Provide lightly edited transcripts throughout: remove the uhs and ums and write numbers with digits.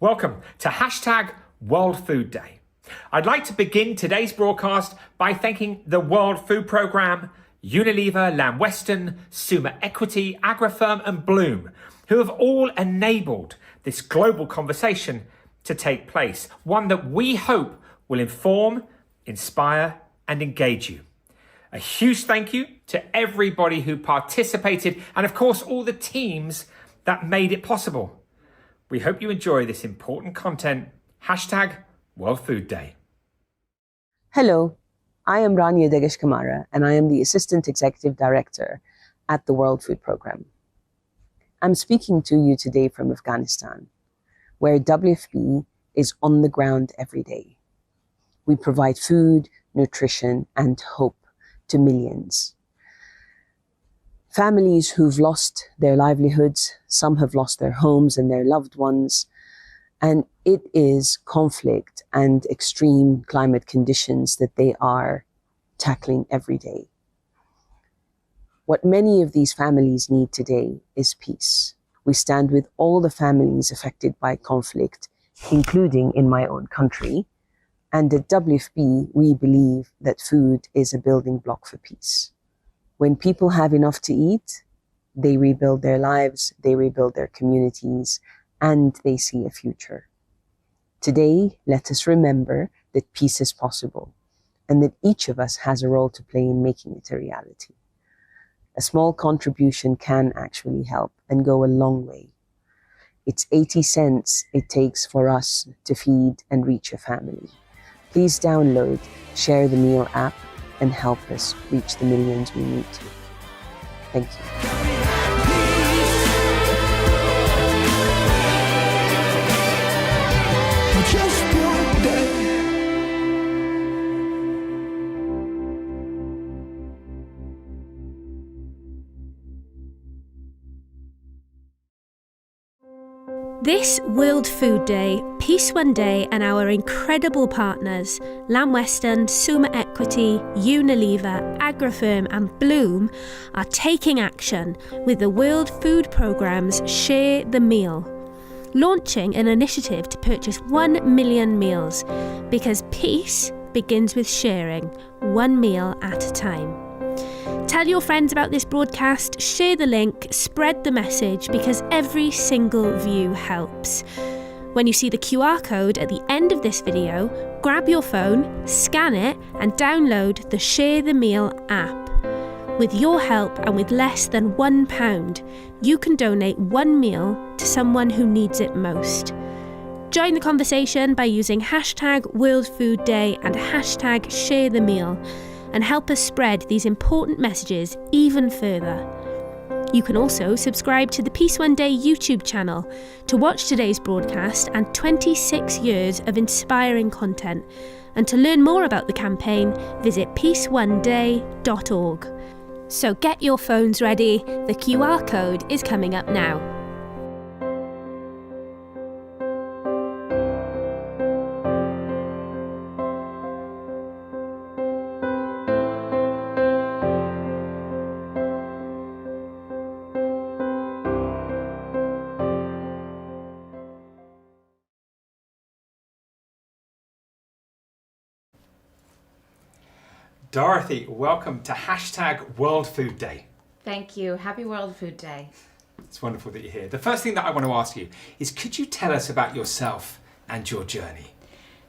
Welcome to hashtag World Food Day. I'd like to begin today's broadcast by thanking the World Food Programme, Unilever, Lamb Weston, Summa Equity, Agrifirm and Bloom, who have all enabled this global conversation to take place, one that we hope will inform, inspire and engage you. A huge thank you to everybody who participated and of course all the teams that made it possible. We hope you enjoy this important content. Hashtag World Food Day. Hello, I am Rania Degesh-Kamara and I am the Assistant Executive Director at the World Food Programme. I'm speaking to you today from Afghanistan, where WFP is on the ground every day. We provide food, nutrition and hope to millions. Families who've lost their livelihoods, some have lost their homes and their loved ones, and it is conflict and extreme climate conditions that they are tackling every day. What many of these families need today is peace. We stand with all the families affected by conflict, including in my own country, and at WFP, we believe that food is a building block for peace. When people have enough to eat, they rebuild their lives, they rebuild their communities, and they see a future. Today, let us remember that peace is possible and that each of us has a role to play in making it a reality. A small contribution can actually help and go a long way. It's 80 cents it takes for us to feed and reach a family. Please download Share the Meal app and help us reach the millions we need to. Thank you. Just one day. This World Food Day, Peace One Day and our incredible partners, Lamb Weston, Summa Equity, Unilever, Agrifirm and Bloom, are taking action with the World Food Programme's Share the Meal, launching an initiative to purchase 1 million meals, because peace begins with sharing, one meal at a time. Tell your friends about this broadcast, share the link, spread the message, because every single view helps. When you see the QR code at the end of this video, grab your phone, scan it and download the Share the Meal app. With your help and with less than £1, you can donate one meal to someone who needs it most. Join the conversation by using hashtag World Food Day and hashtag Share the Meal, and help us spread these important messages even further. You can also subscribe to the Peace One Day YouTube channel to watch today's broadcast and 26 years of inspiring content. And to learn more about the campaign, visit peaceoneday.org. So get your phones ready, the QR code is coming up now. Dorothy, welcome to hashtag World Food Day. Thank you. Happy World Food Day. It's wonderful that you're here. The first thing that I want to ask you is, could you tell us about yourself and your journey?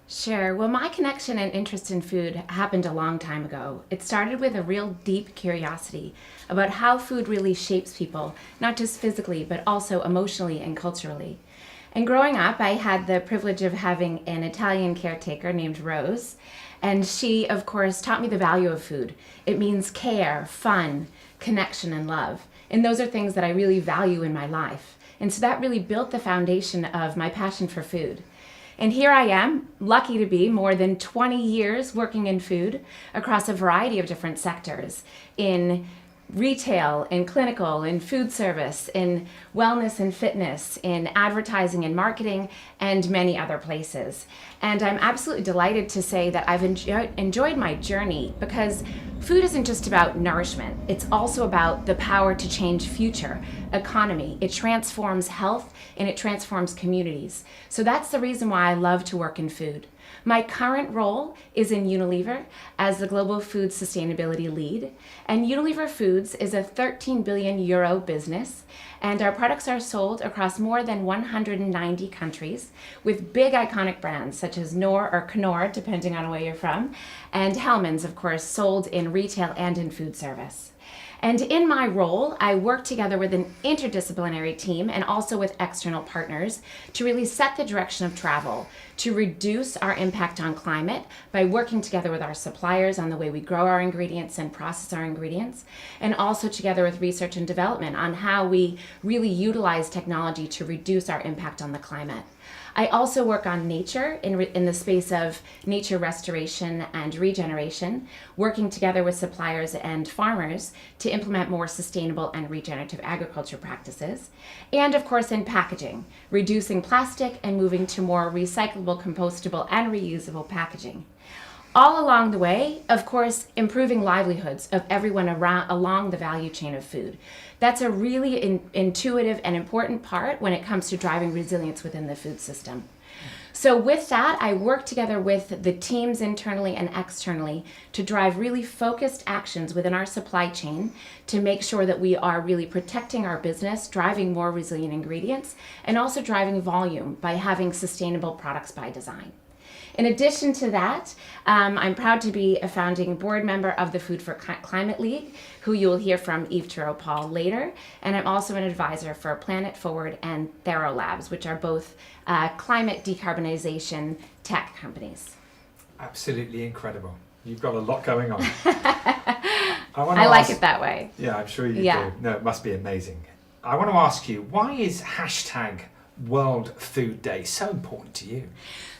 Sure. Well, my connection and interest in food happened a long time ago. It started with a real deep curiosity about how food really shapes people, not just physically, but also emotionally and culturally. And growing up, I had the privilege of having an Italian caretaker named Rose. And she, of course, taught me the value of food. It means care, fun, connection, and love. And those are things that I really value in my life. And so that really built the foundation of my passion for food. And here I am, lucky to be more than 20 years working in food across a variety of different sectors, in retail, in clinical, in food service, in wellness and fitness, in advertising and marketing, and many other places. And I'm absolutely delighted to say that I've enjoyed my journey, because food isn't just about nourishment. It's also about the power to change future, economy. It transforms health and it transforms communities. So that's the reason why I love to work in food. My current role is in Unilever as the Global Food Sustainability Lead. And Unilever Foods is a 13 billion euro business, and our products are sold across more than 190 countries with big iconic brands such as Knorr or Knorr, depending on where you're from, and Hellmann's, of course, sold in retail and in food service. And in my role, I work together with an interdisciplinary team and also with external partners to really set the direction of travel, to reduce our impact on climate by working together with our suppliers on the way we grow our ingredients and process our ingredients, and also together with research and development on how we really utilize technology to reduce our impact on the climate. I also work on nature in the space of nature restoration and regeneration, working together with suppliers and farmers to implement more sustainable and regenerative agriculture practices. And of course in packaging, reducing plastic and moving to more recyclable, compostable, and reusable packaging. All along the way, of course, improving livelihoods of everyone along the value chain of food. That's a really intuitive and important part when it comes to driving resilience within the food system. So with that, I work together with the teams internally and externally to drive really focused actions within our supply chain to make sure that we are really protecting our business, driving more resilient ingredients, and also driving volume by having sustainable products by design. In addition to that, I'm proud to be a founding board member of the Food for Climate League, who you will hear from Yves Tureau-Paul later. And I'm also an advisor for Planet Forward and Thero Labs, which are both climate decarbonization tech companies. Absolutely incredible. You've got a lot going on. I like it that way. Yeah, I'm sure you do. No, it must be amazing. I want to ask you, why is hashtag World Food Day so important to you?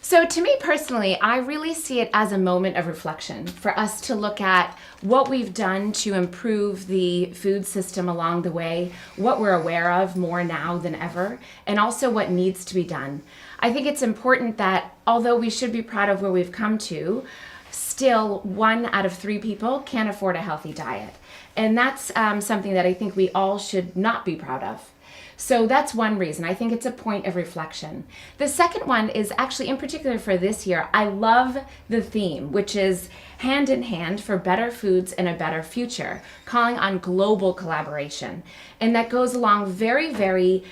So to me personally, I really see it as a moment of reflection for us to look at what we've done to improve the food system along the way, what we're aware of more now than ever, and also what needs to be done. I think it's important that although we should be proud of where we've come to, still 1 out of 3 people can't afford a healthy diet. And that's something that I think we all should not be proud of. So that's one reason. I think it's a point of reflection. The second one is actually, in particular for this year, I love the theme, which is hand in hand for better foods and a better future, calling on global collaboration. And that goes along very, very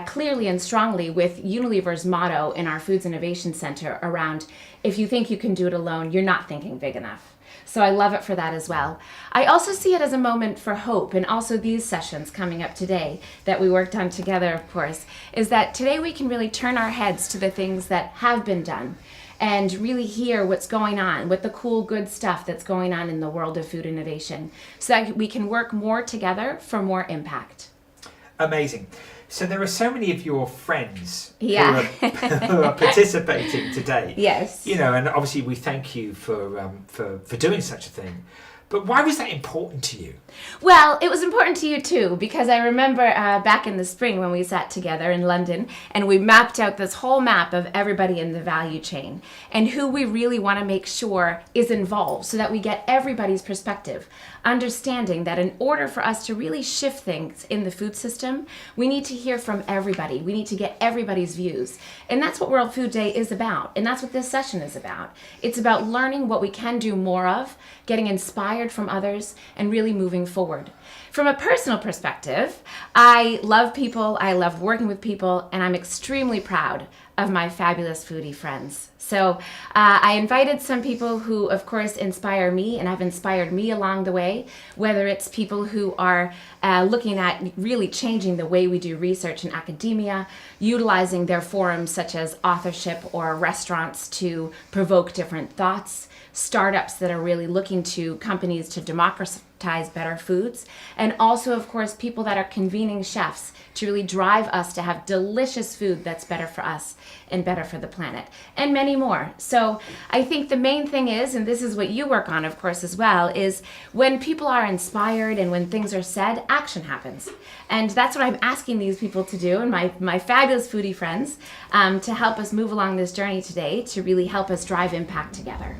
clearly and strongly with Unilever's motto in our Foods Innovation Center around, if you think you can do it alone, you're not thinking big enough. So I love it for that as well. I also see it as a moment for hope, and also these sessions coming up today that we worked on together, of course, is that today we can really turn our heads to the things that have been done and really hear what's going on, what the cool, good stuff that's going on in the world of food innovation, so that we can work more together for more impact. Amazing. So there are so many of your friends who, Yeah. who are participating today. Yes. You know, and obviously we thank you for doing such a thing. But why was that important to you? Well, it was important to you too, because I remember back in the spring when we sat together in London and we mapped out this whole map of everybody in the value chain and who we really want to make sure is involved so that we get everybody's perspective, understanding that in order for us to really shift things in the food system, we need to hear from everybody. We need to get everybody's views. And that's what World Food Day is about. And that's what this session is about. It's about learning what we can do more of, getting inspired from others, and really moving forward. From a personal perspective, I love people, I love working with people, and I'm extremely proud of my fabulous foodie friends. So I invited some people who, of course, inspire me and have inspired me along the way, whether it's people who are looking at really changing the way we do research in academia, utilizing their forums such as authorship or restaurants to provoke different thoughts, startups that are really looking to companies to democratize democratize better foods, and also, of course, people that are convening chefs to really drive us to have delicious food that's better for us and better for the planet, and many more. So I think the main thing is, and this is what you work on, of course, as well, is when people are inspired and when things are said, action happens. And that's what I'm asking these people to do, and my fabulous foodie friends, to help us move along this journey today to really help us drive impact together.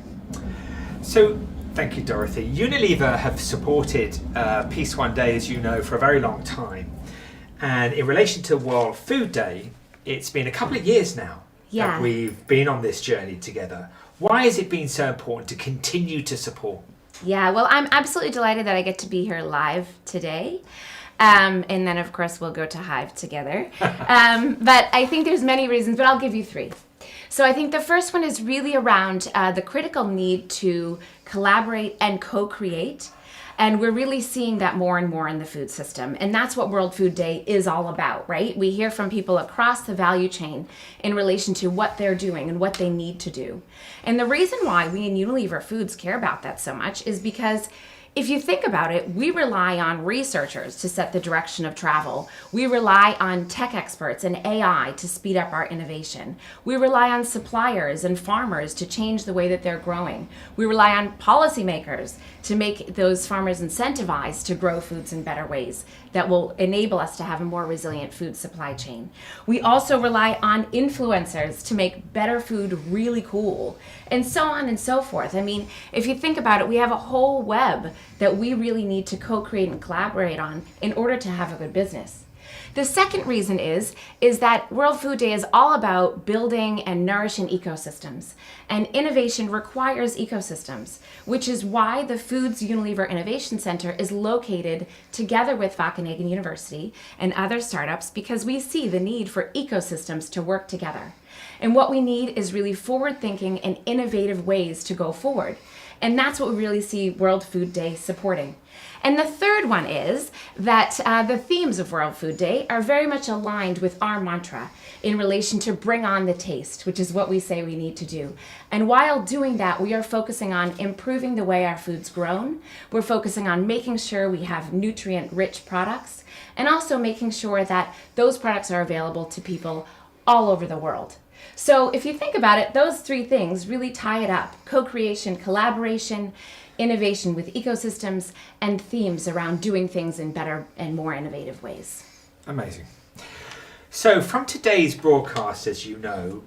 So, thank you, Dorothy. Unilever have supported Peace One Day, as you know, for a very long time. And in relation to World Food Day, it's been a couple of years now that we've been on this journey together. Why has it been so important to continue to support? Yeah, well, I'm absolutely delighted that I get to be here live today. And then, of course, we'll go to Hive together. But I think there's many reasons, but I'll give you three. So I think the first one is really around the critical need to collaborate and co-create. And we're really seeing that more and more in the food system. And that's what World Food Day is all about, right? We hear from people across the value chain in relation to what they're doing and what they need to do. And the reason why we in Unilever Foods care about that so much is because if you think about it, we rely on researchers to set the direction of travel. We rely on tech experts and AI to speed up our innovation. We rely on suppliers and farmers to change the way that they're growing. We rely on policymakers to make those farmers incentivized to grow foods in better ways that will enable us to have a more resilient food supply chain. We also rely on influencers to make better food really cool, and so on and so forth. I mean, if you think about it, we have a whole web that we really need to co-create and collaborate on in order to have a good business. The second reason is that World Food Day is all about building and nourishing ecosystems. And innovation requires ecosystems, which is why the Foods Unilever Innovation Center is located together with Wageningen University and other startups, because we see the need for ecosystems to work together. And what we need is really forward-thinking and innovative ways to go forward. And that's what we really see World Food Day supporting. And the third one is that the themes of World Food Day are very much aligned with our mantra in relation to bring on the taste, which is what we say we need to do. And while doing that, we are focusing on improving the way our food's grown. We're focusing on making sure we have nutrient-rich products, and also making sure that those products are available to people all over the world. So if you think about it, those three things really tie it up: co-creation, collaboration, innovation with ecosystems, and themes around doing things in better and more innovative ways. Amazing. So from today's broadcast, as you know,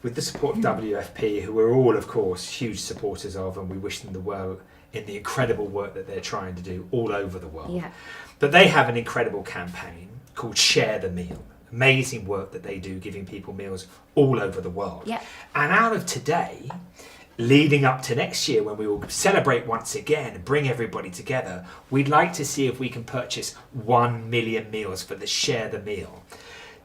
with the support of WFP, who we're all, of course, huge supporters of, and we wish them the well in the incredible work that they're trying to do all over the world. Yeah. But they have an incredible campaign called Share the Meal. Amazing work that they do, giving people meals all over the world. Yeah. And out of today, leading up to next year, when we will celebrate once again and bring everybody together, we'd like to see if we can purchase 1 million meals for the Share the Meal.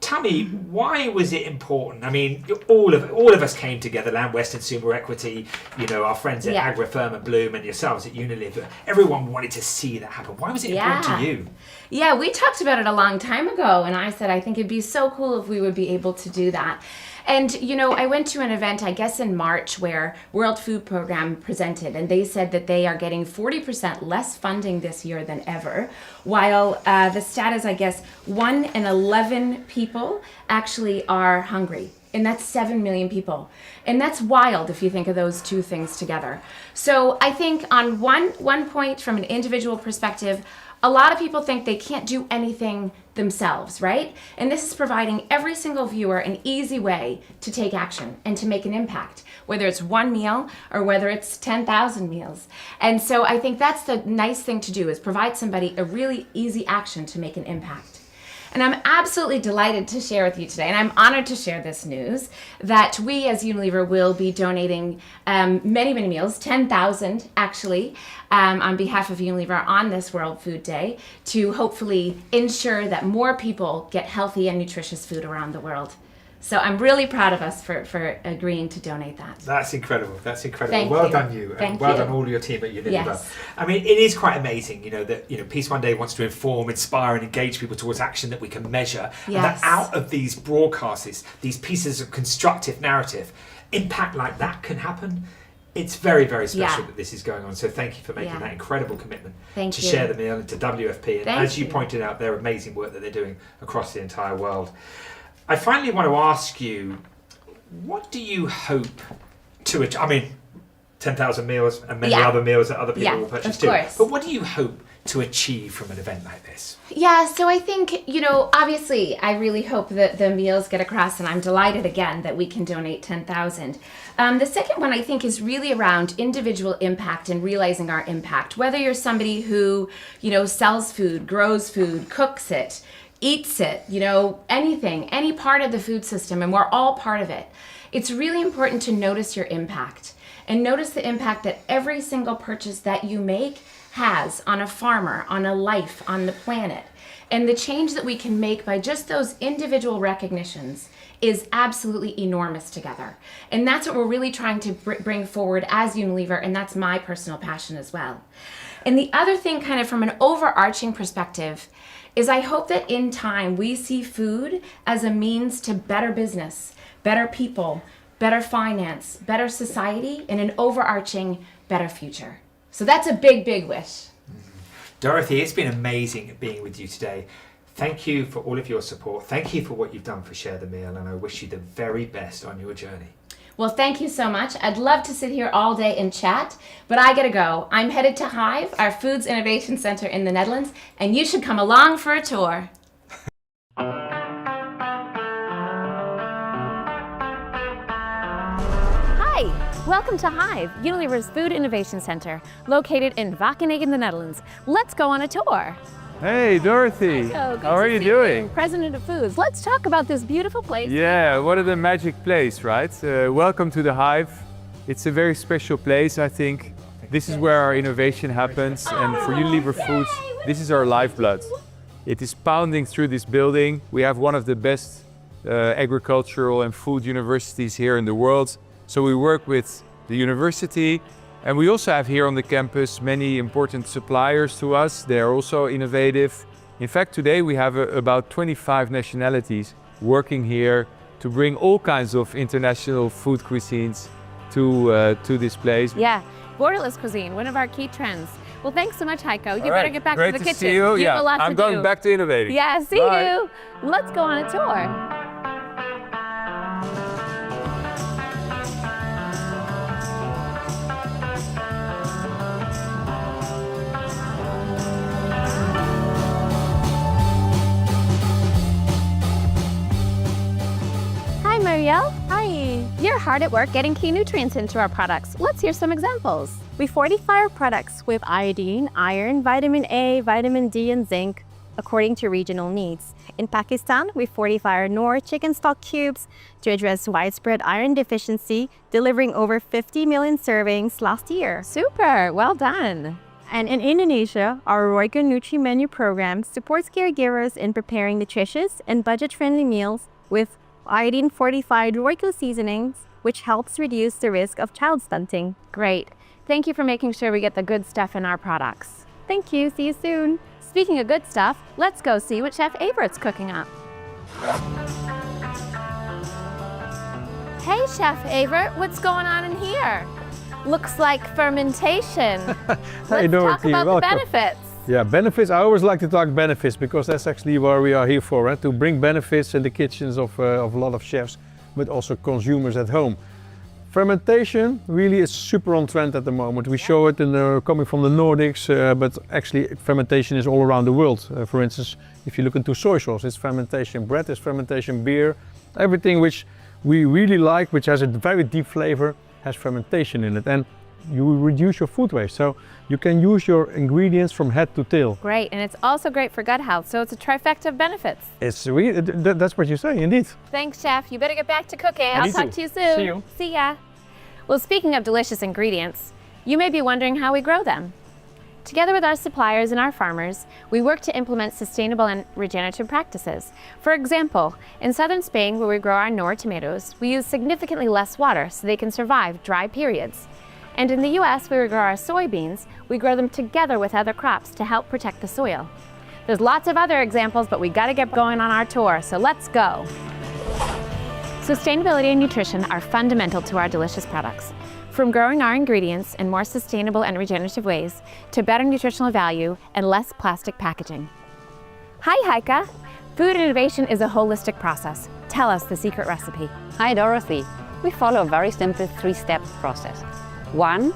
Tell me, why was it important? I mean, all of us came together, Lamb Weston, Sumer Equity, our friends at Agrifirm and Bloom, and yourselves at Unilever. Everyone wanted to see that happen. Why was it important to you? Yeah, we talked about it a long time ago, and I said I think it'd be so cool if we would be able to do that. And, I went to an event, I guess in March, where World Food Program presented, and they said that they are getting 40% less funding this year than ever, while the stat is, I guess, 1 in 11 people actually are hungry. And that's 7 million people. And that's wild if you think of those two things together. So I think on one point, from an individual perspective, a lot of people think they can't do anything themselves, right? And this is providing every single viewer an easy way to take action and to make an impact, whether it's one meal or whether it's 10,000 meals. And so I think that's the nice thing to do, is provide somebody a really easy action to make an impact. And I'm absolutely delighted to share with you today, and I'm honored to share this news, that we as Unilever will be donating many, many meals, 10,000 actually, on behalf of Unilever on this World Food Day, to hopefully ensure that more people get healthy and nutritious food around the world. So I'm really proud of us for agreeing to donate that. That's incredible. That's incredible. Thank well you. done you. Thank And well you. done all your team at Unilever. Yes. I mean, it is quite amazing, that Peace One Day wants to inform, inspire and engage people towards action that we can measure. Yes. And that out of these broadcasts, these pieces of constructive narrative, impact like that can happen. It's very, very special Yeah. that this is going on. So thank you for making Yeah. that incredible commitment Thank to you. Share the Meal and to WFP. And Thank as you you. pointed out, their amazing work that they're doing across the entire world. I finally want to ask you, what do you hope to achieve? I mean, 10,000 meals and many Yeah. other meals that other people Yeah, will purchase of too. course. But what do you hope to achieve from an event like this? Yeah, so I think, obviously, I really hope that the meals get across, and I'm delighted again that we can donate 10,000. The second one, I think, is really around individual impact and realizing our impact. Whether you're somebody who, sells food, grows food, cooks it, eats it, anything, any part of the food system, and we're all part of it. It's really important to notice your impact and notice the impact that every single purchase that you make has on a farmer, on a life, on the planet. And the change that we can make by just those individual recognitions is absolutely enormous together. And that's what we're really trying to bring forward as Unilever, and that's my personal passion as well. And the other thing, kind of from an overarching perspective, is I hope that in time we see food as a means to better business, better people, better finance, better society, and an overarching better future. So that's a big, big wish. Dorothy, it's been amazing being with you today. Thank you for all of your support. Thank you for what you've done for Share the Meal, and I wish you the very best on your journey. Well, thank you so much. I'd love to sit here all day and chat, but I gotta go. I'm headed to Hive, our Foods Innovation Center in the Netherlands, and you should come along for a tour. Hi, welcome to Hive, Unilever's Food Innovation Center, located in Wageningen, the Netherlands. Let's go on a tour. Hey, Dorothy. So good How are to you see doing? President of Foods. Let's talk about this beautiful place. Yeah, what a magic place, right? Welcome to the Hive. It's a very special place, I think. This is where our innovation happens, and for Unilever Foods, this is our lifeblood. It is pounding through this building. We have one of the best agricultural and food universities here in the world. So we work with the university, and we also have here on the campus many important suppliers to us. They are also innovative. In fact, today we have about 25 nationalities working here to bring all kinds of international food cuisines to this place. Yeah, borderless cuisine, one of our key trends. Well, thanks so much, Heiko. You All better right, get back great to the kitchen. See you. You Yeah, have a lot I'm to going do. back to innovating. Yeah, see Bye. you. Let's go on a tour. Hi, Marielle. Hi. You're hard at work getting key nutrients into our products. Let's hear some examples. We fortify our products with iodine, iron, vitamin A, vitamin D, and zinc according to regional needs. In Pakistan, we fortify our Knorr chicken stock cubes to address widespread iron deficiency, delivering over 50 million servings last year. Super, well done. And in Indonesia, our Royco Nutri Menu program supports caregivers in preparing nutritious and budget-friendly meals with iodine-fortified Royco seasonings, which helps reduce the risk of child stunting. Great. Thank you for making sure we get the good stuff in our products. Thank you. See you soon. Speaking of good stuff, let's go see what Chef Averett's cooking up. Hey, Chef Averett, what's going on in here? Looks like fermentation. Hey, Let's talk Dorothy, about welcome. the benefits. Yeah, benefits. I always like to talk benefits because that's actually what we are here for, right? To bring benefits in the kitchens of a lot of chefs, but also consumers at home. Fermentation really is super on trend at the moment. We show it coming from the Nordics, but actually fermentation is all around the world. For instance, if you look into soy sauce, it's fermentation. Bread is fermentation. Beer, everything which we really like, which has a very deep flavor, has fermentation in it. And you reduce your food waste. So you can use your ingredients from head to tail. Great, and it's also great for gut health, so it's a trifecta of benefits. It's really, that's what you say, indeed. Thanks, Chef. You better get back to cooking. I I'll need talk to. to you soon. See you. See ya. Well, speaking of delicious ingredients, you may be wondering how we grow them. Together with our suppliers and our farmers, we work to implement sustainable and regenerative practices. For example, in southern Spain, where we grow our Knorr tomatoes, we use significantly less water so they can survive dry periods. And in the US, where we grow our soybeans, we grow them together with other crops to help protect the soil. There's lots of other examples, but we gotta get going on our tour, so let's go. Sustainability and nutrition are fundamental to our delicious products. From growing our ingredients in more sustainable and regenerative ways to better nutritional value and less plastic packaging. Hi, Heike. Food innovation is a holistic process. Tell us the secret recipe. Hi, Dorothy. We follow a very simple three-step process. 1,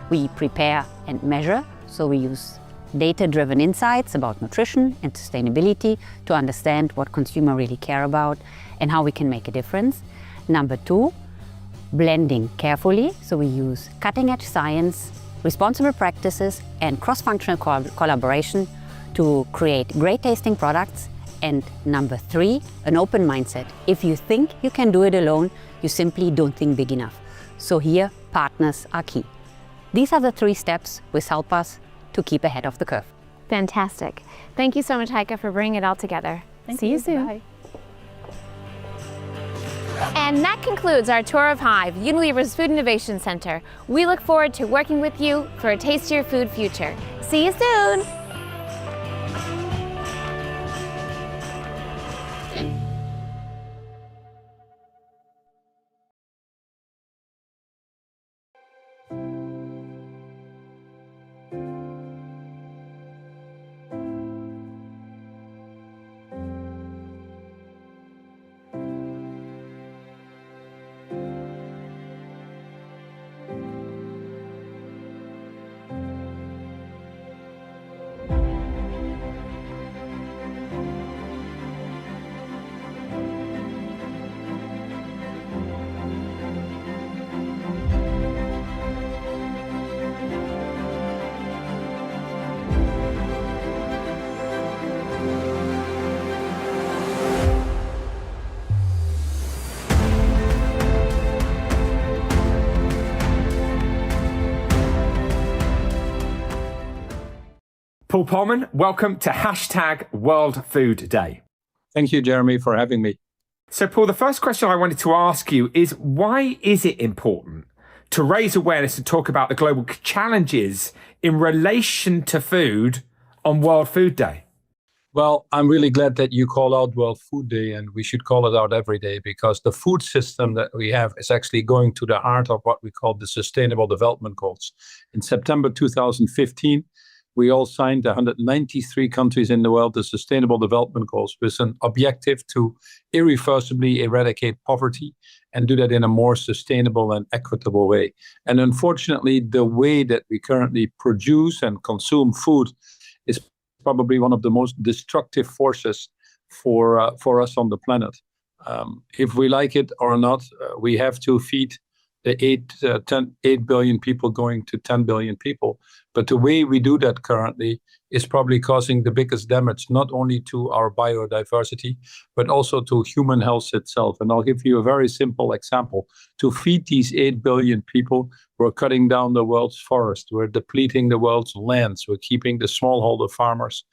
we prepare and measure, so we use data-driven insights about nutrition and sustainability to understand what consumers really care about and how we can make a difference. Number 2, blending carefully, so we use cutting-edge science, responsible practices, and cross-functional collaboration to create great-tasting products. And number 3, an open mindset. If you think you can do it alone, you simply don't think big enough. So here, partners are key. These are the 3 steps which help us to keep ahead of the curve. Fantastic. Thank you so much, Heike, for bringing it all together. See you soon. Bye. And that concludes our tour of Hive, Unilever's Food Innovation Center. We look forward to working with you for a tastier food future. See you soon! Paul Polman, welcome to hashtag World Food Day. Thank you, Jeremy, for having me. So, Paul, the first question I wanted to ask you is, why is it important to raise awareness and talk about the global challenges in relation to food on World Food Day? Well, I'm really glad that you call out World Food Day, and we should call it out every day, because the food system that we have is actually going to the heart of what we call the Sustainable Development Goals. In September 2015, we all signed 193 countries in the world the Sustainable Development Goals with an objective to irreversibly eradicate poverty and do that in a more sustainable and equitable way. And unfortunately, the way that we currently produce and consume food is probably one of the most destructive forces for us on the planet. If we like it or not, we have to feed the 8 billion people going to 10 billion people. But the way we do that currently is probably causing the biggest damage, not only to our biodiversity, but also to human health itself. And I'll give you a very simple example. To feed these 8 billion people, we're cutting down the world's forest, we're depleting the world's lands, we're keeping the smallholder farmers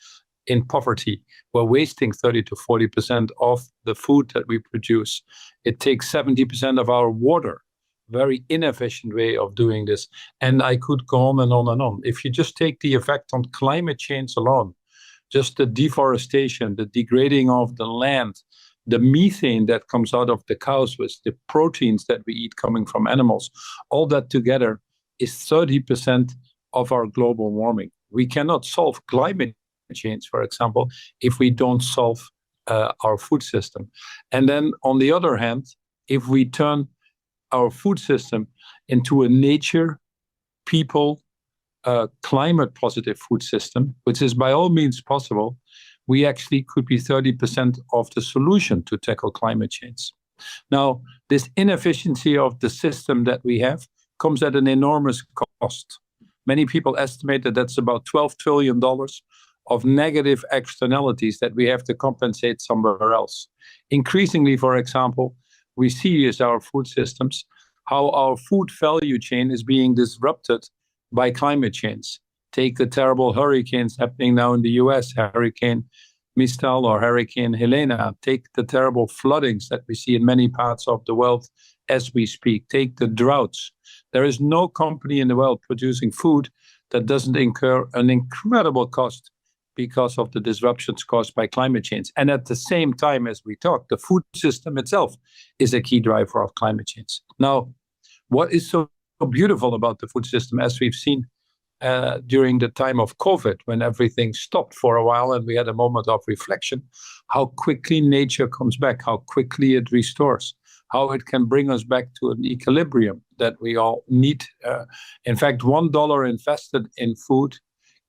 in poverty. We're wasting 30 to 40% of the food that we produce. It takes 70% of our water. Very inefficient way of doing this. And I could go on and on and on. If you just take the effect on climate change alone, just the deforestation, the degrading of the land, the methane that comes out of the cows with the proteins that we eat coming from animals, all that together is 30% of our global warming. We cannot solve climate change, for example, if we don't solve our food system. And then on the other hand, if we turn our food system into a nature, people, climate positive food system, which is by all means possible, we actually could be 30% of the solution to tackle climate change. Now, this inefficiency of the system that we have comes at an enormous cost. Many people estimate that that's about $12 trillion of negative externalities that we have to compensate somewhere else. Increasingly, for example, we see as our food systems how our food value chain is being disrupted by climate change. Take the terrible hurricanes happening now in the US, Hurricane Mistral or Hurricane Helena. Take the terrible floodings that we see in many parts of the world as we speak. Take the droughts. There is no company in the world producing food that doesn't incur an incredible cost because of the disruptions caused by climate change. And at the same time as we talk, the food system itself is a key driver of climate change. Now, what is so beautiful about the food system, as we've seen during the time of COVID, when everything stopped for a while and we had a moment of reflection, how quickly nature comes back, how quickly it restores, how it can bring us back to an equilibrium that we all need. In fact, $1 invested in food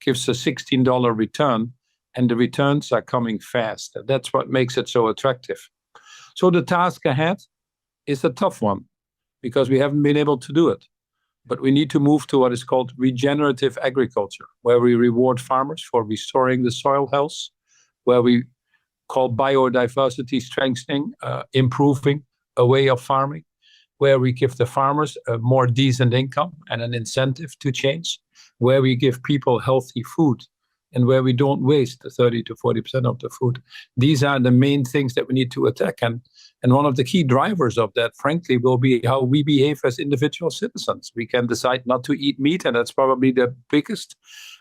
gives a $16 return, and the returns are coming fast. That's what makes it so attractive. So the task ahead is a tough one because we haven't been able to do it. But we need to move to what is called regenerative agriculture, where we reward farmers for restoring the soil health, where we call biodiversity strengthening, improving a way of farming, where we give the farmers a more decent income and an incentive to change, where we give people healthy food, and where we don't waste 30 to 40% of the food. These are the main things that we need to attack. And one of the key drivers of that, frankly, will be how we behave as individual citizens. We can decide not to eat meat, and that's probably the biggest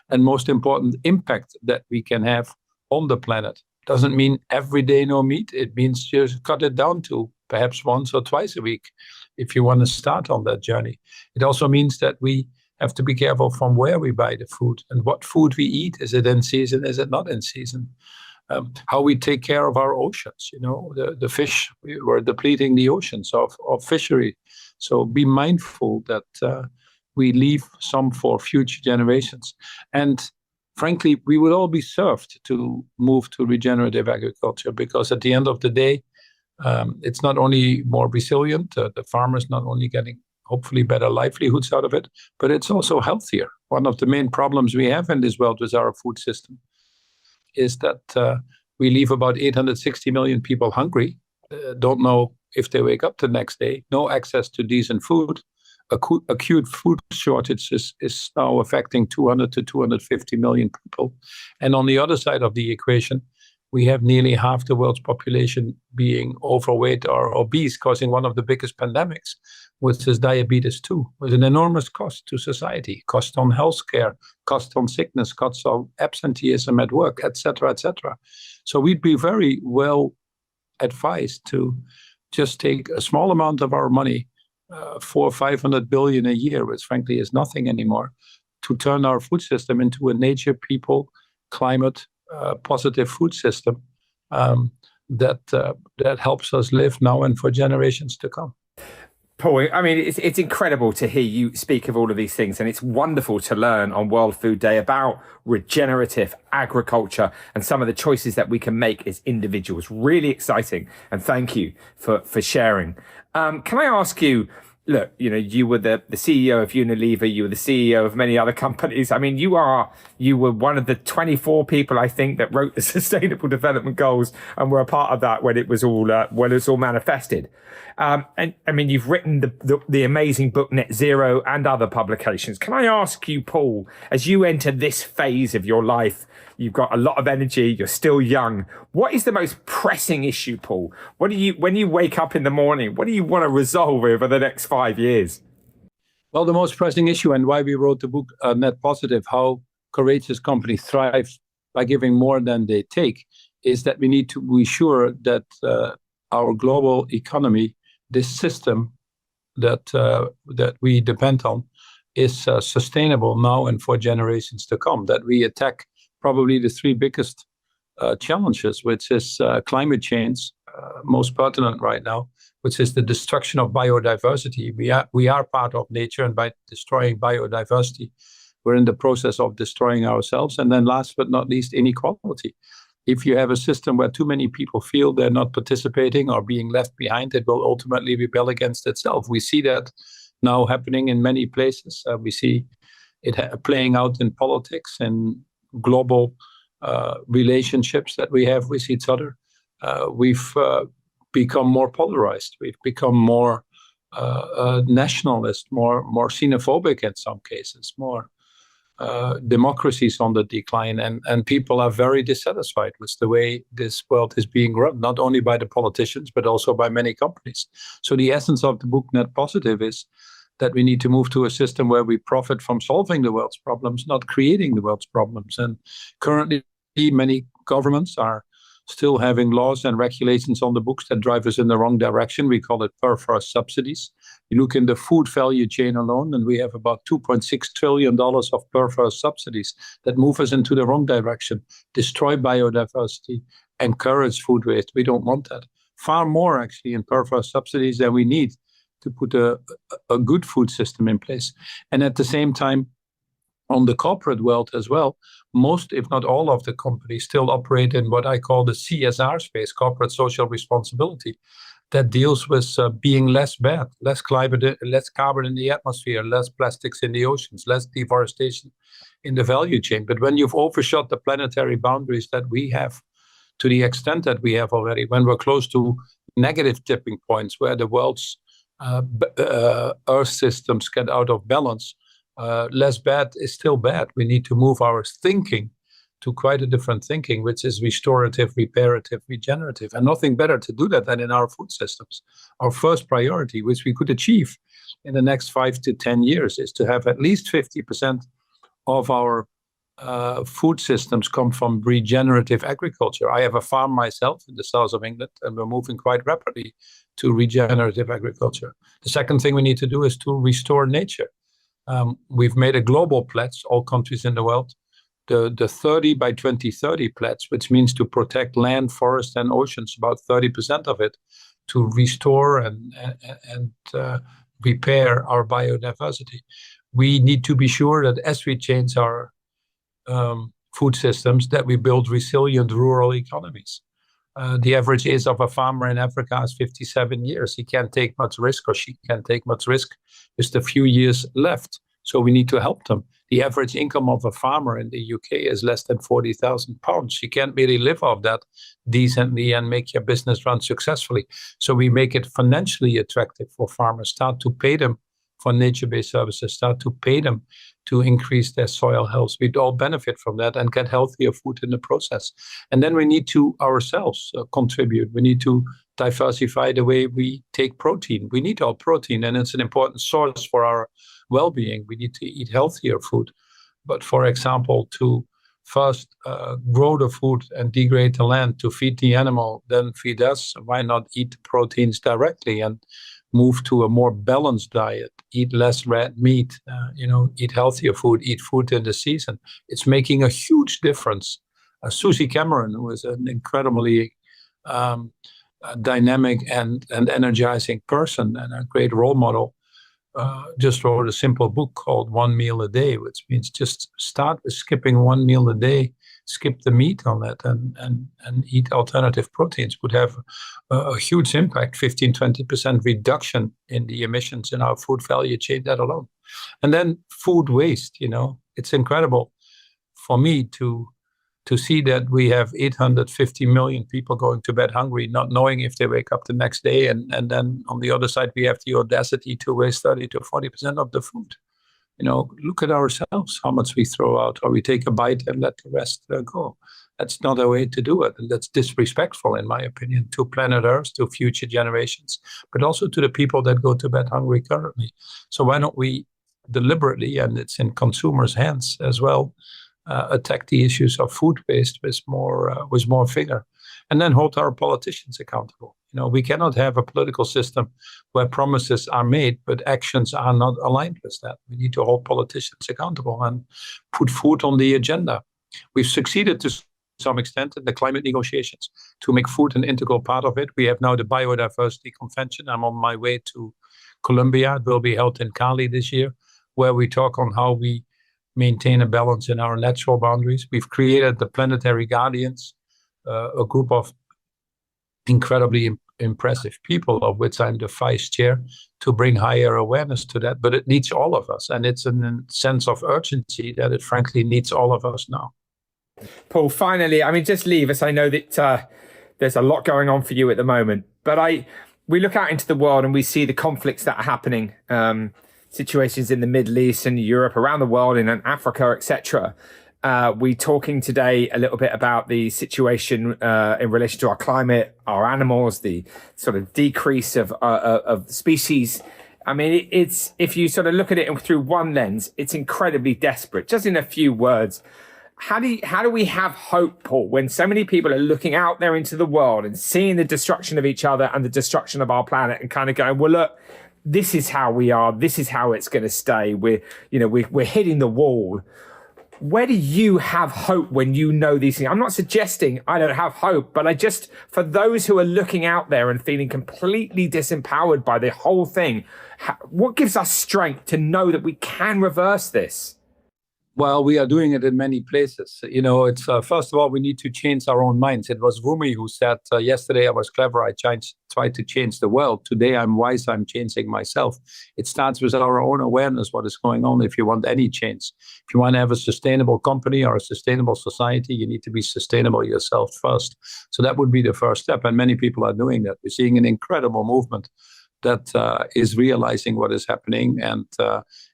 and most important impact that we can have on the planet. Doesn't mean every day no meat. It means just cut it down to perhaps once or twice a week if you want to start on that journey. It also means that we have to be careful from where we buy the food and what food we eat. Is it in season? Is it not in season? How we take care of our oceans. The fish, we're depleting the oceans of fishery. So be mindful that we leave some for future generations. And frankly, we will all be served to move to regenerative agriculture, because at the end of the day, it's not only more resilient, the farmers not only getting hopefully better livelihoods out of it, but it's also healthier. One of the main problems we have in this world with our food system is that we leave about 860 million people hungry, don't know if they wake up the next day, no access to decent food. Acute food shortage is now affecting 200 to 250 million people. And on the other side of the equation, we have nearly half the world's population being overweight or obese, causing one of the biggest pandemics, which is diabetes 2, with an enormous cost to society, cost on healthcare, cost on sickness, cost on absenteeism at work, etc., etc. So we'd be very well advised to just take a small amount of our money, 400 or 500 billion a year, which frankly is nothing anymore, to turn our food system into a nature, people, climate, positive food system that helps us live now and for generations to come. Paul, I mean, it's incredible to hear you speak of all of these things, and it's wonderful to learn on World Food Day about regenerative agriculture and some of the choices that we can make as individuals. Really exciting, and thank you for sharing. Can I ask you, look, you were the CEO of Unilever, you were the CEO of many other companies. I mean, you were one of the 24 people, I think, that wrote the Sustainable Development Goals and were a part of that when it was all manifested. And I mean, you've written the amazing book Net Zero and other publications. Can I ask you, Paul, as you enter this phase of your life, you've got a lot of energy, you're still young. What is the most pressing issue, Paul? When you wake up in the morning, what do you want to resolve over the next 5 years? Well, the most pressing issue, and why we wrote the book Net Positive, how courageous companies thrive by giving more than they take, is that we need to be sure that our global economy, this system that we depend on, is sustainable now and for generations to come, that we attack probably the three biggest challenges, which is climate change, most pertinent right now, which is the destruction of biodiversity. We are part of nature, and by destroying biodiversity, we're in the process of destroying ourselves. And then last but not least, inequality. If you have a system where too many people feel they're not participating or being left behind, it will ultimately rebel against itself. We see that now happening in many places. We see it playing out in politics and global relationships that we have with each other. We've become more polarized. We've become more nationalist, more xenophobic in some cases, more democracies on the decline, and people are very dissatisfied with the way this world is being run, not only by the politicians, but also by many companies. So the essence of the book Net Positive is that we need to move to a system where we profit from solving the world's problems, not creating the world's problems. And currently, many governments are still having laws and regulations on the books that drive us in the wrong direction. We call it perverse subsidies. You look in the food value chain alone, and we have about $2.6 trillion of perverse subsidies that move us into the wrong direction, destroy biodiversity, encourage food waste. We don't want that. Far more, actually, in perverse subsidies than we need to put a good food system in place. And at the same time, on the corporate world as well, most, if not all of the companies still operate in what I call the CSR space, corporate social responsibility, that deals with being less bad, less carbon in the atmosphere, less plastics in the oceans, less deforestation in the value chain. But when you've overshot the planetary boundaries that we have, to the extent that we have already, when we're close to negative tipping points where the world's Earth systems get out of balance, less bad is still bad. We need to move our thinking to quite a different thinking, which is restorative, reparative, regenerative. And nothing better to do that than in our food systems. Our first priority, which we could achieve in the next 5 to 10 years, is to have at least 50% of our food systems come from regenerative agriculture. I have a farm myself in the south of England, and we're moving quite rapidly to regenerative agriculture. The second thing we need to do is to restore nature. We've made a global pledge, all countries in the world, the 30 by 2030 pledge, which means to protect land, forest, and oceans, about 30% of it, to restore and repair our biodiversity. We need to be sure that as we change our food systems, that we build resilient rural economies. The average age of a farmer in Africa is 57 years. He can't take much risk, or she can't take much risk with the few years left. So we need to help them. The average income of a farmer in the UK is less than £40,000. You can't really live off that decently and make your business run successfully. So we make it financially attractive for farmers, start to pay them for nature-based services, start to pay them to increase their soil health. We'd all benefit from that and get healthier food in the process. And then we need to ourselves contribute. We need to diversify the way we take protein. We need all protein, and it's an important source for our well-being. We need to eat healthier food. But for example, to first grow the food and degrade the land to feed the animal, then feed us, why not eat the proteins directly and move to a more balanced diet, eat less red meat, eat healthier food, eat food in the season. It's making a huge difference. Susie Cameron, who is an incredibly dynamic and energizing person and a great role model, just wrote a simple book called One Meal a Day, which means just start with skipping one meal a day, skip the meat on it, and eat alternative proteins. Would have a huge impact, 15-20% reduction in the emissions in our food value chain, that alone. And then food waste, it's incredible for me to see that we have 850 million people going to bed hungry, not knowing if they wake up the next day. And then on the other side, we have the audacity to waste 30 to 40% of the food. Look at ourselves, how much we throw out, or we take a bite and let the rest go. That's not a way to do it. And that's disrespectful, in my opinion, to planet Earth, to future generations, but also to the people that go to bed hungry currently. So why don't we deliberately, and it's in consumers' hands as well, attack the issues of food waste with more vigor, and then hold our politicians accountable. We cannot have a political system where promises are made, but actions are not aligned with that. We need to hold politicians accountable and put food on the agenda. We've succeeded to some extent in the climate negotiations to make food an integral part of it. We have now the Biodiversity Convention. I'm on my way to Colombia. It will be held in Cali this year, where we talk on how we maintain a balance in our natural boundaries. We've created the Planetary Guardians, a group of incredibly impressive people, of which I'm the vice chair, to bring higher awareness to that. But it needs all of us, and it's a sense of urgency that it frankly needs all of us now. Paul, finally, just leave us. I know that there's a lot going on for you at the moment, but we look out into the world and we see the conflicts that are happening, situations in the Middle East and Europe, around the world, in Africa, etc. We're talking today a little bit about the situation in relation to our climate, our animals, the sort of decrease of species. It's, if you sort of look at it through one lens, it's incredibly desperate. Just in a few words, how do we have hope, Paul, when so many people are looking out there into the world and seeing the destruction of each other and the destruction of our planet and kind of going, well, look, this is how we are. This is how it's going to stay. We're hitting the wall. Where do you have hope when you know these things? I'm not suggesting I don't have hope, but for those who are looking out there and feeling completely disempowered by the whole thing, what gives us strength to know that we can reverse this? Well, we are doing it in many places. It's first of all, we need to change our own minds. It was Rumi who said, yesterday I was clever, I tried to change the world. Today I'm wise, I'm changing myself. It starts with our own awareness, what is going on if you want any change. If you want to have a sustainable company or a sustainable society, you need to be sustainable yourself first. So that would be the first step. And many people are doing that. We're seeing an incredible movement that is realizing what is happening and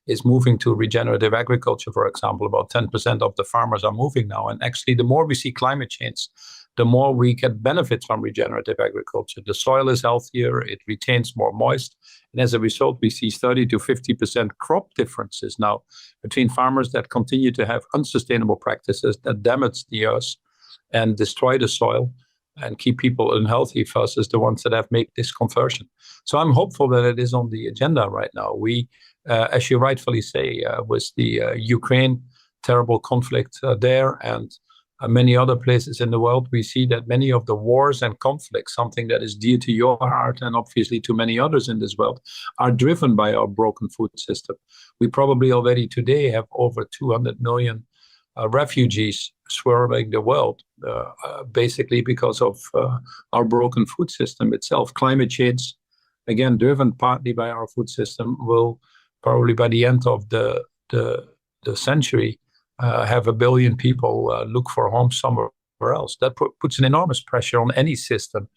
is moving to regenerative agriculture, for example. About 10% of the farmers are moving now. And actually, the more we see climate change, the more we get benefits from regenerative agriculture. The soil is healthier, it retains more moist. And as a result, we see 30 to 50% crop differences now between farmers that continue to have unsustainable practices that damage the earth and destroy the soil and keep people unhealthy versus the ones that have made this conversion. So I'm hopeful that it is on the agenda right now. We, as you rightfully say, with the Ukraine terrible conflict there and many other places in the world, we see that many of the wars and conflicts, something that is dear to your heart and obviously to many others in this world, are driven by our broken food system. We probably already today have over 200 million refugees swirling the world, basically because of our broken food system itself. Climate change, again, driven partly by our food system, will probably by the end of the century have 1 billion people look for homes somewhere else. That puts an enormous pressure on any system.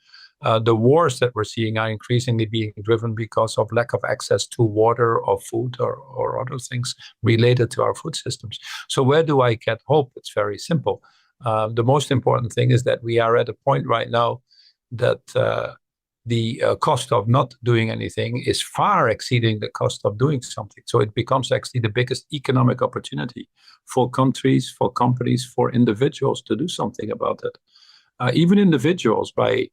The wars that we're seeing are increasingly being driven because of lack of access to water or food or other things related to our food systems. So where do I get hope? It's very simple. The most important thing is that we are at a point right now that the cost of not doing anything is far exceeding the cost of doing something. So it becomes actually the biggest economic opportunity for countries, for companies, for individuals to do something about it. Even individuals, by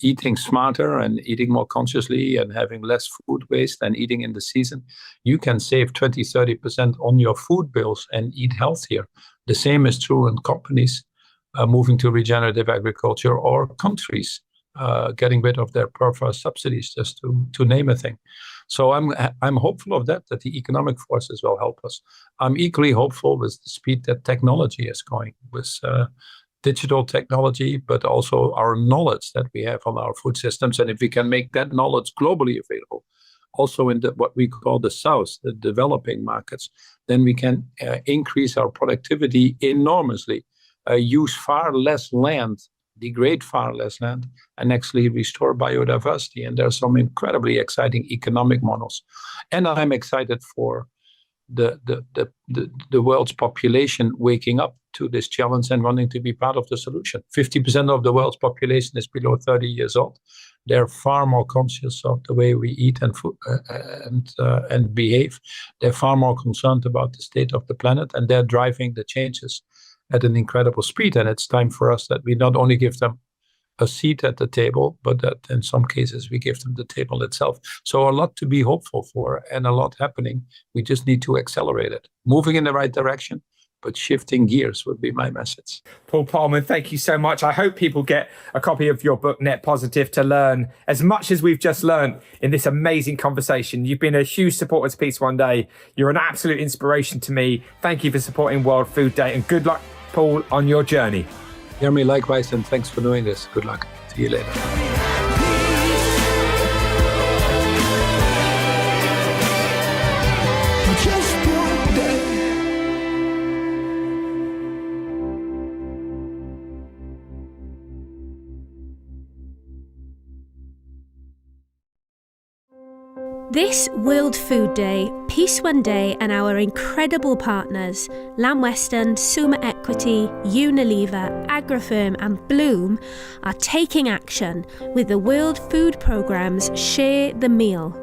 eating smarter and eating more consciously and having less food waste and eating in the season, you can save 20-30% on your food bills and eat healthier. The same is true in companies moving to regenerative agriculture or countries getting rid of their perverse subsidies, just to name a thing. So I'm hopeful of that the economic forces will help us. I'm equally hopeful with the speed that technology is going, with digital technology, but also our knowledge that we have on our food systems. And if we can make that knowledge globally available, also in what we call the South, the developing markets, then we can increase our productivity enormously, use far less land, degrade far less land, and actually restore biodiversity. And there are some incredibly exciting economic models. And I'm excited for the world's population waking up to this challenge and wanting to be part of the solution. 50% of the world's population is below 30 years old. They're far more conscious of the way we eat and behave. They're far more concerned about the state of the planet, and they're driving the changes at an incredible speed. And it's time for us that we not only give them a seat at the table, but that in some cases we give them the table itself. So a lot to be hopeful for and a lot happening. We just need to accelerate it. Moving in the right direction, but shifting gears would be my message. Paul Polman, thank you so much. I hope people get a copy of your book, Net Positive, to learn as much as we've just learned in this amazing conversation. You've been a huge supporter to Peace One Day. You're an absolute inspiration to me. Thank you for supporting World Food Day, and good luck, Paul, on your journey. Jeremy, likewise, and thanks for doing this. Good luck. See you later. Just one day. This World Food Day, Peace One Day and our incredible partners, Lamb Weston, Summa Equity, Unilever, Agrifirm and Bloom, are taking action with the World Food Programme's Share the Meal,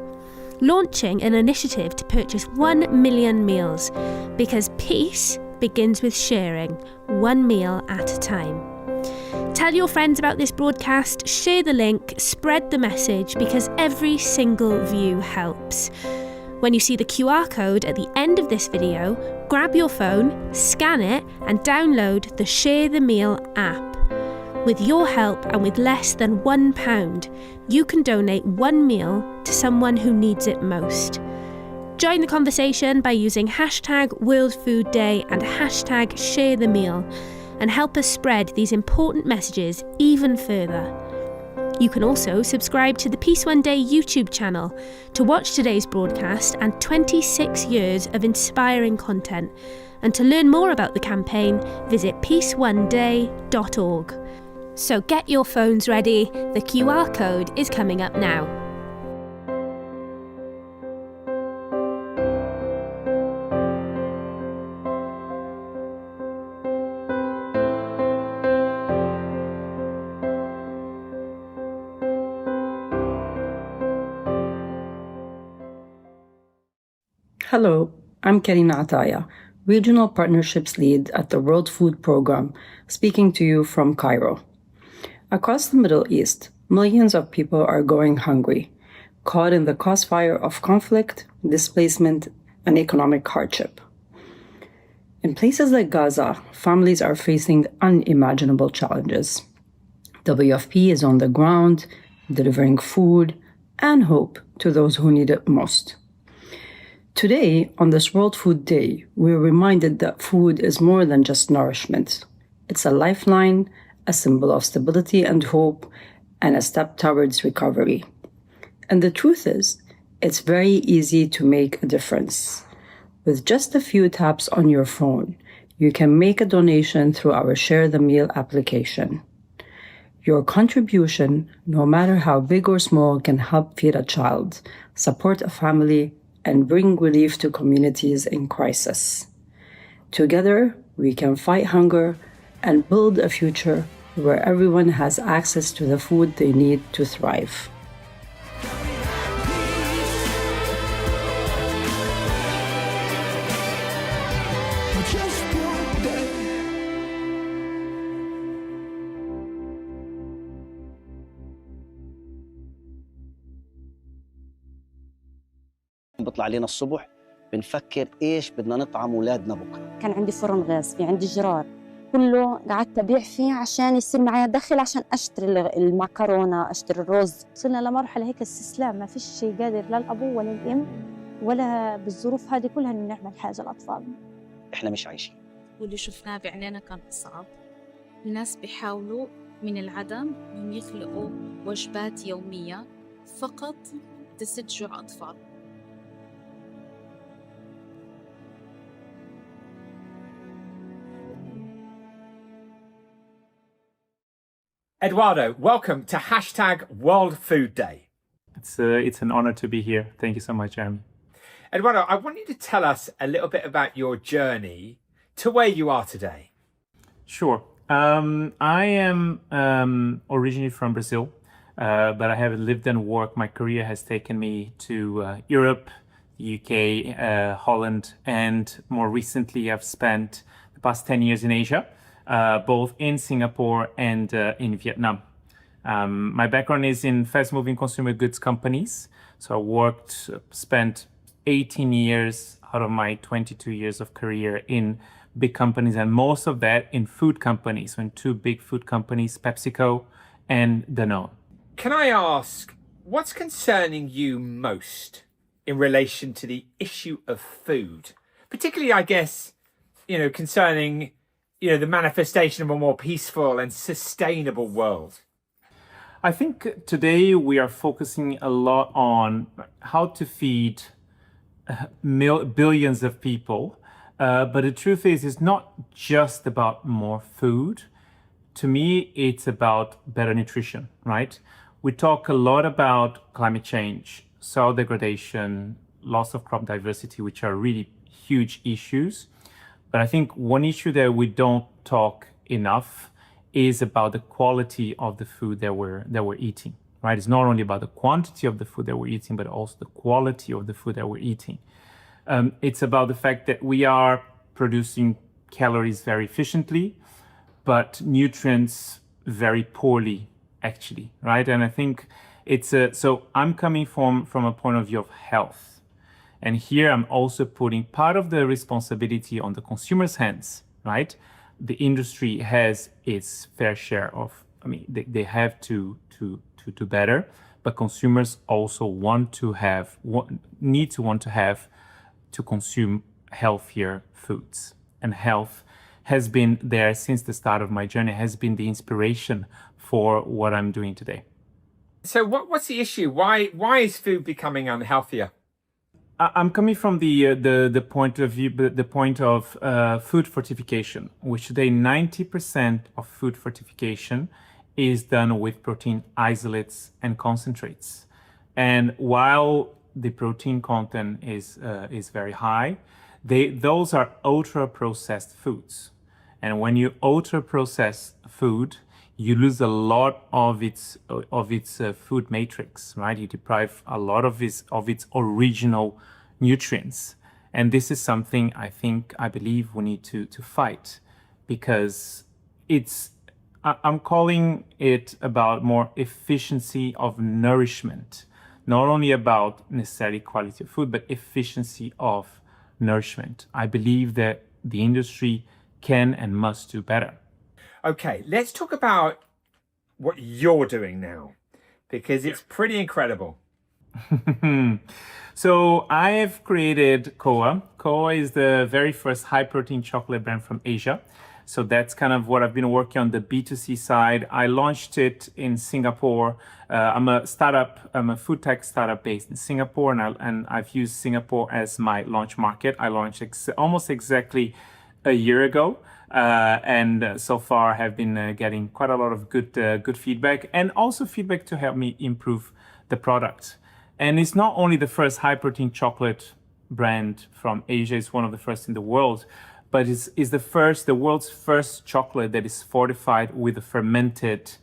launching an initiative to purchase 1 million meals, because peace begins with sharing, one meal at a time. Tell your friends about this broadcast, share the link, spread the message, because every single view helps. When you see the QR code at the end of this video, grab your phone, scan it, and download the Share the Meal app. With your help and with less than £1, you can donate one meal to someone who needs it most. Join the conversation by using hashtag World Food Day and hashtag Share the Meal, and help us spread these important messages even further. You can also subscribe to the Peace One Day YouTube channel to watch today's broadcast and 26 years of inspiring content. And to learn more about the campaign, visit peaceoneday.org. So get your phones ready, the QR code is coming up now. Hello, I'm Karina Ataya, Regional Partnerships Lead at the World Food Programme, speaking to you from Cairo. Across the Middle East, millions of people are going hungry, caught in the crossfire of conflict, displacement, and economic hardship. In places like Gaza, families are facing unimaginable challenges. WFP is on the ground, delivering food and hope to those who need it most. Today, on this World Food Day, we're reminded that food is more than just nourishment. It's a lifeline, a symbol of stability and hope, and a step towards recovery. And the truth is, it's very easy to make a difference. With just a few taps on your phone, you can make a donation through our Share the Meal application. Your contribution, no matter how big or small, can help feed a child, support a family, and bring relief to communities in crisis. Together, we can fight hunger and build a future where everyone has access to the food they need to thrive. Just one day. بيطلع علينا الصبح بنفكر ايش بدنا نطعم اولادنا بكره. كان عندي فرن غاز، في عندي جرار، كله قعدت ابيع فيه عشان يصير معي دخل، عشان اشتري المعكرونه، اشتري الرز. وصلنا لمرحله هيك استسلام، ما فيش شيء قادر لا الابو ولا الام ولا بالظروف هذه كلها انه نعمل حاجه لاطفالنا. احنا مش عايشين. واللي شفناه بعينينا كان صعب. الناس بيحاولوا من العدم انهم يخلقوا وجبات يوميه فقط تسد جوع اطفال. Eduardo, welcome to hashtag World Food Day. It's an honor to be here. Thank you so much, Jeremy. Eduardo, I want you to tell us a little bit about your journey to where you are today. Sure. I am originally from Brazil, but I have lived and worked. My career has taken me to Europe, the UK, Holland, and more recently I've spent the past 10 years in Asia. Both in Singapore and in Vietnam. My background is in fast-moving consumer goods companies. So I spent 18 years out of my 22 years of career in big companies, and most of that in food companies, so in two big food companies, PepsiCo and Danone. Can I ask, what's concerning you most in relation to the issue of food? Particularly, I guess, concerning the manifestation of a more peaceful and sustainable world? I think today we are focusing a lot on how to feed billions of people. But the truth is, it's not just about more food. To me, it's about better nutrition, right? We talk a lot about climate change, soil degradation, loss of crop diversity, which are really huge issues. But I think one issue that we don't talk enough is about the quality of the food that we're eating, right? It's not only about the quantity of the food that we're eating, but also the quality of the food that we're eating. It's about the fact that we are producing calories very efficiently, but nutrients very poorly, actually, right? And I think so I'm coming from a point of view of health. And here I'm also putting part of the responsibility on the consumer's hands, right? The industry has its fair share of, they have to do better, but consumers also want to consume healthier foods. And health has been there since the start of my journey, has been the inspiration for what I'm doing today. So what's the issue? Why is food becoming unhealthier? I'm coming from the point of view, the point of food fortification, which today 90% of food fortification is done with protein isolates and concentrates. And while the protein content is very high, those are ultra processed foods. And when you ultra process food, you lose a lot of its food matrix, right? You deprive a lot of its original nutrients. And this is something I believe we need to fight, because I'm calling it about more efficiency of nourishment, not only about necessarily quality of food, but efficiency of nourishment. I believe that the industry can and must do better. Okay, let's talk about what you're doing now, because it's pretty incredible. So I have created Koa. Koa is the very first high protein chocolate brand from Asia. So that's kind of what I've been working on the B2C side. I launched it in Singapore. I'm a food tech startup based in Singapore, and I've used Singapore as my launch market. I launched almost exactly a year ago. And so far have been getting quite a lot of good feedback, and also feedback to help me improve the product. And it's not only the first high protein chocolate brand from Asia, it's one of the first in the world, but it's the world's first chocolate that is fortified with a fermented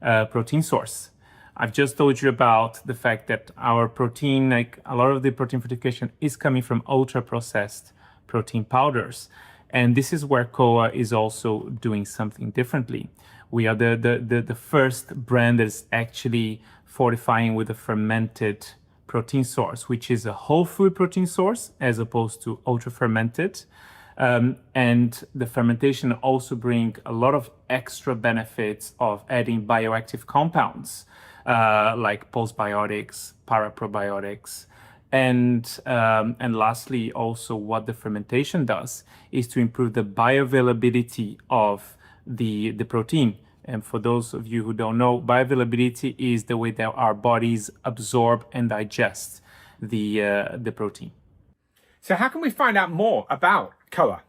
protein source. I've just told you about the fact that our protein, like a lot of the protein fortification, is coming from ultra processed protein powders. And this is where Koa is also doing something differently. We are the first brand that is actually fortifying with a fermented protein source, which is a whole food protein source as opposed to ultra fermented. And the fermentation also brings a lot of extra benefits of adding bioactive compounds like postbiotics, paraprobiotics. And lastly, also what the fermentation does is to improve the bioavailability of the protein. And for those of you who don't know, bioavailability is the way that our bodies absorb and digest the protein. So how can we find out more about Koa?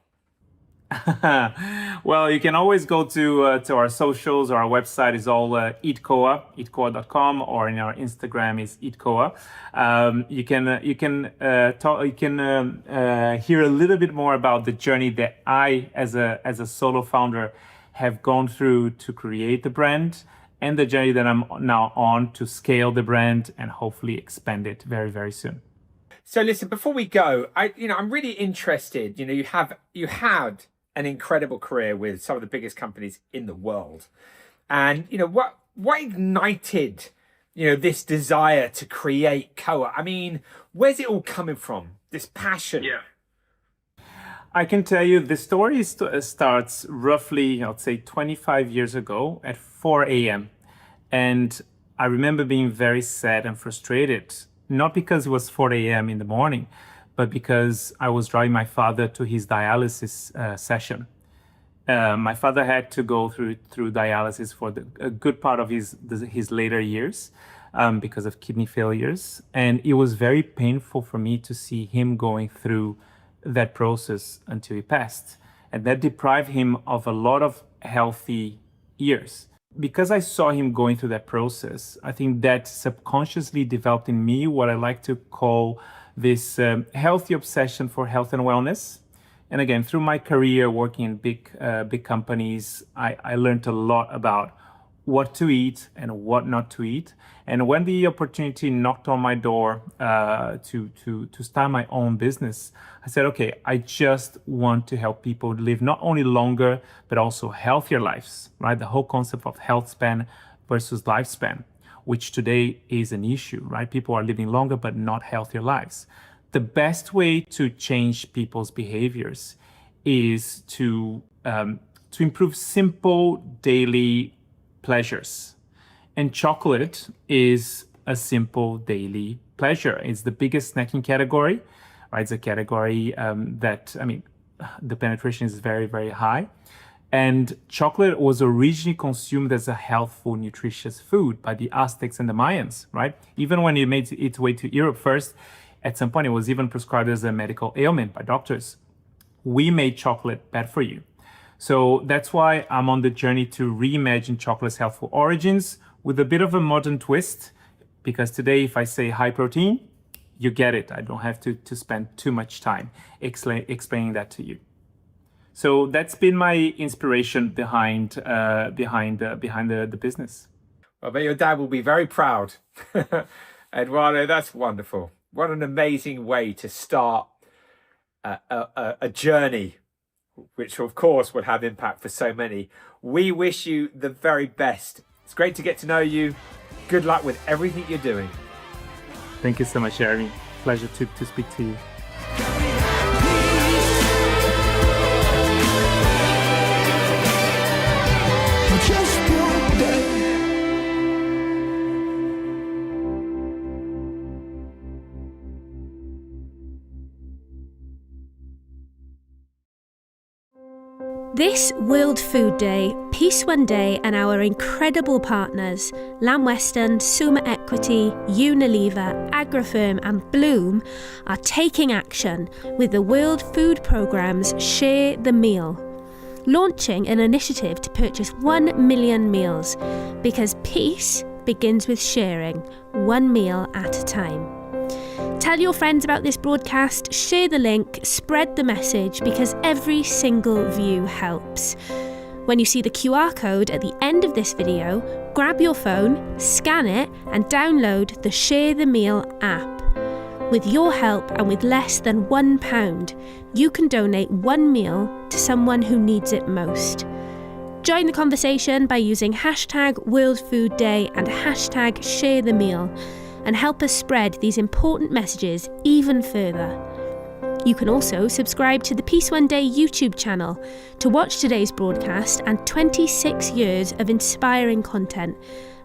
Well, you can always go to our socials. Our website is all eatkoa, eatkoa.com, or in our Instagram is eatkoa. You can hear a little bit more about the journey that I, as a solo founder, have gone through to create the brand, and the journey that I'm now on to scale the brand and hopefully expand it very, very soon. So listen, before we go, I'm really interested. You had an incredible career with some of the biggest companies in the world, and what ignited this desire to create Koa? I mean, where's it all coming from? This passion? Yeah. I can tell you the story starts roughly, I'd say 25 years ago at 4 a.m. And I remember being very sad and frustrated, not because it was 4 a.m. in the morning, but because I was driving my father to his dialysis session. My father had to go through dialysis for a good part of his later years because of kidney failures. And it was very painful for me to see him going through that process until he passed. And that deprived him of a lot of healthy years. Because I saw him going through that process, I think that subconsciously developed in me what I like to call this healthy obsession for health and wellness. And again, through my career working in big companies, I learned a lot about what to eat and what not to eat. And when the opportunity knocked on my door to start my own business, I said, okay, I just want to help people live not only longer, but also healthier lives, right? The whole concept of health span versus lifespan, which today is an issue, right? People are living longer, but not healthier lives. The best way to change people's behaviors is to improve simple daily pleasures. And chocolate is a simple daily pleasure. It's the biggest snacking category, right? It's a category that, I mean, the penetration is very, very high. And chocolate was originally consumed as a healthful, nutritious food by the Aztecs and the Mayans, right? Even when it made its way to Europe first, at some point it was even prescribed as a medical ailment by doctors. We made chocolate bad for you. So that's why I'm on the journey to reimagine chocolate's healthful origins with a bit of a modern twist, because today if I say high protein, you get it. I don't have to spend too much time explaining that to you. So that's been my inspiration behind the business. I bet your dad will be very proud. Eduardo, that's wonderful. What an amazing way to start a journey, which of course will have impact for so many. We wish you the very best. It's great to get to know you. Good luck with everything you're doing. Thank you so much, Jeremy. Pleasure to speak to you. Just one day. This World Food Day, Peace One Day and our incredible partners, Lamb Weston, Summa Equity, Unilever, Agrifirm and Bloom are taking action with the World Food Programme's Share the Meal, launching an initiative to purchase 1 million meals, because peace begins with sharing, one meal at a time. Tell your friends about this broadcast, share the link, spread the message, because every single view helps. When you see the QR code at the end of this video, grab your phone, scan it and download the Share the Meal app. With your help and with less than £1, you can donate one meal to someone who needs it most. Join the conversation by using hashtag World Food Day and hashtag Share the Meal, and help us spread these important messages even further. You can also subscribe to the Peace One Day YouTube channel to watch today's broadcast and 26 years of inspiring content.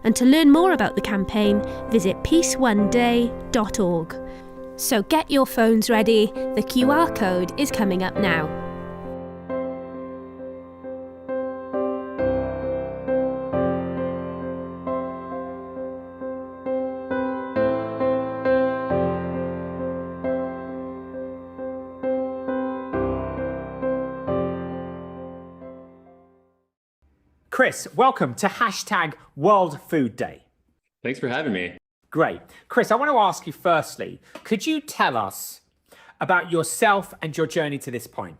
And to learn more about the campaign, visit peaceoneday.org. So get your phones ready, the QR code is coming up now. Chris, welcome to hashtag World Food Day. Thanks for having me. Great. Chris, I want to ask you firstly, could you tell us about yourself and your journey to this point?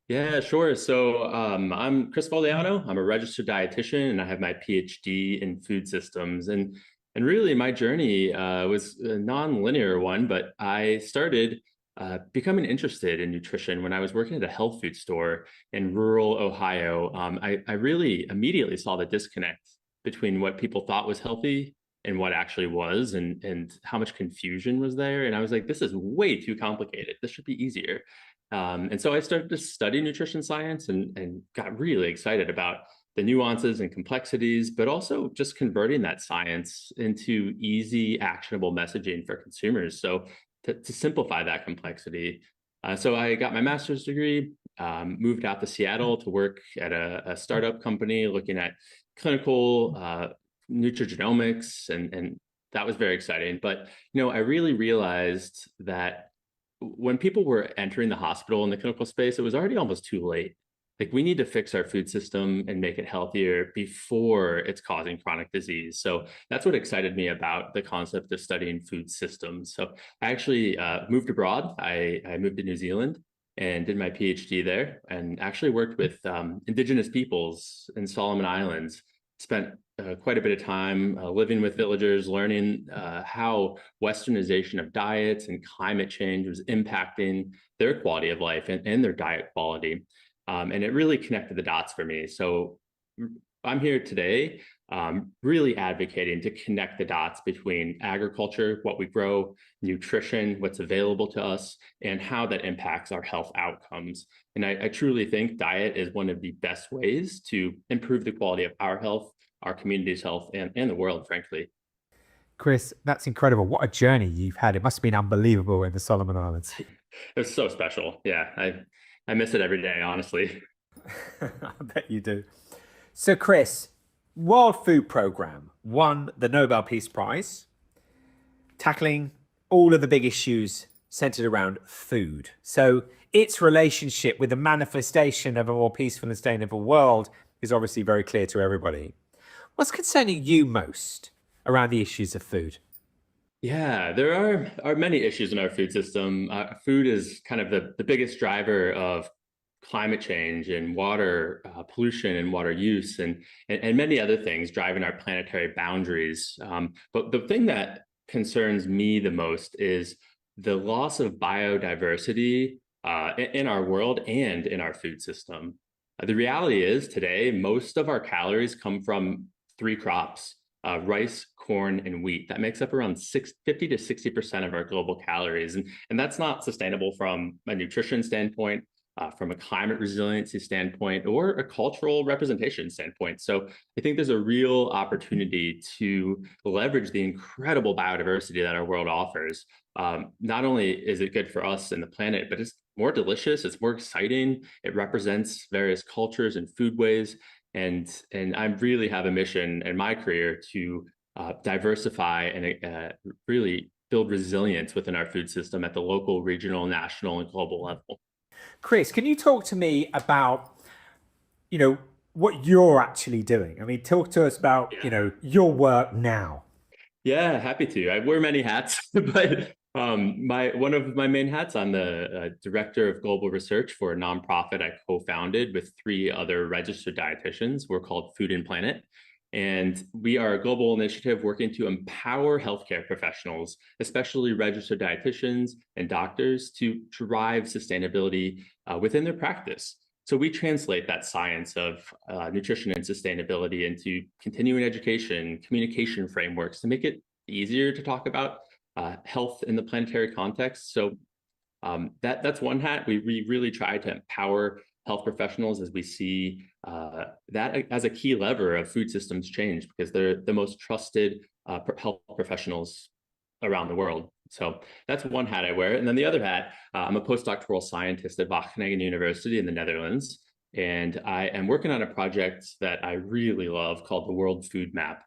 Yeah, sure. So I'm Chris Valdiano. I'm a registered dietitian and I have my PhD in food systems. And really my journey was a non-linear one, but I started becoming interested in nutrition when I was working at a health food store in rural Ohio. I really immediately saw the disconnect between what people thought was healthy and what actually was, and how much confusion was there. And I was like, this is way too complicated. This should be easier. And so I started to study nutrition science and got really excited about the nuances and complexities, but also just converting that science into easy, actionable messaging for consumers. So to simplify that complexity. So I got my master's degree, moved out to Seattle to work at a startup company looking at clinical nutrigenomics, and that was very exciting. But I really realized that when people were entering the hospital in the clinical space, it was already almost too late. Like, we need to fix our food system and make it healthier before it's causing chronic disease. So that's what excited me about the concept of studying food systems. So I actually moved abroad. I moved to New Zealand and did my PhD there, and actually worked with indigenous peoples in Solomon Islands. Spent quite a bit of time living with villagers, learning how Westernization of diets and climate change was impacting their quality of life and their diet quality. And it really connected the dots for me. So I'm here today really advocating to connect the dots between agriculture, what we grow, nutrition, what's available to us, and how that impacts our health outcomes. And I truly think diet is one of the best ways to improve the quality of our health, our community's health, and the world, frankly. Chris, that's incredible. What a journey you've had. It must have been unbelievable in the Solomon Islands. It was so special. Yeah, I miss it every day, honestly. I bet you do. So, Chris, World Food Programme won the Nobel Peace Prize, tackling all of the big issues centered around food. So its relationship with the manifestation of a more peaceful and sustainable world is obviously very clear to everybody. What's concerning you most around the issues of food? Yeah, there are many issues in our food system. Food is kind of the biggest driver of climate change and water pollution and water use and many other things driving our planetary boundaries. But the thing that concerns me the most is the loss of biodiversity in our world and in our food system. The reality is today, most of our calories come from 3 crops, rice, corn, and wheat. That makes up around 50 to 60% of our global calories. And that's not sustainable from a nutrition standpoint, from a climate resiliency standpoint, or a cultural representation standpoint. So I think there's a real opportunity to leverage the incredible biodiversity that our world offers. Not only is it good for us and the planet, but it's more delicious, it's more exciting, it represents various cultures and foodways. And I really have a mission in my career to diversify and really build resilience within our food system at the local, regional, national, and global level. Chris, can you talk to me about, what you're actually doing? I mean, talk to us about, your work now. Yeah, happy to. I wear many hats, but one of my main hats, I'm the director of global research for a nonprofit I co-founded with 3 other registered dietitians. We're called Food and Planet. And we are a global initiative working to empower healthcare professionals, especially registered dietitians and doctors, to drive sustainability within their practice. So we translate that science of nutrition and sustainability into continuing education, communication frameworks to make it easier to talk about health in the planetary context. So that's one hat. We really try to empower health professionals as we see that as a key lever of food systems change, because they're the most trusted health professionals around the world. So that's one hat I wear. And then the other hat, I'm a postdoctoral scientist at Wageningen University in the Netherlands. And I am working on a project that I really love called the World Food Map.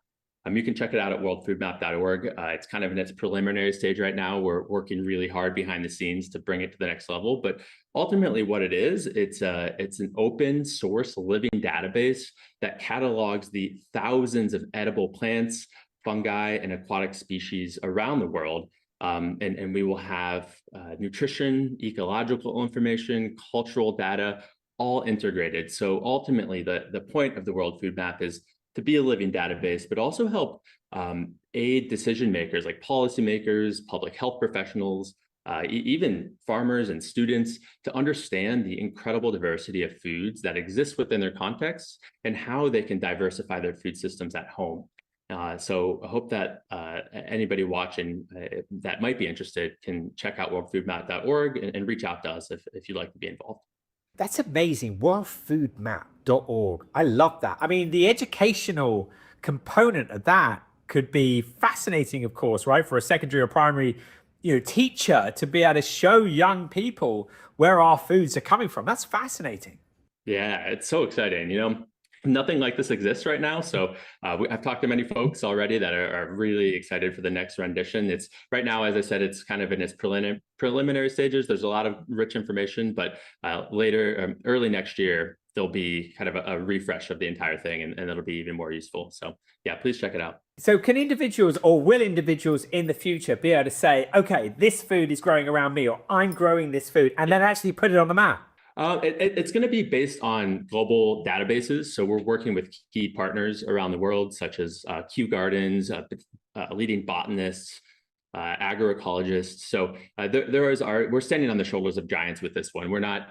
You can check it out at worldfoodmap.org. It's kind of in its preliminary stage right now. We're working really hard behind the scenes to bring it to the next level. But ultimately what it is, it's an open source living database that catalogs the thousands of edible plants, fungi, and aquatic species around the world. And we will have nutrition, ecological information, cultural data, all integrated. So ultimately, the point of the World Food Map is to be a living database, but also help aid decision makers like policymakers, public health professionals, even farmers and students to understand the incredible diversity of foods that exist within their contexts and how they can diversify their food systems at home. So I hope that anybody watching that might be interested can check out worldfoodmap.org and reach out to us if you'd like to be involved. That's amazing. Worldfoodmap.org. I love that. I mean, the educational component of that could be fascinating, of course, right? For a secondary or primary, teacher to be able to show young people where our foods are coming from. That's fascinating. Yeah, it's so exciting. Nothing like this exists right now. So I've talked to many folks already that are really excited for the next rendition. It's right now, as I said, it's kind of in its preliminary stages. There's a lot of rich information, but later, early next year, there'll be kind of a refresh of the entire thing, and it'll be even more useful. So yeah, please check it out. So can individuals, or will individuals in the future be able to say, okay, this food is growing around me, or I'm growing this food, and then actually put it on the map? It's going to be based on global databases. So we're working with key partners around the world, such as Kew Gardens, leading botanists, agroecologists. So we're standing on the shoulders of giants with this one. We're not,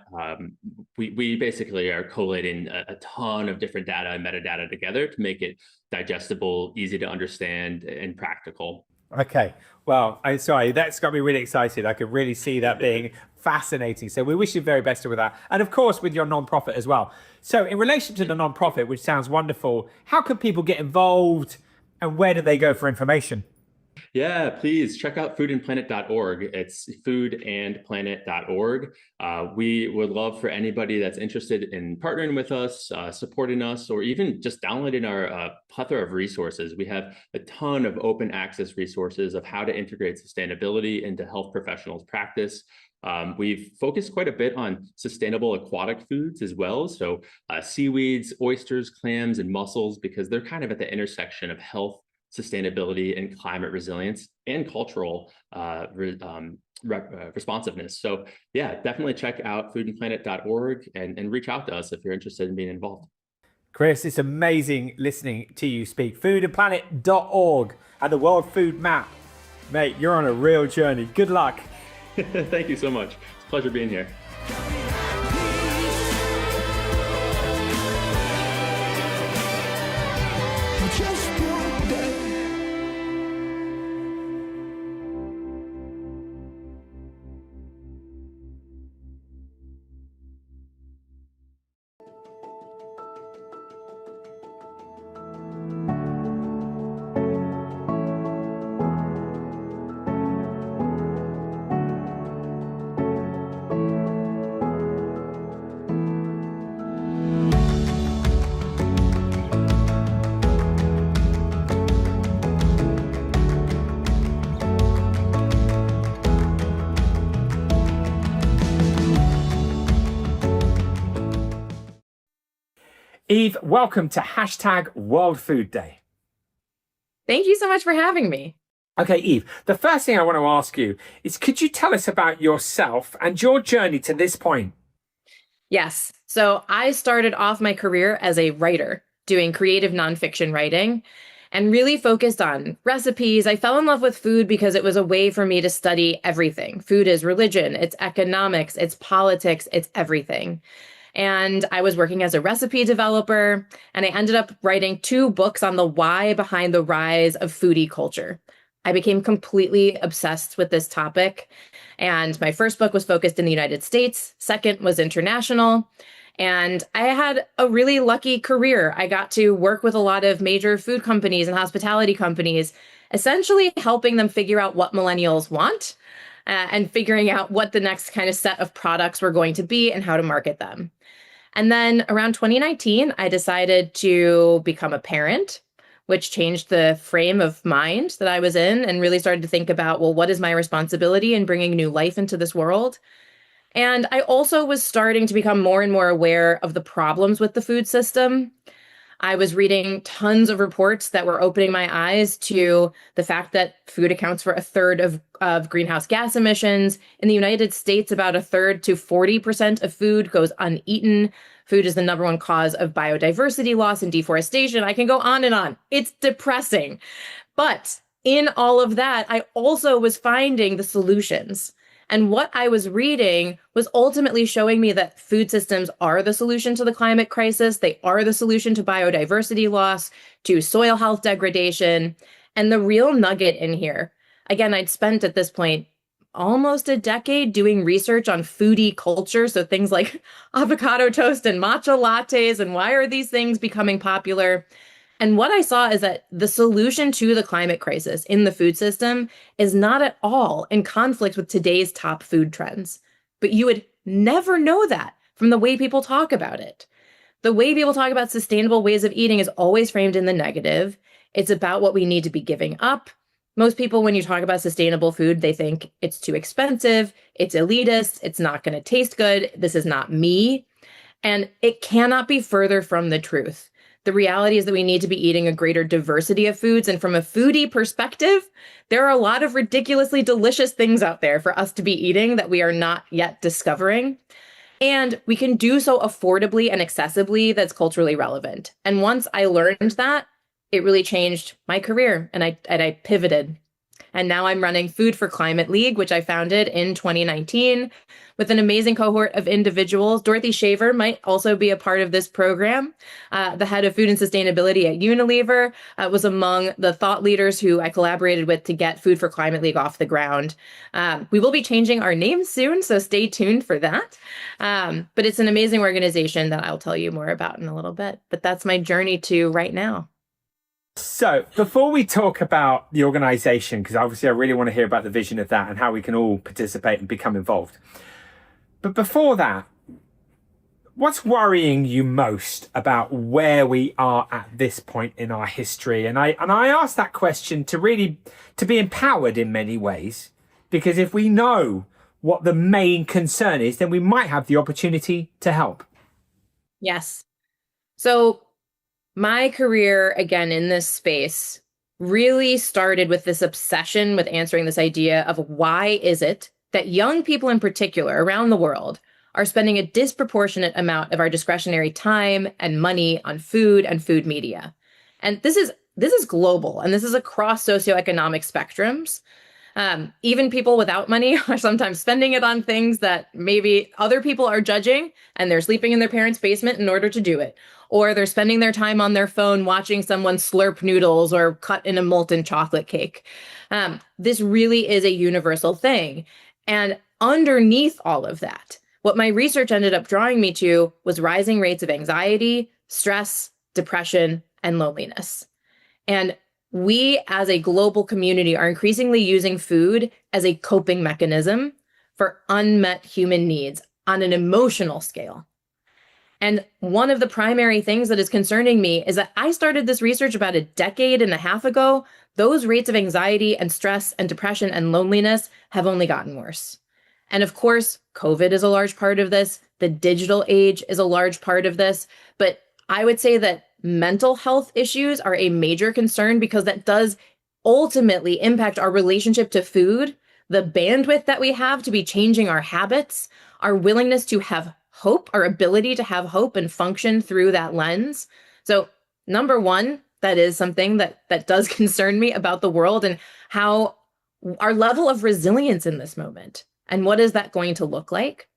we basically are collating a ton of different data and metadata together to make it digestible, easy to understand, and practical. Okay, well, I'm sorry, that's got me really excited. I could really see that being fascinating. So we wish you the very best with that. And of course, with your nonprofit as well. So in relation to the nonprofit, which sounds wonderful, how can people get involved and where do they go for information? Yeah, please check out foodandplanet.org. It's foodandplanet.org. We would love for anybody that's interested in partnering with us, supporting us, or even just downloading our plethora of resources. We have a ton of open access resources of how to integrate sustainability into health professionals' practice. We've focused quite a bit on sustainable aquatic foods as well. So seaweeds, oysters, clams, and mussels, because they're kind of at the intersection of health, sustainability, and climate resilience, and cultural responsiveness. So yeah, definitely check out foodandplanet.org and reach out to us if you're interested in being involved. Chris, it's amazing listening to you speak. Foodandplanet.org and the World Food Map. Mate, you're on a real journey. Good luck. Thank you so much. It's a pleasure being here. Just one day. Eve, welcome to #World Food Day. Thank you so much for having me. Okay, Eve, the first thing I want to ask you is, could you tell us about yourself and your journey to this point? Yes. So I started off my career as a writer, doing creative nonfiction writing, and really focused on recipes. I fell in love with food because it was a way for me to study everything. Food is religion, it's economics, it's politics, it's everything. And I was working as a recipe developer, and I ended up writing 2 books on the why behind the rise of foodie culture. I became completely obsessed with this topic. And my first book was focused in the United States. Second was international. And I had a really lucky career. I got to work with a lot of major food companies and hospitality companies, essentially helping them figure out what millennials want and figuring out what the next kind of set of products were going to be and how to market them. And then around 2019, I decided to become a parent, which changed the frame of mind that I was in and really started to think about, well, what is my responsibility in bringing new life into this world? And I also was starting to become more and more aware of the problems with the food system. I was reading tons of reports that were opening my eyes to the fact that food accounts for 1/3 of greenhouse gas emissions. In the United States, about 1/3 to 40% of food goes uneaten. Food is the #1 cause of biodiversity loss and deforestation. I can go on and on. It's depressing. But in all of that, I also was finding the solutions. And what I was reading was ultimately showing me that food systems are the solution to the climate crisis. They are the solution to biodiversity loss, to soil health degradation. And the real nugget in here, again, I'd spent at this point almost a decade doing research on foodie culture. So things like avocado toast and matcha lattes, and why are these things becoming popular? And what I saw is that the solution to the climate crisis in the food system is not at all in conflict with today's top food trends. But you would never know that from the way people talk about it. The way people talk about sustainable ways of eating is always framed in the negative. It's about what we need to be giving up. Most people, when you talk about sustainable food, they think it's too expensive, it's elitist, it's not going to taste good, this is not me. And it cannot be further from the truth. The reality is that we need to be eating a greater diversity of foods. And from a foodie perspective, there are a lot of ridiculously delicious things out there for us to be eating that we are not yet discovering. And we can do so affordably and accessibly that's culturally relevant. And once I learned that, it really changed my career, and I pivoted. And now I'm running Food for Climate League, which I founded in 2019 with an amazing cohort of individuals. Dorothy Shaver might also be a part of this program. The head of food and sustainability at Unilever was among the thought leaders who I collaborated with to get Food for Climate League off the ground. We will be changing our name soon, so stay tuned for that. But it's an amazing organization that I'll tell you more about in a little bit. But that's my journey to right now. So before we talk about the organization, because obviously I really want to hear about the vision of that and how we can all participate and become involved. But before that, what's worrying you most about where we are at this point in our history? And I ask that question to be empowered in many ways, because if we know what the main concern is, then we might have the opportunity to help. Yes. So my career, again, in this space really started with this obsession with answering this idea of why is it that young people in particular around the world are spending a disproportionate amount of our discretionary time and money on food and food media. And this is global, and this is across socioeconomic spectrums. Even people without money are sometimes spending it on things that maybe other people are judging, and they're sleeping in their parents' basement in order to do it. Or they're spending their time on their phone watching someone slurp noodles or cut in a molten chocolate cake. This really is a universal thing. And underneath all of that, what my research ended up drawing me to was rising rates of anxiety, stress, depression, and loneliness. And we as a global community are increasingly using food as a coping mechanism for unmet human needs on an emotional scale. And one of the primary things that is concerning me is that I started this research about a decade and a half ago. Those rates of anxiety and stress and depression and loneliness have only gotten worse. And of course, COVID is a large part of this. The digital age is a large part of this. But I would say that mental health issues are a major concern because that does ultimately impact our relationship to food, the bandwidth that we have to be changing our habits, our willingness to have hope, our ability to have hope and function through that lens. So number one, that is something that does concern me about the world and how our level of resilience in this moment. And what is that going to look like?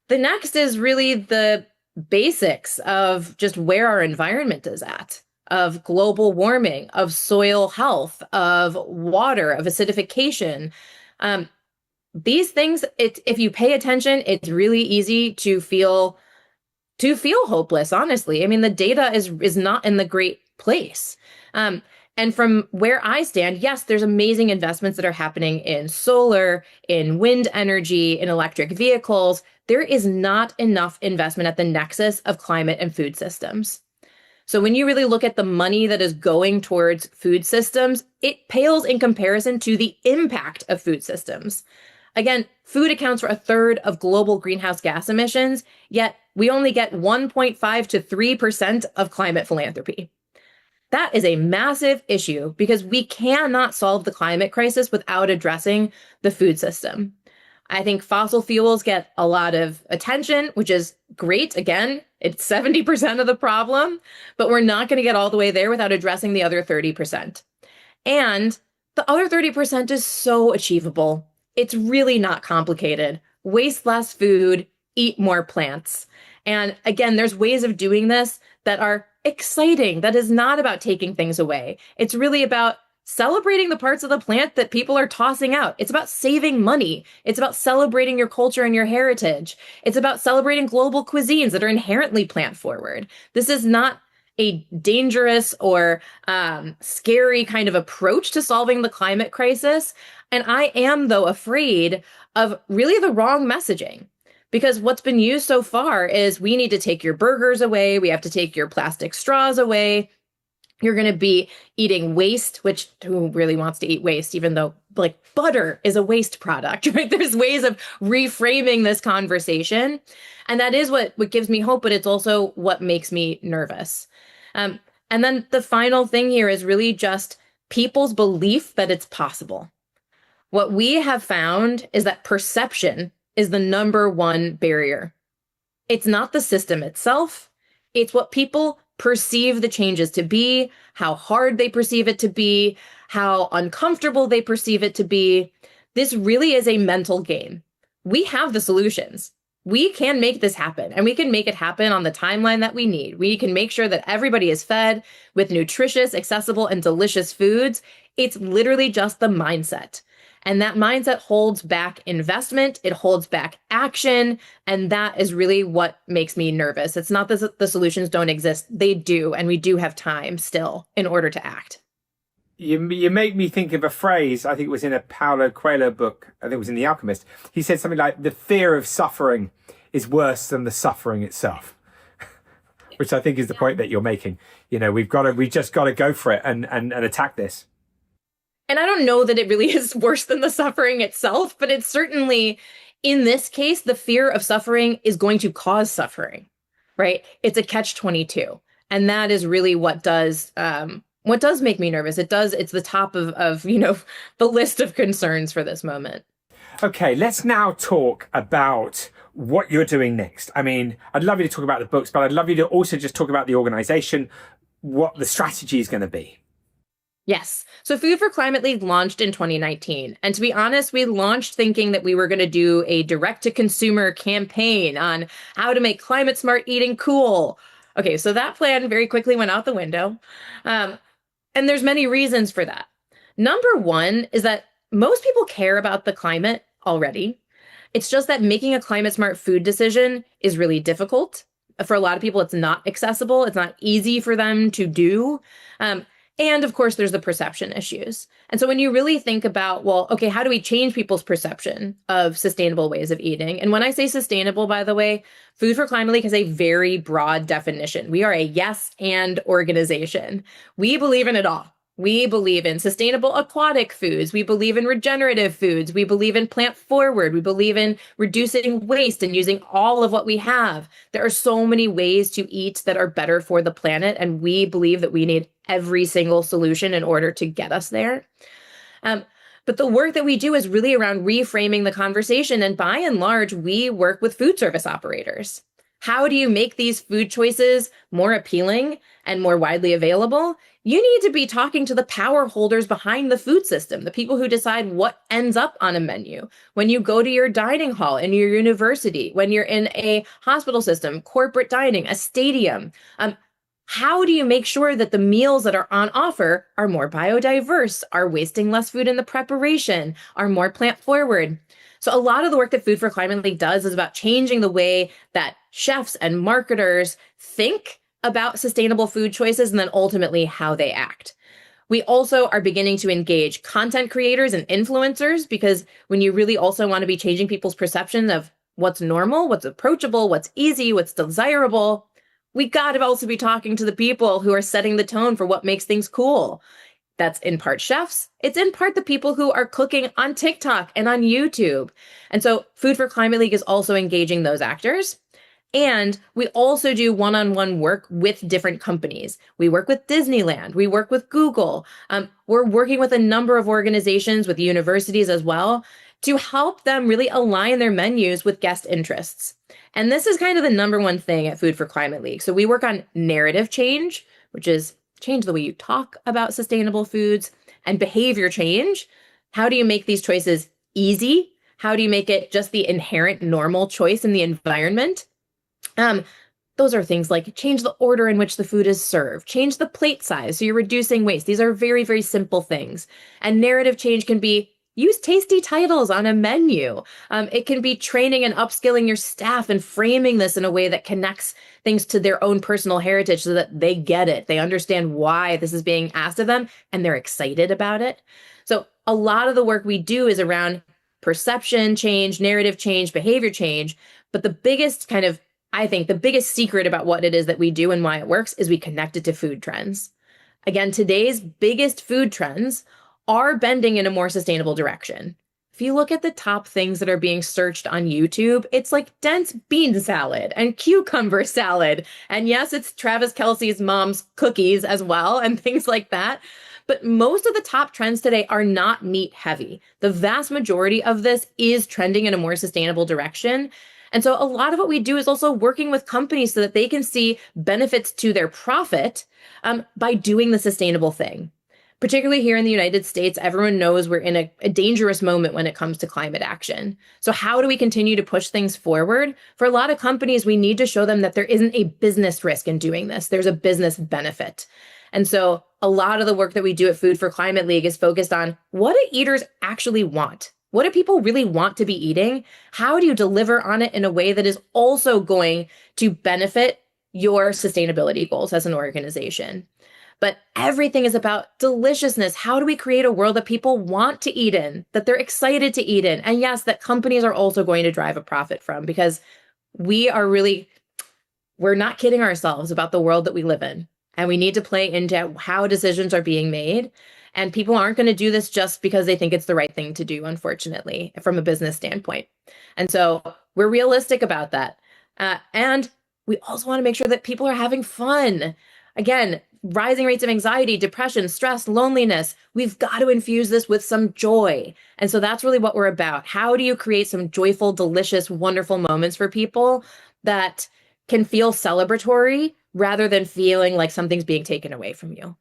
The next is really the basics of just where our environment is at, of global warming, of soil health, of water, of acidification. These things, if you pay attention, it's really easy to feel hopeless, honestly. I mean, the data is not in the great place. And from where I stand, yes, there's amazing investments that are happening in solar, in wind energy, in electric vehicles. There is not enough investment at the nexus of climate and food systems. So when you really look at the money that is going towards food systems, it pales in comparison to the impact of food systems. Again, food accounts for 1/3 of global greenhouse gas emissions, yet we only get 1.5 to 3% of climate philanthropy. That is a massive issue because we cannot solve the climate crisis without addressing the food system. I think fossil fuels get a lot of attention, which is great. Again, it's 70% of the problem, but we're not going to get all the way there without addressing the other 30%. And the other 30% is so achievable. It's really not complicated. Waste less food, eat more plants. And again, there's ways of doing this that are exciting. That is not about taking things away. It's really about celebrating the parts of the plant that people are tossing out. It's about saving money. It's about celebrating your culture and your heritage. It's about celebrating global cuisines that are inherently plant forward. This is not a dangerous or scary kind of approach to solving the climate crisis. And I am, though, afraid of really the wrong messaging. Because what's been used so far is we need to take your burgers away. We have to take your plastic straws away. You're going to be eating waste, which who really wants to eat waste, even though like butter is a waste product, right? There's ways of reframing this conversation. And that is what gives me hope, but it's also what makes me nervous. And then the final thing here is really just people's belief that it's possible. What we have found is that perception is the number one barrier It's not the system itself. It's what people perceive the changes to be, how hard they perceive it to be, how uncomfortable they perceive it to be. This really is a mental game. We have the solutions. We can make this happen, and we can make it happen on the timeline that we need. We can make sure that everybody is fed with nutritious, accessible, and delicious foods. It's literally just the mindset. And that mindset holds back investment, it holds back action, and that is really what makes me nervous. It's not that the solutions don't exist. They do, and we do have time still in order to act. You make me think of a phrase, I think it was in a Paulo Coelho book, I think it was in The Alchemist. He said something like, the fear of suffering is worse than the suffering itself, which I think is the point that you're making. You know, we just got to go for it and attack this. And I don't know that it really is worse than the suffering itself, but it's certainly, in this case, the fear of suffering is going to cause suffering, right? It's a catch-22. And that is really what does make me nervous. It's the top of the list of concerns for this moment. Okay, let's now talk about what you're doing next. I mean, I'd love you to talk about the books, but I'd love you to also just talk about the organization, what the strategy is going to be. Yes. So Food for Climate League launched in 2019. And to be honest, we launched thinking that we were going to do a direct-to-consumer campaign on how to make climate smart eating cool. Okay, so that plan very quickly went out the window. And there's many reasons for that. Number one is that most people care about the climate already. It's just that making a climate smart food decision is really difficult. For a lot of people, it's not accessible. It's not easy for them to do. And of course, there's the perception issues. And so when you really think about, well, okay, how do we change people's perception of sustainable ways of eating? And when I say sustainable, by the way, Food for Climate League has a very broad definition. We are a yes and organization. We believe in it all. We believe in sustainable aquatic foods. We believe in regenerative foods. We believe in plant forward. We believe in reducing waste and using all of what we have. There are so many ways to eat that are better for the planet. And we believe that we need every single solution in order to get us there. But the work that we do is really around reframing the conversation. And by and large, we work with food service operators. How do you make these food choices more appealing and more widely available? You need to be talking to the power holders behind the food system, the people who decide what ends up on a menu. When you go to your dining hall in your university, when you're in a hospital system, corporate dining, a stadium, how do you make sure that the meals that are on offer are more biodiverse, are wasting less food in the preparation, are more plant forward? So a lot of the work that Food for Climate League does is about changing the way that chefs and marketers think about sustainable food choices and then ultimately how they act. We also are beginning to engage content creators and influencers, because when you really also want to be changing people's perception of what's normal, what's approachable, what's easy, what's desirable, we got to also be talking to the people who are setting the tone for what makes things cool. That's in part chefs. It's in part the people who are cooking on TikTok and on YouTube. And so Food for Climate League is also engaging those actors. And we also do one-on-one work with different companies. We work with Disneyland. We work with Google. We're working with a number of organizations, with universities as well, to help them really align their menus with guest interests. And this is kind of the number one thing at Food for Climate League. So we work on narrative change, which is change the way you talk about sustainable foods, and behavior change. How do you make these choices easy? How do you make it just the inherent normal choice in the environment? Those are things like change the order in which the food is served, change the plate size so you're reducing waste. These are very, very simple things. And narrative change can be use tasty titles on a menu. It can be training and upskilling your staff and framing this in a way that connects things to their own personal heritage so that they get it. They understand why this is being asked of them and they're excited about it. So a lot of the work we do is around perception change, narrative change, behavior change. But the biggest I think the biggest secret about what it is that we do and why it works is we connect it to food trends. Again, today's biggest food trends are bending in a more sustainable direction. If you look at the top things that are being searched on YouTube, it's like dense bean salad and cucumber salad. And yes, it's Travis Kelce's mom's cookies as well and things like that. But most of the top trends today are not meat heavy. The vast majority of this is trending in a more sustainable direction. And so a lot of what we do is also working with companies so that they can see benefits to their profit by doing the sustainable thing. Particularly here in the United States, everyone knows we're in a dangerous moment when it comes to climate action. So how do we continue to push things forward? For a lot of companies, we need to show them that there isn't a business risk in doing this. There's a business benefit. And so a lot of the work that we do at Food for Climate League is focused on what do eaters actually want? What do people really want to be eating? How do you deliver on it in a way that is also going to benefit your sustainability goals as an organization? But everything is about deliciousness. How do we create a world that people want to eat in, that they're excited to eat in? And yes, that companies are also going to drive a profit from, because we're not kidding ourselves about the world that we live in. And we need to play into how decisions are being made. And people aren't going to do this just because they think it's the right thing to do, unfortunately, from a business standpoint. And so we're realistic about that. And we also want to make sure that people are having fun. Again, rising rates of anxiety, depression, stress, loneliness. We've got to infuse this with some joy. And so that's really what we're about. How do you create some joyful, delicious, wonderful moments for people that can feel celebratory rather than feeling like something's being taken away from you?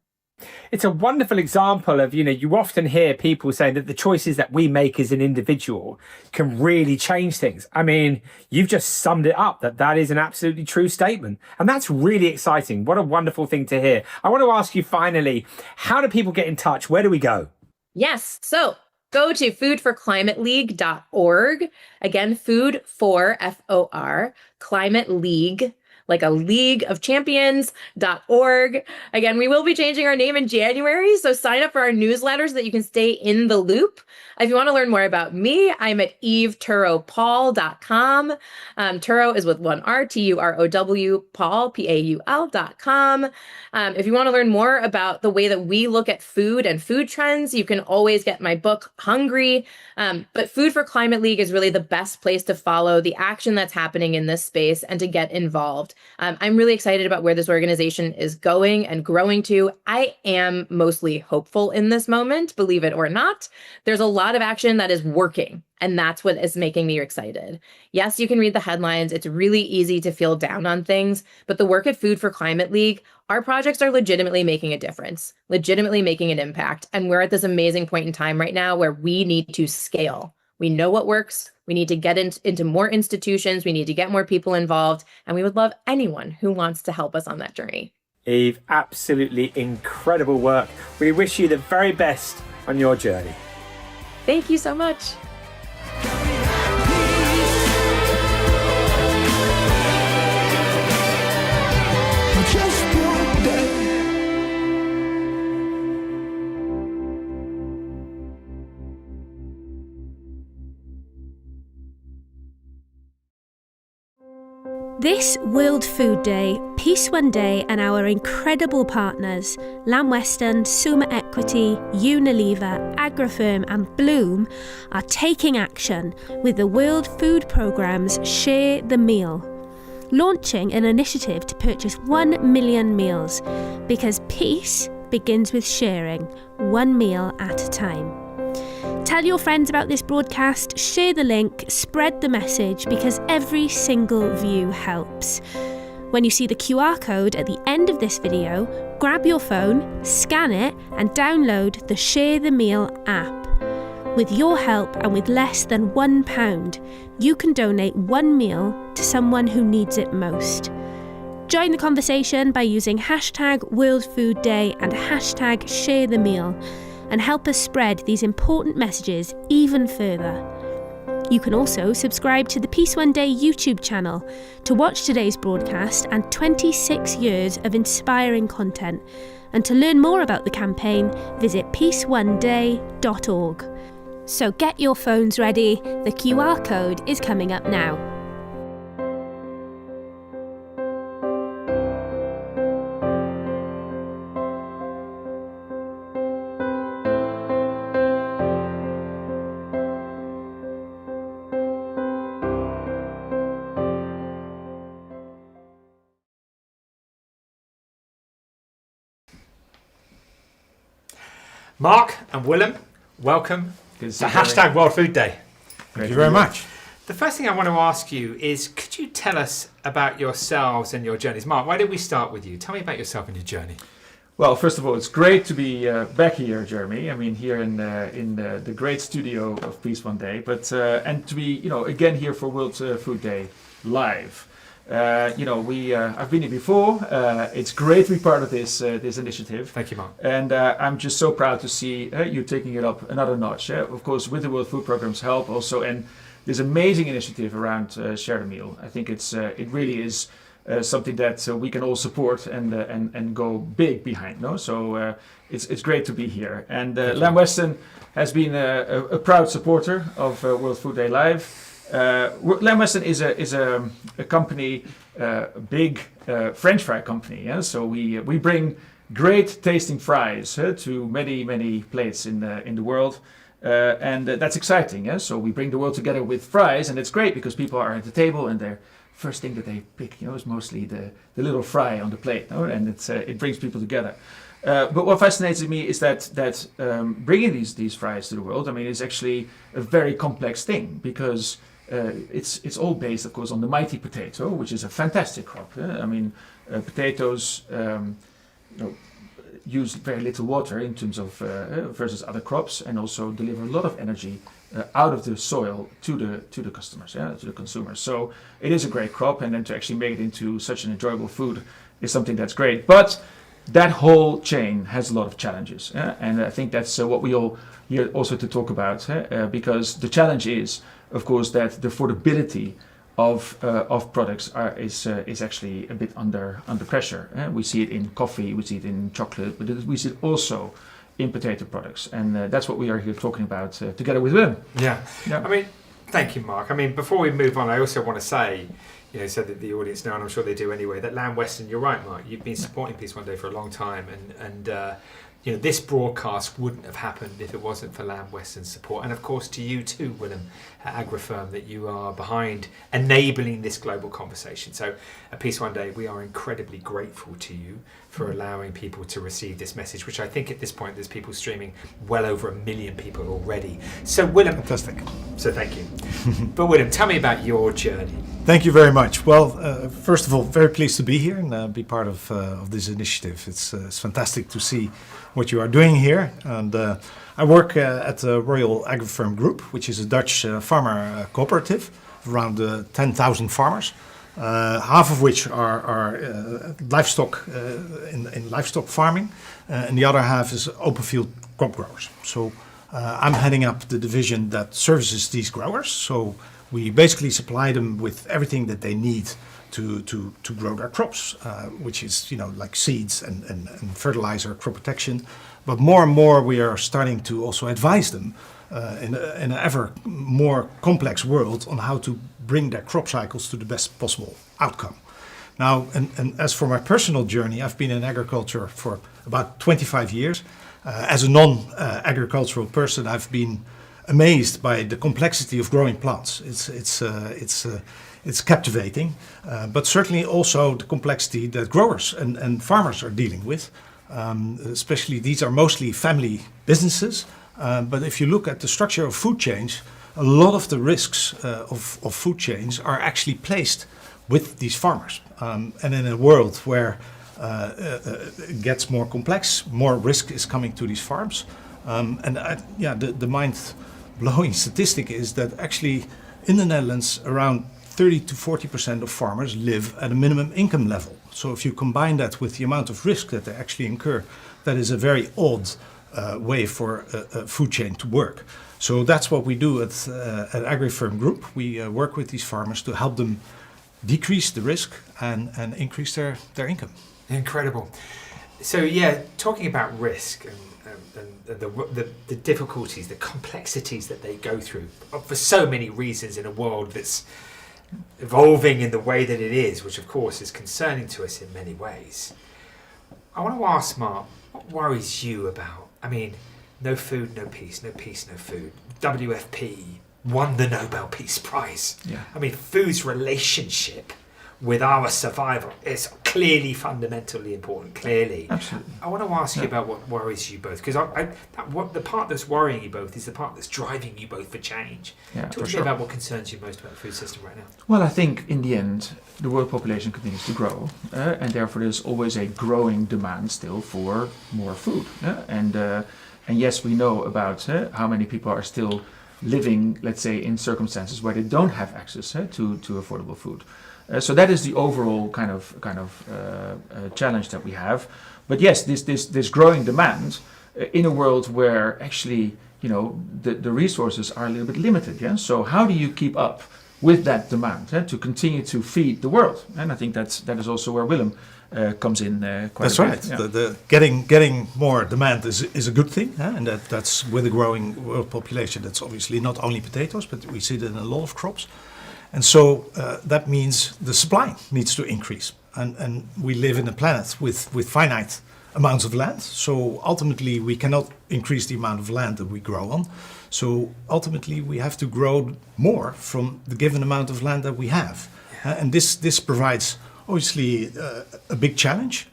It's a wonderful example of, you often hear people saying that the choices that we make as an individual can really change things. I mean, you've just summed it up, that is an absolutely true statement. And that's really exciting. What a wonderful thing to hear. I want to ask you finally, how do people get in touch? Where do we go? Yes. So go to foodforclimateleague.org. Again, food for, F-O-R, Climate League, like a League of Champions.org. Again, we will be changing our name in January, so sign up for our newsletter so that you can stay in the loop. If you want to learn more about me, I'm at eveturow.com. Turo is with one R, T-U-R-O-W, Paul, P-A-U-L.com. If you want to learn more about the way that we look at food and food trends, you can always get my book, Hungry. But Food for Climate League is really the best place to follow the action that's happening in this space and to get involved. I'm really excited about where this organization is going and growing to. I am mostly hopeful in this moment, believe it or not. There's a lot of action that is working, and that's what is making me excited. Yes, you can read the headlines. It's really easy to feel down on things, but the work at Food for Climate League, our projects are legitimately making a difference, legitimately making an impact. And we're at this amazing point in time right now where we need to scale. We know what works. We need to get into more institutions. We need to get more people involved. And we would love anyone who wants to help us on that journey. Eve, absolutely incredible work. We wish you the very best on your journey. Thank you so much. Just one day. This World Food Day, Peace One Day and our incredible partners, Lamb Weston, Summa Equity, Unilever, Agrifirm and Bloom are taking action with the World Food Programme's Share the Meal, launching an initiative to purchase 1 million meals, because peace begins with sharing, one meal at a time. Tell your friends about this broadcast, share the link, spread the message, because every single view helps. When you see the QR code at the end of this video, grab your phone, scan it and download the Share the Meal app. With your help and with less than £1, you can donate one meal to someone who needs it most. Join the conversation by using hashtag World Food Day and hashtag Share the Meal, and help us spread these important messages even further. You can also subscribe to the Peace One Day YouTube channel to watch today's broadcast and 26 years of inspiring content. And to learn more about the campaign, visit peaceoneday.org. So get your phones ready, the QR code is coming up now. Mark and Willem, welcome to hashtag World Food Day. Thank you very much. The first thing I want to ask you is, could you tell us about yourselves and your journeys? Mark, why don't we start with you? Tell me about yourself and your journey. Well, first of all, it's great to be back here, Jeremy. I mean, here in the great studio of Peace One Day, but and to be, again here for World Food Day live. I've been here before. It's great to be part of this initiative. Thank you, Mark. And I'm just so proud to see you taking it up another notch. Of course, with the World Food Programme's help also, and this amazing initiative around Share the Meal. I think it really is something that we can all support and go big behind. No, so it's great to be here. And Lamb Weston has been a proud supporter of World Food Day Live. Lamb Weston is a company, a big French fry company. Yeah? So we bring great tasting fries to many plates in the world. And that's exciting. Yeah? So we bring the world together with fries, and it's great because people are at the table and their first thing that they pick, is mostly the little fry on the plate, no? And it brings people together. But what fascinates me is that bringing these fries to the world, I mean, is actually a very complex thing because it's all based, of course, on the mighty potato, which is a fantastic crop. Yeah? I mean, potatoes, use very little water in terms of versus other crops, and also deliver a lot of energy out of the soil to the customers, to the consumers. So it is a great crop, and then to actually make it into such an enjoyable food is something that's great. But that whole chain has a lot of challenges, and I think that's what we all here also to talk about, because the challenge is, of course, that the affordability of products is actually a bit under pressure. We see it in coffee, we see it in chocolate, but we see it also in potato products, and that's what we are here talking about together with Willem. Yeah. I mean, thank you, Mark. I mean, before we move on, I also want to say, so that the audience know, and I'm sure they do anyway, that Lamb Weston, you're right, Mark, you've been supporting Peace One Day for a long time, and this broadcast wouldn't have happened if it wasn't for Lamb Weston's support. And of course to you too, Willem, at AgriFirm, that you are behind enabling this global conversation. So at Peace One Day, we are incredibly grateful to you for allowing people to receive this message, which I think at this point there's people streaming, well over 1 million people already. So Willem... Fantastic. So thank you. But Willem, tell me about your journey. Thank you very much. Well, first of all, very pleased to be here and be part of this initiative. It's fantastic to see what you are doing here. And I work at the Royal AgriFirm Group, which is a Dutch farmer cooperative, around 10,000 farmers, half of which are livestock in livestock farming, and the other half is open field crop growers. So I'm heading up the division that services these growers. So we basically supply them with everything that they need to grow their crops, which is like seeds and fertilizer, crop protection. But more and more we are starting to also advise them in an ever more complex world on how to bring their crop cycles to the best possible outcome. Now, and as for my personal journey, I've been in agriculture for about 25 years. As a non-agricultural person, I've been amazed by the complexity of growing plants. It's captivating, but certainly also the complexity that growers and farmers are dealing with. Especially these are mostly family businesses, but if you look at the structure of food chains, a lot of the risks of food chains are actually placed with these farmers. And in a world where it gets more complex, more risk is coming to these farms. The mind-blowing statistic is that actually in the Netherlands around 30 to 40% of farmers live at a minimum income level. So if you combine that with the amount of risk that they actually incur, that is a very odd way for a food chain to work. So that's what we do at AgriFirm Group. We work with these farmers to help them decrease the risk and increase their income. Incredible. So yeah, talking about risk and the difficulties, the complexities that they go through for so many reasons in a world that's evolving in the way that it is, which of course is concerning to us in many ways. I want to ask Mark, what worries you about? I mean, no food, no peace, no peace, no food. WFP won the Nobel Peace Prize. Yeah. I mean, food's relationship with our survival is clearly fundamentally important. Clearly, Absolutely. I want to ask you about what worries you both, because what the part that's worrying you both is the part that's driving you both for change. Yeah, Talk for to me sure. about what concerns you most about the food system right now. Well, I think in the end, the world population continues to grow, and therefore there's always a growing demand still for more food. And yes, we know about how many people are still living, let's say, in circumstances where they don't have access to affordable food. So that is the overall kind of challenge that we have. But yes, this growing demand in a world where actually, you know, the resources are a little bit limited. Yeah. So how do you keep up with that demand to continue to feed the world? And I think that is also where Willem comes in quite That's a bit. right. Yeah. The getting more demand is a good thing, and that's with a growing world population. That's obviously not only potatoes, but we see that in a lot of crops. And so that means the supply needs to increase. And we live in a planet with finite amounts of land. So ultimately, we cannot increase the amount of land that we grow on. So ultimately, we have to grow more from the given amount of land that we have. And this provides, obviously, a big challenge.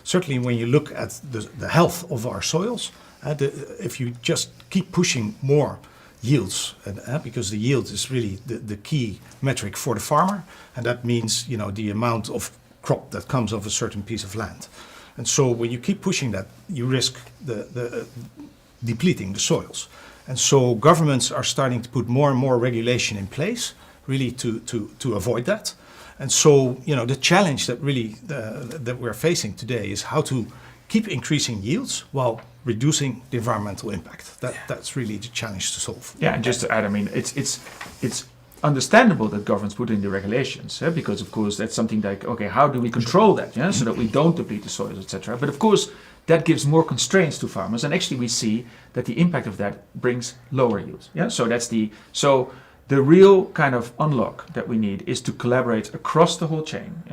Certainly, when you look at the health of our soils, if you just keep pushing more yields, because the yield is really the key metric for the farmer, and that means, you know, the amount of crop that comes off a certain piece of land. And so when you keep pushing that, you risk the depleting the soils. And so governments are starting to put more and more regulation in place, really to avoid that. And so, you know, the challenge that really that we're facing today is how to keep increasing yields while reducing the environmental impact. That's really the challenge to solve. Yeah, and just to add, I mean, it's understandable that governments put in the regulations, because of course that's something like, okay, how do we control that, so that we don't deplete the soils, etc. But of course that gives more constraints to farmers, and actually we see that the impact of that brings lower yields. So the real kind of unlock that we need is to collaborate across the whole chain,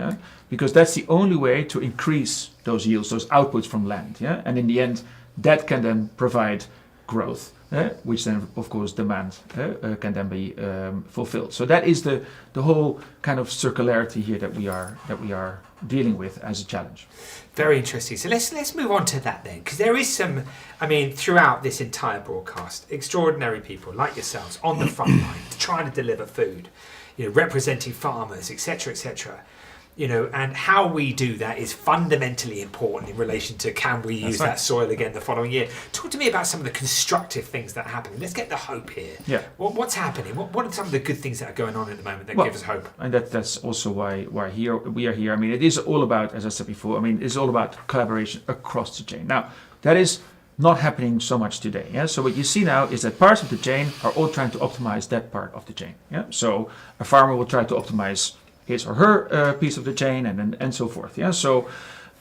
because that's the only way to increase those yields, those outputs from land, and in the end that can then provide growth, which then of course demand can then be fulfilled. So that is the whole kind of circularity here that we are dealing with as a challenge. Very interesting. So let's move on to that then, because there is some, I mean, throughout this entire broadcast, extraordinary people like yourselves on the front line trying to deliver food, you know, representing farmers, etc., etc. You know, and how we do that is fundamentally important in relation to can we use that soil again the following year. Talk to me about some of the constructive things that are happening. Let's get the hope here. Yeah. What's happening? What are some of the good things that are going on at the moment that give us hope? And that's also why we are here. I mean, it is all about, as I said before, I mean, it's all about collaboration across the chain. Now, that is not happening so much today. So what you see now is that parts of the chain are all trying to optimize that part of the chain. So a farmer will try to optimize his or her piece of the chain, and so forth. So,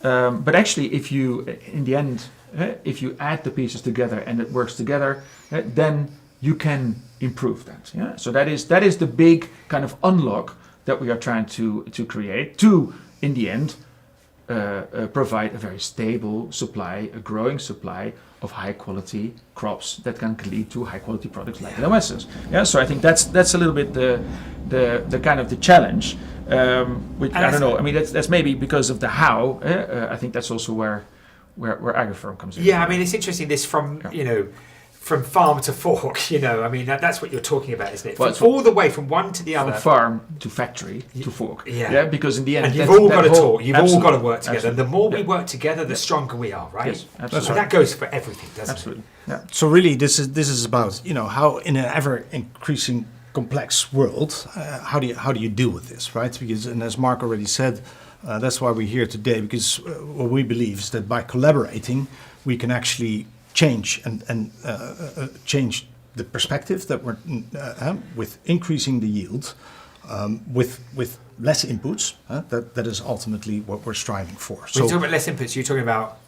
but actually, if you, in the end, if you add the pieces together and it works together, then you can improve that. So that is the big kind of unlock that we are trying to create to, in the end, provide a very stable supply, a growing supply of high quality crops that can lead to high quality products like Lamb Weston's. So I think that's a little bit the kind of the challenge. Which I don't know. I mean, that's maybe because of the how. I think that's also where Agrifirm comes in. Yeah, I mean, it's interesting. This from you know, from farm to fork. You know, I mean, that's what you're talking about, isn't it? Well, all the way from one to the other. From farm to factory to fork. Yeah. Because in the end, and you've all got to talk. You've all got to work together. Absolutely. And the more we work together, the stronger we are, right? Yes, absolutely. And that goes for everything, doesn't Absolutely. it? Yeah. So really, this is about, you know, how in an ever increasing complex world, how do you deal with this, right? Because, and as Mark already said, that's why we're here today, because what we believe is that by collaborating, we can actually change and change the perspective that we're with increasing the yield, with less inputs. That is ultimately what we're striving for. When you talk about less inputs, you're talking about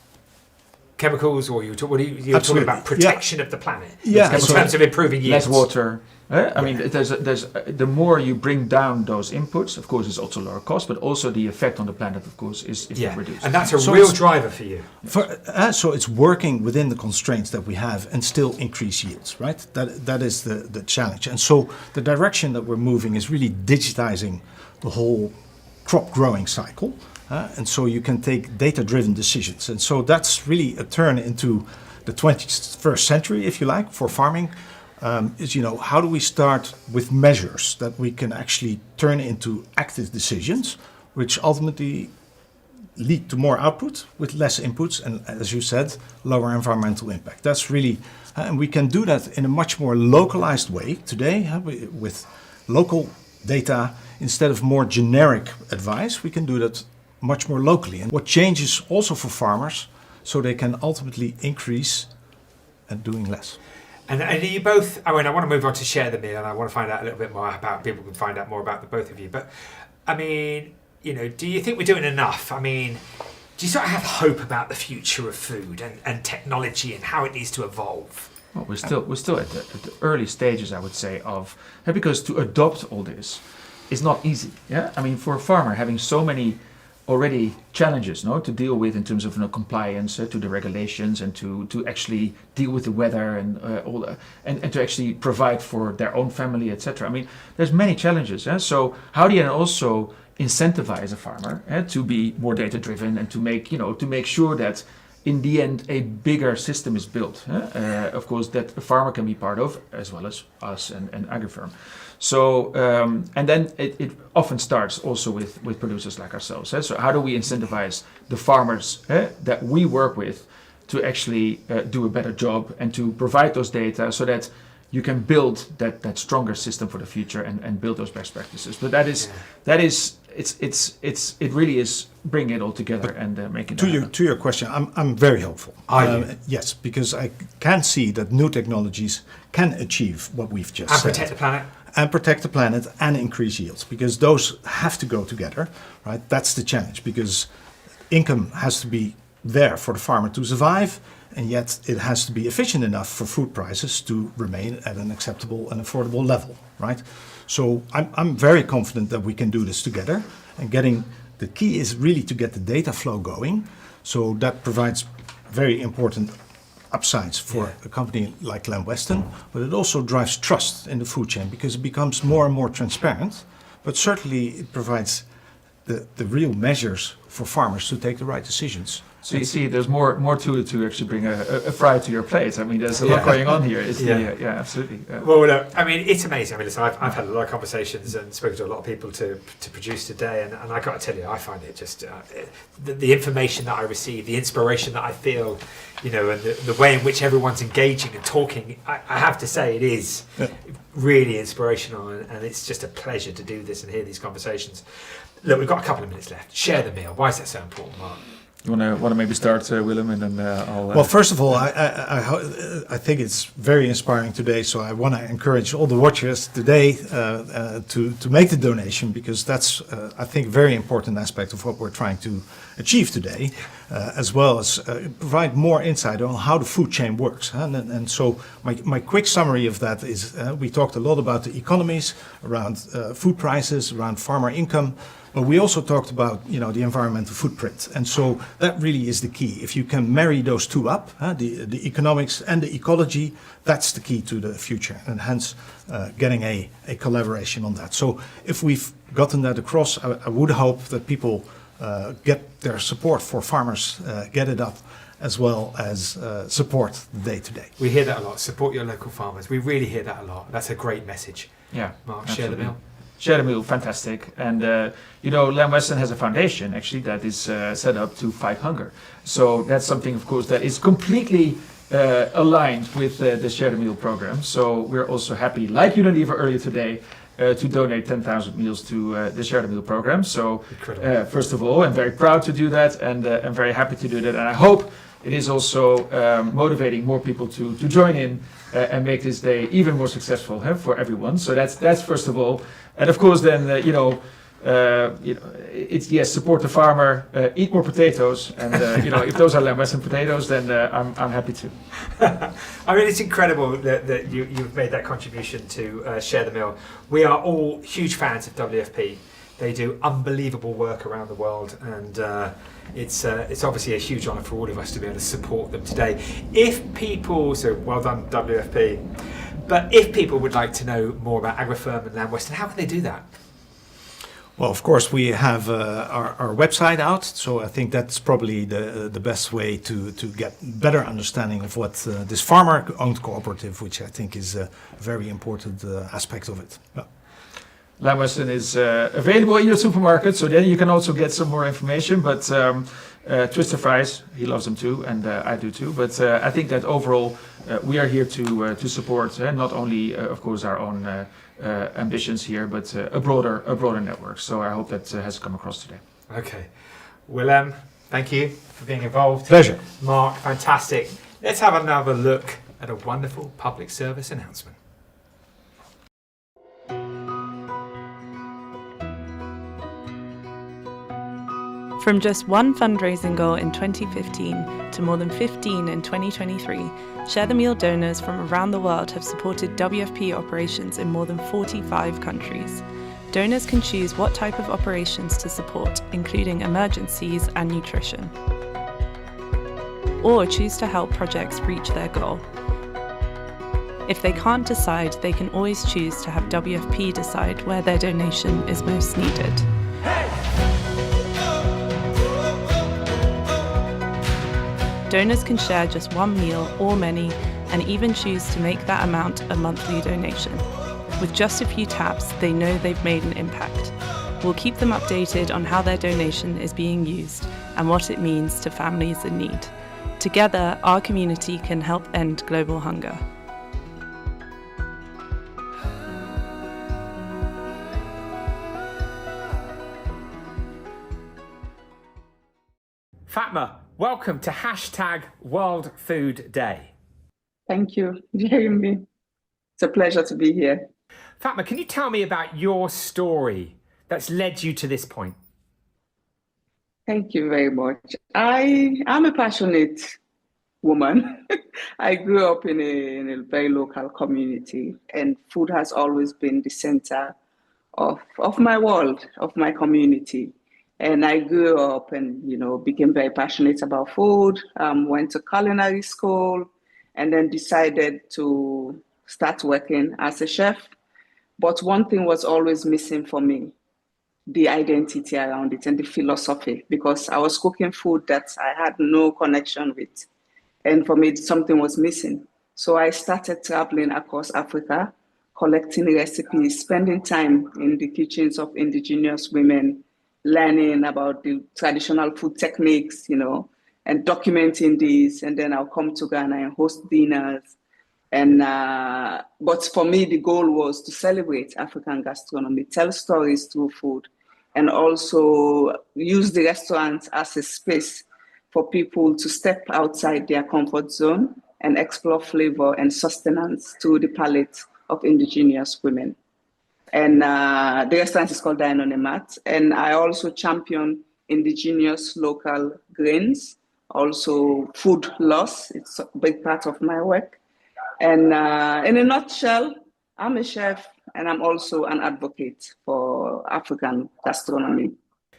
chemicals, or you're talking about protection of the planet. In terms of improving yields. Less water. I mean, there's the more you bring down those inputs, of course, it's also lower cost, but also the effect on the planet, of course, is reduced. And that's a real driver for you. So it's working within the constraints that we have and still increase yields, right? That is the challenge. And so the direction that we're moving is really digitizing the whole crop growing cycle. And so you can take data-driven decisions. And so that's really a turn into the 21st century, if you like, for farming. Is, how do we start with measures that we can actually turn into active decisions, which ultimately lead to more output with less inputs and, as you said, lower environmental impact. That's really, and we can do that in a much more localized way today with local data instead of more generic advice. We can do that much more locally. And what changes also for farmers so they can ultimately increase and doing less. And you both, I want to move on to Share the Meal, and I want to find out a little bit more about, people can find out more about the both of you. But do you think we're doing enough? Do you sort of have hope about the future of food and technology and how it needs to evolve? Well, we're still at the early stages, I would say, of, because to adopt all this is not easy. Yeah, for a farmer, having so many already challenges, to deal with in terms of compliance to the regulations and to actually deal with the weather and all that, and to actually provide for their own family, etc. There's many challenges. So how do you also incentivize a farmer to be more data driven and to make sure that in the end a bigger system is built, of course, that a farmer can be part of, as well as us and Agrifirm. So and then it often starts also with producers like ourselves. So how do we incentivize the farmers that we work with to actually do a better job and to provide those data so that you can build that stronger system for the future and build those best practices. But it really is bringing it all together and making it to your question, I'm very hopeful. Yes, because I can see that new technologies can achieve what we've just said. And protect the planet. And protect the planet and increase yields, because those have to go together, right? That's the challenge, because income has to be there for the farmer to survive, and yet it has to be efficient enough for food prices to remain at an acceptable and affordable level, right? So I'm very confident that we can do this together, and the key is really to get the data flow going. So that provides very important upsides for a company like Lamb Weston, but it also drives trust in the food chain because it becomes more and more transparent, but certainly it provides the real measures for farmers to take the right decisions. So you see, there's more to it to actually bring a fry to your plate. There's a lot going on here. Absolutely. Yeah. Well, look, it's amazing. Listen, I've had a lot of conversations and spoken to a lot of people to produce today, and I got to tell you, I find it just the information that I receive, the inspiration that I feel, and the way in which everyone's engaging and talking. I have to say, it is really inspirational, and it's just a pleasure to do this and hear these conversations. Look, we've got a couple of minutes left. Share the meal. Why is that so important, Mark? You want to maybe start, Willem, and then I'll... Well, first of all, I think it's very inspiring today, so I want to encourage all the watchers today to make the donation, because that's, I think, a very important aspect of what we're trying to achieve today, as well as provide more insight on how the food chain works. And so my quick summary of that is we talked a lot about the economies around food prices, around farmer income, but we also talked about the environmental footprint, and so that really is the key. If you can marry those two up, the economics and the ecology, that's the key to the future, and hence getting a collaboration on that. So if we've gotten that across, I would hope that people get their support for farmers, get it up, as well as support the day-to-day. We hear that a lot. Support your local farmers. We really hear that a lot. That's a great message. Yeah, Mark, absolutely. Share the meal. Share the meal, fantastic. And Lamb Weston has a foundation actually that is set up to fight hunger. So that's something, of course, that is completely aligned with the Share the Meal program. So we're also happy, like Unilever earlier today, to donate 10,000 meals to the Share the Meal program. So first of all, I'm very proud to do that, and I'm very happy to do that. And I hope it is also motivating more people to join in and make this day even more successful for everyone. So that's first of all. And of course, then it's yes, support the farmer, eat more potatoes, and if those are Lamb Weston potatoes, then I'm happy to. It's incredible that you've made that contribution to Share the Meal. We are all huge fans of WFP. They do unbelievable work around the world, and it's obviously a huge honour for all of us to be able to support them today. So well done, WFP. But if people would like to know more about Agrifirm and Lamb Weston, how can they do that? Well, of course, we have our website out, so I think that's probably the best way to get better understanding of what this farmer-owned cooperative, which I think is a very important aspect of it. Yeah. Lamb Weston is available in your supermarket, so then you can also get some more information. But Twister Fries, he loves them too, and I do too. But I think that overall we are here to support not only, of course, our own ambitions here, but a broader network. So I hope that has come across today. Okay. Willem, thank you for being involved. Pleasure. Mark, fantastic. Let's have another look at a wonderful public service announcement. From just one fundraising goal in 2015 to more than 15 in 2023, Share the Meal donors from around the world have supported WFP operations in more than 45 countries. Donors can choose what type of operations to support, including emergencies and nutrition, or choose to help projects reach their goal. If they can't decide, they can always choose to have WFP decide where their donation is most needed. Donors can share just one meal or many, and even choose to make that amount a monthly donation. With just a few taps, they know they've made an impact. We'll keep them updated on how their donation is being used and what it means to families in need. Together, our community can help end global hunger. Fatma, welcome to #World Food Day. Thank you, Jeremy. It's a pleasure to be here. Fatma, can you tell me about your story that's led you to this point? Thank you very much. I am a passionate woman. I grew up in a very local community, and food has always been the center of my world, of my community. And I grew up and, became very passionate about food, went to culinary school, and then decided to start working as a chef. But one thing was always missing for me, the identity around it and the philosophy, because I was cooking food that I had no connection with. And for me, something was missing. So I started traveling across Africa, collecting recipes, spending time in the kitchens of indigenous women, learning about the traditional food techniques, and documenting these. And then I'll come to Ghana and host dinners. And but for me, the goal was to celebrate African gastronomy, tell stories through food, and also use the restaurant as a space for people to step outside their comfort zone and explore flavor and sustenance through the palate of indigenous women. And the restaurant is called Dine on a Mat. And I also champion indigenous local grains, also food loss. It's a big part of my work. And in a nutshell, I'm a chef and I'm also an advocate for African gastronomy.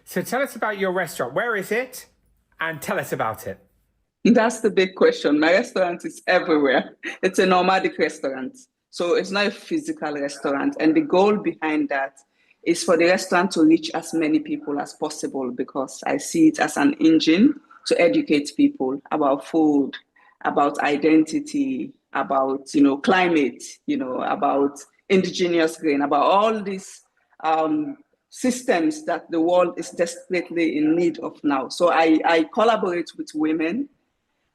So tell us about your restaurant. Where is it? And tell us about it. That's the big question. My restaurant is everywhere. It's a nomadic restaurant. So it's not a physical restaurant. And the goal behind that is for the restaurant to reach as many people as possible, because I see it as an engine to educate people about food, about identity, about, climate, about indigenous grain, about all these systems that the world is desperately in need of now. So I collaborate with women,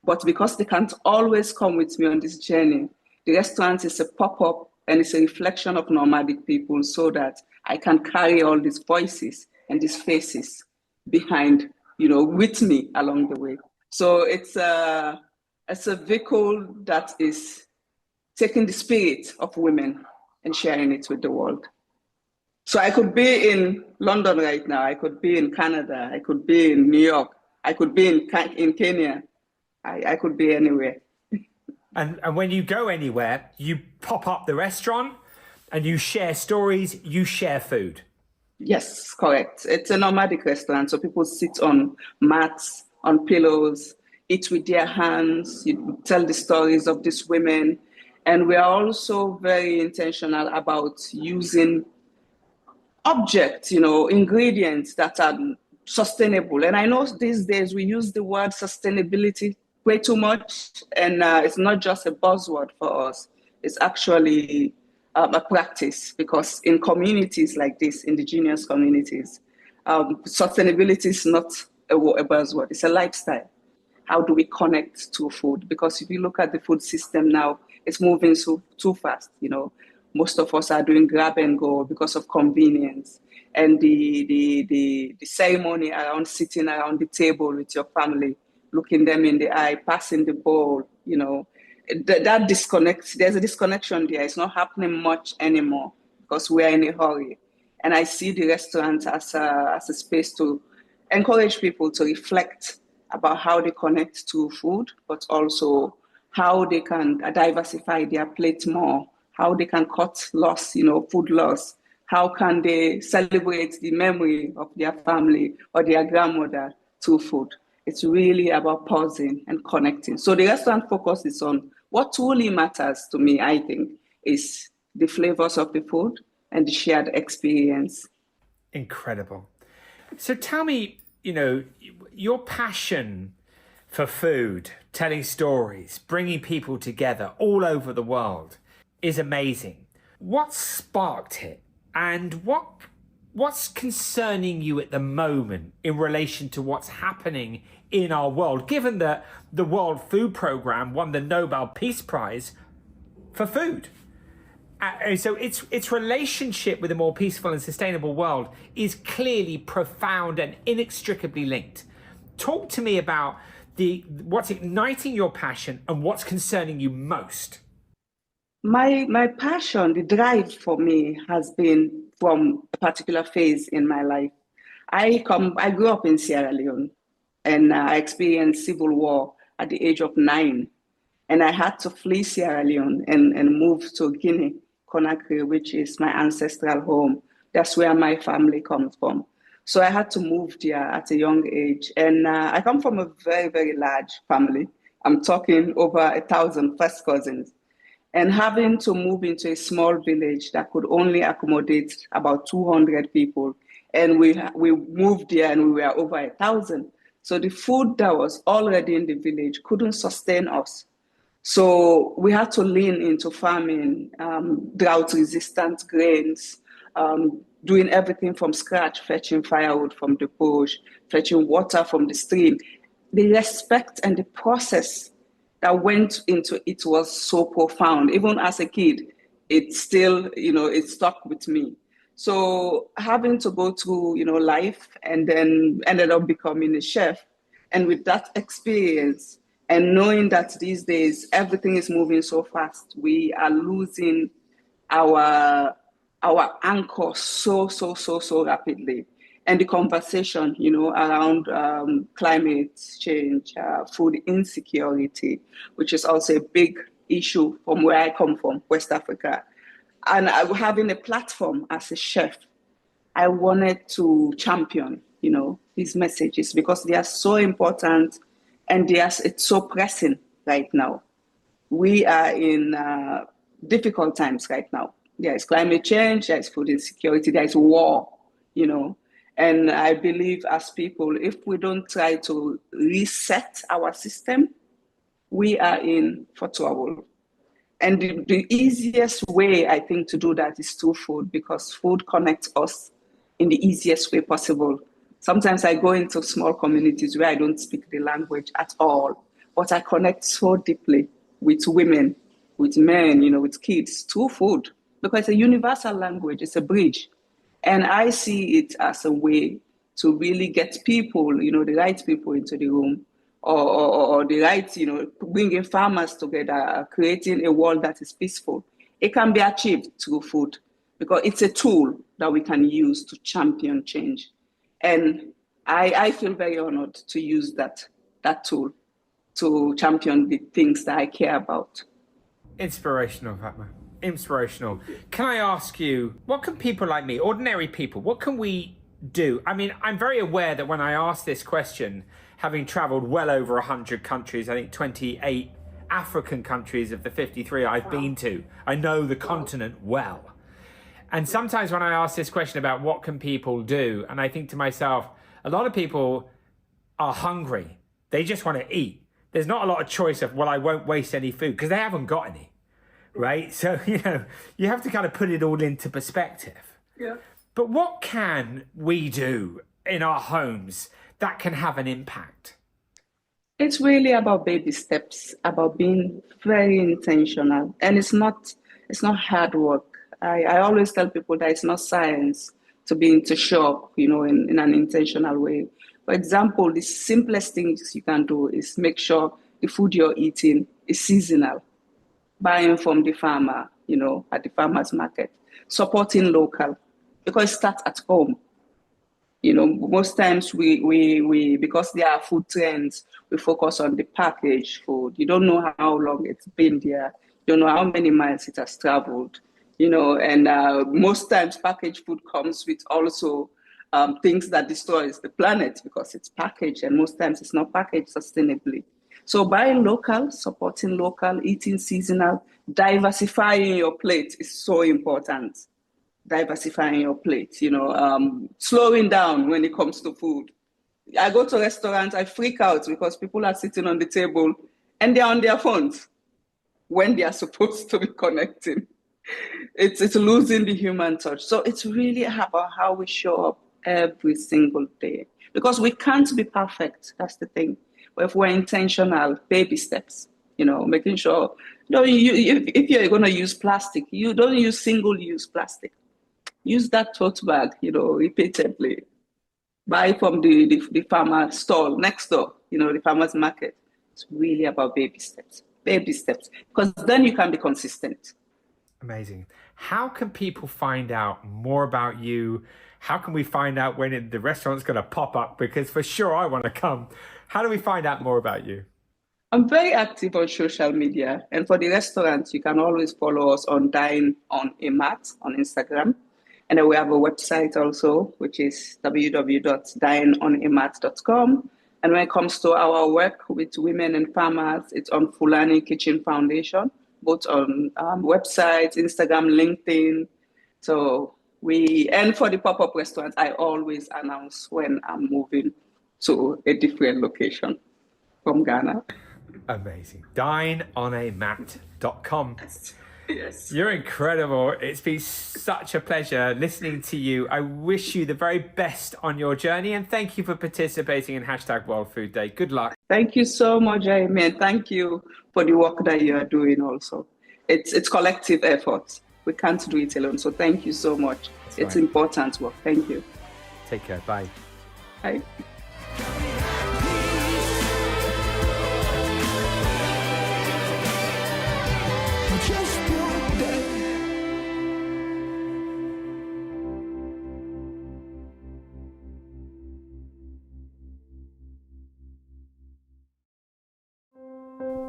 but because they can't always come with me on this journey, the restaurant is a pop-up and it's a reflection of nomadic people, so that I can carry all these voices and these faces behind, with me along the way. So it's a vehicle that is taking the spirit of women and sharing it with the world. So I could be in London right now, I could be in Canada, I could be in New York, I could be in Kenya, I could be anywhere. And when you go anywhere, you pop up the restaurant and you share stories, you share food. Yes, correct. It's a nomadic restaurant, so people sit on mats, on pillows, eat with their hands, you tell the stories of these women. And we are also very intentional about using objects, you know, ingredients that are sustainable. And I know these days we use the word sustainability way too much, and it's not just a buzzword for us. It's actually a practice, because in communities like this, indigenous communities, sustainability is not a buzzword, it's a lifestyle. How do we connect to food? Because if you look at the food system now, it's moving so too fast. You know, most of us are doing grab and go because of convenience, and the ceremony around sitting around the table with your family, looking them in the eye, passing the bowl. You know, that disconnects. There's a disconnection there. It's not happening much anymore because we are in a hurry. And I see the restaurant as a space to encourage people to reflect about how they connect to food, but also how they can diversify their plate more, how they can cut loss, you know, food loss, how can they celebrate the memory of their family or their grandmother through food. It's really about pausing and connecting. So the restaurant focuses on what truly matters to me, I think, is the flavors of the food and the shared experience. Incredible. So tell me, you know, your passion for food, telling stories, bringing people together all over the world is amazing. What sparked it, and what's concerning you at the moment in relation to what's happening in our world, given that the World Food Programme won the Nobel Peace Prize for food? So its relationship with a more peaceful and sustainable world is clearly profound and inextricably linked. Talk to me about what's igniting your passion and what's concerning you most. My passion, the drive for me has been from a particular phase in my life. I grew up in Sierra Leone, and I experienced civil war at the age of 9. And I had to flee Sierra Leone and move to Guinea, Conakry, which is my ancestral home. That's where my family comes from. So I had to move there at a young age. And I come from a very, very large family. I'm talking over 1,000 first cousins. And having to move into a small village that could only accommodate about 200 people. And we moved there and we were over 1,000. So the food that was already in the village couldn't sustain us. So we had to lean into farming, drought-resistant grains, doing everything from scratch, fetching firewood from the bush, fetching water from the stream. The respect and the process that went into it was so profound. Even as a kid, it still, you know, it stuck with me. So having to go through, you know, life, and then ended up becoming a chef. And with that experience, and knowing that these days everything is moving so fast, we are losing our anchor so rapidly. And the conversation, you know, around climate change, food insecurity, which is also a big issue from where I come from, West Africa. And having a platform as a chef, I wanted to champion, you know, these messages because they are so important. And it's so pressing right now. We are in difficult times right now. There is climate change, there is food insecurity, there is war, you know. And I believe as people, if we don't try to reset our system, we are in for trouble. And the easiest way, I think, to do that is through food, because food connects us in the easiest way possible. Sometimes I go into small communities where I don't speak the language at all, but I connect so deeply with women, with men, you know, with kids through food, because it's a universal language, it's a bridge. And I see it as a way to really get people, you know, the right people into the room, or the right, you know, bringing farmers together, creating a world that is peaceful. It can be achieved through food because it's a tool that we can use to champion change. And I feel very honored to use that tool to champion the things that I care about. Inspirational, Fatma. Inspirational. Can I ask you, what can people like me, ordinary people, what can we do? I mean, I'm very aware that when I ask this question, having traveled well over 100 countries, I think 28 African countries of the 53 I've been to, I know the continent well. And sometimes when I ask this question about what can people do, and I think to myself, a lot of people are hungry. They just want to eat. There's not a lot of choice of, well, I won't waste any food because they haven't got any, right? So, you have to kind of put it all into perspective. Yeah. But what can we do in our homes that can have an impact? It's really about baby steps, about being very intentional. And it's not hard work. I always tell people that it's not science to show up, in an intentional way. For example, the simplest things you can do is make sure the food you're eating is seasonal. Buying from the farmer, at the farmer's market. Supporting local, because it starts at home. Most times we because there are food trends, we focus on the packaged food. You don't know how long it's been there. You don't know how many miles it has traveled. And most times packaged food comes with also things that destroys the planet because it's packaged, and most times it's not packaged sustainably. So buying local, supporting local, eating seasonal, diversifying your plate is so important. Diversifying your plate, slowing down when it comes to food. I go to restaurants, I freak out because people are sitting on the table and they're on their phones when they are supposed to be connecting. It's losing the human touch. So it's really about how we show up every single day, because we can't be perfect. That's the thing. But if we're intentional, baby steps, making sure, if you're going to use plastic, you don't use single-use plastic. Use that tote bag, repeatedly. Buy from the farmer stall next door, the farmer's market. It's really about baby steps, because then you can be consistent. Amazing. How can people find out more about you? How can we find out when the restaurant's going to pop up? Because for sure I want to come. How do we find out more about you? I'm very active on social media. And for the restaurants, you can always follow us on Dine on a Mat on Instagram. And then we have a website also, which is www.dineonamat.com. And when it comes to our work with women and farmers, it's on Fulani Kitchen Foundation, both on websites, Instagram, LinkedIn. So and for the pop-up restaurants, I always announce when I'm moving to a different location from Ghana. Amazing. Dineonamat.com. Yes. You're incredible. It's been such a pleasure listening to you. I wish you the very best on your journey, and thank you for participating in #World Food Day. Good luck. Thank you so much, Jaime, and thank you for the work that you are doing also. It's collective effort. We can't do it alone, so thank you so much. It's important work. Thank you. Take care. Bye. Bye.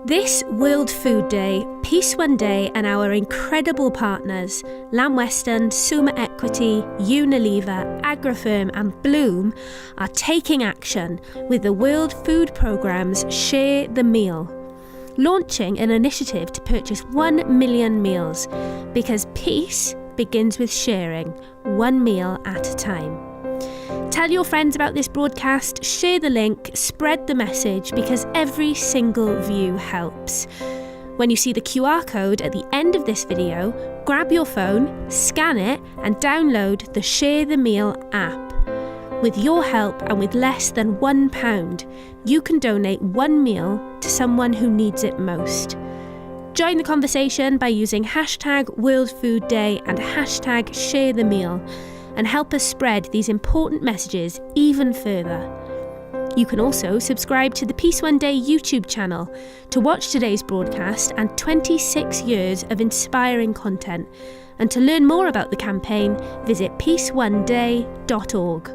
This World Food Day, Peace One Day and our incredible partners, Lamb Weston, Suma Equity, Unilever, Agrifirm and Bloom are taking action with the World Food Programme's Share the Meal, launching an initiative to purchase 1 million meals, because peace begins with sharing, one meal at a time. Tell your friends about this broadcast, share the link, spread the message, because every single view helps. When you see the QR code at the end of this video, grab your phone, scan it and download the Share the Meal app. With your help and with less than £1, you can donate one meal to someone who needs it most. Join the conversation by using #WorldFoodDay and #ShareTheMeal. And help us spread these important messages even further. You can also subscribe to the Peace One Day YouTube channel to watch today's broadcast and 26 years of inspiring content. And to learn more about the campaign, visit peaceoneday.org.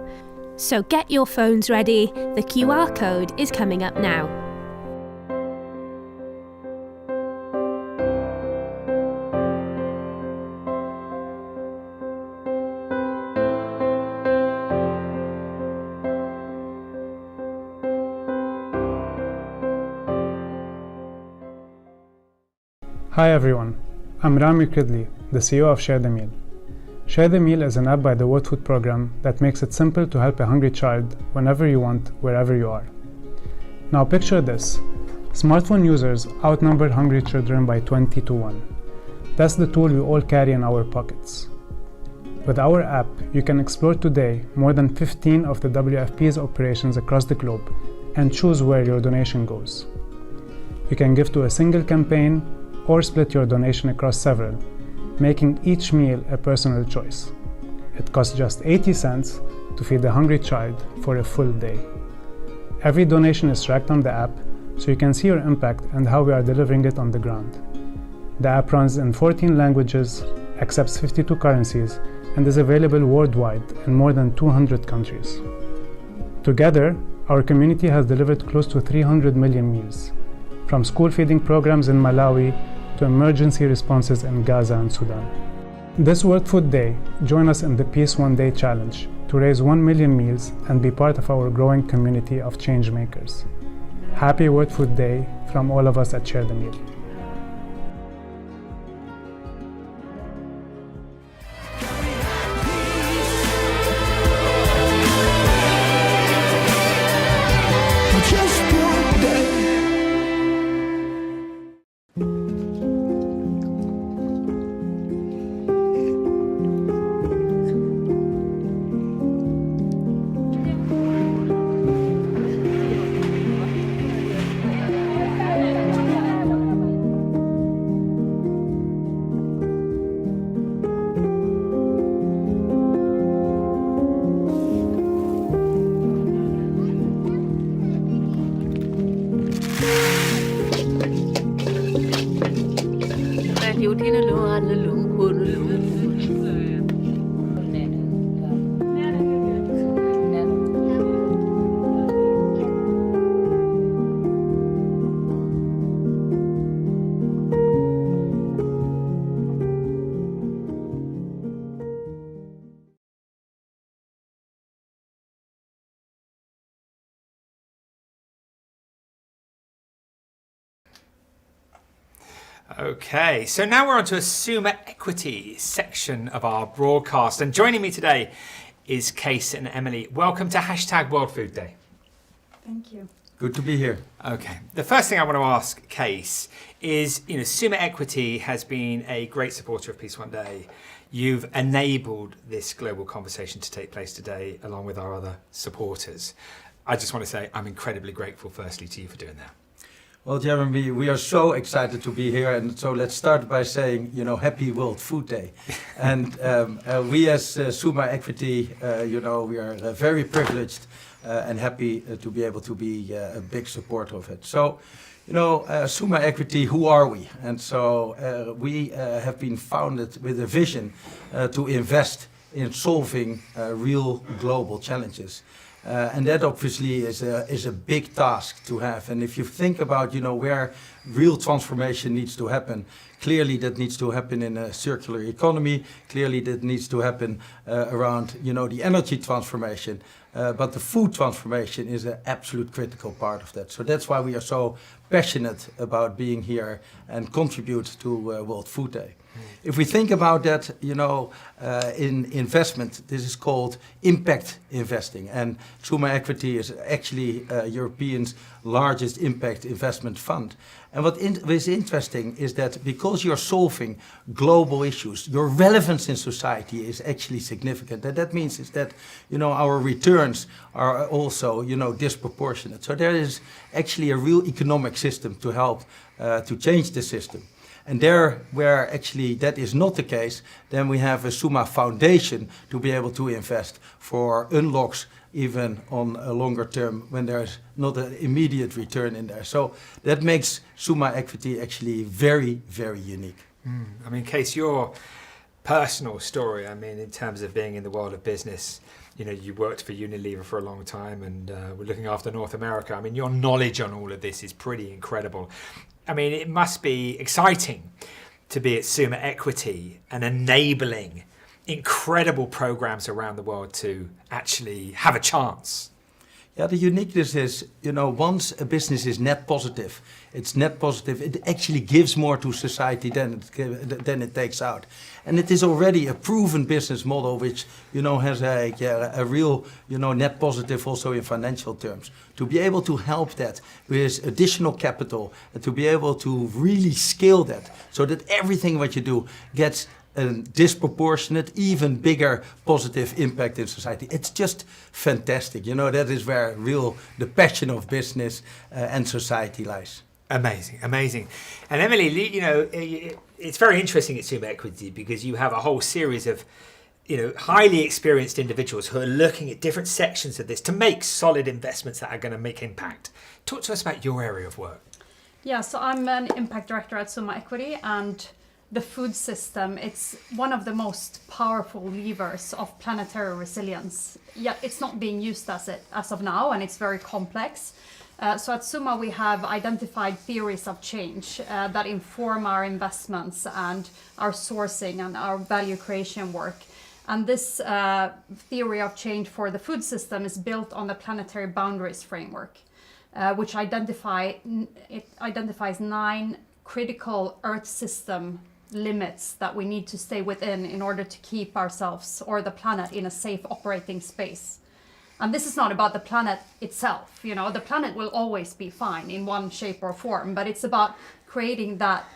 So get your phones ready, the QR code is coming up now. Hi everyone, I'm Rami Kridli, the CEO of Share the Meal. Share the Meal is an app by the World Food Programme that makes it simple to help a hungry child whenever you want, wherever you are. Now picture this. Smartphone users outnumber hungry children by 20-1. That's the tool we all carry in our pockets. With our app, you can explore today more than 15 of the WFP's operations across the globe and choose where your donation goes. You can give to a single campaign or split your donation across several, making each meal a personal choice. It costs just 80 cents to feed a hungry child for a full day. Every donation is tracked on the app, so you can see your impact and how we are delivering it on the ground. The app runs in 14 languages, accepts 52 currencies, and is available worldwide in more than 200 countries. Together, our community has delivered close to 300 million meals, from school feeding programs in Malawi to emergency responses in Gaza and Sudan. This World Food Day, join us in the Peace One Day Challenge to raise 1 million meals and be part of our growing community of change makers. Happy World Food Day from all of us at Share the Meal. Just one day. Okay, so now we're on to a Summa Equity section of our broadcast, and joining me today is Kees and Emily. Welcome to World Food Day. Thank you. Good to be here. Okay, the first thing I want to ask Kees is, Summa Equity has been a great supporter of Peace One Day. You've enabled this global conversation to take place today along with our other supporters. I just want to say I'm incredibly grateful firstly to you for doing that. Well, Jeremy, we are so excited to be here, and so let's start by saying, Happy World Food Day. And we as Summa Equity, we are very privileged and happy to be able to be a big supporter of it. So, Summa Equity, who are we? And so we have been founded with a vision to invest in solving real global challenges. And that obviously is a big task to have. And if you think about, where real transformation needs to happen, clearly that needs to happen in a circular economy. Clearly that needs to happen around, the energy transformation. But the food transformation is an absolute critical part of that. So that's why we are so passionate about being here and contribute to World Food Day. If we think about that, in investment, this is called impact investing. And Summa Equity is actually Europeans' largest impact investment fund. And what is interesting is that because you're solving global issues, your relevance in society is actually significant. And that means is that, our returns are also, disproportionate. So there is actually a real economic system to help to change the system. And there, where actually that is not the case, then we have a Summa Foundation to be able to invest for unlocks even on a longer term when there's not an immediate return in there. So that makes Summa Equity actually very, very unique. I mean, Kees, your personal story, in terms of being in the world of business, you worked for Unilever for a long time and were looking after North America. Your knowledge on all of this is pretty incredible. It must be exciting to be at Summa Equity and enabling incredible programs around the world to actually have a chance. Yeah, the uniqueness is, once a business is net positive, it actually gives more to society than it takes out. And it is already a proven business model which, has a real, net positive also in financial terms. To be able to help that with additional capital and to be able to really scale that so that everything what you do gets a disproportionate, even bigger positive impact in society. It's just fantastic. That is where the passion of business and society lies. Amazing, amazing. And Emily, it's very interesting at Summa Equity because you have a whole series of, highly experienced individuals who are looking at different sections of this to make solid investments that are going to make impact. Talk to us about your area of work. Yeah, so I'm an impact director at Summa Equity, and the food system, it's one of the most powerful levers of planetary resilience. Yet it's not being used as of now, and it's very complex. So at Summa we have identified theories of change that inform our investments and our sourcing and our value creation work. And this theory of change for the food system is built on the planetary boundaries framework, which identifies 9 critical Earth system limits that we need to stay within in order to keep ourselves or the planet in a safe operating space. And this is not about the planet itself. The planet will always be fine in one shape or form, but it's about creating that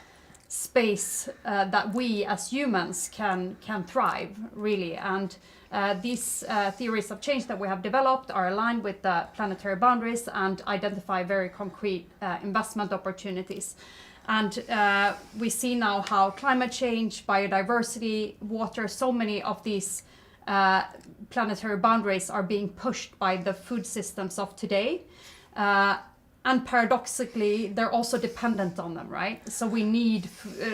space that we as humans can thrive, really. And these theories of change that we have developed are aligned with the planetary boundaries and identify very concrete investment opportunities. And we see now how climate change, biodiversity, water, so many of these planetary boundaries are being pushed by the food systems of today. And paradoxically, they're also dependent on them, right? So we need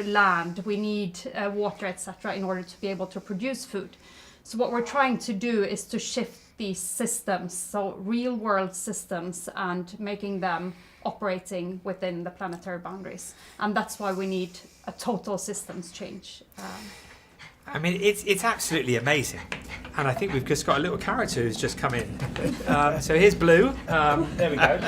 land, we need water, etc., in order to be able to produce food. So what we're trying to do is to shift these systems, so real-world systems, and making them operating within the planetary boundaries. And that's why we need a total systems change. I mean, it's absolutely amazing. And I think we've just got a little character who's just come in. So here's Blue. There we go.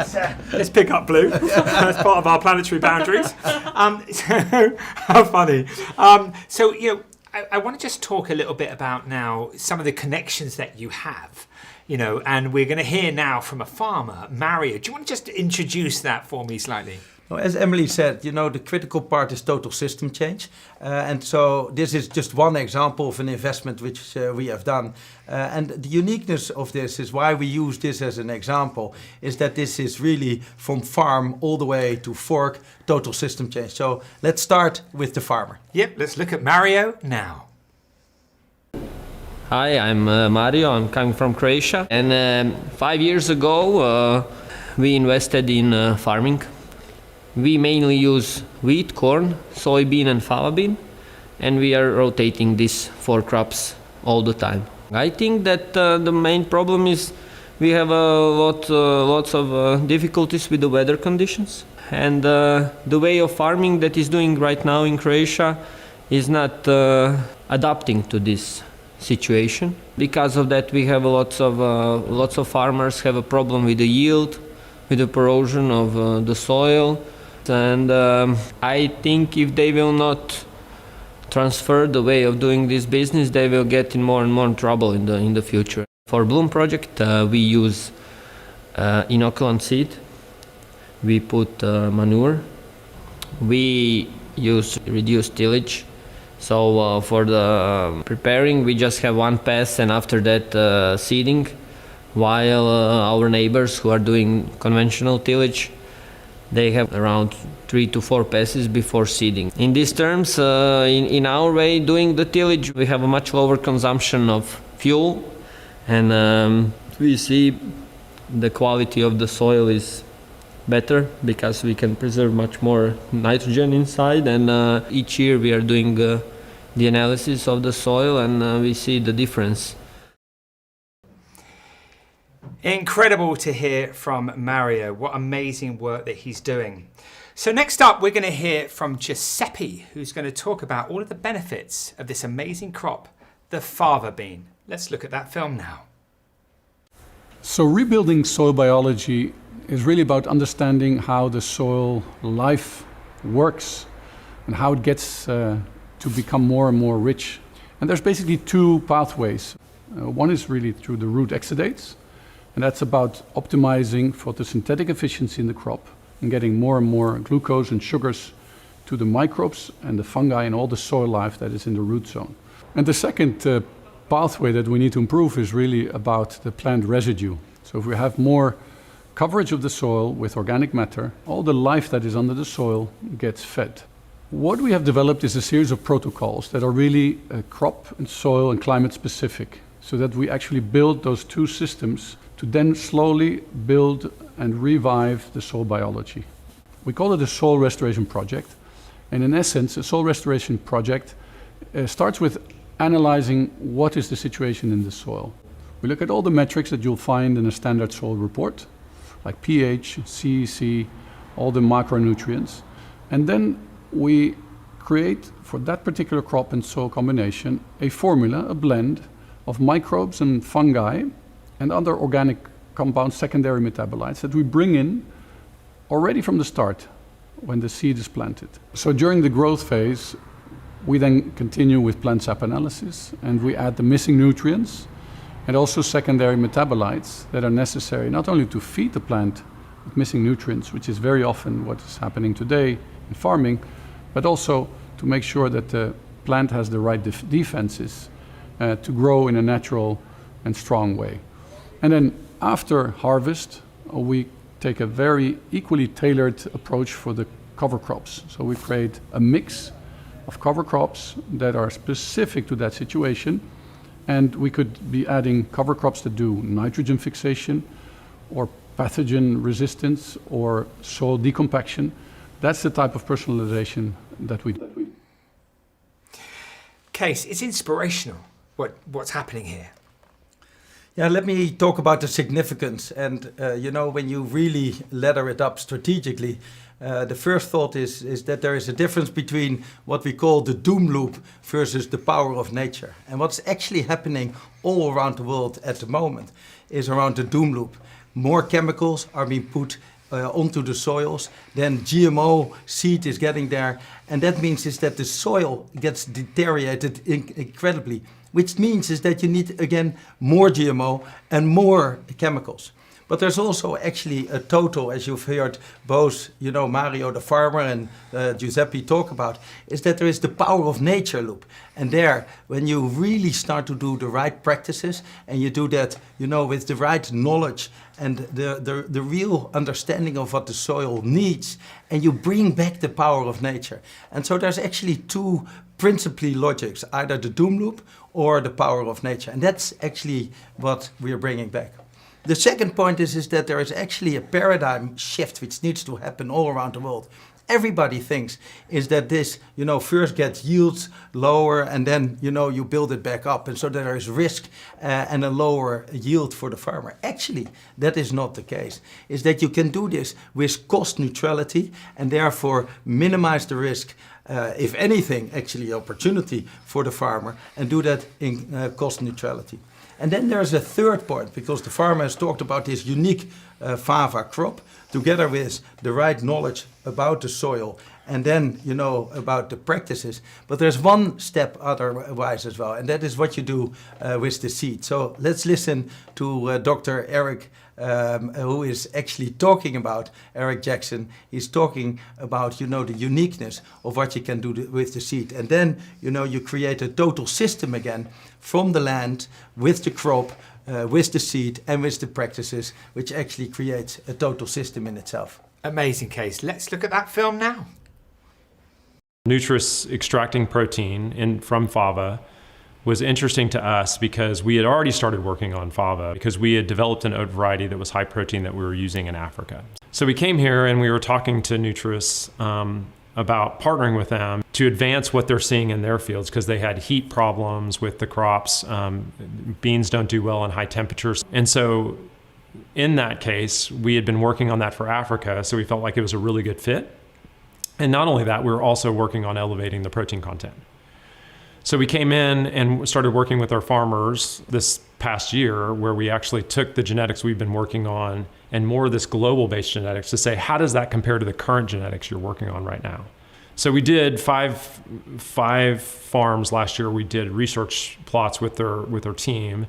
Let's pick up Blue as part of our planetary boundaries. So how funny. I want to just talk a little bit about now some of the connections that you have. And we're going to hear now from a farmer, Mario. Do you want to just introduce that for me slightly? Well, as Emily said, the critical part is total system change. And so this is just one example of an investment which we have done. And the uniqueness of this is why we use this as an example, is that this is really from farm all the way to fork, total system change. So let's start with the farmer. Yep, let's look at Mario now. Hi, I'm Mario. I'm coming from Croatia. And 5 years ago, we invested in farming. We mainly use wheat, corn, soybean and fava bean, and we are rotating these 4 crops all the time. I think that the main problem is we have lots of difficulties with the weather conditions, and the way of farming that is doing right now in Croatia is not adapting to this situation. Because of that, we have lots of farmers have a problem with the yield, with the corrosion of the soil. And I think if they will not transfer the way of doing this business, they will get in more and more trouble in the future. For Bloom project, we use inoculant seed. We put manure. We use reduced tillage. So for the preparing, we just have 1 pass, and after that seeding, while our neighbors who are doing conventional tillage, they have around 3 to 4 passes before seeding. In these terms, in our way doing the tillage, we have a much lower consumption of fuel, and we see the quality of the soil is better because we can preserve much more nitrogen inside, and each year we are doing the analysis of the soil, and we see the difference. Incredible to hear from Mario. What amazing work that he's doing. So next up, we're going to hear from Giuseppe, who's going to talk about all of the benefits of this amazing crop, the fava bean. Let's look at that film now. So rebuilding soil biology is really about understanding how the soil life works and how it gets to become more and more rich. And there's basically two pathways. One is really through the root exudates, and that's about optimizing photosynthetic efficiency in the crop and getting more and more glucose and sugars to the microbes and the fungi and all the soil life that is in the root zone. And the second pathway that we need to improve is really about the plant residue. So if we have more coverage of the soil with organic matter, all the life that is under the soil gets fed. What we have developed is a series of protocols that are really crop and soil and climate specific, so that we actually build those two systems to then slowly build and revive the soil biology. We call it a soil restoration project. And in essence, a soil restoration project starts with analyzing what is the situation in the soil. We look at all the metrics that you'll find in a standard soil report, like pH, CEC, all the macronutrients. And then we create, for that particular crop and soil combination, a formula, a blend of microbes and fungi and other organic compounds, secondary metabolites, that we bring in already from the start when the seed is planted. So during the growth phase, we then continue with plant sap analysis, and we add the missing nutrients and also secondary metabolites that are necessary not only to feed the plant with missing nutrients, which is very often what is happening today in farming, but also to make sure that the plant has the right defenses to grow in a natural and strong way. And then after harvest, we take a very equally tailored approach for the cover crops. So we create a mix of cover crops that are specific to that situation. And we could be adding cover crops that do nitrogen fixation or pathogen resistance or soil decompaction. That's the type of personalization that we do. Kees, it's inspirational what's happening here. Yeah, let me talk about the significance. And, you know, when you really ladder it up strategically, the first thought is that there is a difference between what we call the doom loop versus the power of nature. And what's actually happening all around the world at the moment is around the doom loop. More chemicals are being put onto the soils, then GMO seed is getting there. And that means is that the soil gets deteriorated incredibly, which means is that you need, again, more GMO and more chemicals. But there's also actually a total, as you've heard both, you know, Mario the farmer and Giuseppe talk about, is that there is the power of nature loop. And there, when you really start to do the right practices, and you do that, you know, with the right knowledge and the real understanding of what the soil needs, and you bring back the power of nature. And so there's actually two principally logics, either the doom loop or the power of nature. And that's actually what we are bringing back. The second point is that there is actually a paradigm shift which needs to happen all around the world. Everybody thinks is that this, you know, first gets yields lower and then, you know, you build it back up. And so there is risk and a lower yield for the farmer. Actually, that is not the case. Is that you can do this with cost neutrality and therefore minimize the risk, if anything, actually opportunity for the farmer, and do that in cost neutrality. And then there's a third point, because the farmer has talked about this unique fava crop, together with the right knowledge about the soil, and then, you know, about the practices. But there's one step otherwise as well, and that is what you do with the seed. So let's listen to Dr. Eric, who is actually talking about, Eric Jackson. He's talking about, you know, the uniqueness of what you can do with the seed. And then, you know, you create a total system again from the land, with the crop, with the seed, and with the practices, which actually creates a total system in itself. Amazing, Kees. Let's look at that film now. Nutris extracting protein from fava was interesting to us because we had already started working on fava because we had developed an oat variety that was high protein that we were using in Africa. So we came here and we were talking to Nutris about partnering with them to advance what they're seeing in their fields, because they had heat problems with the crops. Beans don't do well in high temperatures. And so in that case, we had been working on that for Africa, so we felt like it was a really good fit. And not only that, we were also working on elevating the protein content. So we came in and started working with our farmers this past year, where we actually took the genetics we've been working on and more of this global-based genetics to say, how does that compare to the current genetics you're working on right now? So we did five farms last year. We did research plots with their team,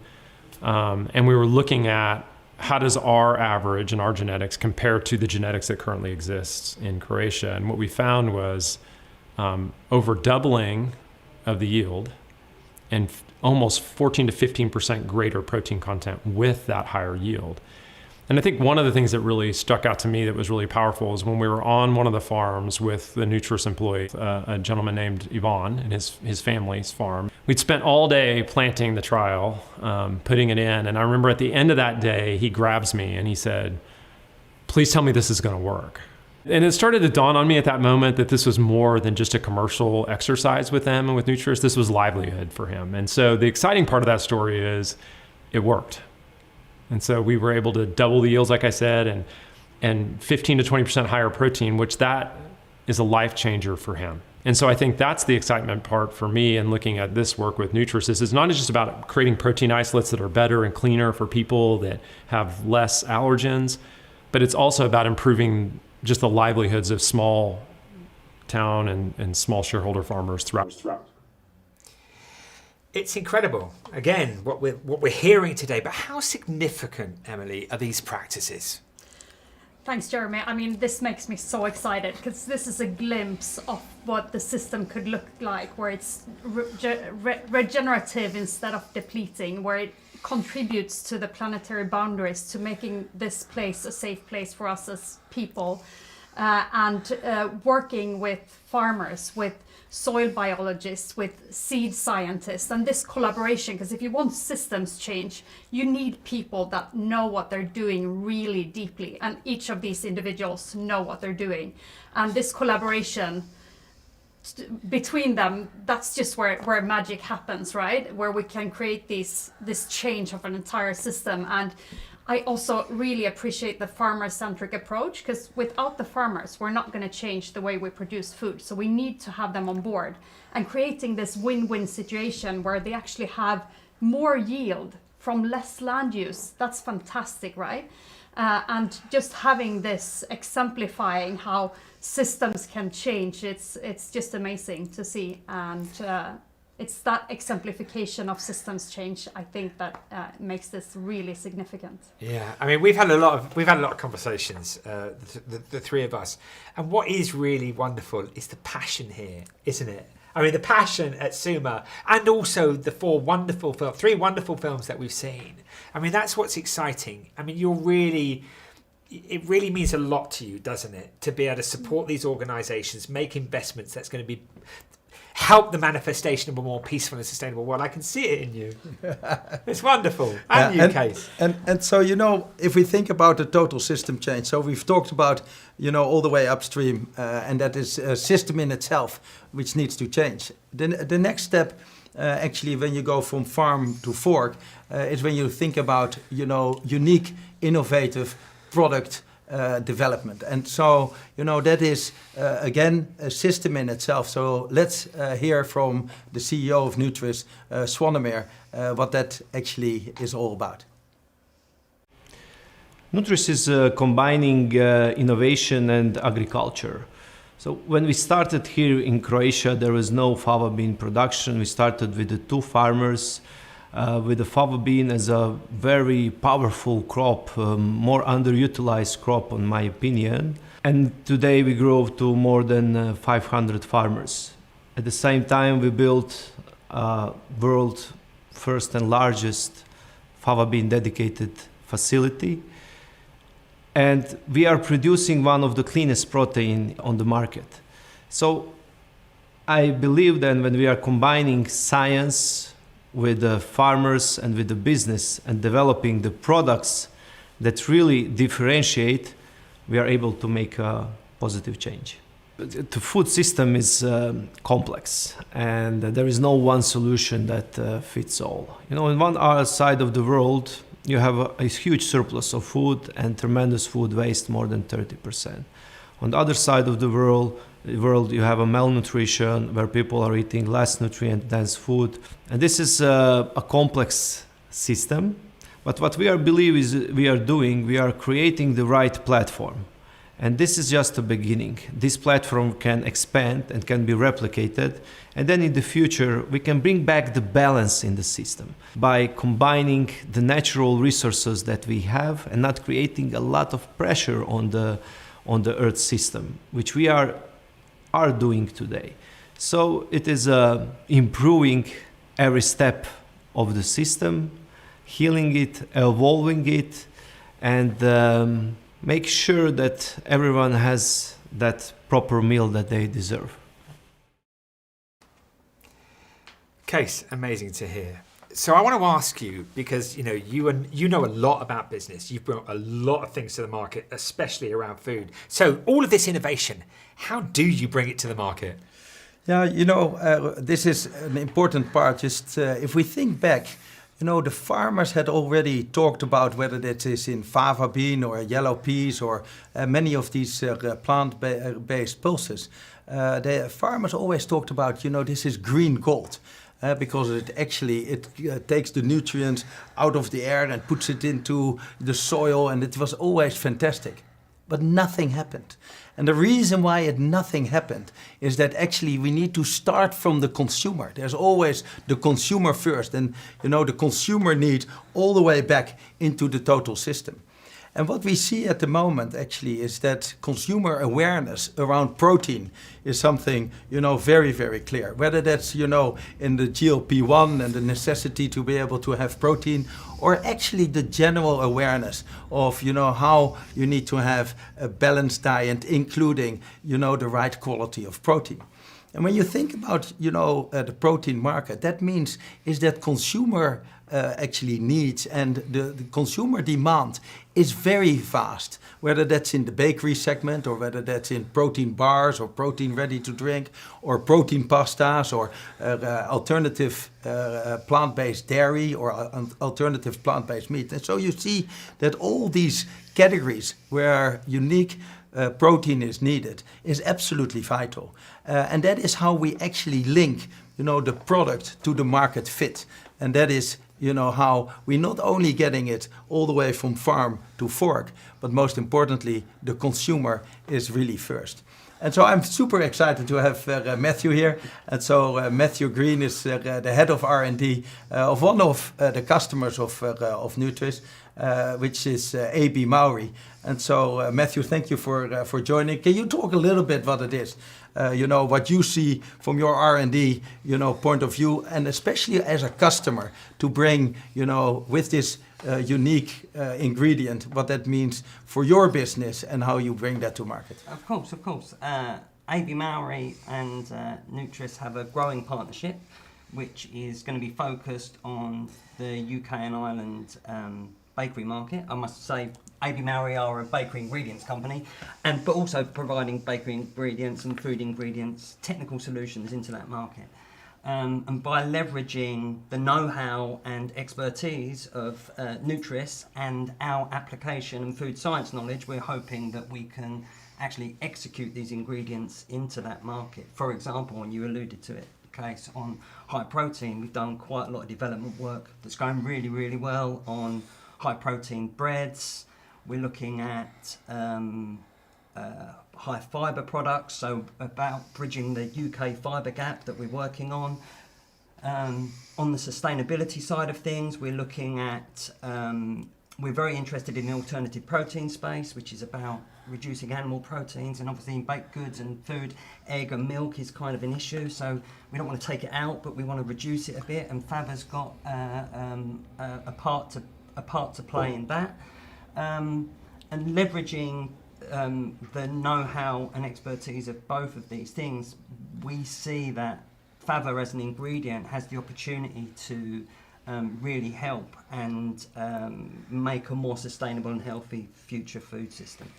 and we were looking at how does our average and our genetics compare to the genetics that currently exists in Croatia. And what we found was over doubling of the yield and almost 14 to 15% greater protein content with that higher yield. And I think one of the things that really stuck out to me that was really powerful is when we were on one of the farms with the Nutris employee, a gentleman named Ivan and his family's farm. We'd spent all day planting the trial, putting it in. And I remember at the end of that day, he grabs me and he said, please tell me this is going to work. And it started to dawn on me at that moment that this was more than just a commercial exercise with them and with Nutris. This was livelihood for him. And so the exciting part of that story is it worked. And so we were able to double the yields, like I said, and 15 to 20% higher protein, which that is a life changer for him. And so I think that's the excitement part for me in looking at this work with Nutris. It's not just about creating protein isolates that are better and cleaner for people that have less allergens, but it's also about improving just the livelihoods of small town and small shareholder farmers throughout. It's incredible, again, what we're hearing today, but how significant, Emily, are these practices? Thanks, Jeremy. I mean, this makes me so excited because this is a glimpse of what the system could look like, where it's regenerative instead of depleting, where it contributes to the planetary boundaries, to making this place a safe place for us as people, and working with farmers, with soil biologists, with seed scientists, and this collaboration, because if you want systems change, you need people that know what they're doing really deeply, and each of these individuals know what they're doing. And this collaboration between them, that's just where magic happens, right? Where we can create this change of an entire system. And I also really appreciate the farmer-centric approach, because without the farmers, we're not going to change the way we produce food. So we need to have them on board, and creating this win-win situation where they actually have more yield from less land use. That's fantastic, right? And just having this exemplifying how systems can change, it's just amazing to see. And it's that exemplification of systems change, I think, that makes this really significant. Yeah, I mean, we've had a lot of conversations, the three of us, and what is really wonderful is the passion here, isn't it? I mean, the passion at Suma, and also the three wonderful films that we've seen. I mean, that's what's exciting. I mean, it really means a lot to you, doesn't it, to be able to support these organisations, make investments that's going to help the manifestation of a more peaceful and sustainable world. I can see it in you. It's wonderful. And you, Kees. And so, if we think about the total system change, so we've talked about, all the way upstream, and that is a system in itself, which needs to change. The next step, actually, when you go from farm to fork, is when you think about, unique, innovative product development. And so, that is, again, a system in itself. So let's hear from the CEO of Nutris, Swanemir, what that actually is all about. Nutris is combining innovation and agriculture. So when we started here in Croatia, there was no fava bean production. We started with the 2 farmers, with the fava bean as a very powerful crop, more underutilized crop in my opinion. And today we grow to more than 500 farmers. At the same time, we built world's first and largest fava bean dedicated facility. And we are producing one of the cleanest protein on the market. So I believe that when we are combining science with the farmers and with the business and developing the products that really differentiate, we are able to make a positive change. The food system is complex, and there is no one solution that fits all. On one side of the world, you have a huge surplus of food and tremendous food waste, more than 30%. On the other side of the world, world you have a malnutrition where people are eating less nutrient-dense food. And this is a complex system. But what we are creating the right platform. And this is just the beginning. This platform can expand and can be replicated. And then in the future, we can bring back the balance in the system by combining the natural resources that we have and not creating a lot of pressure on the Earth system, which we are doing today. So it is improving every step of the system, healing it, evolving it, and make sure that everyone has that proper meal that they deserve. Kees, amazing to hear. So I want to ask you, because you know a lot about business. You've brought a lot of things to the market, especially around food. So all of this innovation, how do you bring it to the market? Yeah, this is an important part. Just if we think back, the farmers had already talked about whether that is in fava bean or yellow peas or many of these plant-based pulses. The farmers always talked about, this is green gold. Because it takes the nutrients out of the air and puts it into the soil, and it was always fantastic. But nothing happened. And the reason why nothing happened is that actually we need to start from the consumer. There's always the consumer first, and the consumer need all the way back into the total system. And what we see at the moment actually is that consumer awareness around protein is something, very, very clear. Whether that's, in the GLP-1 and the necessity to be able to have protein, or actually the general awareness of, how you need to have a balanced diet, including, the right quality of protein. And when you think about, the protein market, that means is that consumer actually needs and the consumer demand is very vast, whether that's in the bakery segment or whether that's in protein bars or protein ready to drink or protein pastas or alternative plant-based dairy or alternative plant-based meat. And so you see that all these categories where unique protein is needed is absolutely vital. And that is how we actually link, the product to the market fit. And that is, how we're not only getting it all the way from farm to fork, but most importantly, the consumer is really first. And so I'm super excited to have Matthew here. And so Matthew Green is the head of R&D of one of the customers of Nutris, which is AB Mauri. And so Matthew, thank you for joining. Can you talk a little bit what it is? What you see from your R&D, point of view, and especially as a customer to bring, with this unique ingredient, what that means for your business and how you bring that to market. Of course. AB Mauri and Nutris have a growing partnership, which is going to be focused on the UK and Ireland bakery market. I must say, AB Mauri are a bakery ingredients company, but also providing bakery ingredients and food ingredients, technical solutions into that market. And by leveraging the know-how and expertise of Nutris and our application and food science knowledge, we're hoping that we can actually execute these ingredients into that market. For example, and you alluded to it, Kees, on high protein, we've done quite a lot of development work that's going really, really well on high protein breads. We're looking at high fibre products, so about bridging the UK fibre gap that we're working on. On the sustainability side of things, we're looking at, we're very interested in the alternative protein space, which is about reducing animal proteins, and obviously in baked goods and food, egg and milk is kind of an issue, so we don't want to take it out, but we want to reduce it a bit, and Fava's got a part to play in that. And leveraging the know-how and expertise of both of these things, we see that Fava as an ingredient has the opportunity to really help and make a more sustainable and healthy future food system.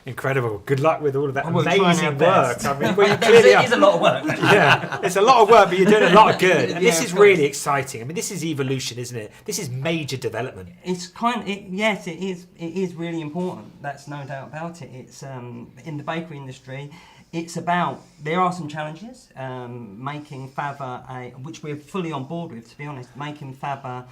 Incredible. Good luck with all of that We're trying our amazing work. best. I mean, well, you clearly It is a lot of work. Yeah, it's a lot of work, but you're doing a lot of good. And this Yeah, is of course. really exciting. I mean, this is evolution, isn't it? This is major development. It's yes, it is. It is really important. That's no doubt about it. It's in the bakery industry. It's about, there are some challenges, making fava which we're fully on board with, to be honest, making fava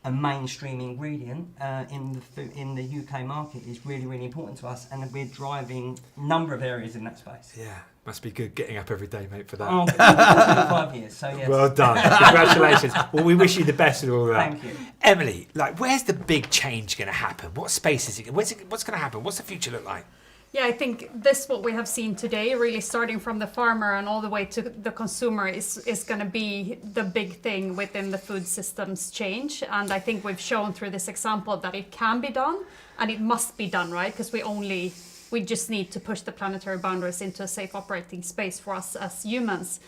a mainstream ingredient in the UK market is really, really important to us, and we're driving a number of areas in that space. Yeah, must be good getting up every day, mate, for that. Oh, 5 years, so yes. Well done. Congratulations. Well, we wish you the best with all that. Thank you. Emily, like, where's the big change going to happen? What space is it? What's going to happen? What's the future look like? Yeah, I think this, what we have seen today, really starting from the farmer and all the way to the consumer, is going to be the big thing within the food systems change. And I think we've shown through this example that it can be done, and it must be done, right? Because we just need to push the planetary boundaries into a safe operating space for us as humans.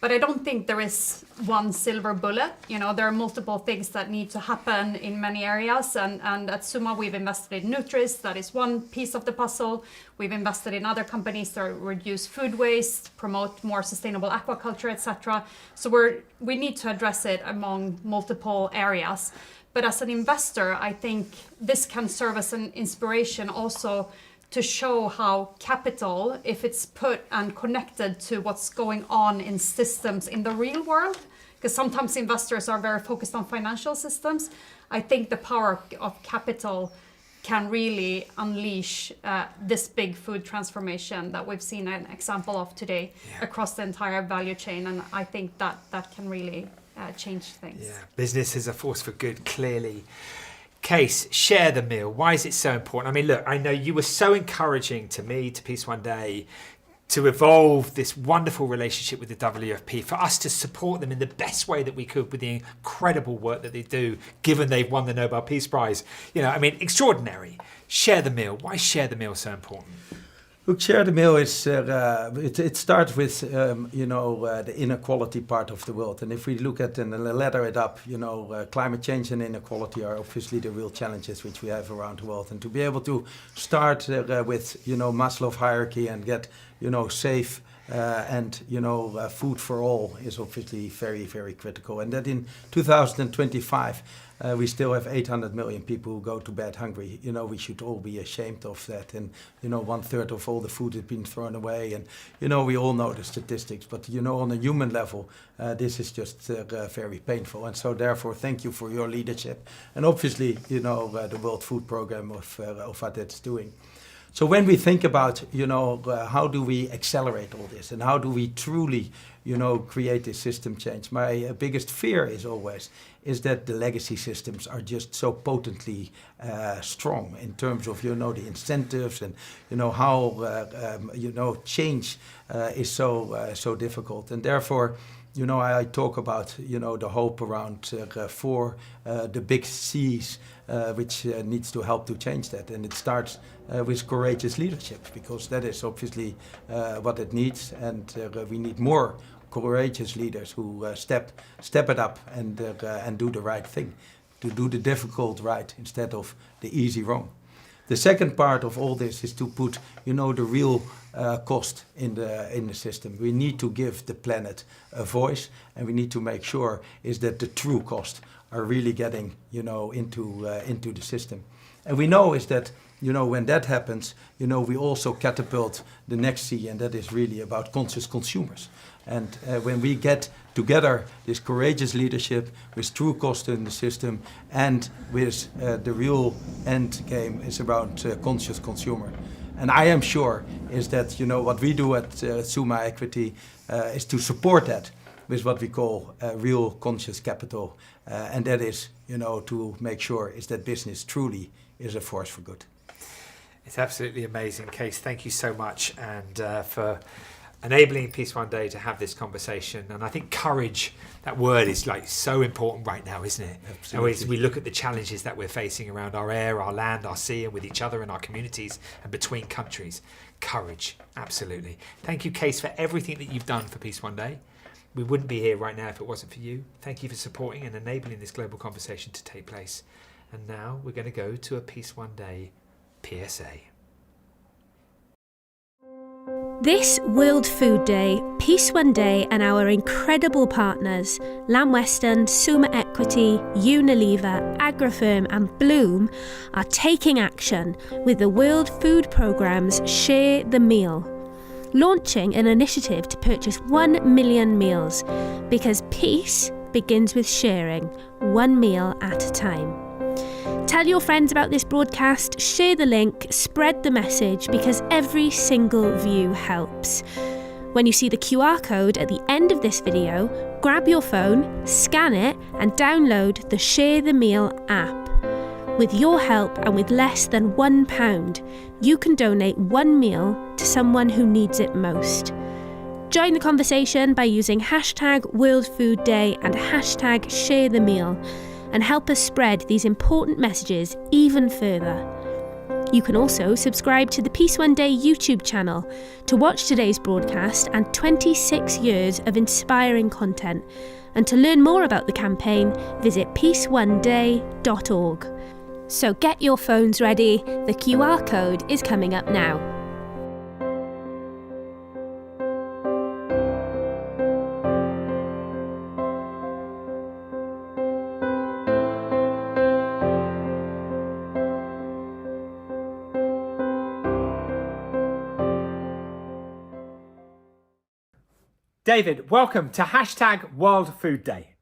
But I don't think there is one silver bullet. You know, there are multiple things that need to happen in many areas. And at Suma, we've invested in Nutris. That is one piece of the puzzle. We've invested in other companies that reduce food waste, promote more sustainable aquaculture, etc. So we need to address it among multiple areas. But as an investor, I think this can serve as an inspiration also to show how capital, if it's put and connected to what's going on in systems in the real world, because sometimes investors are very focused on financial systems, I think the power of capital can really unleash this big food transformation that we've seen an example of today across the entire value chain. And I think that can really change things. Yeah, business is a force for good, clearly. Case, share the meal. Why is it so important? I mean, look, I know you were so encouraging to me, to Peace One Day, to evolve this wonderful relationship with the WFP, for us to support them in the best way that we could with the incredible work that they do, given they've won the Nobel Peace Prize. You know, I mean, extraordinary. Share the meal. Why is share the meal so important? Look, share the meal is, it starts with, the inequality part of the world. And if we look at and ladder it up, climate change and inequality are obviously the real challenges which we have around the world. And to be able to start with, Maslow's hierarchy and get, safe and, food for all is obviously very, very critical. And that in 2025, we still have 800 million people who go to bed hungry. We should all be ashamed of that. And, 1/3 of all the food has been thrown away. And, we all know the statistics. But, on a human level, this is just very painful. And so, therefore, thank you for your leadership. And obviously, the World Food Programme of what it's doing. So when we think about, how do we accelerate all this and how do we truly, create this system change? My biggest fear is that the legacy systems are just so potently strong in terms of, the incentives and, how, change is so difficult. And therefore, I talk about, the hope around the big C's, which needs to help to change that. And it starts with courageous leadership, because that is obviously what it needs. And we need more courageous leaders who step it up and do the right thing, to do the difficult right instead of the easy wrong. The second part of all this is to put, the real cost in the system. We need to give the planet a voice, and we need to make sure is that the true costs are really getting, into the system. And we know is that, when that happens, we also catapult the next C, and that is really about conscious consumers. And when we get together this courageous leadership with true cost in the system and with the real end game is around conscious consumer. And I am sure is that, what we do at Suma Equity is to support that with what we call real conscious capital. And that is, to make sure is that business truly is a force for good. It's absolutely amazing, Case. Thank you so much, and for enabling Peace One Day to have this conversation. And I think courage, that word is like so important right now, isn't it? Absolutely. As we look at the challenges that we're facing around our air, our land, our sea, and with each other and our communities and between countries. Courage, absolutely. Thank you, Case, for everything that you've done for Peace One Day. We wouldn't be here right now if it wasn't for you. Thank you for supporting and enabling this global conversation to take place. And now we're going to go to a Peace One Day PSA. This World Food Day, Peace One Day and our incredible partners, Lamb Weston, Suma Equity, Unilever, Agrifirm and Bloom, are taking action with the World Food Programme's Share the Meal, launching an initiative to purchase 1 million meals, because peace begins with sharing, one meal at a time. Tell your friends about this broadcast, share the link, spread the message, because every single view helps. When you see the QR code at the end of this video, grab your phone, scan it and download the Share the Meal app. With your help and with less than £1, you can donate one meal to someone who needs it most. Join the conversation by using hashtag World Food Day and hashtag Share the Meal, and help us spread these important messages even further. You can also subscribe to the Peace One Day YouTube channel to watch today's broadcast and 26 years of inspiring content. And to learn more about the campaign, visit peaceoneday.org. So get your phones ready, the QR code is coming up now. David, welcome to hashtag World Food Day.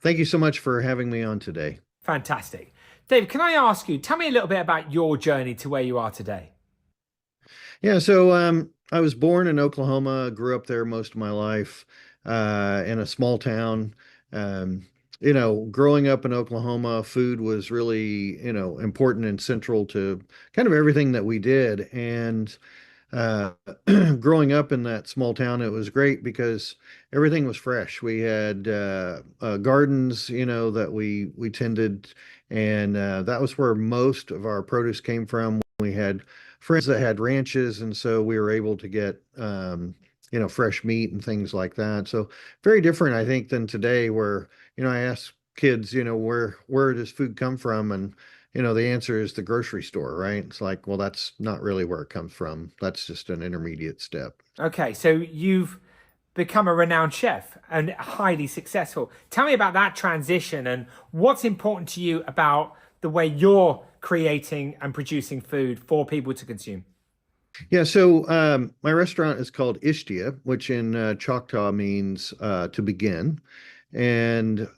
Thank you so much for having me on today. Fantastic. David, can I ask you, tell me a little bit about your journey to where you are today. Yeah, so I was born in Oklahoma, grew up there most of my life in a small town. Growing up in Oklahoma, food was really, important and central to kind of everything that we did. And growing up in that small town, it was great because everything was fresh. We had gardens, that we tended, and that was where most of our produce came from. We had friends that had ranches, and so we were able to get fresh meat and things like that. So very different, I think, than today, where I ask kids, where does food come from, and the answer is the grocery store, right? It's like, well, that's not really where it comes from. That's just an intermediate step. Okay, so you've become a renowned chef and highly successful. Tell me about that transition and what's important to you about the way you're creating and producing food for people to consume. Yeah, so my restaurant is called Ishtia, which in Choctaw means to begin. And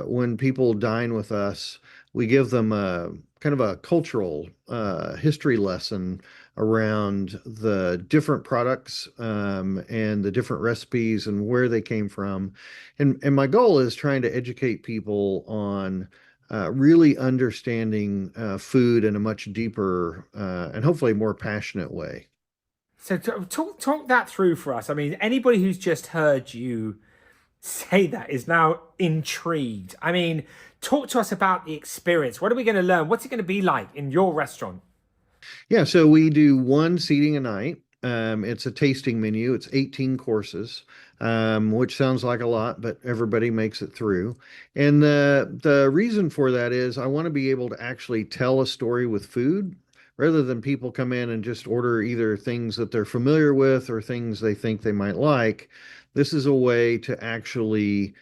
when people dine with us, we give them a kind of a cultural history lesson around the different products and the different recipes and where they came from. And my goal is trying to educate people on really understanding food in a much deeper and hopefully more passionate way. So talk that through for us. I mean, anybody who's just heard you say that is now intrigued. I mean, talk to us about the experience. What are we going to learn? What's it going to be like in your restaurant? Yeah, so we do one seating a night. It's a tasting menu. It's 18 courses, which sounds like a lot, but everybody makes it through. And the reason for that is I want to be able to actually tell a story with food rather than people come in and just order either things that they're familiar with or things they think they might like. This is a way to actually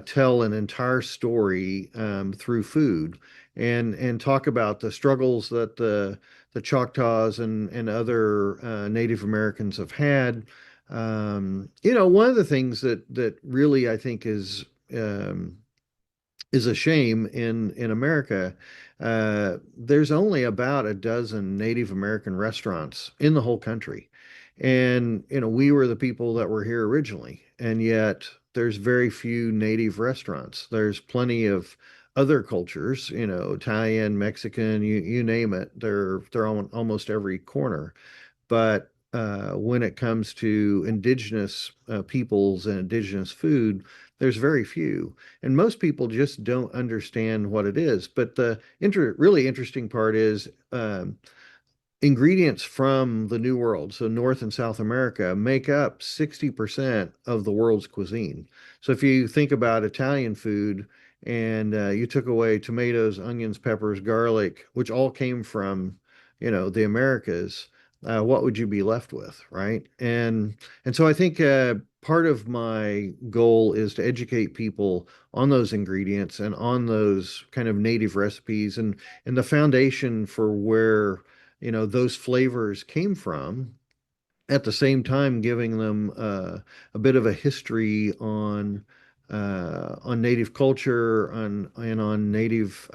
tell an entire story through food and talk about the struggles that the Choctaws and other Native Americans have had. One of the things that really I think is a shame in America. There's only about a dozen Native American restaurants in the whole country. And, we were the people that were here originally, and yet there's very few native restaurants. There's plenty of other cultures, Italian, Mexican, you name it. They're on almost every corner. But when it comes to indigenous peoples and indigenous food, there's very few. And most people just don't understand what it is. But the really interesting part is ingredients from the New World, so North and South America, make up 60% of the world's cuisine. So if you think about Italian food and you took away tomatoes, onions, peppers, garlic, which all came from, the Americas, what would you be left with, right? And so I think part of my goal is to educate people on those ingredients and on those kind of native recipes and the foundation for where, those flavors came from, at the same time giving them a bit of a history on native culture, and on native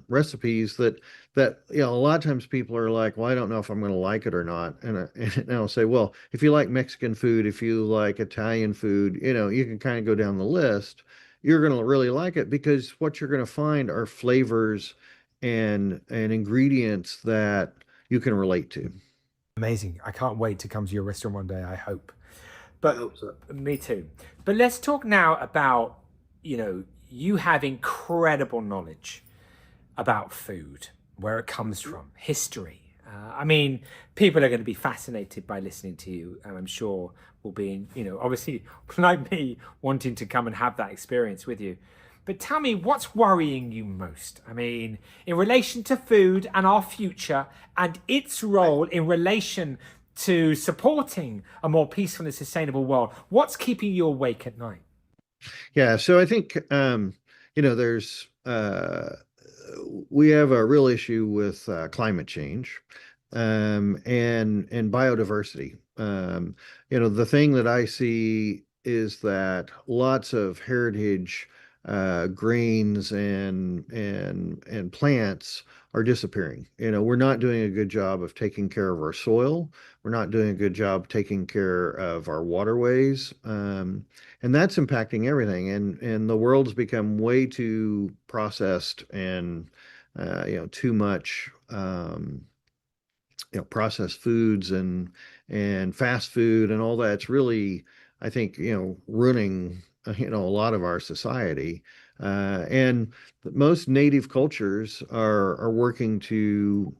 recipes that a lot of times people are like, well, I don't know if I'm going to like it or not, and I'll say, well, if you like Mexican food, if you like Italian food, you can kind of go down the list. You're going to really like it because what you're going to find are flavors and ingredients that you can relate to. Amazing. I can't wait to come to your restaurant one day, I hope. But me too. But let's talk now about, you have incredible knowledge about food, where it comes from, history. People are going to be fascinated by listening to you, and I'm sure will be, obviously like me, wanting to come and have that experience with you. But tell me, what's worrying you most? In relation to food and our future and its role in relation to supporting a more peaceful and sustainable world, what's keeping you awake at night? Yeah, so I think there's we have a real issue with climate change, and biodiversity. The thing that I see is that lots of heritage grains and plants are disappearing. We're not doing a good job of taking care of our soil. We're not doing a good job taking care of our waterways, and that's impacting everything. And the world's become way too processed and too much processed foods and fast food and all that. It's really, I think, ruining a lot of our society. And most native cultures are working to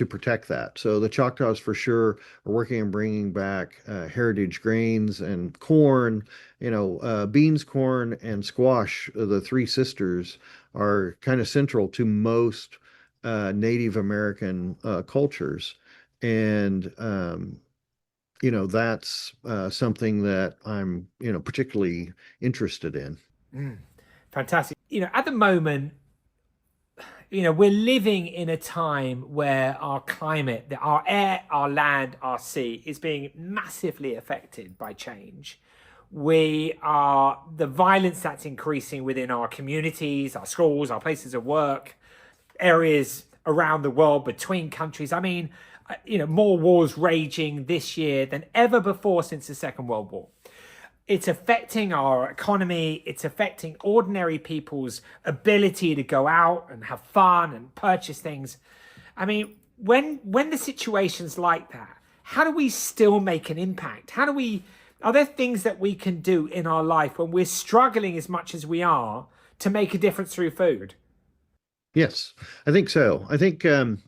protect that. So the Choctaws for sure are working on bringing back heritage grains and corn. Beans, corn, and squash, the three sisters, are kind of central to most Native American cultures. And that's something that I'm, particularly interested in. Fantastic. At the moment, we're living in a time where our climate, our air, our land, our sea is being massively affected by change. The violence that's increasing within our communities, our schools, our places of work, areas around the world, between countries. More wars raging this year than ever before since the Second World War. It's affecting our economy. It's affecting ordinary people's ability to go out and have fun and purchase things. When the situation's like that, how do we still make an impact? Are there things that we can do in our life when we're struggling as much as we are to make a difference through food? Yes, I think so. I think, and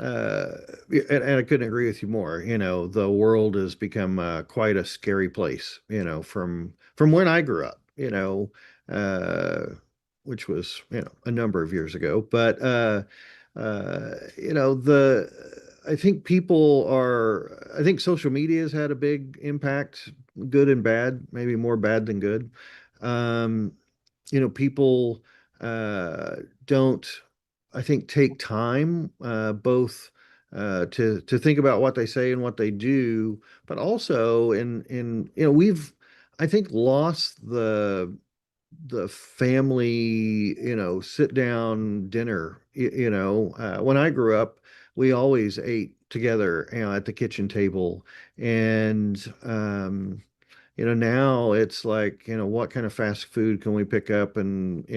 I couldn't agree with you more. The world has become quite a scary place, from when I grew up, which was, a number of years ago. But, I think social media has had a big impact, good and bad, maybe more bad than good. People don't, I think, take time both to think about what they say and what they do, but also we've, I think, lost the family sit down dinner. When I grew up, we always ate together at the kitchen table, and now it's like, what kind of fast food can we pick up, and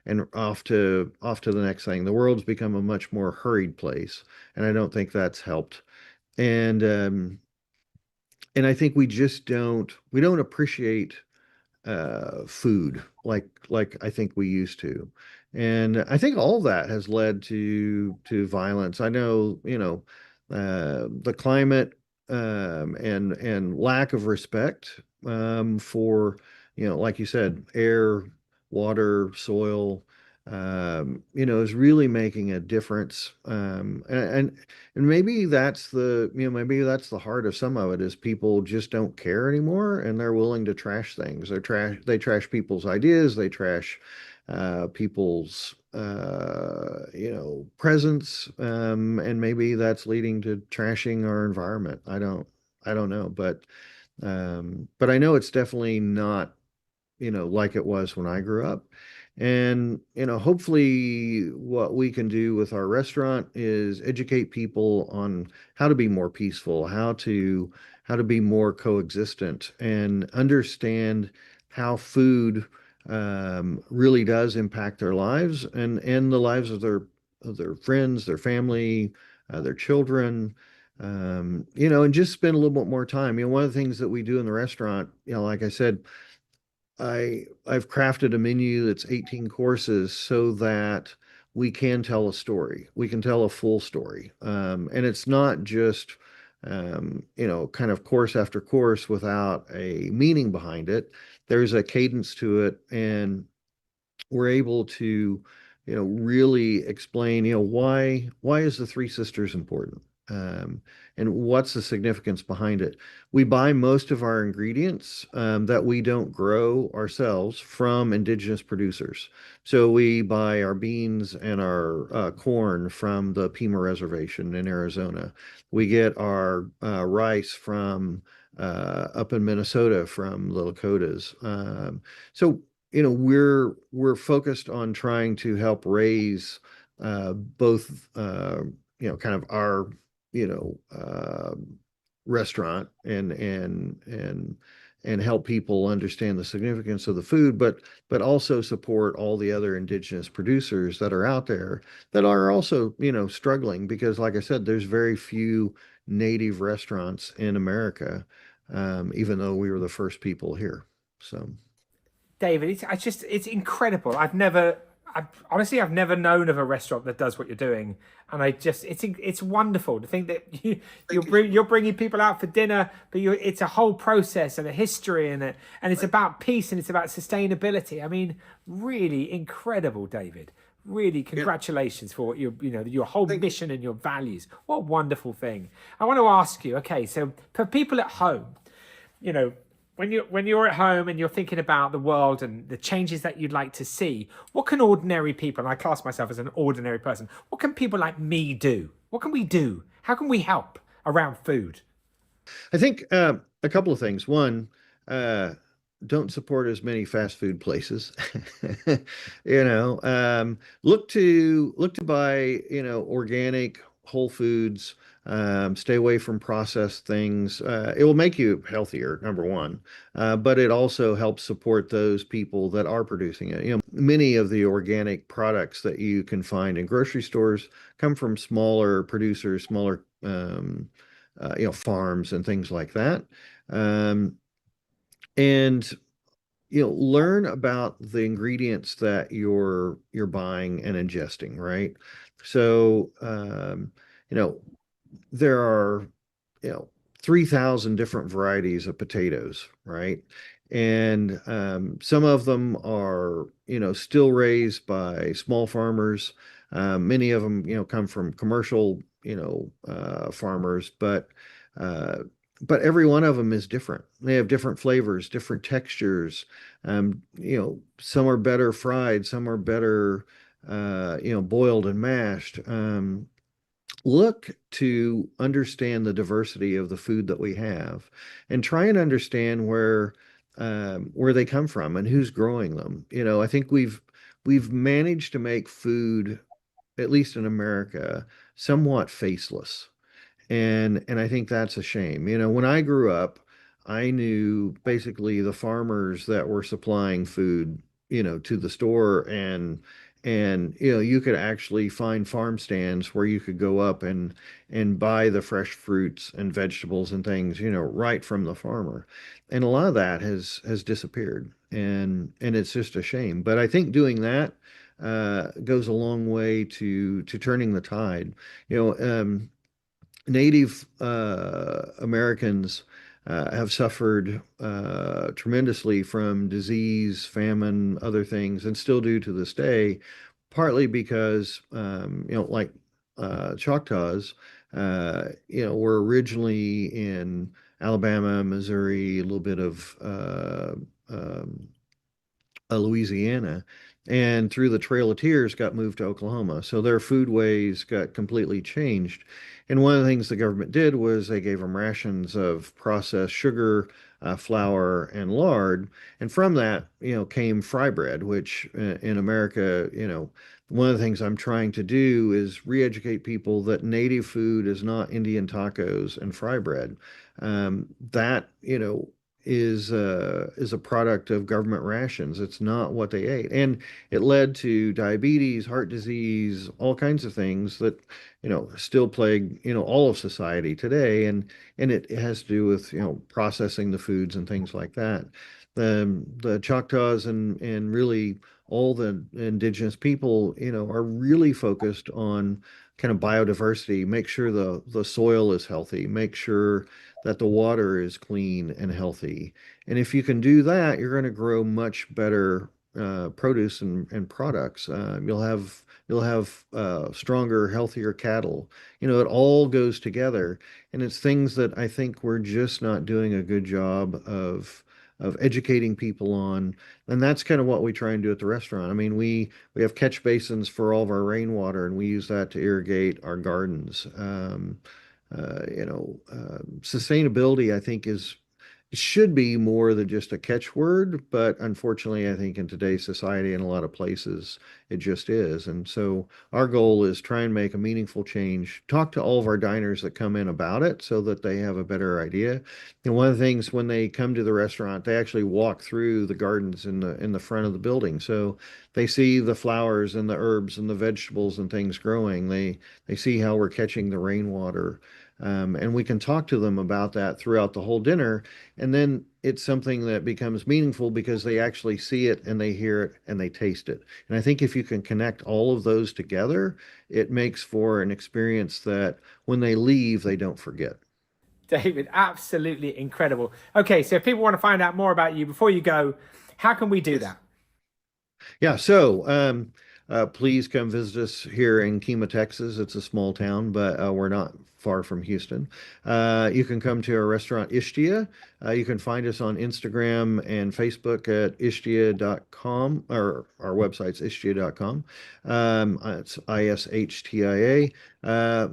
and off to the next thing. The world's become a much more hurried place, and I don't think that's helped. And I think we don't appreciate food like I think we used to. And I think all that has led to violence. I know, the climate and lack of respect for, like you said, air, water, soil, is really making a difference. And maybe that's maybe that's the heart of some of it is people just don't care anymore and they're willing to trash things. They trash people's ideas, they trash people's presence, and maybe that's leading to trashing our environment. I don't know, but I know it's definitely not like it was when I grew up. And, hopefully what we can do with our restaurant is educate people on how to be more peaceful, how to be more coexistent and understand how food really does impact their lives and the lives of their friends, their family, their children. And just spend a little bit more time. One of the things that we do in the restaurant, like I said, I've crafted a menu that's 18 courses so that we can tell a story. We can tell a full story. And it's not just, kind of course after course without a meaning behind it. There's a cadence to it, and we're able to, really explain, why is the Three Sisters important? And what's the significance behind it? We buy most of our ingredients that we don't grow ourselves from indigenous producers. So we buy our beans and our corn from the Pima Reservation in Arizona. We get our rice from up in Minnesota from the Lakotas. So we're focused on trying to help raise both kind of our restaurant and help people understand the significance of the food, but also support all the other indigenous producers that are out there that are also struggling because, like I said, there's very few native restaurants in America, even though we were the first people here. So, David, it's incredible. Honestly, I've never known of a restaurant that does what you're doing, and it's wonderful to think that you're bringing people out for dinner, but it's a whole process and a history and it's about peace and it's about sustainability. I mean, really incredible, David. Really, congratulations for what your whole mission and your values. What a wonderful thing. I want to ask you, okay, so for people at home, when you're at home and you're thinking about the world and the changes that you'd like to see, what can ordinary people, and I class myself as an ordinary person, what can people like me do? What can we do? How can we help around food? I think a couple of things. One, don't support as many fast food places. Look to buy, organic, whole foods. Stay away from processed things. It will make you healthier, number one, but it also helps support those people that are producing it. Many of the organic products that you can find in grocery stores come from smaller producers, smaller, farms and things like that. And learn about the ingredients that you're buying and ingesting, right? So, there are 3,000 different varieties of potatoes, right? And some of them are still raised by small farmers. Many of them come from commercial farmers, but every one of them is different. They have different flavors, different textures. Some are better fried, some are better boiled and mashed. Look to understand the diversity of the food that we have and try and understand where they come from and who's growing them. I think we've managed to make food, at least in America, somewhat faceless. And I think that's a shame. When I grew up, I knew basically the farmers that were supplying food, to the store, and you could actually find farm stands where you could go up and buy the fresh fruits and vegetables and things, right from the farmer. And a lot of that has disappeared, and it's just a shame. But I think doing that goes a long way to turning the tide. Native Americans have suffered tremendously from disease, famine, other things, and still do to this day. partly because, like Choctaws, were originally in Alabama, Missouri, a little bit of Louisiana, and through the Trail of Tears got moved to Oklahoma. So their foodways got completely changed. And one of the things the government did was they gave them rations of processed sugar, flour, and lard. And from that, came fry bread, which in America, one of the things I'm trying to do is re-educate people that native food is not Indian tacos and fry bread. That, is a product of government rations. It's not what they ate. And it led to diabetes, heart disease, all kinds of things that, still plague, all of society today. And it has to do with, processing the foods and things like that. The Choctaws and really all the indigenous people, are really focused on kind of biodiversity, make sure the soil is healthy, make sure that the water is clean and healthy. And if you can do that, you're going to grow much better produce and products. You'll have stronger, healthier cattle. It all goes together, and it's things that I think we're just not doing a good job of educating people on. And that's kind of what we try and do at the restaurant. I mean, we have catch basins for all of our rainwater, and we use that to irrigate our gardens. Sustainability, I think, should be more than just a catchword, but unfortunately, I think in today's society in a lot of places, it just is. And so our goal is try and make a meaningful change, talk to all of our diners that come in about it so that they have a better idea. And one of the things when they come to the restaurant, they actually walk through the gardens in the front of the building. So they see the flowers and the herbs and the vegetables and things growing. They see how we're catching the rainwater. And we can talk to them about that throughout the whole dinner. And then it's something that becomes meaningful because they actually see it and they hear it and they taste it. And I think if you can connect all of those together, it makes for an experience that when they leave, they don't forget. David, absolutely incredible. Okay, so if people want to find out more about you before you go, how can we do that? Yeah, so please come visit us here in Kemah, Texas. It's a small town, but we're not far from Houston. You can come to our restaurant, Ishtia. You can find us on Instagram and Facebook at ishtia.com, or our website's ishtia.com. It's ISHTIA.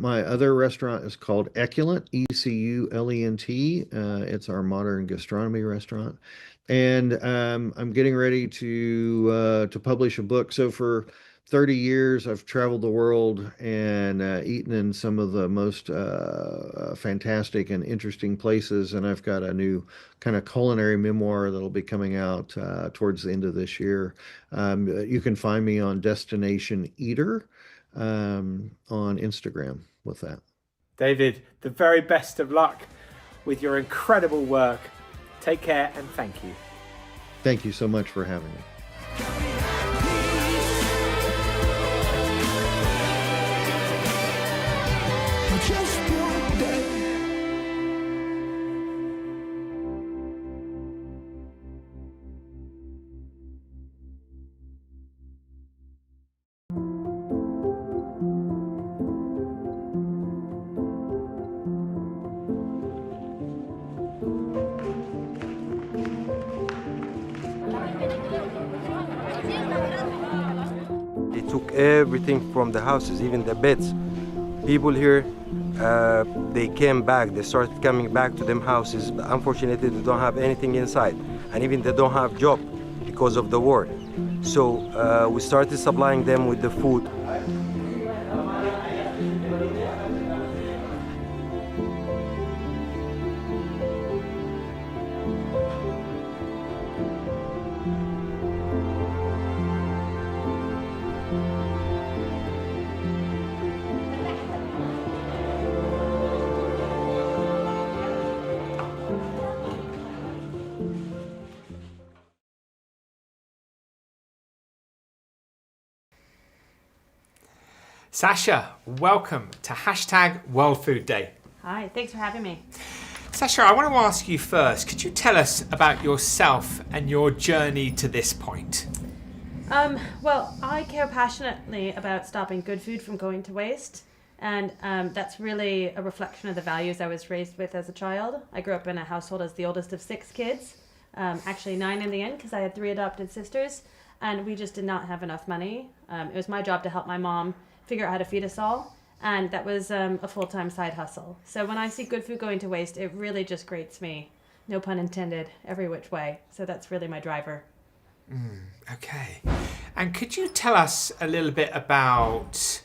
My other restaurant is called Eculent, ECULENT. It's our modern gastronomy restaurant. And I'm getting ready to publish a book. So for 30 years, I've traveled the world and eaten in some of the most fantastic and interesting places. And I've got a new kind of culinary memoir that'll be coming out towards the end of this year. You can find me on Destination Eater on Instagram with that. David, the very best of luck with your incredible work. Take care and thank you. Thank you so much for having me. Just one day. They took everything from the houses, even the beds. People here, they came back, they started coming back to them houses, but unfortunately they don't have anything inside, and even they don't have job because of the war. So we started supplying them with the food. Sasha, welcome to #World Food Day. Hi, thanks for having me. Sasha, I want to ask you first, could you tell us about yourself and your journey to this point? Well, I care passionately about stopping good food from going to waste. And that's really a reflection of the values I was raised with as a child. I grew up in a household as the oldest of 6 kids, actually 9 in the end because I had 3 adopted sisters, and we just did not have enough money. It was my job to help my mom figure out how to feed us all, and that was a full-time side hustle. So when I see good food going to waste, it really just grates me, no pun intended, every which way. So that's really my driver. Okay. And could you tell us a little bit about,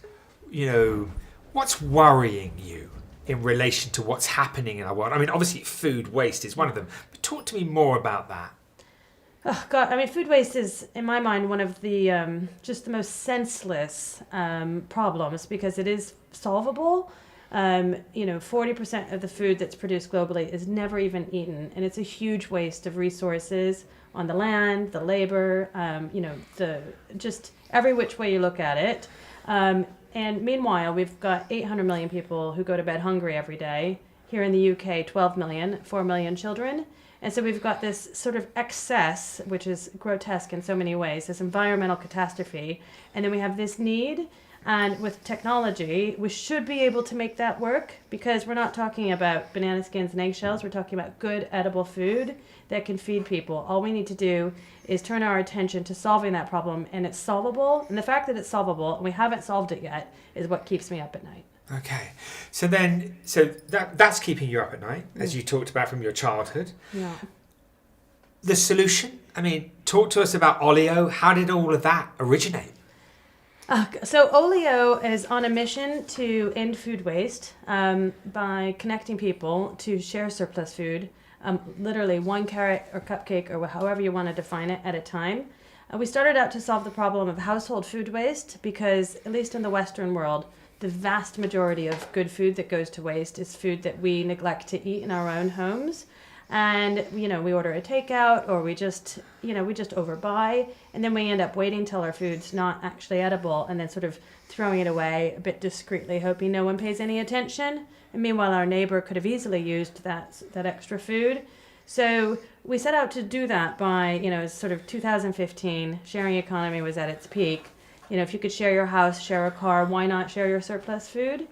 what's worrying you in relation to what's happening in our world? I mean, obviously food waste is one of them, but talk to me more about that. Oh God, I mean, food waste is, in my mind, one of the just the most senseless problems because it is solvable. 40% of the food that's produced globally is never even eaten, and it's a huge waste of resources on the land, the labor, the just every which way you look at it. And meanwhile, we've got 800 million people who go to bed hungry every day. Here in the UK, 12 million, 4 million children. And so we've got this sort of excess, which is grotesque in so many ways, this environmental catastrophe. And then we have this need. And with technology, we should be able to make that work because we're not talking about banana skins and eggshells. We're talking about good, edible food that can feed people. All we need to do is turn our attention to solving that problem, and it's solvable. And the fact that it's solvable, and we haven't solved it yet, is what keeps me up at night. Okay. So that's keeping you up at night, as you talked about from your childhood. Yeah. The solution? I mean, talk to us about Olio. How did all of that originate? So Olio is on a mission to end food waste by connecting people to share surplus food, literally 1 carrot or cupcake or however you want to define it at a time. We started out to solve the problem of household food waste because, at least in the Western world, the vast majority of good food that goes to waste is food that we neglect to eat in our own homes. And, we order a takeout or we just overbuy, and then we end up waiting till our food's not actually edible and then sort of throwing it away a bit discreetly, hoping no one pays any attention. And meanwhile, our neighbor could have easily used that extra food. So we set out to do that by, sort of 2015, sharing economy was at its peak. If you could share your house, share a car, why not share your surplus food?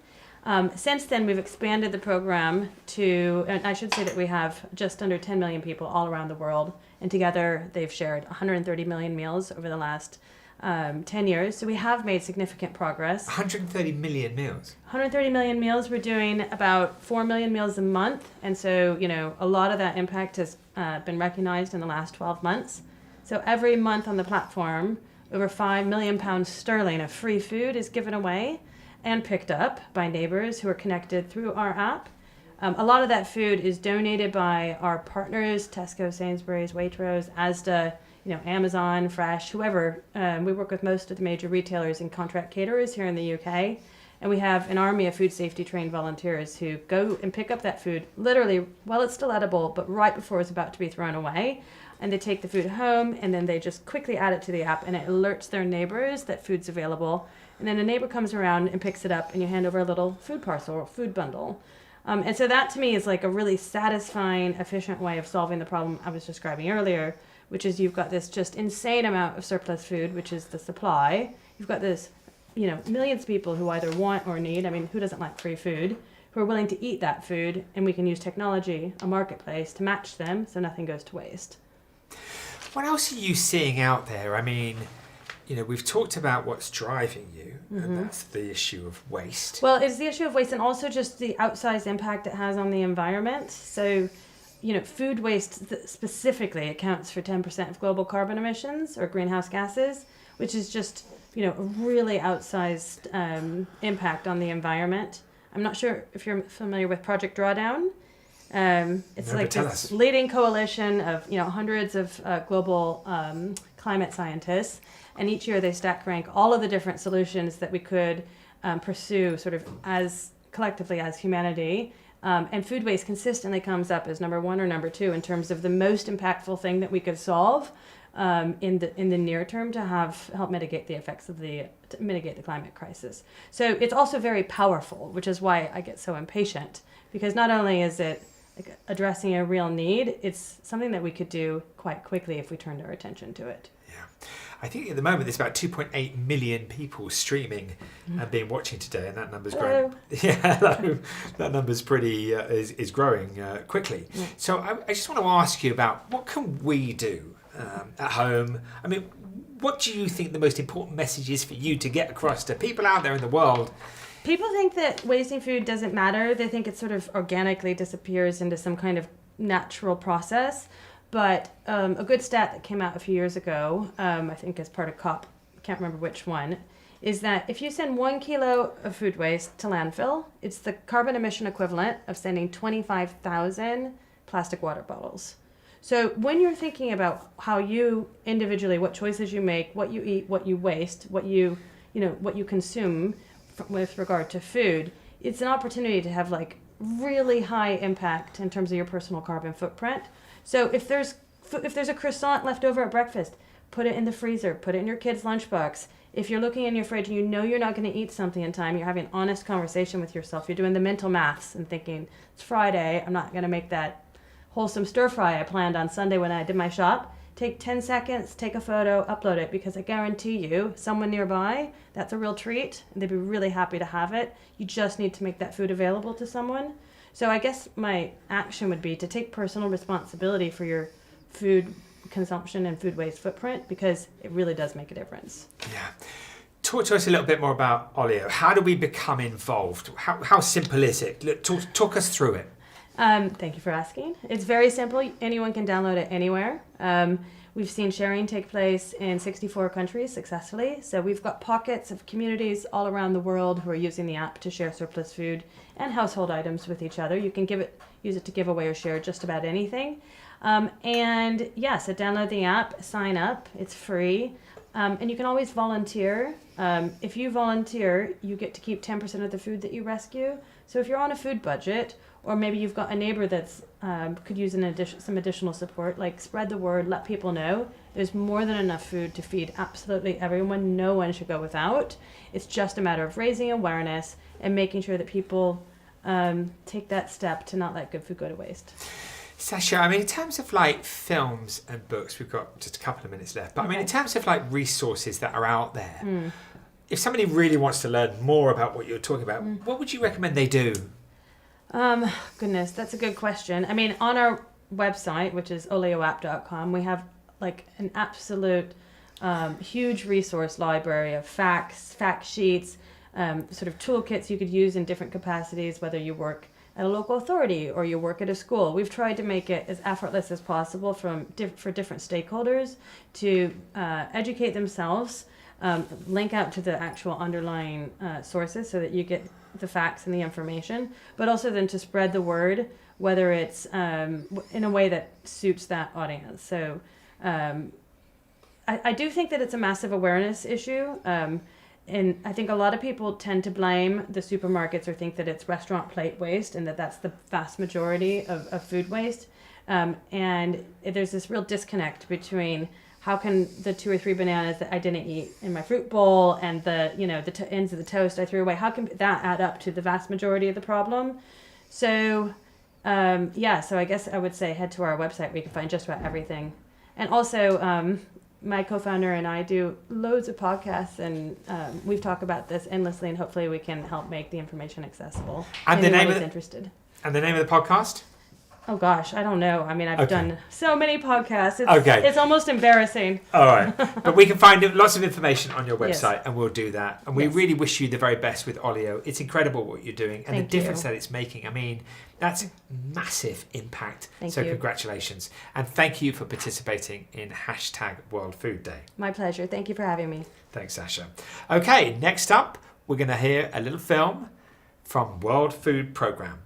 Since then, we've expanded the program to, and I should say that we have just under 10 million people all around the world, and together they've shared 130 million meals over the last 10 years. So we have made significant progress. 130 million meals? 130 million meals. We're doing about 4 million meals a month, and so, a lot of that impact has been recognized in the last 12 months. So every month on the platform, over £5 million of free food is given away and picked up by neighbors who are connected through our app. A lot of that food is donated by our partners, Tesco, Sainsbury's, Waitrose, Asda, Amazon, Fresh, whoever. We work with most of the major retailers and contract caterers here in the UK. And we have an army of food safety trained volunteers who go and pick up that food literally while it's still edible, but right before it's about to be thrown away. And they take the food home, and then they just quickly add it to the app, and it alerts their neighbors that food's available. And then a neighbor comes around and picks it up, and you hand over a little food parcel or food bundle. And so that to me is like a really satisfying, efficient way of solving the problem I was describing earlier, which is you've got this just insane amount of surplus food, which is the supply. You've got this, millions of people who either want or need, who doesn't like free food, who are willing to eat that food, and we can use technology, a marketplace, to match them so nothing goes to waste. What else are you seeing out there? We've talked about what's driving you, and that's the issue of waste. Well, it's the issue of waste and also just the outsized impact it has on the environment. So, food waste specifically accounts for 10% of global carbon emissions or greenhouse gases, which is just, a really outsized impact on the environment. I'm not sure if you're familiar with Project Drawdown. It's like this leading coalition of hundreds of global climate scientists, and each year they stack rank all of the different solutions that we could pursue sort of as collectively as humanity. And food waste consistently comes up as number 1 or number 2 in terms of the most impactful thing that we could solve in the near term to help mitigate the effects of mitigate the climate crisis. So it's also very powerful, which is why I get so impatient, because not only is it addressing a real need, it's something that we could do quite quickly if we turned our attention to it. Yeah. I think at the moment there's about 2.8 million people streaming and being watching today, and that number's growing. Yeah, hello. That number's pretty is growing quickly. So I just want to ask you about what can we do at home? I mean, what do you think the most important message is for you to get across to people out there in the world? People think that wasting food doesn't matter. They think it sort of organically disappears into some kind of natural process. But a good stat that came out a few years ago, I think as part of COP, can't remember which one, is that if you send 1 kilo of food waste to landfill, it's the carbon emission equivalent of sending 25,000 plastic water bottles. So when you're thinking about how you individually, what choices you make, what you eat, what you waste, what you consume with regard to food, it's an opportunity to have like really high impact in terms of your personal carbon footprint. So if there's a croissant left over at breakfast, put it in the freezer, put it in your kid's lunchbox. If you're looking in your fridge and you know you're not going to eat something in time, you're having an honest conversation with yourself. You're doing the mental maths and thinking, it's Friday, I'm not going to make that wholesome stir fry I planned on Sunday when I did my shop. Take 10 seconds, take a photo, upload it, because I guarantee you, someone nearby, that's a real treat, and they'd be really happy to have it. You just need to make that food available to someone. So I guess my action would be to take personal responsibility for your food consumption and food waste footprint, because it really does make a difference. Yeah. Talk to us a little bit more about Olio. How do we become involved? How simple is it? Talk us through it. Thank you for asking. It's very simple. Anyone can download it anywhere. We've seen sharing take place in 64 countries successfully. So we've got pockets of communities all around the world who are using the app to share surplus food and household items with each other. You can use it to give away or share just about anything. And yeah, so download the app, sign up, it's free. And you can always volunteer. If you volunteer, you get to keep 10% of the food that you rescue. So if you're on a food budget, or maybe you've got a neighbor that's could use some additional support, like spread the word, let people know. There's more than enough food to feed absolutely everyone. No one should go without. It's just a matter of raising awareness and making sure that people take that step to not let good food go to waste. Sasha, I mean, in terms of like films and books, we've got just a couple of minutes left, but I mean, in terms of like resources that are out there, if somebody really wants to learn more about what you're talking about, what would you recommend they do? Goodness, that's a good question. I mean, on our website, which is olioapp.com, we have like an absolute huge resource library of facts, fact sheets, sort of toolkits you could use in different capacities, whether you work at a local authority or you work at a school. We've tried to make it as effortless as possible for different stakeholders to educate themselves, link out to the actual underlying sources so that you get the facts and the information, but also then to spread the word, whether it's in a way that suits that audience. So I do think that it's a massive awareness issue. And I think a lot of people tend to blame the supermarkets or think that it's restaurant plate waste and that that's the vast majority of food waste. And there's this real disconnect between how can the 2 or 3 bananas that I didn't eat in my fruit bowl and the ends of the toast I threw away, how can that add up to the vast majority of the problem? So so I guess I would say head to our website where you can find just about everything. And also my co-founder and I do loads of podcasts, and we've talked about this endlessly, and hopefully we can help make the information accessible. And the name of interested. And the name of the podcast? Oh gosh, I don't know. I mean, I've done so many podcasts. It's almost embarrassing. All right. But we can find lots of information on your website, Yes. and we'll do that. And we really wish you the very best with Olio. It's incredible what you're doing and Thank the difference you. that it's making. I mean, that's massive impact. Thank so you. congratulations. And thank you for participating in #World Food Day. My pleasure. Thank you for having me. Thanks, Sasha. Okay, next up, we're going to hear a little film from World Food Programme.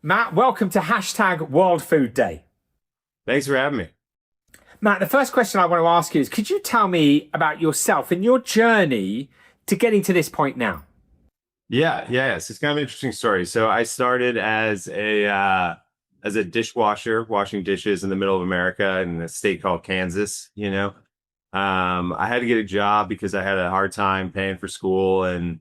Matt, welcome to #World Food Day. Thanks for having me. Matt, the first question I want to ask you is, could you tell me about yourself and your journey to getting to this point now? Yes. It's kind of an interesting story. So I started as a dishwasher, washing dishes in the middle of America in a state called Kansas. I had to get a job because I had a hard time paying for school, and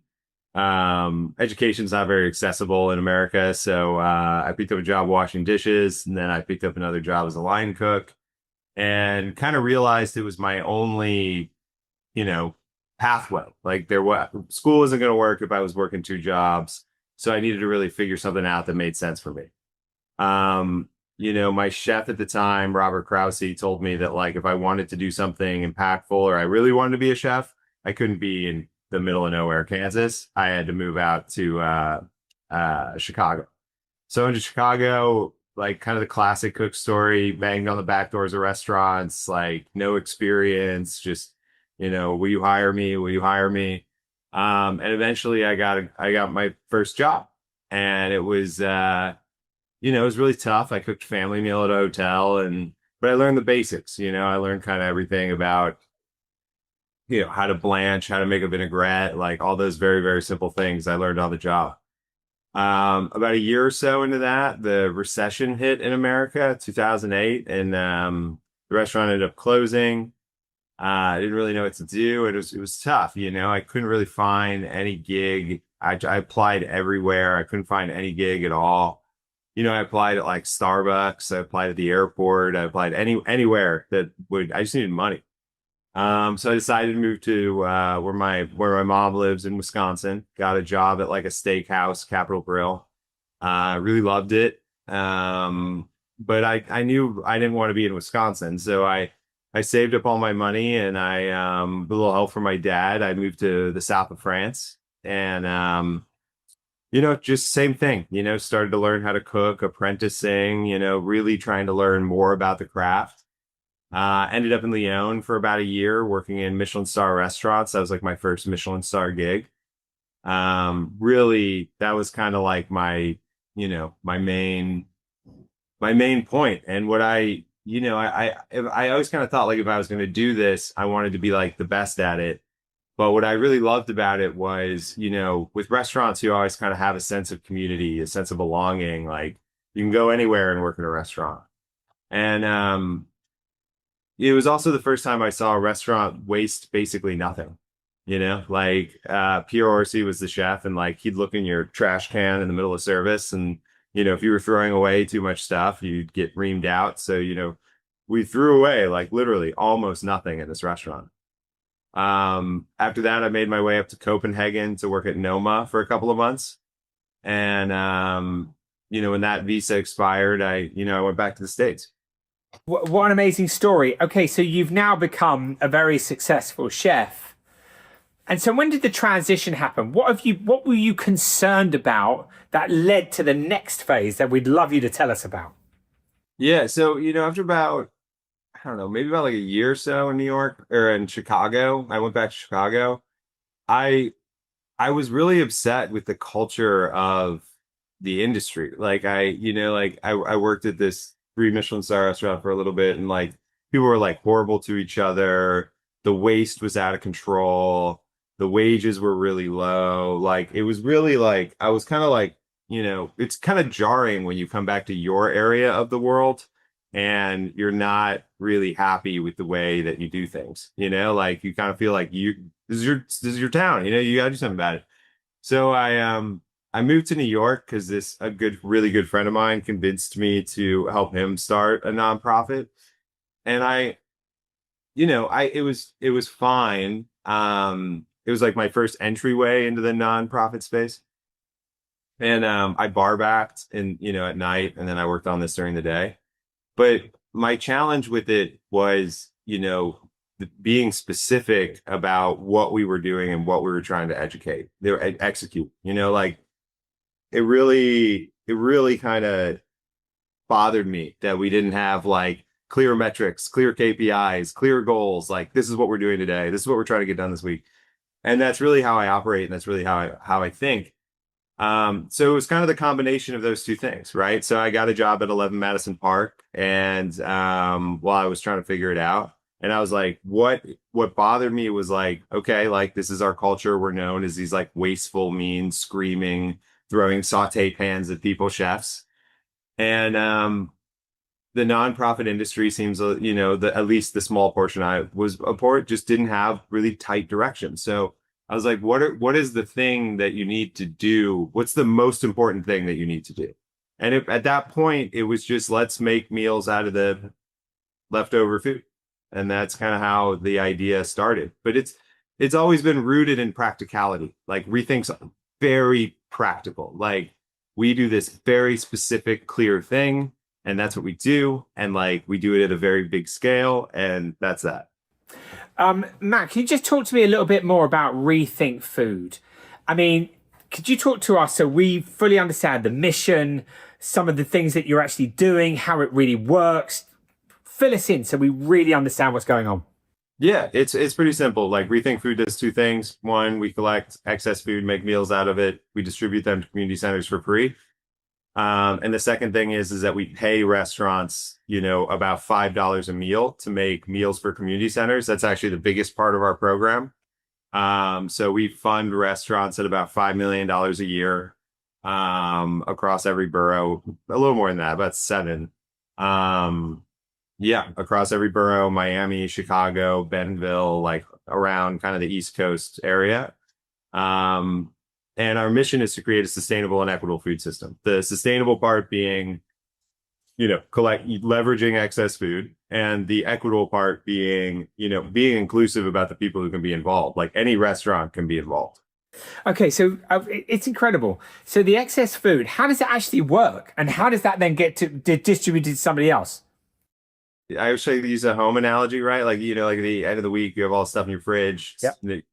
education's not very accessible in America. So I picked up a job washing dishes, and then I picked up another job as a line cook, and kind of realized it was my only, pathway. Like school wasn't going to work if I was working two jobs. So I needed to really figure something out that made sense for me. My chef at the time, Robert Krause, told me that like if I wanted to do something impactful or I really wanted to be a chef, I couldn't be in the middle of nowhere, Kansas. I had to move out to Chicago. So into Chicago, like kind of the classic cook story, banged on the back doors of restaurants, like no experience, just will you hire me? Will you hire me? And eventually I got my first job, and it was it was really tough. I cooked family meal at a hotel, but I learned the basics. I learned kind of everything about how to blanch, how to make a vinaigrette, like all those very, very simple things I learned on the job. About a year or so into that, the recession hit in America, 2008, and the restaurant ended up closing. I didn't really know what to do. It was tough. I couldn't really find any gig. I applied everywhere. I couldn't find any gig at all. I applied at like Starbucks. I applied at the airport. I applied anywhere that I just needed money. So I decided to move to where my mom lives in Wisconsin. Got a job at like a steakhouse, Capital Grille. Really loved it. But I knew I didn't want to be in Wisconsin, so I saved up all my money, and with a little help from my dad, I moved to the south of France, and just same thing. Started to learn how to cook, apprenticing. Really trying to learn more about the craft. Ended up in Lyon for about a year working in Michelin star restaurants. That was like my first Michelin star gig. Really, that was kind of like my main point. And what I always kind of thought like if I was going to do this, I wanted to be like the best at it. But what I really loved about it was, with restaurants, you always kind of have a sense of community, a sense of belonging. Like you can go anywhere and work in a restaurant. And, it was also the first time I saw a restaurant waste basically nothing, like Pierre Orsi was the chef, and like he'd look in your trash can in the middle of service, and if you were throwing away too much stuff, you'd get reamed out. So we threw away like literally almost nothing in this restaurant. After that, I made my way up to Copenhagen to work at Noma for a couple of months, and when that visa expired, I went back to the States. What an amazing story. Okay, so you've now become a very successful chef. And so when did the transition happen? What were you concerned about that led to the next phase that we'd love you to tell us about? Yeah, so after about, I don't know, maybe about like a year or so in New York or in Chicago, I went back to Chicago. I was really upset with the culture of the industry. Like I worked at this 3 Michelin star restaurant for a little bit, and like people were like horrible to each other. The waste was out of control. The wages were really low. Like it was really like, I was kind of like, it's kind of jarring when you come back to your area of the world and you're not really happy with the way that you do things, like you kind of feel like this is your town, you gotta do something about it. So I moved to New York because really good friend of mine convinced me to help him start a nonprofit. And it was fine. It was like my first entryway into the nonprofit space. And I bar backed at night, and then I worked on this during the day. But my challenge with it was, being specific about what we were doing and what we were trying to execute, like it really kind of bothered me that we didn't have like clear metrics, clear KPIs, clear goals. Like this is what we're doing today. This is what we're trying to get done this week. And that's really how I operate. And that's really how I think. So it was kind of the combination of those two things, right? So I got a job at 11 Madison Park, and while I was trying to figure it out, and I was like, what bothered me was like, okay, like this is our culture. We're known as these like wasteful, mean, screaming, throwing saute pans at people chefs. And the nonprofit industry seems, at least the small portion I was a part, just didn't have really tight direction. So I was like, what is the thing that you need to do? What's the most important thing that you need to do? And at that point, it was just, let's make meals out of the leftover food. And that's kind of how the idea started. But it's always been rooted in practicality. Like Rethink's very practical. Like we do this very specific, clear thing, and that's what we do. And like we do it at a very big scale, and that's that. Matt, can you just talk to me a little bit more about Rethink Food? I mean, could you talk to us so we fully understand the mission, some of the things that you're actually doing, how it really works? Fill us in so we really understand what's going on. Yeah, it's pretty simple. Like Rethink Food does two things. One, we collect excess food, make meals out of it. We distribute them to community centers for free. And the second thing is that we pay restaurants, about $5 a meal to make meals for community centers. That's actually the biggest part of our program. So we fund restaurants at about $5 million a year across every borough, a little more than that, about 7. Across every borough, Miami, Chicago, Bentonville, like around kind of the East Coast area. And our mission is to create a sustainable and equitable food system. The sustainable part being, leveraging excess food, and the equitable part being, being inclusive about the people who can be involved. Like any restaurant can be involved. Okay, so it's incredible. So the excess food, how does it actually work? And how does that then get distributed to somebody else? I actually use a home analogy, right? Like, like at the end of the week, you have all the stuff in your fridge. Yep.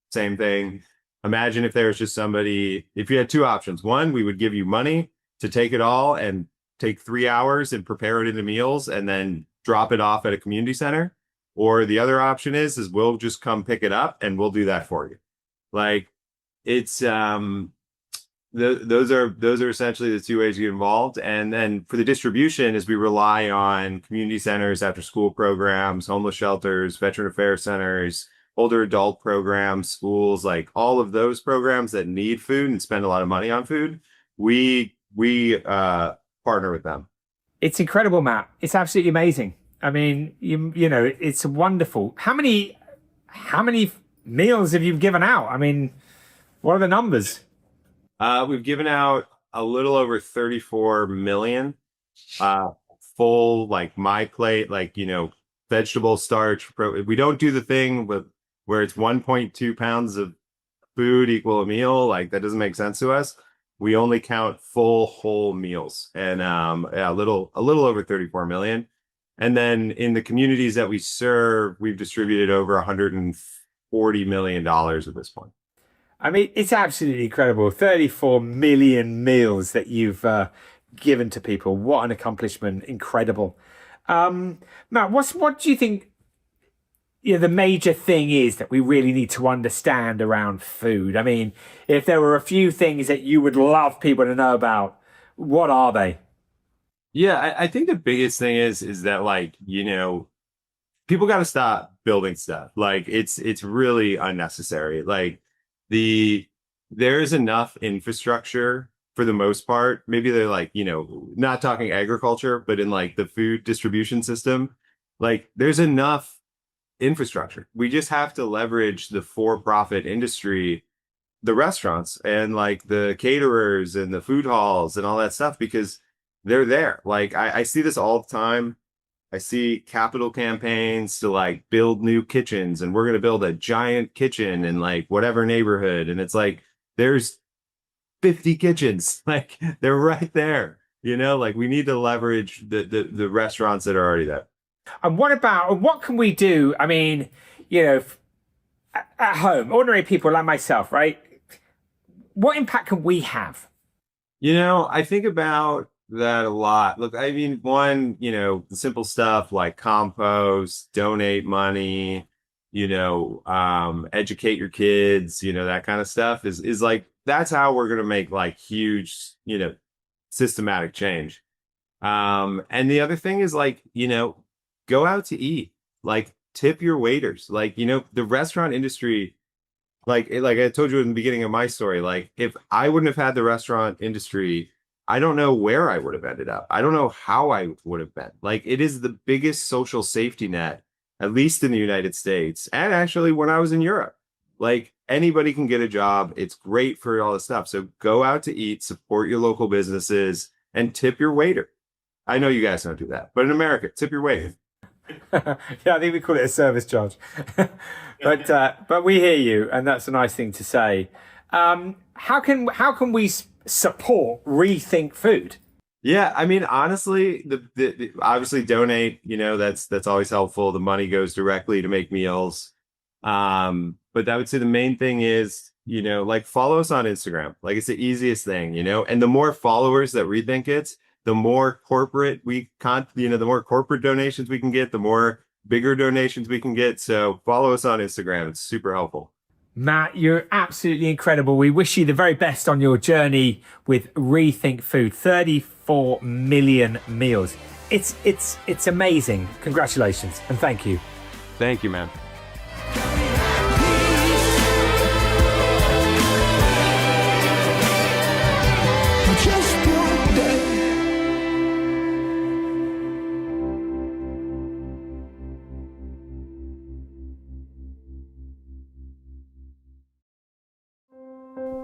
Same thing. Imagine if there was just somebody, if you had two options. One, we would give you money to take it all and take 3 hours and prepare it into meals and then drop it off at a community center. Or the other option is we'll just come pick it up and we'll do that for you. Like it's, those are essentially the two ways you get involved. And then for the distribution is we rely on community centers, after school programs, homeless shelters, veteran affairs centers, older adult programs, schools, like all of those programs that need food and spend a lot of money on food. We partner with them. It's incredible, Matt. It's absolutely amazing. I mean, it's wonderful. How many meals have you given out? I mean, what are the numbers? We've given out a little over 34 million full, like My Plate, like, vegetable starch. We don't do the thing where it's 1.2 pounds of food equal a meal. Like that doesn't make sense to us. We only count full whole meals, and a little over 34 million. And then in the communities that we serve, we've distributed over $140 million at this point. I mean, it's absolutely incredible. 34 million meals that you've given to people. What an accomplishment. Incredible. Matt, what do you think the major thing is that we really need to understand around food? I mean, if there were a few things that you would love people to know about, what are they? Yeah, I think the biggest thing is that, like, people got to stop building stuff. Like it's really unnecessary. Like there's enough infrastructure for the most part. Maybe they're like, not talking agriculture, but in like the food distribution system, like there's enough infrastructure. We just have to leverage the for-profit industry, the restaurants and like the caterers and the food halls and all that stuff, because they're there. Like I see this all the time. I see capital campaigns to like build new kitchens, and we're going to build a giant kitchen in like whatever neighborhood. And it's like, there's 50 kitchens, like they're right there, like we need to leverage the restaurants that are already there. And what can we do? I mean, at home, ordinary people like myself, right? What impact can we have? I think about that a lot. Look, I mean, one, the simple stuff like compost, donate money, educate your kids, that kind of stuff is like, that's how we're going to make like huge, systematic change. And the other thing is like, go out to eat, like tip your waiters, like, the restaurant industry, like I told you in the beginning of my story, like if I wouldn't have had the restaurant industry, I don't know where I would have ended up. I don't know how I would have been. Like it is the biggest social safety net, at least in the United States. And actually when I was in Europe, like anybody can get a job. It's great for all this stuff. So go out to eat, support your local businesses, and tip your waiter. I know you guys don't do that, but in America, tip your waiter. Yeah, I think we call it a service charge. But we hear you, and that's a nice thing to say. How can we support Rethink Food? Yeah, I mean, honestly, the obviously donate. That's always helpful. The money goes directly to make meals. But I would say the main thing is, like follow us on Instagram. Like it's the easiest thing, and the more followers that Rethink gets, the more corporate the more corporate donations we can get, the more bigger donations we can get. So follow us on Instagram. It's super helpful. Matt, you're absolutely incredible. We wish you the very best on your journey with Rethink Food. 34 million meals. It's amazing. Congratulations and thank you. Thank you, man. Just one day.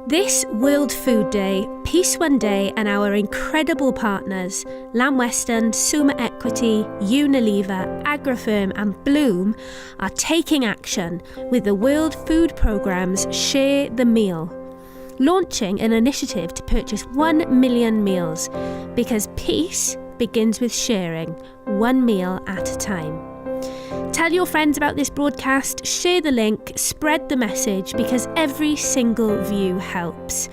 This World Food Day, Peace One Day and our incredible partners, Lamb Weston, Suma Equity, Unilever, Agrifirm and Bloom are taking action with the World Food Programme's Share the Meal, launching an initiative to purchase 1 million meals because peace begins with sharing, one meal at a time. Tell your friends about this broadcast, share the link, spread the message because every single view helps.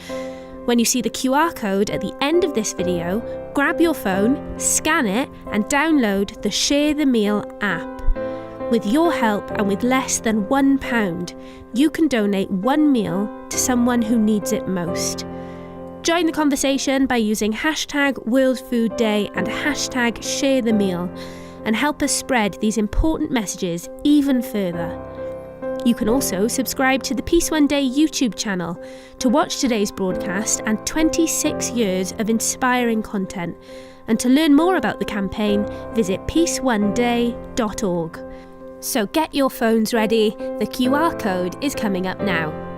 When you see the QR code at the end of this video, grab your phone, scan it and download the Share the Meal app. With your help and with less than £1, you can donate one meal to someone who needs it most. Join the conversation by using hashtag World Food Day and hashtag Share the Meal, and help us spread these important messages even further. You can also subscribe to the Peace One Day YouTube channel to watch today's broadcast and 26 years of inspiring content. And to learn more about the campaign, visit peaceoneday.org. So get your phones ready, the QR code is coming up now.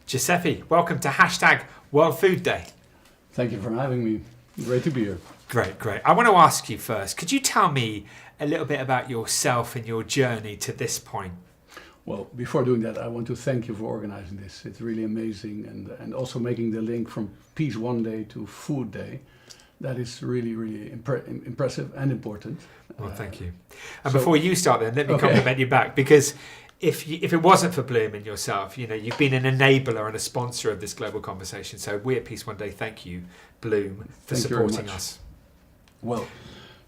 Giuseppe, welcome to hashtag World Food Day. Thank you for having me. Great to be here. Great. I want to ask you first, could you tell me a little bit about yourself and your journey to this point? Well, before doing that, I want to thank you for organizing this. It's really amazing, and also making the link from Peace One Day to Food Day. That is really, really impressive and important. Well, thank you. And before you start then, let me compliment you back, because if it wasn't for Bloom and yourself, you've been an enabler and a sponsor of this global conversation. So we at Peace One Day thank you, Bloom, for supporting us. Well,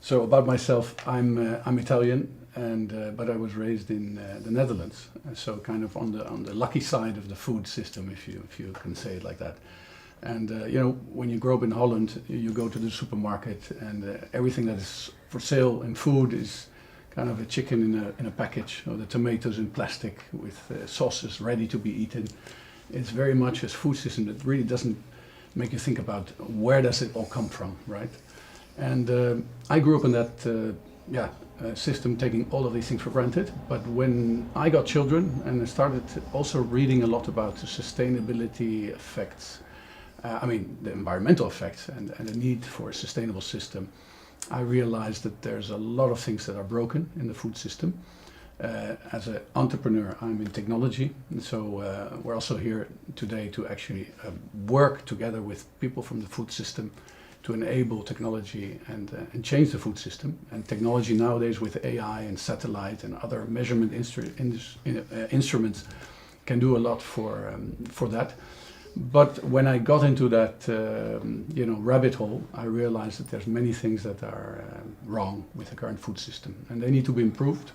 so about myself, I'm Italian, but I was raised in the Netherlands, so kind of on the lucky side of the food system, if you can say it like that. And when you grow up in Holland, you go to the supermarket, and everything that is for sale in food is kind of a chicken in a package, or the tomatoes in plastic with sauces ready to be eaten. It's very much a food system that really doesn't make you think about where does it all come from, right? And I grew up in that system, taking all of these things for granted. But when I got children and I started also reading a lot about the sustainability effects, the environmental effects and the need for a sustainable system, I realized that there's a lot of things that are broken in the food system. As an entrepreneur, I'm in technology, and so we're also here today to actually work together with people from the food system to enable technology and change the food system. And technology nowadays with AI and satellite and other measurement instruments can do a lot for that. But when I got into that rabbit hole, I realized that there's many things that are wrong with the current food system, and they need to be improved.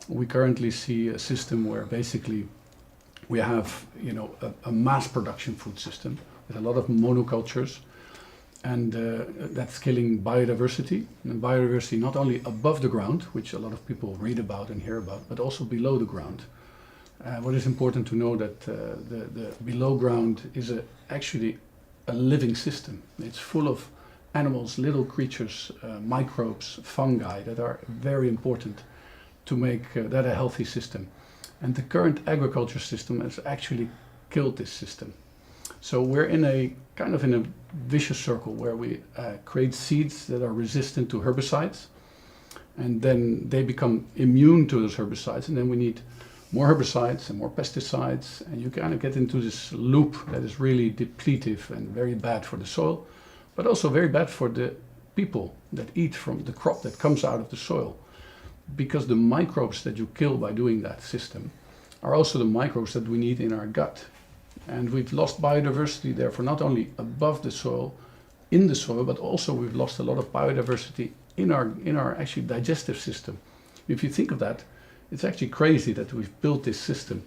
We currently see a system where basically we have a mass production food system with a lot of monocultures, and that's killing biodiversity. And biodiversity not only above the ground, which a lot of people read about and hear about, but also below the ground. What is important to know that the below ground is actually a living system. It's full of animals, little creatures, microbes, fungi that are very important to make that a healthy system. And the current agriculture system has actually killed this system. So we're in a kind of in a vicious circle where we create seeds that are resistant to herbicides, and then they become immune to those herbicides, and then we need more herbicides and more pesticides, and you kind of get into this loop that is really depletive and very bad for the soil, but also very bad for the people that eat from the crop that comes out of the soil. Because the microbes that you kill by doing that system are also the microbes that we need in our gut. And we've lost biodiversity therefore not only above the soil, in the soil, but also we've lost a lot of biodiversity in our actually digestive system. If you think of that, it's actually crazy that we've built this system.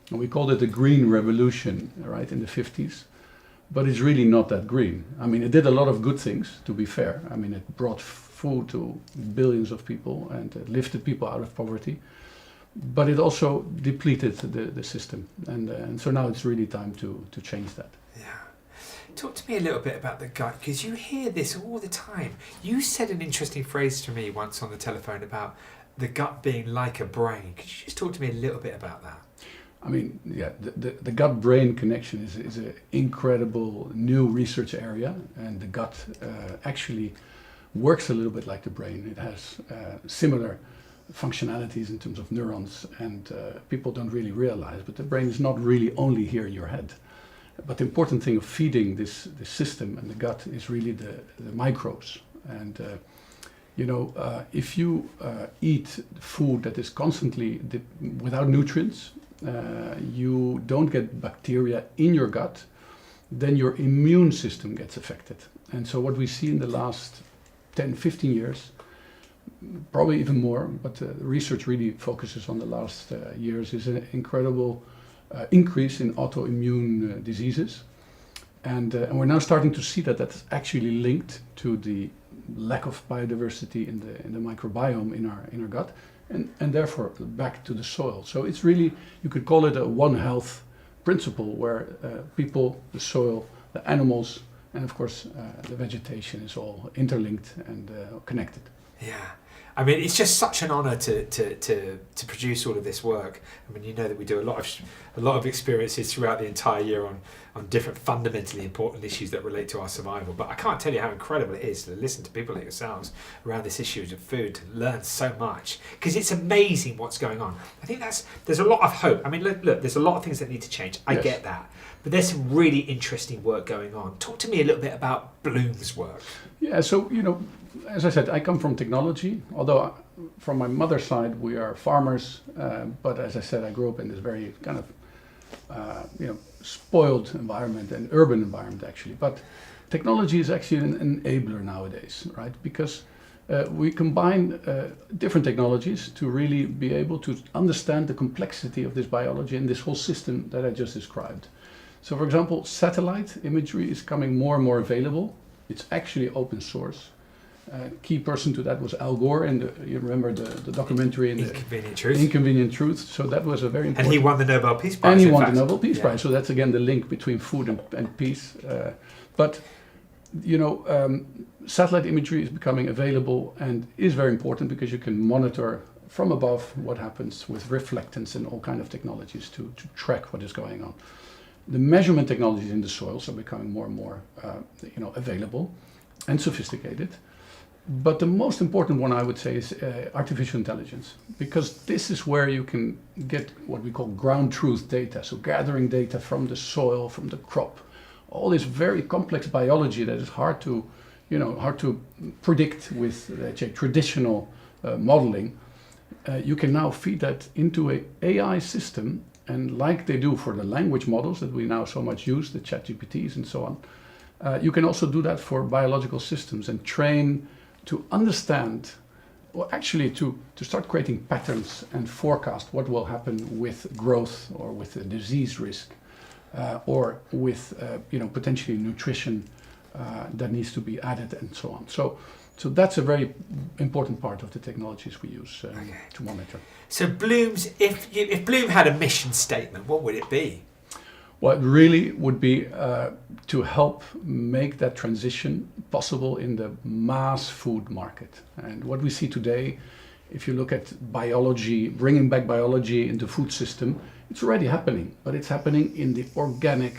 And we called it the Green Revolution, right, in the 50s. But it's really not that green. I mean, it did a lot of good things, to be fair. I mean, it brought food to billions of people and lifted people out of poverty. But it also depleted the system. And so now it's really time to change that. Yeah. Talk to me a little bit about the gut, because you hear this all the time. You said an interesting phrase to me once on the telephone about the gut being like a brain. Could you just talk to me a little bit about that? I mean, yeah, the gut-brain connection is an incredible new research area, and the gut actually works a little bit like the brain. It has similar functionalities in terms of neurons, and people don't really realize, but the brain is not really only here in your head. But the important thing of feeding this system and the gut is really the microbes. And if you eat food that is constantly without nutrients, you don't get bacteria in your gut, then your immune system gets affected. And so what we see in the last 10, 15 years, probably even more, but research really focuses on the last years, is an incredible increase in autoimmune diseases. And we're now starting to see that that's actually linked to the lack of biodiversity in the microbiome in our gut, and therefore back to the soil. So it's really, you could call it a One Health principle, where people, the soil, the animals, and of course the vegetation is all interlinked and connected. Yeah. I mean, it's just such an honour to produce all of this work. I mean, you know that we do a lot of experiences throughout the entire year on different fundamentally important issues that relate to our survival. But I can't tell you how incredible it is to listen to people like yourselves around this issue of food, to learn so much, because it's amazing what's going on. I think there's a lot of hope. I mean, look, there's a lot of things that need to change. I get that. But there's some really interesting work going on. Talk to me a little bit about Bloom's work. Yeah, so, as I said, I come from technology, although from my mother's side we are farmers, but as I said, I grew up in this very kind of spoiled environment, and urban environment actually. But technology is actually an enabler nowadays, right? Because we combine different technologies to really be able to understand the complexity of this biology and this whole system that I just described. So for example, satellite imagery is coming more and more available. It's actually open source. Key person to that was Al Gore, and you remember the documentary Inconvenient Truth. So that was a very important. And he won the Nobel Peace Prize. And he won the Nobel Peace Prize. So that's again the link between food and peace. But satellite imagery is becoming available and is very important because you can monitor from above what happens with reflectance and all kind of technologies to track what is going on. The measurement technologies in the soils are becoming more and more available and sophisticated. But the most important one, I would say, is artificial intelligence, because this is where you can get what we call ground truth data. So gathering data from the soil, from the crop, all this very complex biology that is hard to predict with, let's say, traditional modeling. You can now feed that into an AI system, and like they do for the language models that we now so much use, the ChatGPTs and so on, you can also do that for biological systems and train to understand, or actually to start creating patterns and forecast what will happen with growth or with a disease risk, or with potentially nutrition that needs to be added and so on. So that's a very important part of the technologies we use to monitor. So Bloom's, if Bloom had a mission statement, what would it be? Well, it really would be to help make that transition possible in the mass food market. And what we see today, if you look at biology, bringing back biology into food system, it's already happening, but it's happening in the organic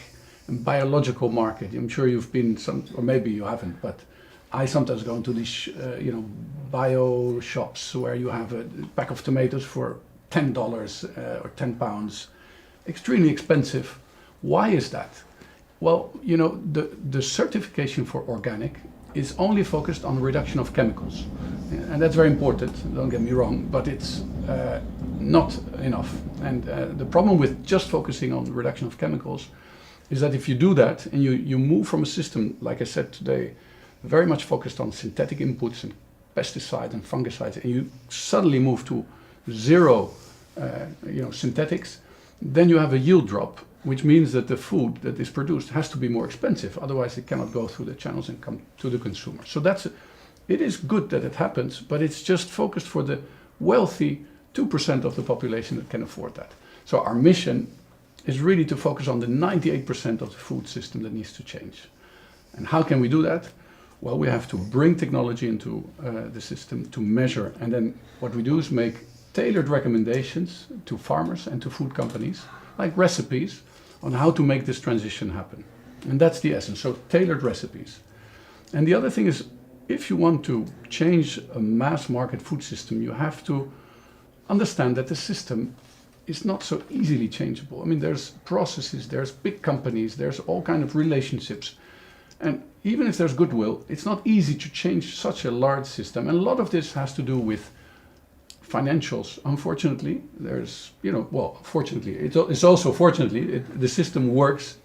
and biological market. I'm sure you've been or maybe you haven't, but I sometimes go into these, bio shops where you have a pack of tomatoes for $10 or £10, extremely expensive. Why is that? Well, the certification for organic is only focused on reduction of chemicals, and that's very important. Don't get me wrong, but it's not enough. And the problem with just focusing on reduction of chemicals is that if you do that and you move from a system, like I said today, very much focused on synthetic inputs and pesticides and fungicides, and you suddenly move to zero synthetics, then you have a yield drop, which means that the food that is produced has to be more expensive. Otherwise, it cannot go through the channels and come to the consumer. So it is good that it happens, but it's just focused for the wealthy 2% of the population that can afford that. So our mission is really to focus on the 98% of the food system that needs to change. And how can we do that? Well, we have to bring technology into the system to measure. And then what we do is make tailored recommendations to farmers and to food companies, like recipes, on how to make this transition happen. And that's the essence, so tailored recipes. And the other thing is, if you want to change a mass market food system, you have to understand that the system is not so easily changeable. I mean, there's processes, there's big companies, there's all kind of relationships. And even if there's goodwill, it's not easy to change such a large system. And a lot of this has to do with financials. Unfortunately, fortunately, it's also fortunately, the system works,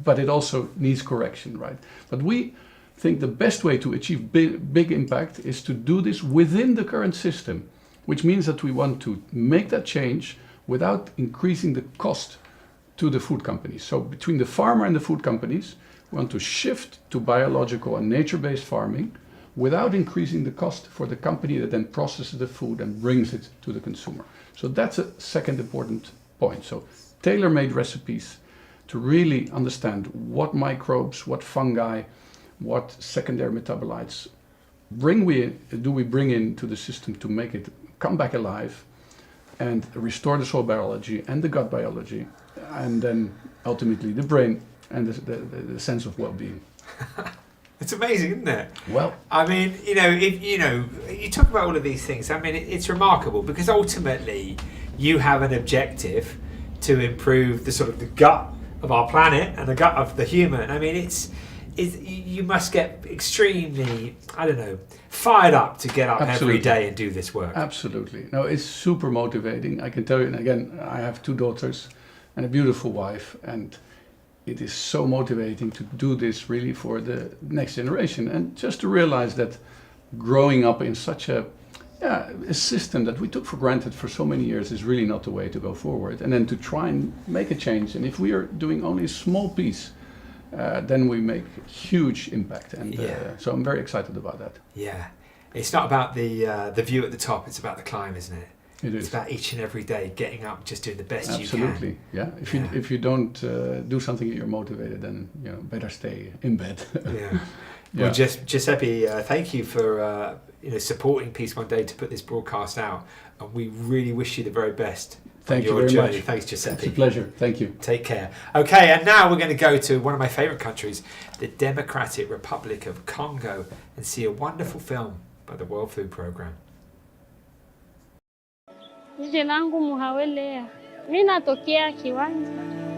but it also needs correction, right? But we think the best way to achieve big impact is to do this within the current system, which means that we want to make that change without increasing the cost to the food companies. So between the farmer and the food companies, we want to shift to biological and nature-based farming without increasing the cost for the company that then processes the food and brings it to the consumer. So that's a second important point. So tailor-made recipes to really understand what microbes, what fungi, what secondary metabolites do we bring into the system to make it come back alive and restore the soil biology and the gut biology, and then ultimately the brain and the sense of well-being. It's amazing, isn't it? Well, I mean, if you talk about all of these things, I mean, it's remarkable because ultimately you have an objective to improve the gut of our planet and the gut of the human. I mean, you must get extremely, fired up to get up every day and do this work. Absolutely. No, it's super motivating. I can tell you, and again, I have 2 daughters and a beautiful wife, and it is so motivating to do this really for the next generation. And just to realize that growing up in such a system that we took for granted for so many years is really not the way to go forward. And then to try and make a change. And if we are doing only a small piece, then we make huge impact. And so I'm very excited about that. Yeah. It's not about the view at the top, it's about the climb, isn't it? It is. It's about each and every day getting up, just doing the best you can. Absolutely, yeah. If you don't do something that you're motivated, then better stay in bed. Yeah. Well, Giuseppe, thank you for supporting Peace One Day to put this broadcast out, and we really wish you the very best. Thank you your very journey. much. Thanks, Giuseppe. It's a pleasure. Thank you. Take care. Okay, and now we're going to go to one of my favourite countries, the Democratic Republic of Congo, and see a wonderful film by the World Food Programme. Jina langu Muhawelea. Mimi natokea Kiwanja.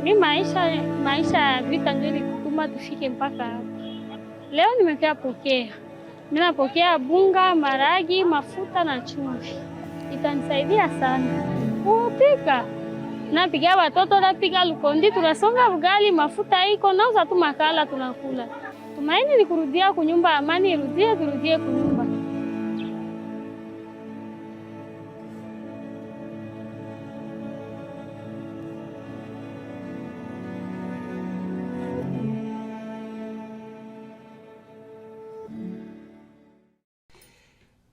Mimi maisha ya vita ndio ilikutuma tufike mpaka hapa. Leo nimefika pokea. Mimi napokea bunga, maragi, mafuta na chumvi. Itanisaidia sana. Kupika. Napiga watoto, napiga lukondi, tunasonga ugali, mafuta iko, nauza tu makala tunakula. Tumaini ni kurudia kunyumba, amani irudie, turudie kunyumba.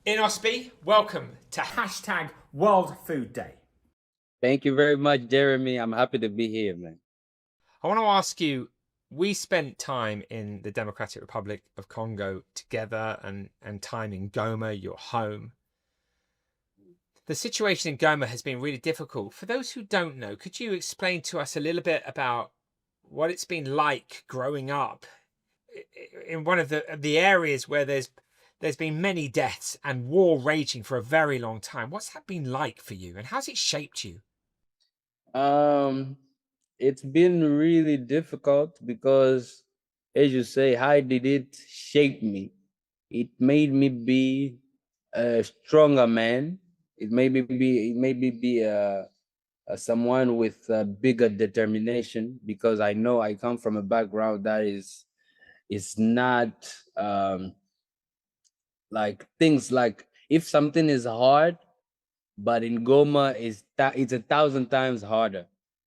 Inospi, welcome to #World Food Day. Thank you very much, Jeremy. I'm happy to be here, man. I want to ask you, we spent time in the Democratic Republic of Congo together and time in Goma, your home. The situation in Goma has been really difficult. For those who don't know, could you explain to us a little bit about what it's been like growing up in one of the areas where there's been many deaths and war raging for a very long time? What's that been like for you, and how's it shaped you? It's been really difficult because, as you say, how did it shape me? It made me be a stronger man. It made me be someone with a bigger determination, because I know I come from a background that is not like things like, if something is hard, but in Goma it's 1,000 times harder,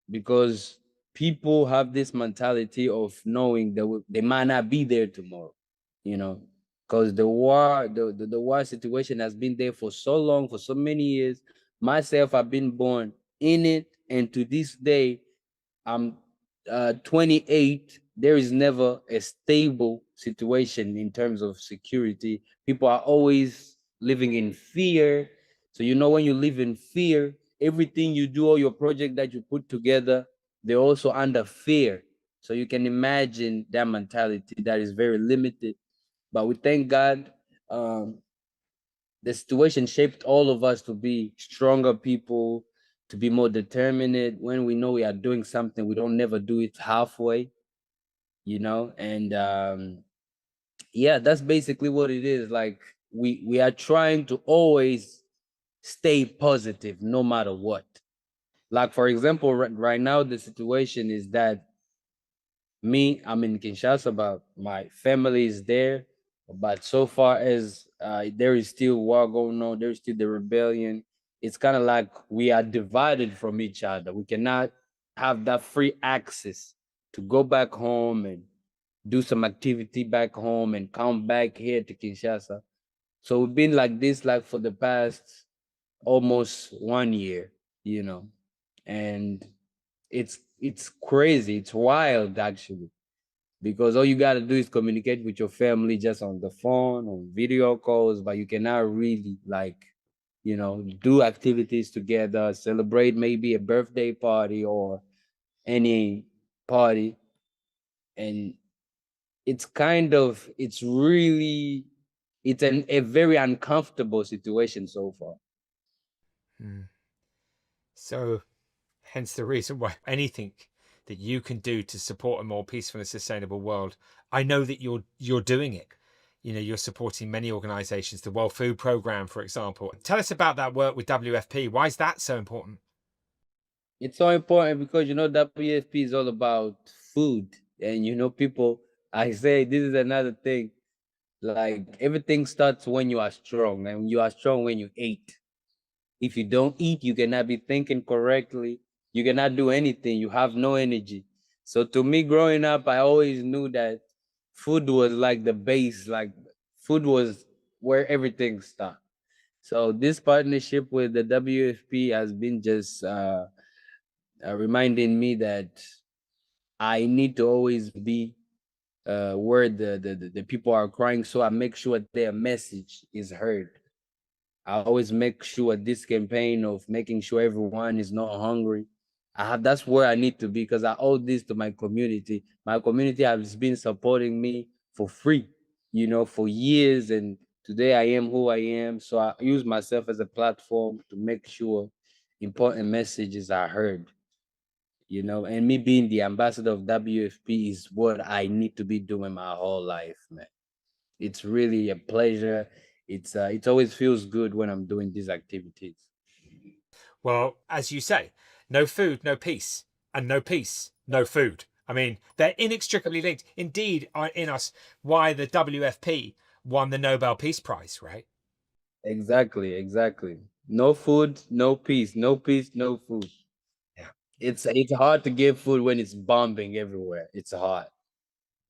because people have this mentality of knowing that they might not be there tomorrow, because the war situation has been there for so long, for so many years. Myself, I've been born in it, and to this day, I'm 28. There is never a stable situation in terms of security. People are always living in fear. So when you live in fear, everything you do, all your project that you put together, they're also under fear. So you can imagine that mentality that is very limited. But we thank God, the situation shaped all of us to be stronger people, to be more determined. When we know we are doing something, we don't never do it halfway, and yeah, that's basically what it is. Like we are trying to always stay positive no matter what. Like, for example, right now, the situation is that I'm in Kinshasa, but my family is there. But so far as there is still war going on, there's still the rebellion. It's kind of like we are divided from each other. We cannot have that free access to go back home and do some activity back home and come back here to Kinshasa. So we've been like this, like for the past almost 1 year, and it's crazy. It's wild, actually, because all you got to do is communicate with your family just on the phone, on video calls, but you cannot really do activities together, celebrate maybe a birthday party or any party. And it's a very uncomfortable situation so far. So hence the reason why anything that you can do to support a more peaceful and sustainable world, I know that you're doing it. You're supporting many organizations, the World Food Programme, for example. Tell us about that work with WFP. Why is that so important? It's so important because, WFP is all about food. And, people, I say this is another thing. Like, everything starts when you are strong, and you are strong when you eat. If you don't eat, you cannot be thinking correctly. You cannot do anything. You have no energy. So to me, growing up, I always knew that food was like the base, like food was where everything started. So this partnership with the WFP has been just reminding me that I need to always be where the people are crying, so I make sure their message is heard. I always make sure this campaign of making sure everyone is not hungry, that's where I need to be, because I owe this to my community. My community has been supporting me for free, for years, and today I am who I am. So I use myself as a platform to make sure important messages are heard. And me being the ambassador of WFP is what I need to be doing my whole life, man. It's really a pleasure. It always feels good when I'm doing these activities. Well, as you say, no food, no peace, and no peace, no food. I mean, they're inextricably linked. Indeed, are in us why the WFP won the Nobel Peace Prize, right? Exactly. No food, no peace. No peace, no food. Yeah. It's hard to get food when it's bombing everywhere. It's hard.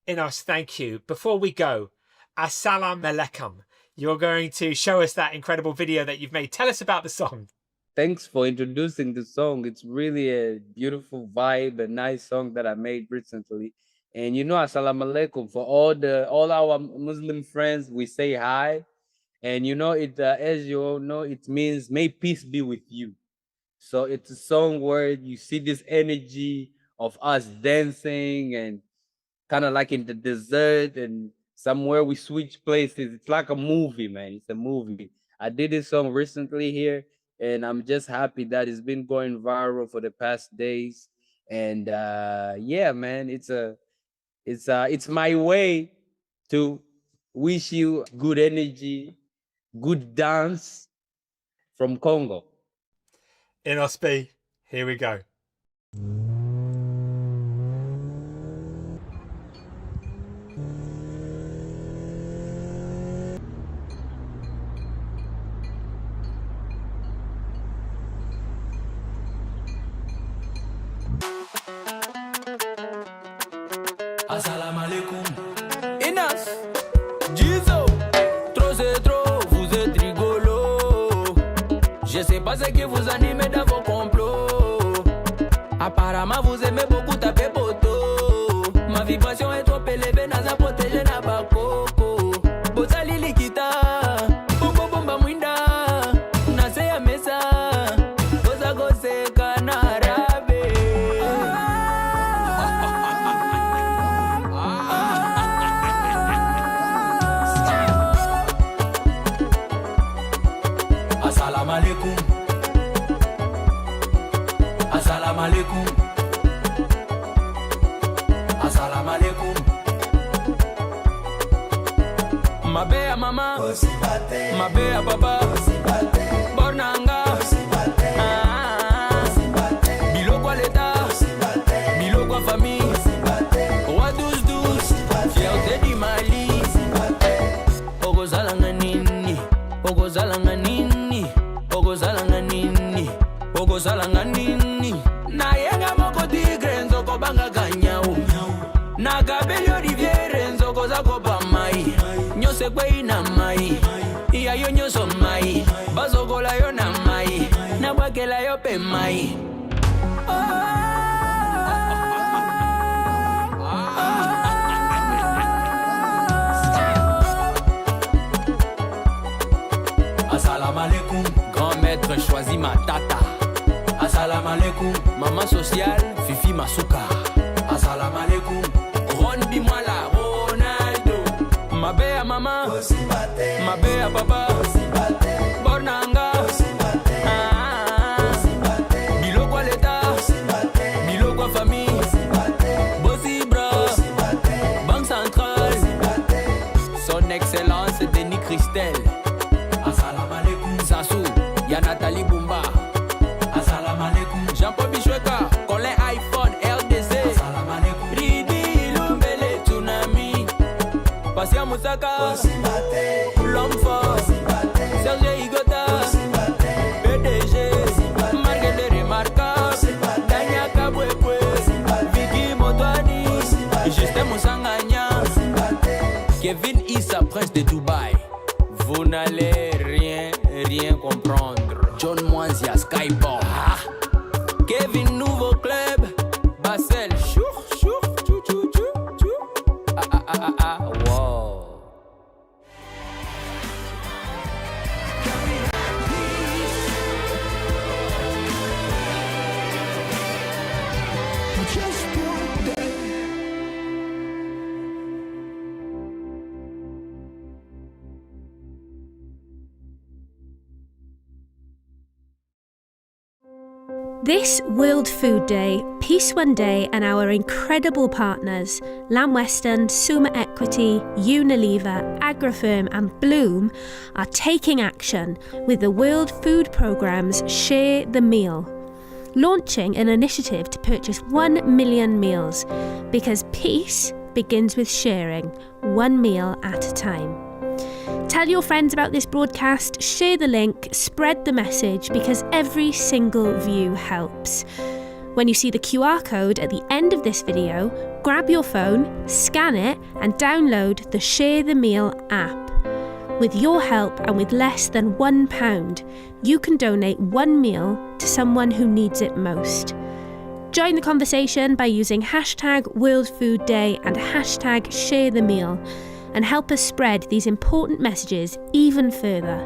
Inos, thank you. Before we go, Assalamu alaikum. You're going to show us that incredible video that you've made. Tell us about the song. Thanks for introducing the song. It's really a beautiful vibe, a nice song that I made recently. And Assalamu alaikum for all our Muslim friends. We say hi, and it as you all know, it means may peace be with you. So it's a song where you see this energy of us dancing and kind of like in the desert, and somewhere we switch places. It's like a movie, man. It's a movie. I did this song recently here, and I'm just happy that it's been going viral for the past days. And yeah, man, it's my way to wish you good energy, good dance from Congo. Inos B, here we go. Assalamu alaikum. Inas, Gizo, trop c'est trop, vous êtes rigolo. Je sais pas ce qui vous anime dans vos complots. Apparemment vous aimez beaucoup taper poteau. Ma vibration est trop élevée, n'a protégé n'a pas coco. Bozali likita, bombo bomba mwinda, nase ya mesa, goza goze kanarabe. Assalamu alaikum. Assalamu alaikum. Assalamu alaikum. Mabea mama, mabea papa, bornanga, biloko leta, biloko famille, roi 12-12, fierté du Mali. Ogozalanga nini, ogozalanga nini, ogozalanga nini, ogozalanga nini. Na yenga moko tigre nzoko banga ganyao. Na gabelio riviere nzoko zako pa mai. Nyose kwe ina mai. Iya yo nyoso mai. Bazokola yo na mai. Na wakela yo pe mai. Assalamu alaikum. Grand maître choisi ma tata. Assalamu alaikum. Maman sociale, Fifi Masuka. Assalamu alaikum. Ron Bimwala, Ronaldo. Mabea mama, mabea papa, bornanga, biloko leta, biloko famille, Bossy Bra, Banque Centrale, son excellence Denis Christel. Assalamu alaikum. Sassou, ya Nathalie Bumba. Assalamu alaikum. Jean-Paul Bichweka, Colin iPhone, RDC. Assalamu alaikum. Ridi Lumbele, Tsunami. Passia Moussaka, l'homme fort, Serge Igota, PDG, Marguerite Remarquable, Dania Kabwekwe, Vicky Motwani, Justin Moussanganya, Kevin Issa, prince de Dubaï. Vous n'allez rien comprendre. John Mwanzia, Skyborn. Kevin Nouveau Club, Basel, chou, chou, chou, chou, chou, chou. This World Food Day, Peace One Day and our incredible partners, Lamb Weston, Suma Equity, Unilever, Agrifirm and Bloom, are taking action with the World Food Programme's Share the Meal, launching an initiative to purchase 1 million meals, because peace begins with sharing, one meal at a time. Tell your friends about this broadcast, share the link, spread the message, because every single view helps. When you see the QR code at the end of this video, grab your phone, scan it and download the Share the Meal app. With your help and with less than £1, you can donate one meal to someone who needs it most. Join the conversation by using hashtag World Food Day and hashtag Share the Meal, and help us spread these important messages even further.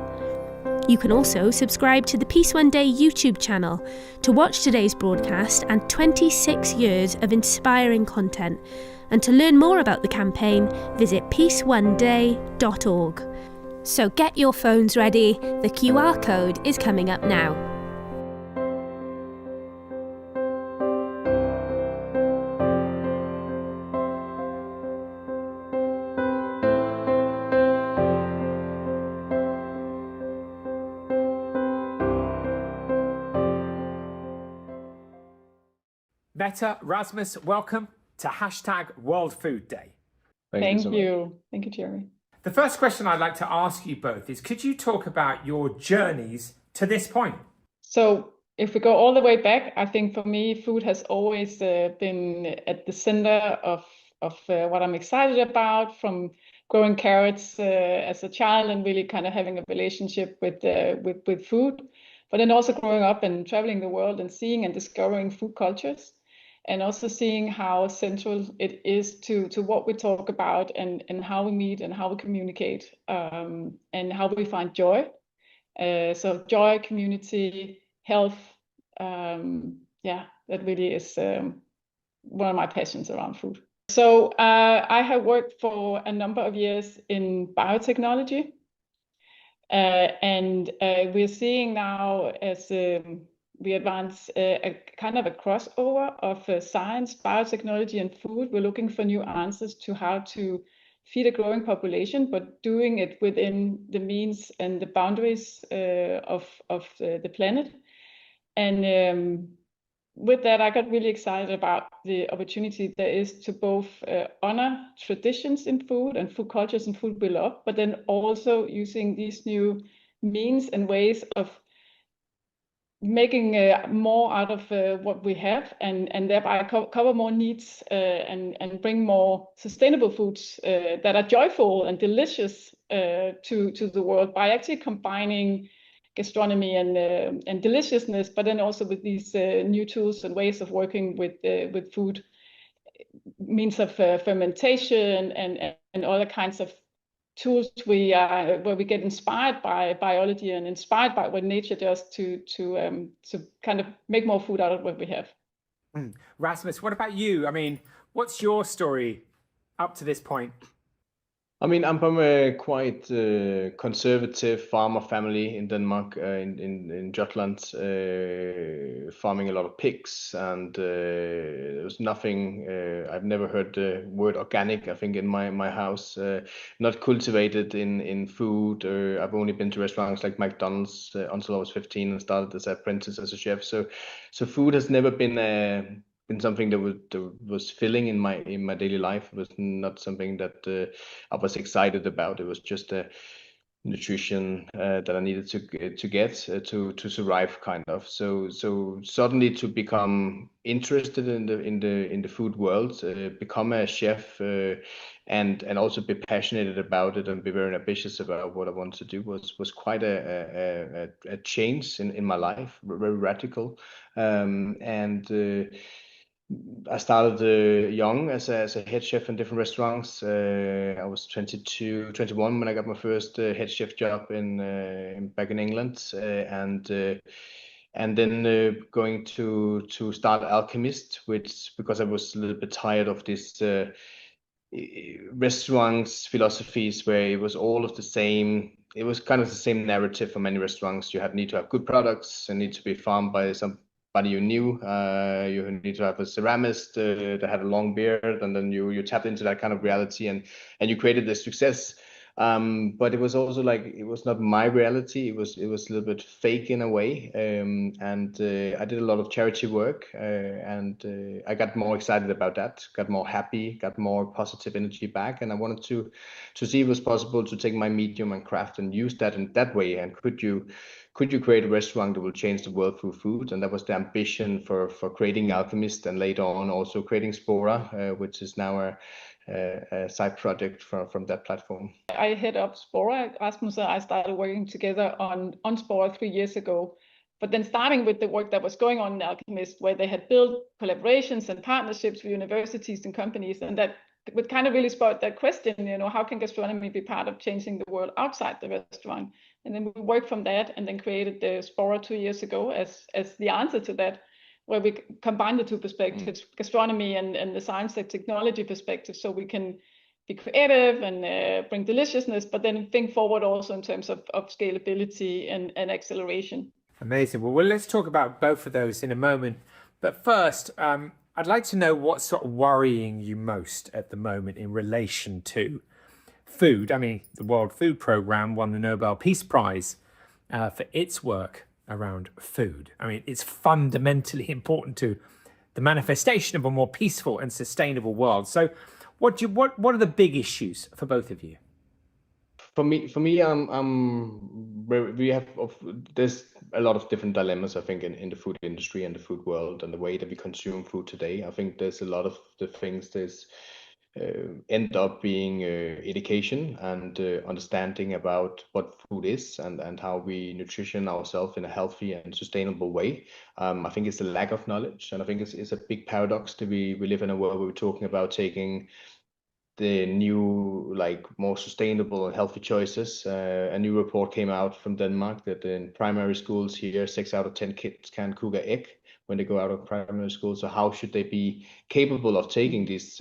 You can also subscribe to the Peace One Day YouTube channel to watch today's broadcast and 26 years of inspiring content. And to learn more about the campaign, visit peaceoneday.org. So get your phones ready, the QR code is coming up now. Meta, Rasmus, welcome to hashtag World Food Day. Thank you. Thank you, Jeremy. The first question I'd like to ask you both is, could you talk about your journeys to this point? So if we go all the way back, I think for me, food has always been at the center of what I'm excited about, from growing carrots as a child and really kind of having a relationship with food, but then also growing up and traveling the world and seeing and discovering food cultures. And also seeing how central it is to what we talk about and how we meet and how we communicate and how we find joy. So joy, community, health, that really is one of my passions around food. So I have worked for a number of years in biotechnology. And we're seeing now, as we advance a kind of a crossover of science, biotechnology and food. We're looking for new answers to how to feed a growing population, but doing it within the means and the boundaries of the planet. And with that, I got really excited about the opportunity there is to both honor traditions in food and food cultures and food we love, but then also using these new means and ways of making more out of what we have, and thereby cover more needs and bring more sustainable foods that are joyful and delicious to the world, by actually combining gastronomy and deliciousness, but then also with these new tools and ways of working with food, means of fermentation and other kinds of tools where we get inspired by biology and inspired by what nature does to kind of make more food out of what we have. Rasmus, what about you? I mean, what's your story up to this point? I mean, I'm from a quite conservative farmer family in Denmark, in Jutland, farming a lot of pigs, and there was nothing, I've never heard the word organic, I think, in my house, not cultivated in food. I've only been to restaurants like McDonald's until I was 15 and started as an apprentice as a chef. So food has never been something that was filling in my daily life. It was not something that I was excited about. It was just a nutrition that I needed to get to survive, kind of. So suddenly to become interested in the food world, become a chef, and also be passionate about it and be very ambitious about what I want to do was quite a change in my life, very radical, and. I started young as a head chef in different restaurants. I was 21 when I got my first head chef job back in England, and then going to start Alchemist, because I was a little bit tired of this restaurants philosophies where it was all of the same. It was kind of the same narrative for many restaurants. You need to have good products and need to be farmed by some everybody you knew. You need to have a ceramist that had a long beard, and then you tapped into that kind of reality, and you created this success. But it was also like it was not my reality. It was a little bit fake in a way, and I did a lot of charity work, and I got more excited about that. Got more happy, got more positive energy back, and I wanted to see if it was possible to take my medium and craft and use that in that way. And could you create a restaurant that will change the world through food? And that was the ambition for creating Alchemist, and later on also creating Spora, which is now a side project from that platform. I head up Spora. Rasmus and I started working together on Spora 3 years ago. But then starting with the work that was going on in Alchemist, where they had built collaborations and partnerships with universities and companies, and that would kind of really spot that question, how can gastronomy be part of changing the world outside the restaurant? And then we worked from that and then created the Spora 2 years ago as the answer to that, where we combine the two perspectives, gastronomy and the science and technology perspective, so we can be creative and bring deliciousness, but then think forward also in terms of scalability and acceleration. Amazing. Well, let's talk about both of those in a moment. But first, I'd like to know what's sort of worrying you most at the moment in relation to food. I mean, the World Food Programme won the Nobel Peace Prize for its work around food. I mean, it's fundamentally important to the manifestation of a more peaceful and sustainable world. So what are the big issues for both of you? For me, there's a lot of different dilemmas, I think, in the food industry and the food world and the way that we consume food today. I think there's a lot of the things end up being education and understanding about what food is and how we nutrition ourselves in a healthy and sustainable way. I think it's the lack of knowledge, and I think it's a big paradox that we live in a world where we're talking about taking the new, more sustainable and healthy choices. A new report came out from Denmark that in primary schools here, 6 out of 10 kids can't cook an egg when they go out of primary school. So how should they be capable of taking these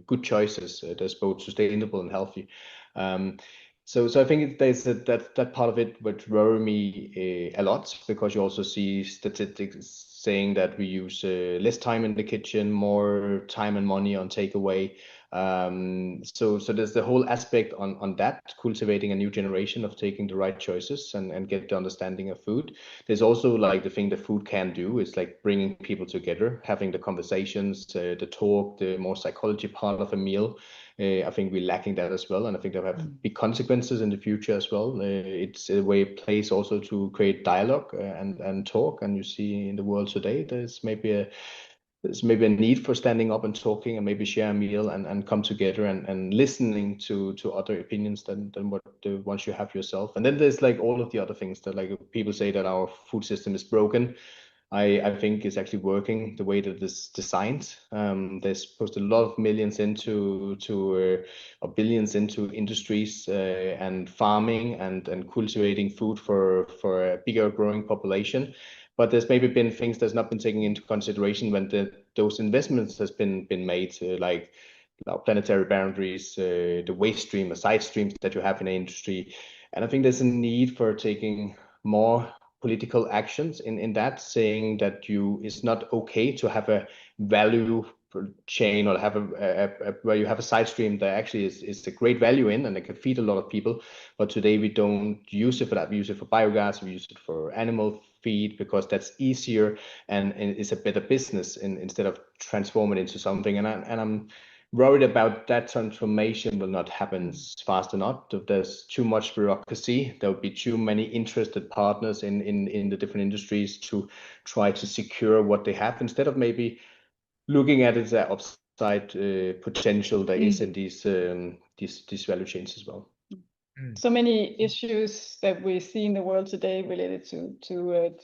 good choices that's both sustainable and healthy? So I think there's that part of it would worry me a lot, because you also see statistics saying that we use less time in the kitchen, more time and money on takeaway. So there's the whole aspect on that, cultivating a new generation of taking the right choices and get the understanding of food. There's also the thing that food can do is bringing people together, having the conversations, the talk, the more psychology part of a meal. I think we're lacking that as well, and I think they'll have big consequences in the future as well. It's a way place also to create dialogue and talk, and you see in the world today there's maybe a need for standing up and talking and maybe share a meal and come together and listening to other opinions than what the ones you have yourself. And then there's all of the other things that people say that our food system is broken. I think it's actually working the way that it's designed. There's supposed a lot of millions or billions into industries and farming and cultivating food for a bigger growing population. But there's maybe been things that's not been taken into consideration when those investments has been made, like planetary boundaries, the waste stream, the side streams that you have in the industry. And I think there's a need for taking more political actions in that, saying that it's not okay to have a value chain or have where you have a side stream that actually is a great value in and it can feed a lot of people. But today we don't use it for that. We use it for biogas, we use it for animal feed because that's easier and it's a better business instead of transform it into something. And I'm worried about that transformation will not happen fast enough. There's too much bureaucracy. There will be too many interested partners in the different industries to try to secure what they have instead of maybe looking at it as an upside potential there is in these value chains as well. So many issues that we see in the world today related to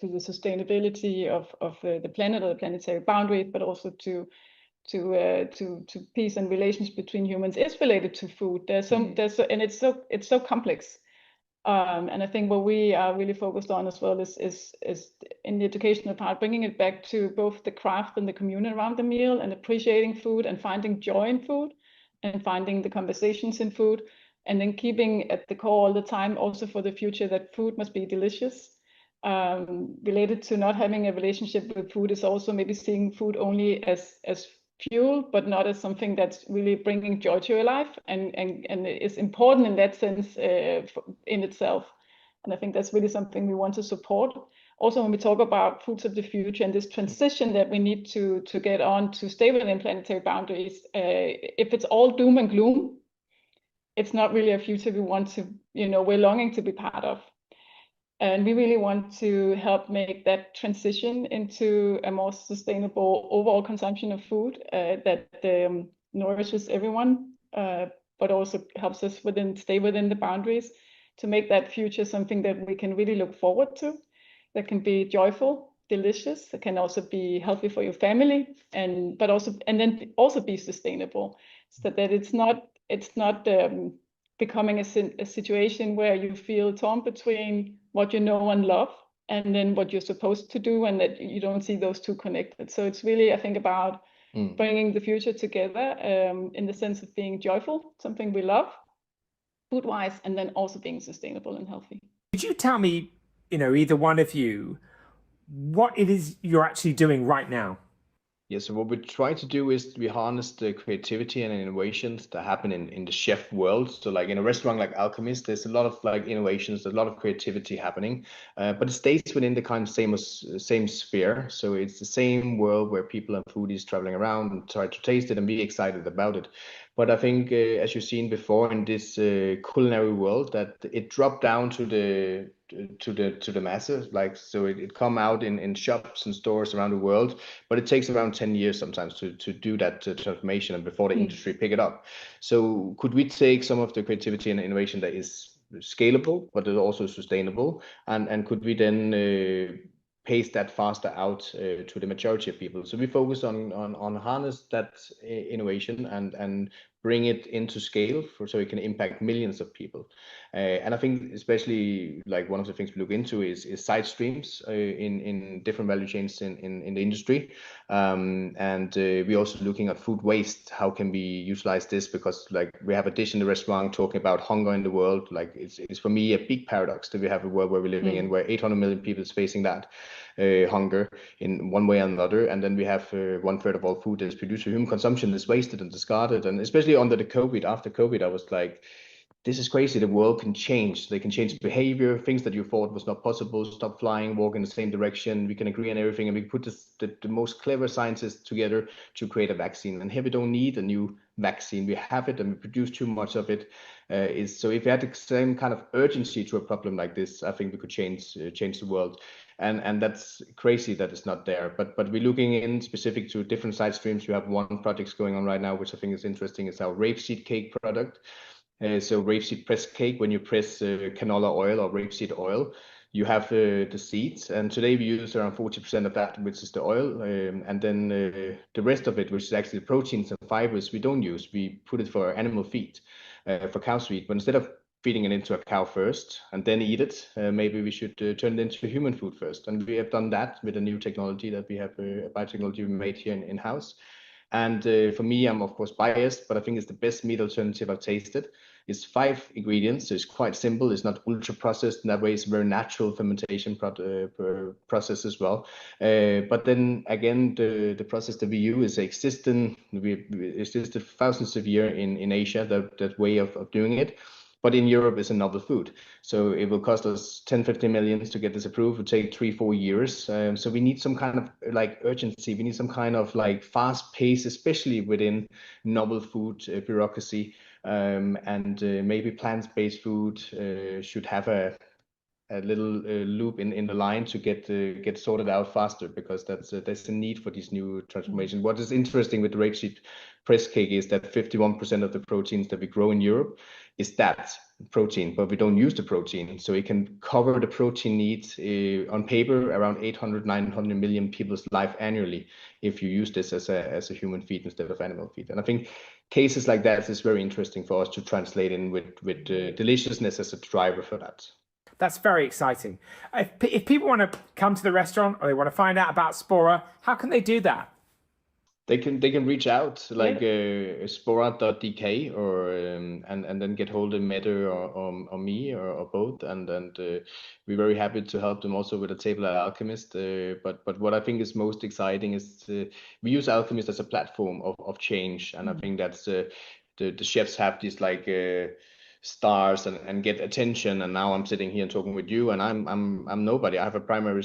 the sustainability of the planet or the planetary boundary, but also to peace and relations between humans is related to food. And it's so complex. And I think what we are really focused on as well is in the educational part, bringing it back to both the craft and the community around the meal and appreciating food and finding joy in food and finding the conversations in food, and then keeping at the core all the time also for the future that food must be delicious. related to not having a relationship with food is also maybe seeing food only as fuel, but not as something that's really bringing joy to your life, and is important in that sense in itself. And I think that's really something we want to support. Also, when we talk about foods of the future and this transition that we need to get on to stay within planetary boundaries, if it's all doom and gloom, it's not really a future we want to, we're longing to be part of. And we really want to help make that transition into a more sustainable overall consumption of food that nourishes everyone, but also helps us stay within the boundaries, to make that future something that we can really look forward to, that can be joyful, delicious, that can also be healthy for your family, and then also be sustainable, so that it's not becoming a situation where you feel torn between what you know and love and then what you're supposed to do, and that you don't see those two connected. So it's really, I think, about bringing the future together in the sense of being joyful, something we love, food-wise, and then also being sustainable and healthy. Could you tell me, either one of you, what it is you're actually doing right now? Yeah, so what we try to do is we harness the creativity and innovations that happen in the chef world. So like in a restaurant like Alchemist, there's a lot of like innovations, a lot of creativity happening, but it stays within the kind of same sphere. So it's the same world where people and foodies traveling around and try to taste it and be excited about it. But I think, as you've seen before in this culinary world, that it dropped down to the masses. Like, so it come out in shops and stores around the world, but it takes around 10 years sometimes to do that transformation, and before the industry pick it up. So could we take some of the creativity and innovation that is scalable, but is also sustainable, and could we then pace that faster out to the majority of people? So we focus on harness that innovation and bring it into scale so it can impact millions of people. And I think especially like one of the things we look into is side streams in different value chains in the industry. And we're also looking at food waste. How can we utilize this? Because like we have a dish in the restaurant talking about hunger in the world. Like it's for me a big paradox that we have a world where we're living in, where 800 million people is facing that hunger in one way or another. And then we have 1/3 of all food that is produced for human consumption is wasted and discarded. And especially after COVID, I was like, this is crazy. The world can change. They can change behavior, things that you thought was not possible. Stop flying, walk in the same direction. We can agree on everything, and we put the most clever scientists together to create a vaccine. And here we don't need a new vaccine. We have it, and we produce too much of it. So if we had the same kind of urgency to a problem like this, I think we could change the world. And that's crazy that it's not there. But we're looking in specific to different side streams. We have one project going on right now, which I think is interesting. It's our rapeseed cake product. So rapeseed press cake, when you press canola oil or rapeseed oil, you have the seeds. And today we use around 40% of that, which is the oil. And then the rest of it, which is actually the proteins and fibers, we don't use. We put it for animal feed, for cow's feed. But instead of feeding it into a cow first and then eat it, maybe we should turn it into human food first. And we have done that with a new technology that we have, a biotechnology we made here in-house. And for me, I'm of course biased, but I think it's the best meat alternative I've tasted. It's 5 ingredients, so it's quite simple. It's not ultra processed. In that way, it's a very natural fermentation process as well. But then again, the process that we use existed thousands of years in Asia, that way of doing it. But in Europe, it's a novel food. So it will cost us 10-15 million to get this approved. It will take 3-4 years. So we need some kind of like urgency. We need some kind of like fast pace, especially within novel food bureaucracy. And maybe plant-based food should have a little loop in the line to get sorted out faster, because there's a need for these new transformations. What is interesting with the rapeseed press cake is that 51% of the proteins that we grow in Europe is that protein, but we don't use the protein. So it can cover the protein needs on paper around 800-900 million people's life annually if you use this as a human feed instead of animal feed. And I think cases like that is very interesting for us to translate in with deliciousness as a driver for that. That's very exciting. If people want to come to the restaurant or they want to find out about Spora, how can they do that? they can reach out like spora.dk or and then get hold of Mette or me or both, and we're very happy to help them also with a table at Alchemist. But what I think is most exciting is we use Alchemist as a platform of change, and I think that's the chefs have these like stars and get attention, and now I'm sitting here and talking with you, and I'm nobody. I have a primary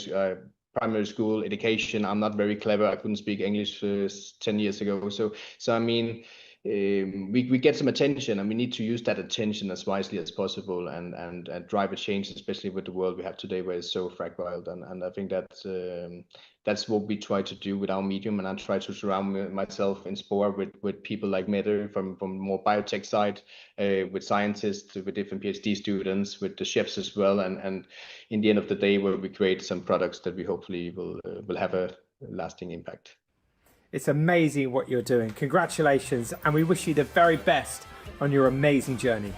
school education. I'm not very clever. I couldn't speak English 10 years ago. So I mean, we get some attention, and we need to use that attention as wisely as possible and drive a change, especially with the world we have today, where it's so fragile. And I think that's what we try to do with our medium. And I try to surround myself in Spora with people like Mette from more biotech side, with scientists, with different PhD students, with the chefs as well. And in the end of the day, where we create some products that we hopefully will have a lasting impact. It's amazing what you're doing. Congratulations, and we wish you the very best on your amazing journey.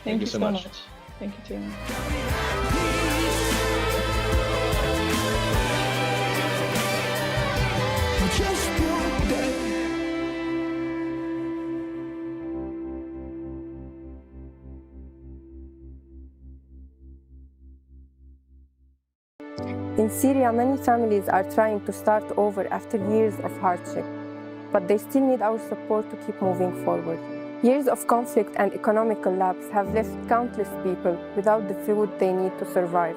Thank you so much. Thank you, Tim. In Syria, many families are trying to start over after years of hardship, but they still need our support to keep moving forward. Years of conflict and economic collapse have left countless people without the food they need to survive.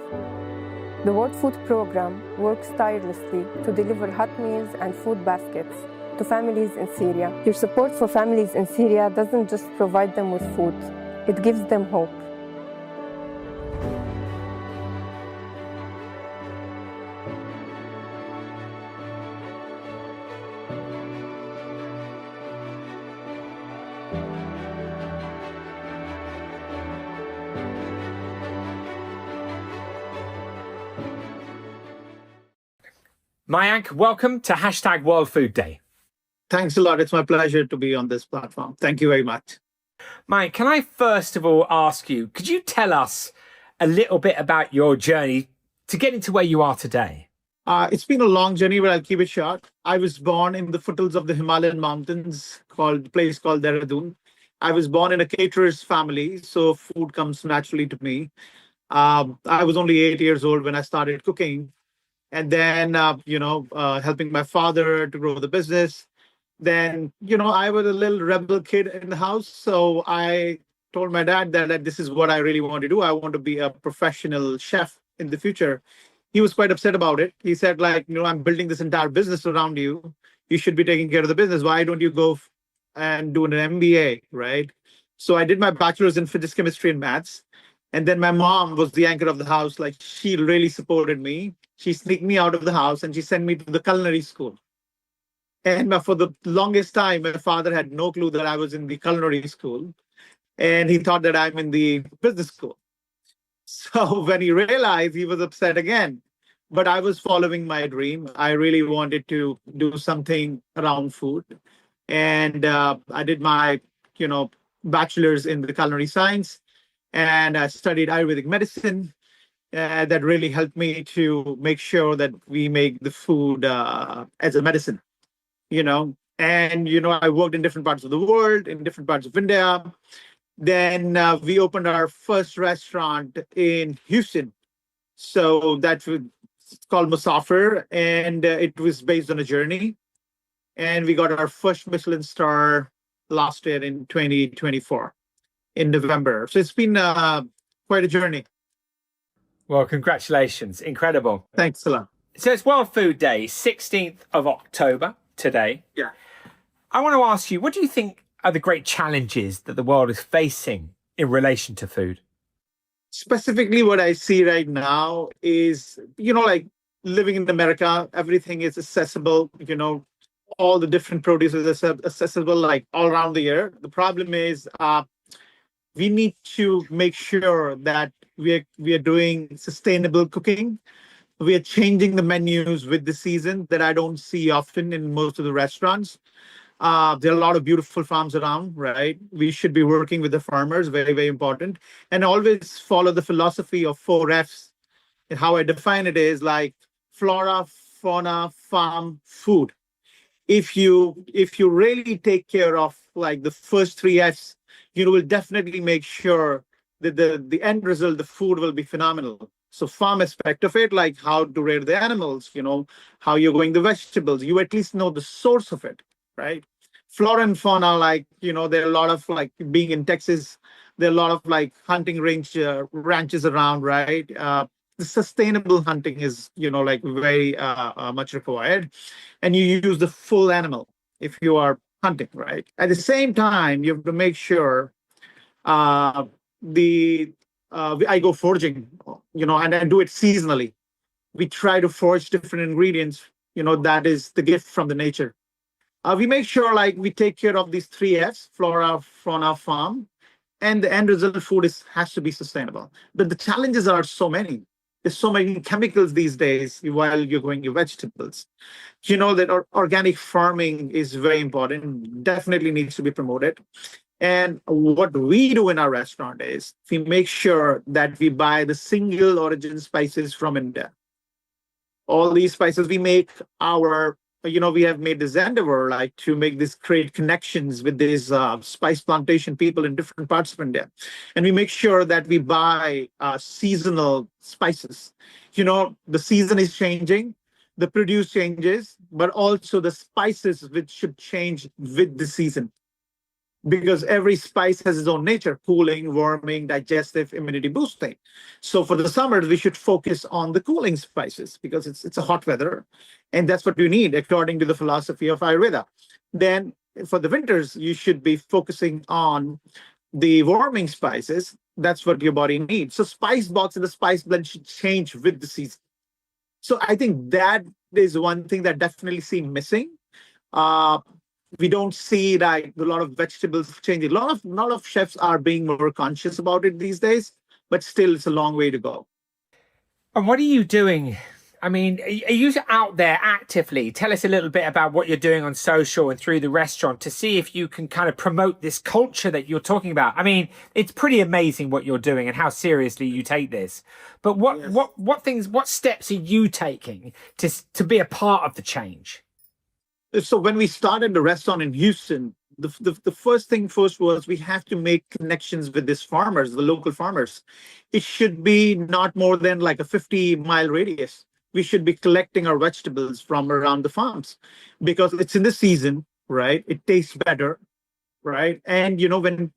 The World Food Programme works tirelessly to deliver hot meals and food baskets to families in Syria. Your support for families in Syria doesn't just provide them with food, it gives them hope. Mayank, welcome to hashtag World Food Day. Thanks a lot. It's my pleasure to be on this platform. Thank you very much. Mayank, can I first of all ask you, could you tell us a little bit about your journey to get into where you are today? It's been a long journey, but I'll keep it short. I was born in the foothills of the Himalayan mountains, place called Dehradun. I was born in a caterer's family, so food comes naturally to me. I was only 8 years old when I started cooking. And then, helping my father to grow the business. Then, I was a little rebel kid in the house. So I told my dad that this is what I really want to do. I want to be a professional chef in the future. He was quite upset about it. He said, I'm building this entire business around you. You should be taking care of the business. Why don't you go and do an MBA, right? So I did my bachelor's in physics, chemistry, and maths. And then my mom was the anchor of the house. She really supported me. She sneaked me out of the house and she sent me to the culinary school. And for the longest time, my father had no clue that I was in the culinary school. And he thought that I'm in the business school. So when he realized, he was upset again. But I was following my dream. I really wanted to do something around food. And I did my, bachelor's in the culinary science. And I studied Ayurvedic medicine. That really helped me to make sure that we make the food as a medicine, And, I worked in different parts of the world, in different parts of India. Then we opened our first restaurant in Houston. So that's called Musafir, and it was based on a journey. And we got our first Michelin star last year in 2024 in November. So it's been quite a journey. Well, congratulations. Incredible. Thanks a lot. So it's World Food Day, 16th of October today. Yeah. I want to ask you, what do you think are the great challenges that the world is facing in relation to food? Specifically, what I see right now is, living in America, everything is accessible, all the different produce is accessible all around the year. The problem is we need to make sure that we are doing sustainable cooking. We are changing the menus with the season that I don't see often in most of the restaurants. There are a lot of beautiful farms around, right? We should be working with the farmers, very, very important. And always follow the philosophy of 4 Fs. And how I define it is flora, fauna, farm, food. if you really take care of like the first three F's, you will definitely make sure that the end result, the food, will be phenomenal. So farm aspect of it, like how to rear the animals, how you're growing the vegetables, you at least know the source of it, right? Flora and fauna, like, there are a lot of, like, being in Texas, there are a lot of like hunting ranches around, right? The sustainable hunting is, like very much required. And you use the full animal if you are hunting, right? At the same time, you have to make sure I go foraging, and I do it seasonally. We try to forage different ingredients, that is the gift from the nature. We make sure like we take care of these three F's, flora, fauna, farm, and the end result food has to be sustainable. But the challenges are so many. There's so many chemicals these days while you're growing your vegetables. That organic farming is very important, definitely needs to be promoted. And what we do in our restaurant is we make sure that we buy the single origin spices from India. All these spices we make we have made this endeavor like to make this create connections with these spice plantation people in different parts of India. And we make sure that we buy seasonal spices. The season is changing, the produce changes, but also the spices which should change with the season. Because every spice has its own nature, cooling, warming, digestive, immunity boosting. So for the summer, we should focus on the cooling spices because it's a hot weather. And that's what you need according to the philosophy of Ayurveda. Then for the winters, you should be focusing on the warming spices. That's what your body needs. So spice box and the spice blend should change with the season. So I think that is one thing that definitely seems missing. We don't see like a lot of vegetables changing. A lot of chefs are being more conscious about it these days, but still it's a long way to go. And what are you doing? I mean, are you out there actively? Tell us a little bit about what you're doing on social and through the restaurant to see if you can kind of promote this culture that you're talking about. I mean, it's pretty amazing what you're doing and how seriously you take this. But what steps are you taking to be a part of the change? So when we started the restaurant in Houston, the first thing was we have to make connections with these farmers, the local farmers. It should be not more than like a 50-mile radius. We should be collecting our vegetables from around the farms because it's in the season, right? It tastes better, right? And,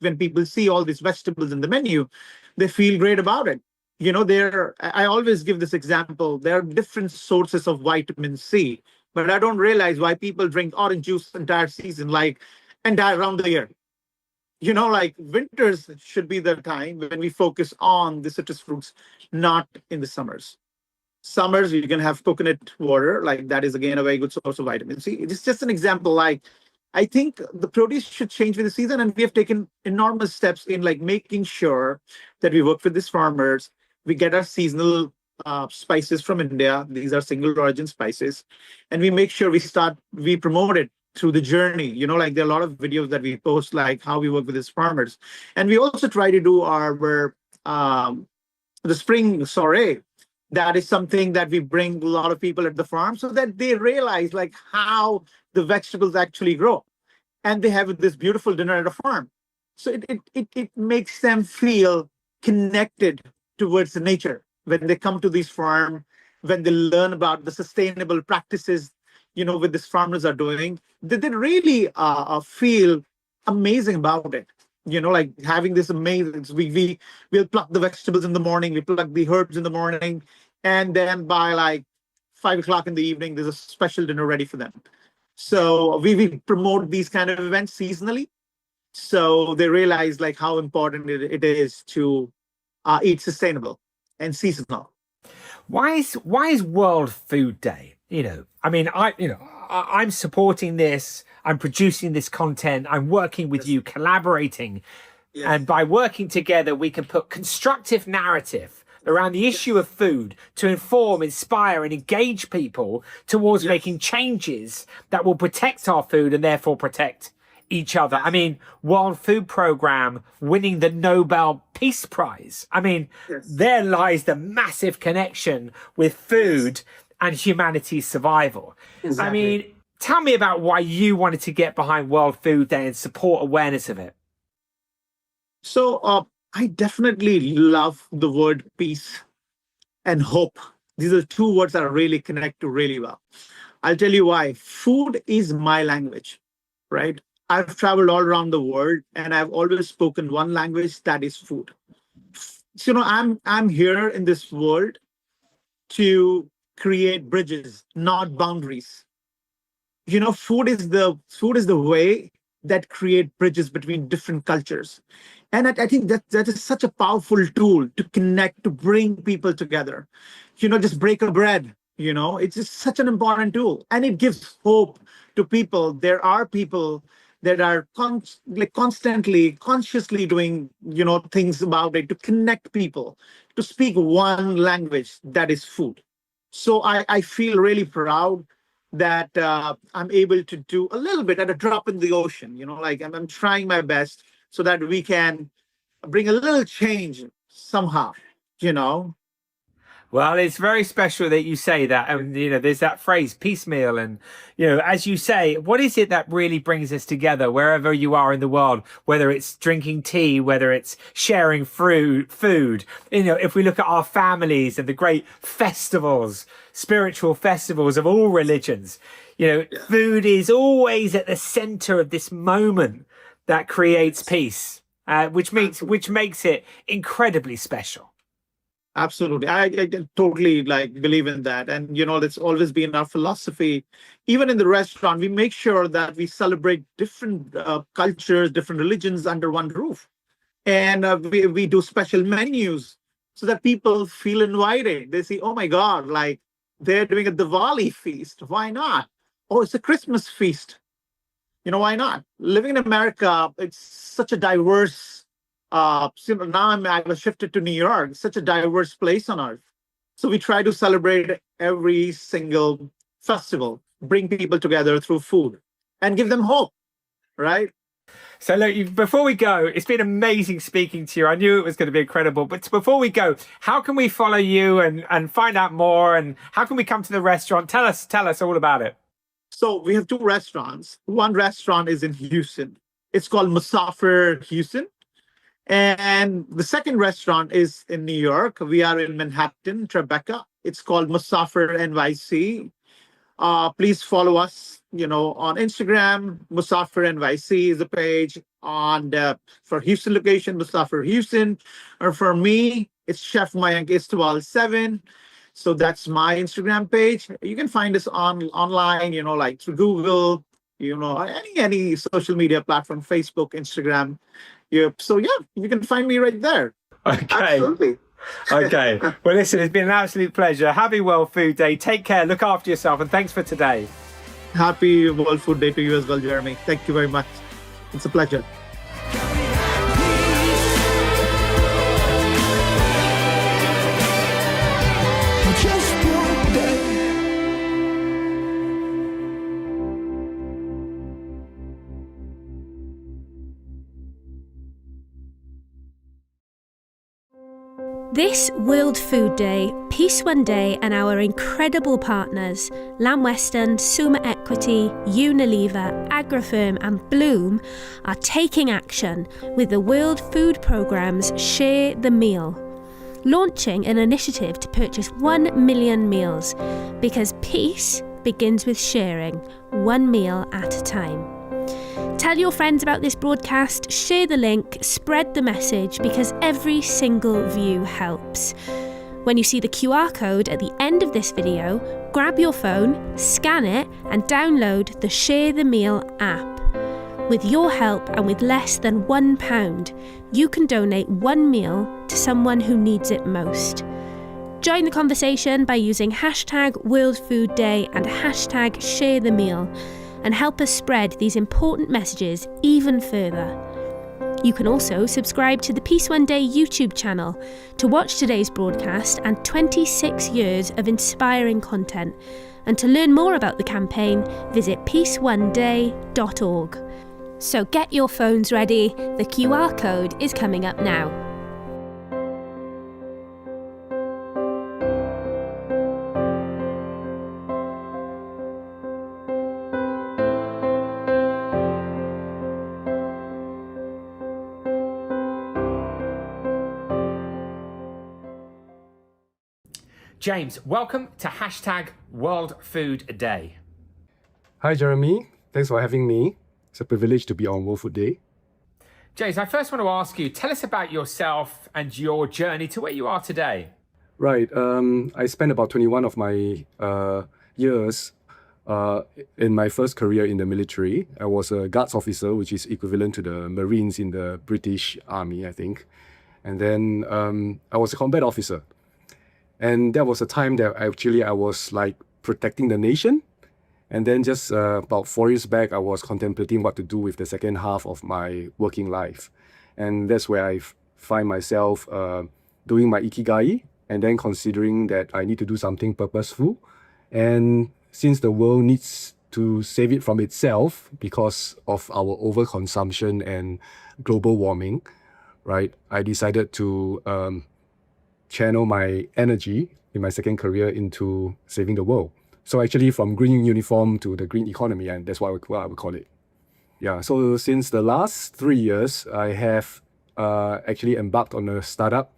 when people see all these vegetables in the menu, they feel great about it. I always give this example. There are different sources of vitamin C. But I don't realize why people drink orange juice entire season, like around the year. Like winters should be the time when we focus on the citrus fruits, not in the summers. Summers, you can have coconut water, like that is again a very good source of vitamin C. It's just an example. Like I think the produce should change with the season, and we have taken enormous steps in like making sure that we work with these farmers. We get our seasonal spices from India. These are single origin spices. And we make sure we promote it through the journey. Like there are a lot of videos that we post, like how we work with these farmers. And we also try to do our the spring soiree. That is something that we bring a lot of people at the farm so that they realize like how the vegetables actually grow. And they have this beautiful dinner at a farm. So it makes them feel connected towards the nature. When they come to this farm, when they learn about the sustainable practices, what these farmers are doing, they really feel amazing about it. Like having this amazing, we'll pluck the vegetables in the morning, we pluck the herbs in the morning, and then by like 5 o'clock in the evening, there's a special dinner ready for them. So we promote these kind of events seasonally. So they realize like how important it is to eat sustainable and seasonal. Why is World Food Day? I'm supporting this. I'm producing this content. I'm working with you, collaborating, and by working together, we can put constructive narrative around the issue of food to inform, inspire, and engage people towards making changes that will protect our food and therefore protect each other. I mean, World Food Programme winning the Nobel Peace Prize. I mean, there lies the massive connection with food and humanity's survival. Exactly. I mean, Tell me about why you wanted to get behind World Food Day and support awareness of it. So I definitely love the word peace and hope. These are two words that I really connect to really well. I'll tell you why. Food is my language, right? I've traveled all around the world and I've always spoken one language, that is food. So, I'm here in this world to create bridges, not boundaries. Food is the way that create bridges between different cultures. And I think that is such a powerful tool to connect, to bring people together. Just break a bread, it's just such an important tool. And it gives hope to people. There are people that are constantly, consciously doing, things about it to connect people, to speak one language, that is food. So I feel really proud that I'm able to do a little bit at a drop in the ocean, I'm trying my best so that we can bring a little change somehow, Well, it's very special that you say that. And, there's that phrase, piecemeal. And, as you say, what is it that really brings us together wherever you are in the world, whether it's drinking tea, whether it's sharing food, if we look at our families and the great festivals, spiritual festivals of all religions, food is always at the center of this moment that creates peace, which makes it incredibly special. Absolutely. I totally believe in that. And, that's always been our philosophy. Even in the restaurant, we make sure that we celebrate different cultures, different religions under one roof. And we do special menus so that people feel invited. They see, oh my God, they're doing a Diwali feast. Why not? Oh, it's a Christmas feast. Why not? Living in America, it's such a diverse now I was shifted to New York, such a diverse place on earth. So we try to celebrate every single festival, bring people together through food and give them hope, right? So look, before we go, it's been amazing speaking to you. I knew it was going to be incredible. But before we go, how can we follow you and find out more? And how can we come to the restaurant? Tell us all about it. So we have two restaurants. One restaurant is in Houston. It's called Musafir Houston. And the second restaurant is in New York. We are in Manhattan, Tribeca. It's called Musafir NYC. Please follow us, on Instagram. Musafir NYC is the page. For Houston location, Musafir Houston. Or for me, it's Chef Mayank Istwal 7. So that's my Instagram page. You can find us online, through Google, any social media platform, Facebook, Instagram. So you can find me right there. Okay. Absolutely. Okay. Well, listen, it's been an absolute pleasure. Happy World Food Day. Take care. Look after yourself. And thanks for today. Happy World Food Day to you as well, Jeremy. Thank you very much. It's a pleasure. This World Food Day, Peace One Day and our incredible partners, Lamb Weston, Suma Equity, Unilever, Agrifirm and Bloom are taking action with the World Food Programme's Share the Meal, launching an initiative to purchase 1 million meals because peace begins with sharing, one meal at a time. Tell your friends about this broadcast, share the link, spread the message because every single view helps. When you see the QR code at the end of this video, grab your phone, scan it and download the Share the Meal app. With your help and with less than £1, you can donate one meal to someone who needs it most. Join the conversation by using hashtag World Food Day and hashtag Share the Meal, and help us spread these important messages even further. You can also subscribe to the Peace One Day YouTube channel to watch today's broadcast and 26 years of inspiring content. And to learn more about the campaign, visit peaceoneday.org. So get your phones ready, the QR code is coming up now. James, welcome to hashtag World Food Day. Hi, Jeremy. Thanks for having me. It's a privilege to be on World Food Day. James, I first want to ask you, tell us about yourself and your journey to where you are today. Right. I spent about 21 of my years in my first career in the military. I was a guards officer, which is equivalent to the Marines in the British Army, I think. And then I was a combat officer. And that was a time that I was like protecting the nation. And then just about 4 years back, I was contemplating what to do with the second half of my working life. And that's where I find myself doing my Ikigai, and then considering that I need to do something purposeful. And since the world needs to save it from itself because of our overconsumption and global warming, right, I decided to channel my energy in my second career into saving the world. So actually from green uniform to the green economy, and that's what I would call it. Yeah, so since the last 3 years, I have actually embarked on a startup,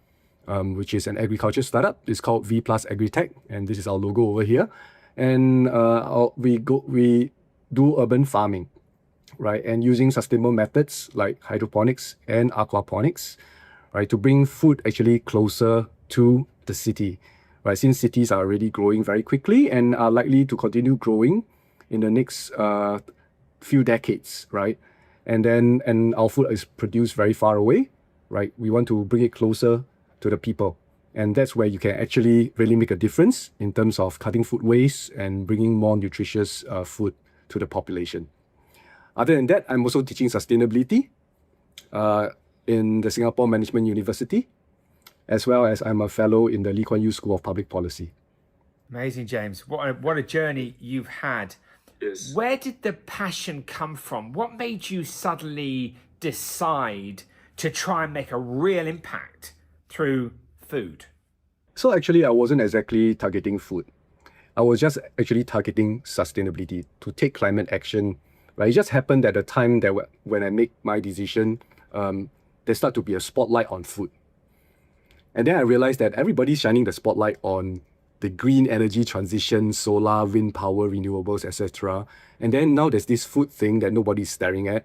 which is an agriculture startup. It's called V+ Agritech, and this is our logo over here. And we do urban farming, right? And using sustainable methods like hydroponics and aquaponics, right, to bring food actually closer to the city, right? Since cities are already growing very quickly and are likely to continue growing in the next few decades, right? And our food is produced very far away, right? We want to bring it closer to the people. And that's where you can actually really make a difference in terms of cutting food waste and bringing more nutritious food to the population. Other than that, I'm also teaching sustainability in the Singapore Management University, as well as I'm a fellow in the Lee Kuan Yew School of Public Policy. Amazing, James. What a journey you've had. Yes. Where did the passion come from? What made you suddenly decide to try and make a real impact through food? So actually, I wasn't exactly targeting food. I was just actually targeting sustainability, to take climate action. Right? It just happened at the time that when I make my decision, there started to be a spotlight on food. And then I realized that everybody's shining the spotlight on the green energy transition, solar, wind power, renewables, etc. And then now there's this food thing that nobody's staring at.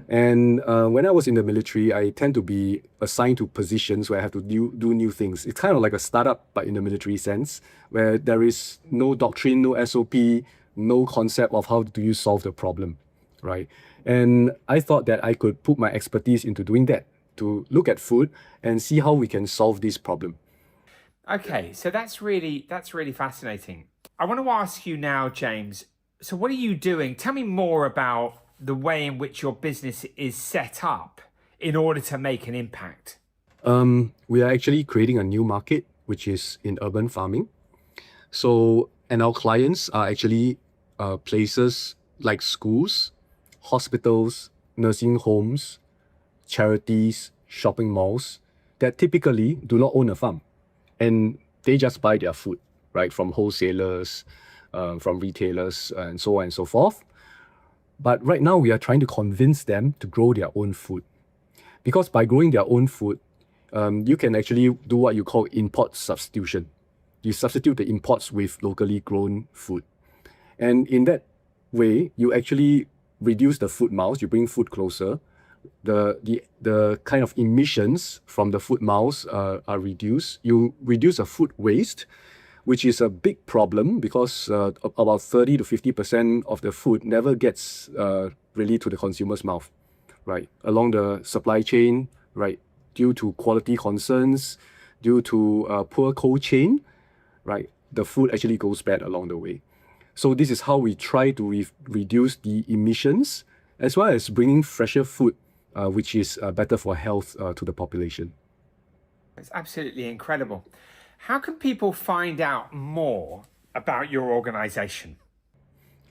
And when I was in the military, I tend to be assigned to positions where I have to do new things. It's kind of like a startup, but in the military sense, where there is no doctrine, no SOP, no concept of how do you solve the problem, right? And I thought that I could put my expertise into doing that, to look at food and see how we can solve this problem. Okay, so that's really fascinating. I want to ask you now, James, so what are you doing? Tell me more about the way in which your business is set up in order to make an impact. We are actually creating a new market, which is in urban farming. So, and our clients are actually places like schools, hospitals, nursing homes, charities, shopping malls that typically do not own a farm. And they just buy their food, right, from wholesalers, from retailers, and so on and so forth. But right now, we are trying to convince them to grow their own food. Because by growing their own food, you can actually do what you call import substitution. You substitute the imports with locally grown food. And in that way, you actually reduce the food miles, you bring food closer. The kind of emissions from the food miles are reduced. You reduce the food waste, which is a big problem because about 30 to 50% of the food never gets really to the consumer's mouth, right? Along the supply chain, right? Due to quality concerns, due to poor cold chain, right? The food actually goes bad along the way. So this is how we try to reduce the emissions, as well as bringing fresher food, which is better for health to the population. It's absolutely incredible. How can people find out more about your organization?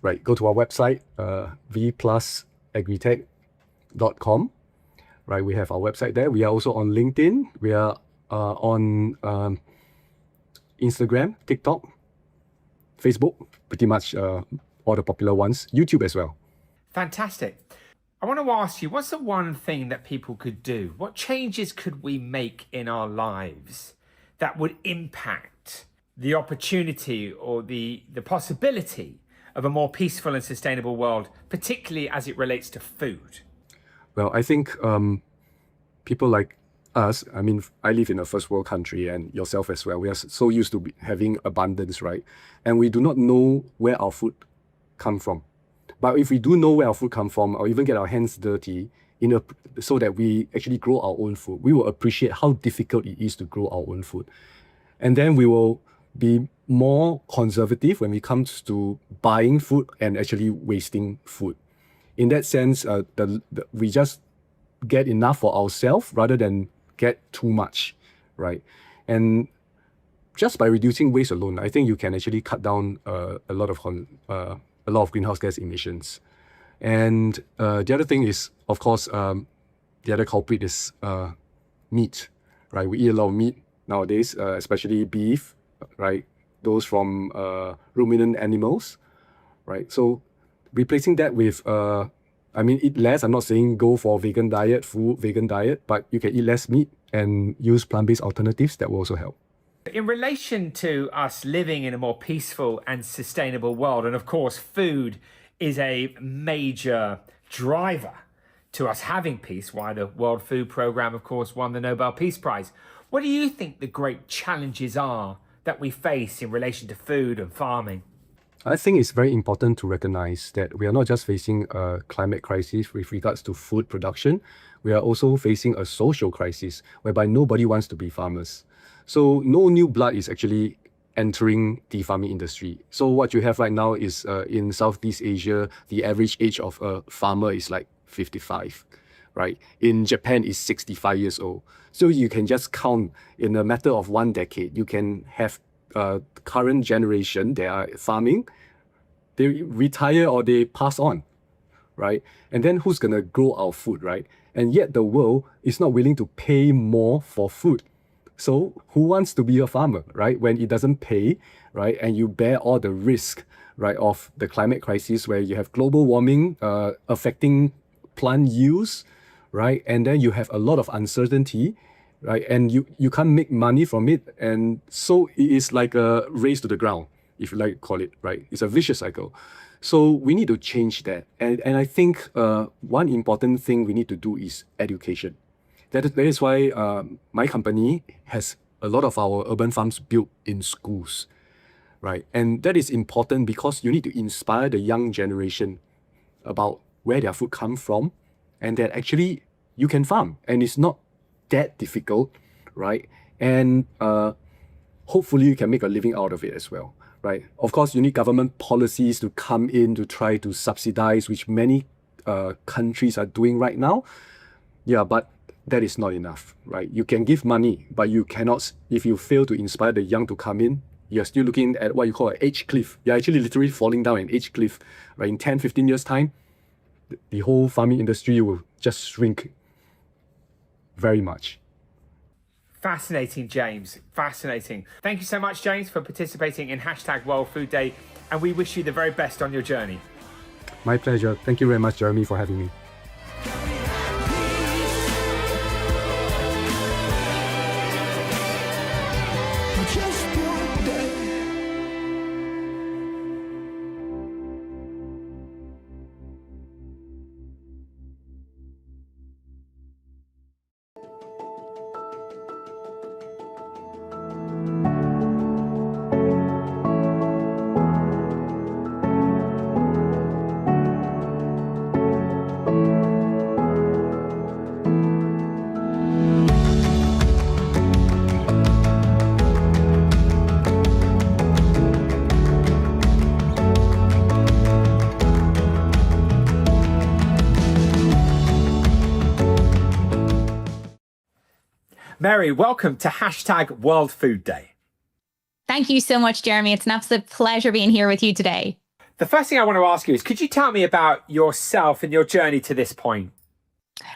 Right, go to our website, vplusagritech.com. Right, we have our website there. We are also on LinkedIn. We are on Instagram, TikTok, Facebook, pretty much all the popular ones, YouTube as well. Fantastic. I want to ask you, what's the one thing that people could do? What changes could we make in our lives that would impact the opportunity or the possibility of a more peaceful and sustainable world, particularly as it relates to food? Well, I think people like us, I mean, I live in a first world country and yourself as well. We are so used to having abundance, right? And we do not know where our food come from. But if we do know where our food come from, or even get our hands dirty, so that we actually grow our own food, we will appreciate how difficult it is to grow our own food. And then we will be more conservative when it comes to buying food and actually wasting food. In that sense, we just get enough for ourselves rather than get too much, right? And just by reducing waste alone, I think you can actually cut down a lot of greenhouse gas emissions. And the other thing is, of course, the other culprit is meat, right? We eat a lot of meat nowadays, especially beef, right? Those from ruminant animals, right? So replacing that with, eat less. I'm not saying go for vegan diet, but you can eat less meat and use plant-based alternatives. That will also help. In relation to us living in a more peaceful and sustainable world, and of course, food is a major driver to us having peace, why the World Food Programme, of course, won the Nobel Peace Prize. What do you think the great challenges are that we face in relation to food and farming? I think it's very important to recognize that we are not just facing a climate crisis with regards to food production, we are also facing a social crisis whereby nobody wants to be farmers. So no new blood is actually entering the farming industry. So what you have right now is in Southeast Asia, the average age of a farmer is like 55, right? In Japan, it's 65 years old. So you can just count in a matter of 1 decade, you can have current generation, they are farming, they retire or they pass on, right? And then who's gonna grow our food, right? And yet the world is not willing to pay more for food. So who wants to be a farmer, right? When it doesn't pay, right? And you bear all the risk, right, of the climate crisis where you have global warming affecting plant use, right? And then you have a lot of uncertainty, right? And you can't make money from it. And so it is like a race to the ground, if you like to call it, right? It's a vicious cycle. So we need to change that. And I think one important thing we need to do is education. That is why my company has a lot of our urban farms built in schools, right? And that is important because you need to inspire the young generation about where their food comes from and that actually you can farm and it's not that difficult, right? And hopefully you can make a living out of it as well, right? Of course, you need government policies to come in to try to subsidize, which many countries are doing right now. Yeah, but that is not enough, right? You can give money, but you cannot, if you fail to inspire the young to come in, you're still looking at what you call an age cliff. You're actually literally falling down an age cliff, right? In 10, 15 years' time, the whole farming industry will just shrink very much. Fascinating, James. Fascinating. Thank you so much, James, for participating in #World Food Day, and we wish you the very best on your journey. My pleasure. Thank you very much, Jeremy, for having me. Mary, welcome to #World Food Day. Thank you so much, Jeremy. It's an absolute pleasure being here with you today. The first thing I want to ask you is, could you tell me about yourself and your journey to this point?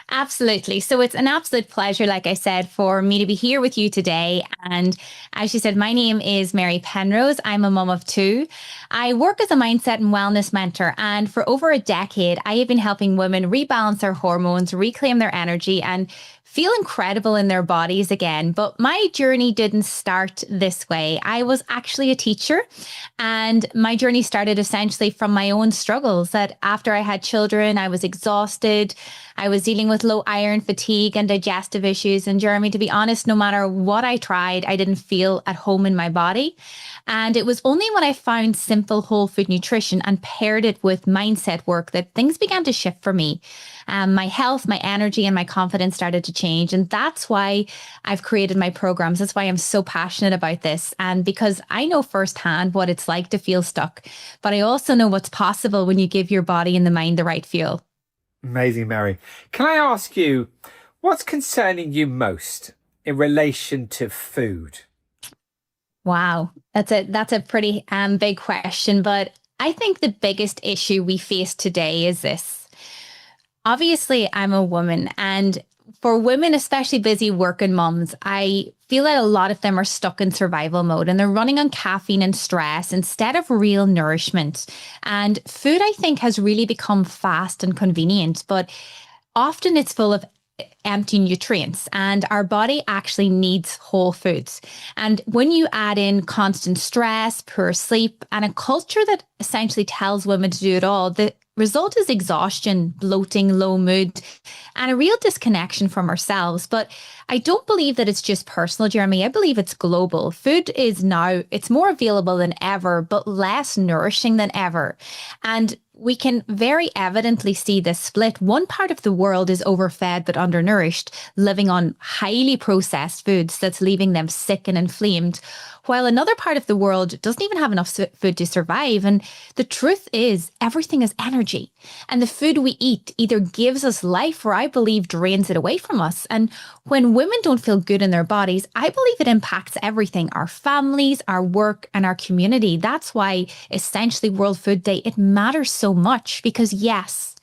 Absolutely. So it's an absolute pleasure, like I said, for me to be here with you today. And as you said, my name is Mary Penrose. I'm a mum of 2. I work as a mindset and wellness mentor. And for over a decade, I have been helping women rebalance their hormones, reclaim their energy, and feel incredible in their bodies again. But my journey didn't start this way. I was actually a teacher, and my journey started essentially from my own struggles, that after I had children, I was exhausted. I was dealing with low iron, fatigue, and digestive issues. And Jeremy, to be honest, no matter what I tried, I didn't feel at home in my body. And it was only when I found simple whole food nutrition and paired it with mindset work that things began to shift for me. My health, my energy, and my confidence started to change. And that's why I've created my programs. That's why I'm so passionate about this. And because I know firsthand what it's like to feel stuck, but I also know what's possible when you give your body and the mind the right fuel. Amazing, Mary. Can I ask you, what's concerning you most in relation to food? Wow, that's a pretty big question, but I think the biggest issue we face today is this. Obviously, I'm a woman, and for women, especially busy working moms, I feel that a lot of them are stuck in survival mode and they're running on caffeine and stress instead of real nourishment. And food, I think, has really become fast and convenient, but often it's full of empty nutrients, and our body actually needs whole foods. And when you add in constant stress, poor sleep, and a culture that essentially tells women to do it all, the result is exhaustion, bloating, low mood, and a real disconnection from ourselves. But I don't believe that it's just personal, Jeremy. I believe it's global. Food is now, it's more available than ever, but less nourishing than ever. And we can very evidently see this split. One part of the world is overfed but undernourished, living on highly processed foods that's leaving them sick and inflamed, while another part of the world doesn't even have enough food to survive. And the truth is, everything is energy. And the food we eat either gives us life or, I believe, drains it away from us. And when women don't feel good in their bodies, I believe it impacts everything, our families, our work, and our community. That's why, essentially, World Food Day, it matters so much, because yes,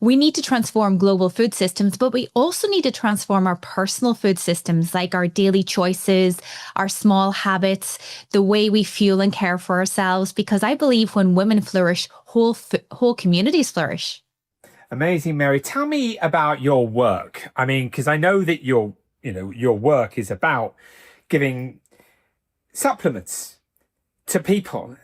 we need to transform global food systems, but we also need to transform our personal food systems, like our daily choices, our small habits, the way we fuel and care for ourselves, because I believe when women flourish, whole communities flourish. Amazing, Mary. Tell me about your work. I mean, because I know that your work is about giving supplements to people,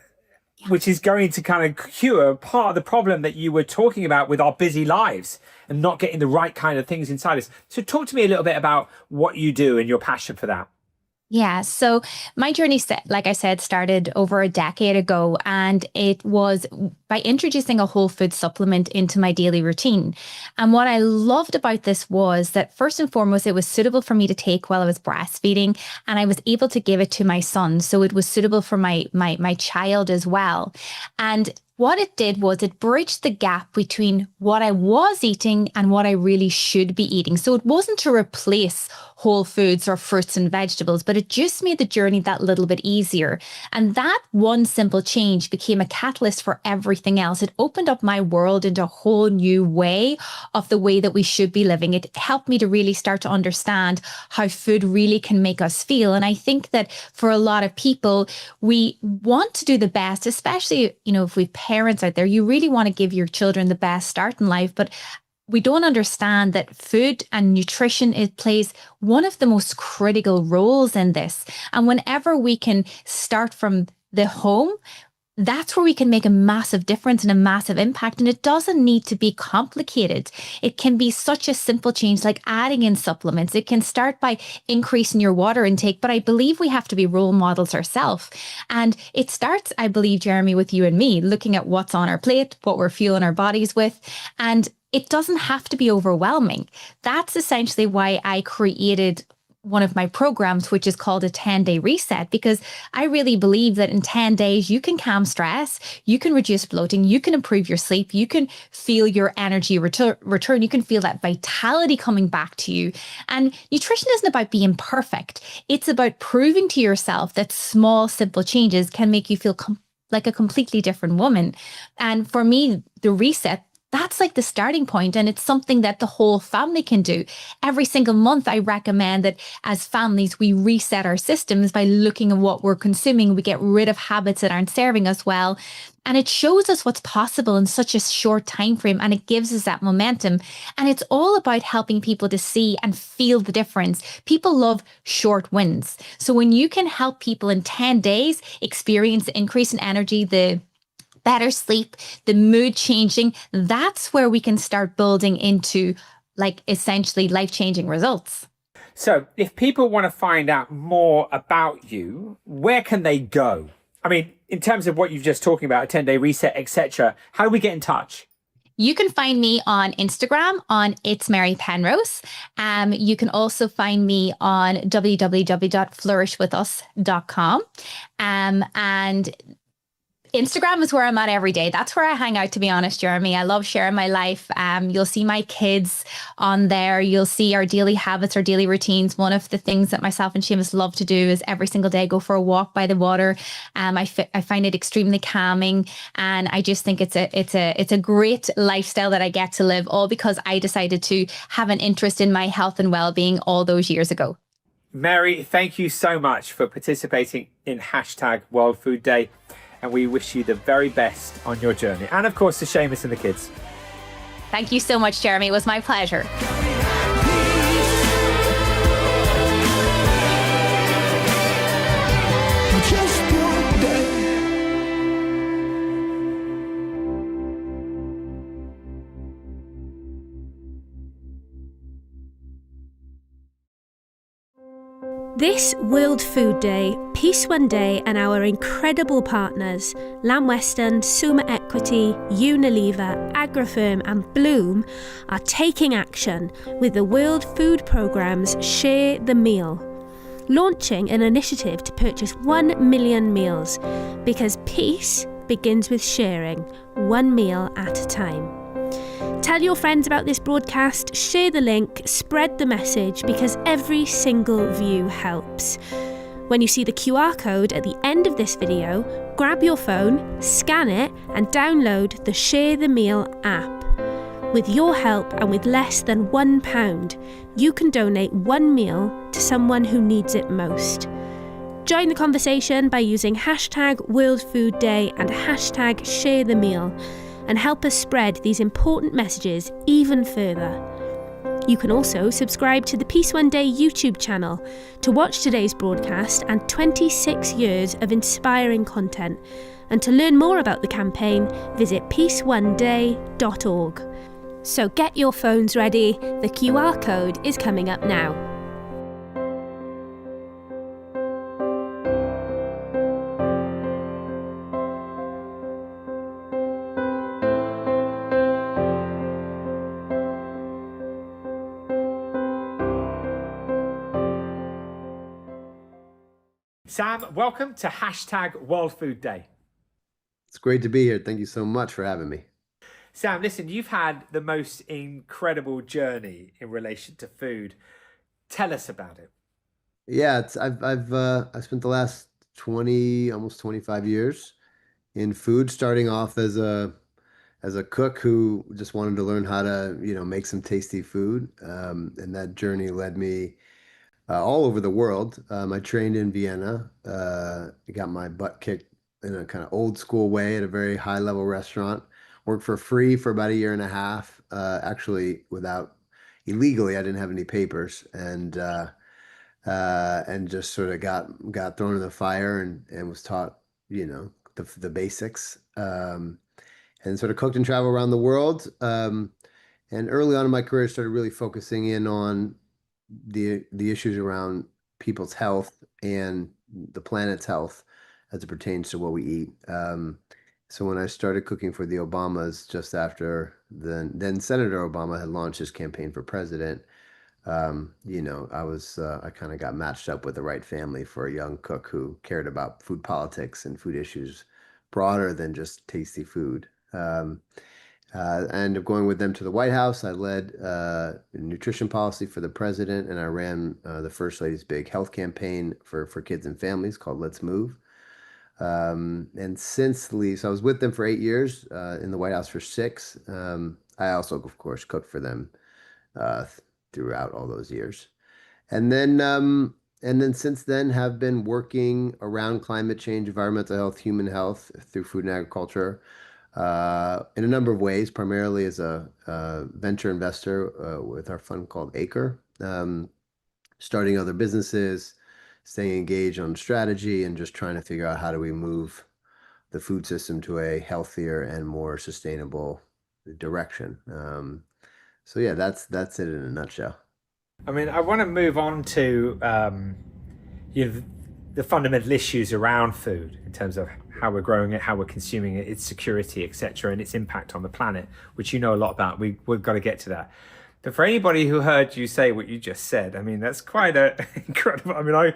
which is going to kind of cure part of the problem that you were talking about with our busy lives and not getting the right kind of things inside us. So talk to me a little bit about what you do and your passion for that. Yeah, so my journey, like I said, started over a decade ago, and it was by introducing a whole food supplement into my daily routine. And what I loved about this was that, first and foremost, it was suitable for me to take while I was breastfeeding, and I was able to give it to my son. So it was suitable for my child as well. And what it did was it bridged the gap between what I was eating and what I really should be eating. So it wasn't to replace whole foods or fruits and vegetables, but it just made the journey that little bit easier. And that one simple change became a catalyst for everything else. It opened up my world into a whole new way of the way that we should be living. It helped me to really start to understand how food really can make us feel. And I think that for a lot of people, we want to do the best, especially, if we parents out there, you really want to give your children the best start in life, but we don't understand that food and nutrition, it plays one of the most critical roles in this. And whenever we can start from the home, that's where we can make a massive difference and a massive impact. And it doesn't need to be complicated. It can be such a simple change, like adding in supplements. It can start by increasing your water intake, but I believe we have to be role models ourselves. And it starts, I believe, Jeremy, with you and me, looking at what's on our plate, what we're fueling our bodies with. And it doesn't have to be overwhelming. That's essentially why I created one of my programs, which is called a 10-day reset, because I really believe that in 10 days, you can calm stress, you can reduce bloating, you can improve your sleep, you can feel your energy return, you can feel that vitality coming back to you. And nutrition isn't about being perfect. It's about proving to yourself that small, simple changes can make you feel like a completely different woman. And for me, the reset, That's like the starting point, and it's something that the whole family can do. Every single month, I recommend that as families, we reset our systems by looking at what we're consuming. We get rid of habits that aren't serving us well. And it shows us what's possible in such a short time frame, and it gives us that momentum. And it's all about helping people to see and feel the difference. People love short wins. So when you can help people in 10 days experience the increase in energy, the better sleep, the mood changing, that's where we can start building into like essentially life-changing results. So if people want to find out more about you, where can they go? I mean, in terms of what you've just talking about, a 10-day reset, etc., how do we get in touch? You can find me on Instagram on It's Mary Penrose. You can also find me on www.flourishwithus.com. And Instagram is where I'm at every day. That's where I hang out, to be honest, Jeremy. I love sharing my life. You'll see my kids on there. You'll see our daily habits, our daily routines. One of the things that myself and Seamus love to do is every single day go for a walk by the water. I find it extremely calming, and I just think it's a great lifestyle that I get to live, all because I decided to have an interest in my health and well-being all those years ago. Mary, thank you so much for participating in #World Food Day. And we wish you the very best on your journey. And of course, to Seamus and the kids. Thank you so much, Jeremy. It was my pleasure. This World Food Day, Peace One Day and our incredible partners, Lamb Weston, Summa Equity, Unilever, Agrifirm and Bloom are taking action with the World Food Programme's Share the Meal, launching an initiative to purchase 1 million meals, because peace begins with sharing, one meal at a time. Tell your friends about this broadcast, share the link, spread the message, because every single view helps. When you see the QR code at the end of this video, grab your phone, scan it and download the Share the Meal app. With your help and with less than £1, you can donate one meal to someone who needs it most. Join the conversation by using #World Food Day and #ShareTheMeal. And help us spread these important messages even further. You can also subscribe to the Peace One Day YouTube channel to watch today's broadcast and 26 years of inspiring content. And to learn more about the campaign, visit peaceoneday.org. So get your phones ready, the QR code is coming up now. Sam, welcome to #World Food Day. It's great to be here. Thank you so much for having me. Sam, listen, you've had the most incredible journey in relation to food. Tell us about it. Yeah, I've spent the last 20, almost 25 years in food, starting off as a cook who just wanted to learn how to, make some tasty food. And that journey led me all over the world. I trained in Vienna, got my butt kicked in a kind of old school way at a very high level restaurant, worked for free for about a year and a half, actually illegally, I didn't have any papers, and just sort of got thrown in the fire and was taught, the basics, and sort of cooked and traveled around the world. And early on in my career, started really focusing in on the issues around people's health and the planet's health as it pertains to what we eat. So when I started cooking for the Obamas, just after then Senator Obama had launched his campaign for president, I kind of got matched up with the right family for a young cook who cared about food politics and food issues broader than just tasty food. I ended up going with them to the White House. I led nutrition policy for the president, and I ran the First Lady's big health campaign for kids and families called Let's Move. And so I was with them for 8 years, in the White House for 6. I also, of course, cooked for them uh, throughout all those years. And then since then have been working around climate change, environmental health, human health through food and agriculture in a number of ways, primarily as a venture investor with our fund called Acre, starting other businesses, staying engaged on strategy, and just trying to figure out how do we move the food system to a healthier and more sustainable direction. So yeah, that's it in a nutshell. I mean, I want to move on to the fundamental issues around food in terms of how we're growing it, how we're consuming it, its security, etc., and its impact on the planet, which you know a lot about. We've got to get to that. But for anybody who heard you say what you just said, I mean, that's quite incredible. I mean,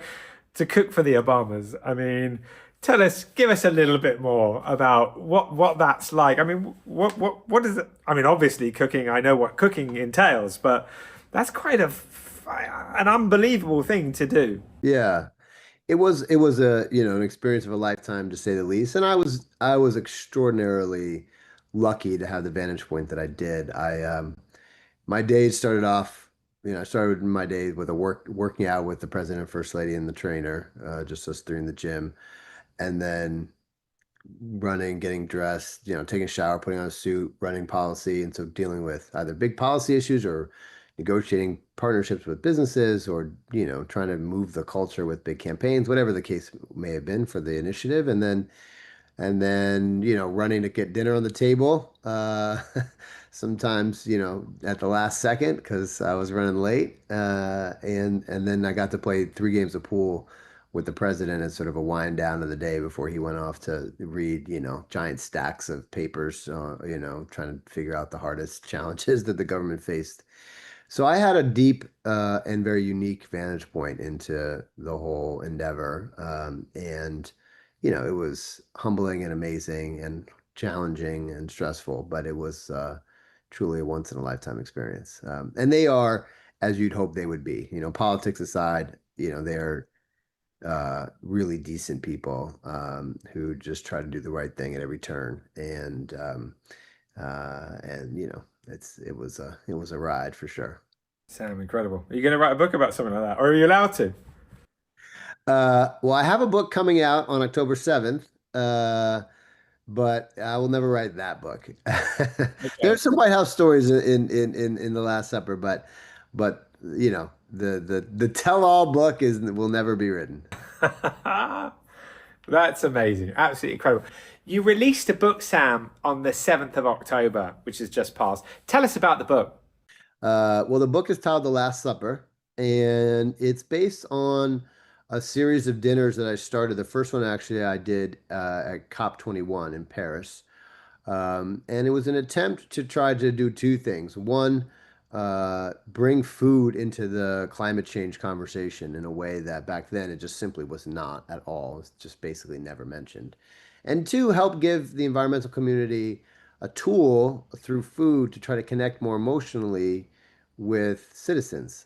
to cook for the Obamas. I mean, give us a little bit more about what that's like. I mean, what is it? I mean, obviously cooking. I know what cooking entails, but that's quite an unbelievable thing to do. Yeah, it was a an experience of a lifetime, to say the least. And I was extraordinarily lucky to have the vantage point that I did. My days started off, I started my day with working out with the president and first lady and the trainer, just us three in the gym, and then running, getting dressed, taking a shower, putting on a suit, running policy, and so dealing with either big policy issues or negotiating partnerships with businesses, or trying to move the culture with big campaigns, whatever the case may have been for the initiative, and then running to get dinner on the table, sometimes at the last second because I was running late, and then I got to play 3 games of pool with the president as sort of a wind down of the day before he went off to read giant stacks of papers, trying to figure out the hardest challenges that the government faced. So I had a deep and very unique vantage point into the whole endeavor. And, it was humbling and amazing and challenging and stressful, but it was truly a once in a lifetime experience. And they are, as you'd hope they would be, politics aside, they're really decent people who just try to do the right thing at every turn. And it was a ride for sure. Sound incredible. Are you going to write a book about something like that, or are you allowed to? Well, I have a book coming out on October 7th, but I will never write that book. There's some White House stories in the Last Supper, but the tell-all book will never be written. That's amazing. Absolutely incredible. You released a book, Sam, on the 7th of October, which has just passed. Tell us about the book. Well, the book is titled The Last Supper, and it's based on a series of dinners that I started. The first one actually I did at COP21 in Paris. And it was an attempt to try to do 2 things. One, bring food into the climate change conversation in a way that back then it just simply was not at all. It's just basically never mentioned. And 2, help give the environmental community a tool through food to try to connect more emotionally with citizens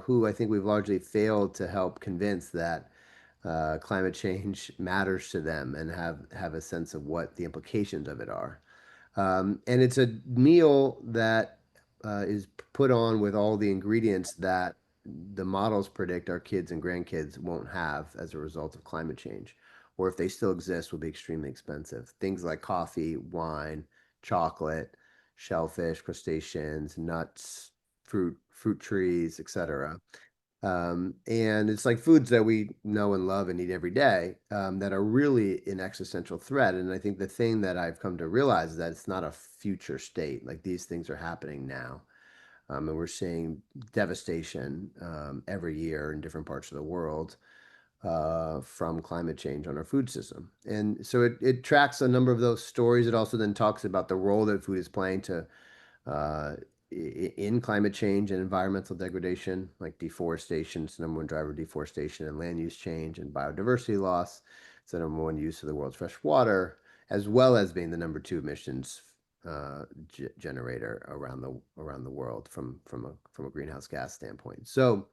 who I think we've largely failed to help convince that climate change matters to them and have a sense of what the implications of it are. And it's a meal that is put on with all the ingredients that the models predict our kids and grandkids won't have as a result of climate change, or if they still exist, will be extremely expensive. Things like coffee, wine, chocolate, shellfish, crustaceans, nuts, fruit trees, etc. And it's like foods that we know and love and eat every day that are really an existential threat. And I think the thing that I've come to realize is that it's not a future state. Like, these things are happening now. And we're seeing devastation every year in different parts of the world from climate change on our food system. And so it tracks a number of those stories. It also then talks about the role that food is playing in climate change and environmental degradation, like deforestation. It's the number 1 driver of deforestation, and land use change and biodiversity loss. It's the number 1 use of the world's fresh water, as well as being the number 2 emissions generator around the world from a greenhouse gas standpoint. So,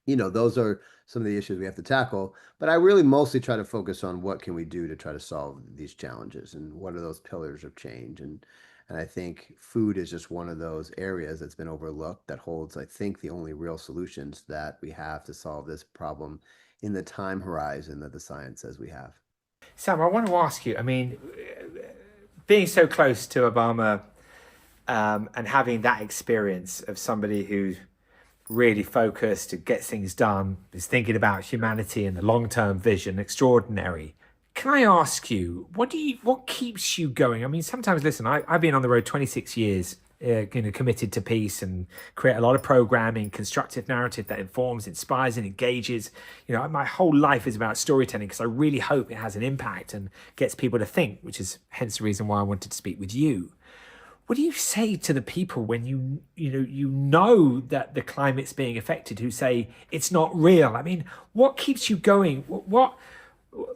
those are some of the issues we have to tackle. But I really mostly try to focus on what can we do to try to solve these challenges, and what are those pillars of change, and And I think food is just one of those areas that's been overlooked that holds, I think, the only real solutions that we have to solve this problem in the time horizon that the science says we have. Sam, I want to ask you, I mean, being so close to Obama and having that experience of somebody who's really focused and gets things done, is thinking about humanity and the long-term vision, extraordinary. Can I ask you, what keeps you going? I mean, sometimes, listen, I've been on the road 26 years, committed to peace and create a lot of programming, constructive narrative that informs, inspires, and engages. My whole life is about storytelling because I really hope it has an impact and gets people to think, which is hence the reason why I wanted to speak with you. What do you say to the people when you know that the climate's being affected, who say it's not real? I mean, what keeps you going?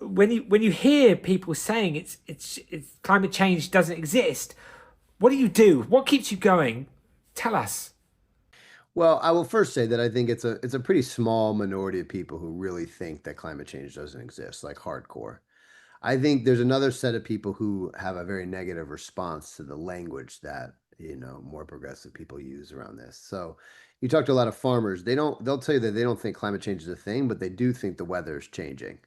When you hear people saying it's climate change doesn't exist, what do? What keeps you going? Tell us. Well, I will first say that I think it's a pretty small minority of people who really think that climate change doesn't exist, like hardcore. I think there's another set of people who have a very negative response to the language that, more progressive people use around this. So you talk to a lot of farmers, they'll tell you that they don't think climate change is a thing, but they do think the weather is changing.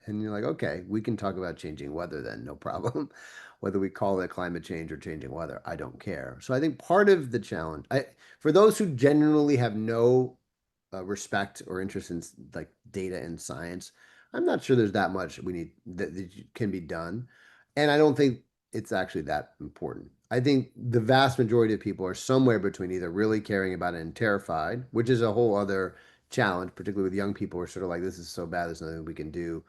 And you're like, okay, we can talk about changing weather then, no problem. Whether we call it climate change or changing weather, I don't care. So I think part of the challenge, for those who genuinely have no respect or interest in like data and science, I'm not sure there's that much we need that can be done. And I don't think it's actually that important. I think the vast majority of people are somewhere between either really caring about it and terrified, which is a whole other challenge, particularly with young people who are sort of like, this is so bad, there's nothing we can do.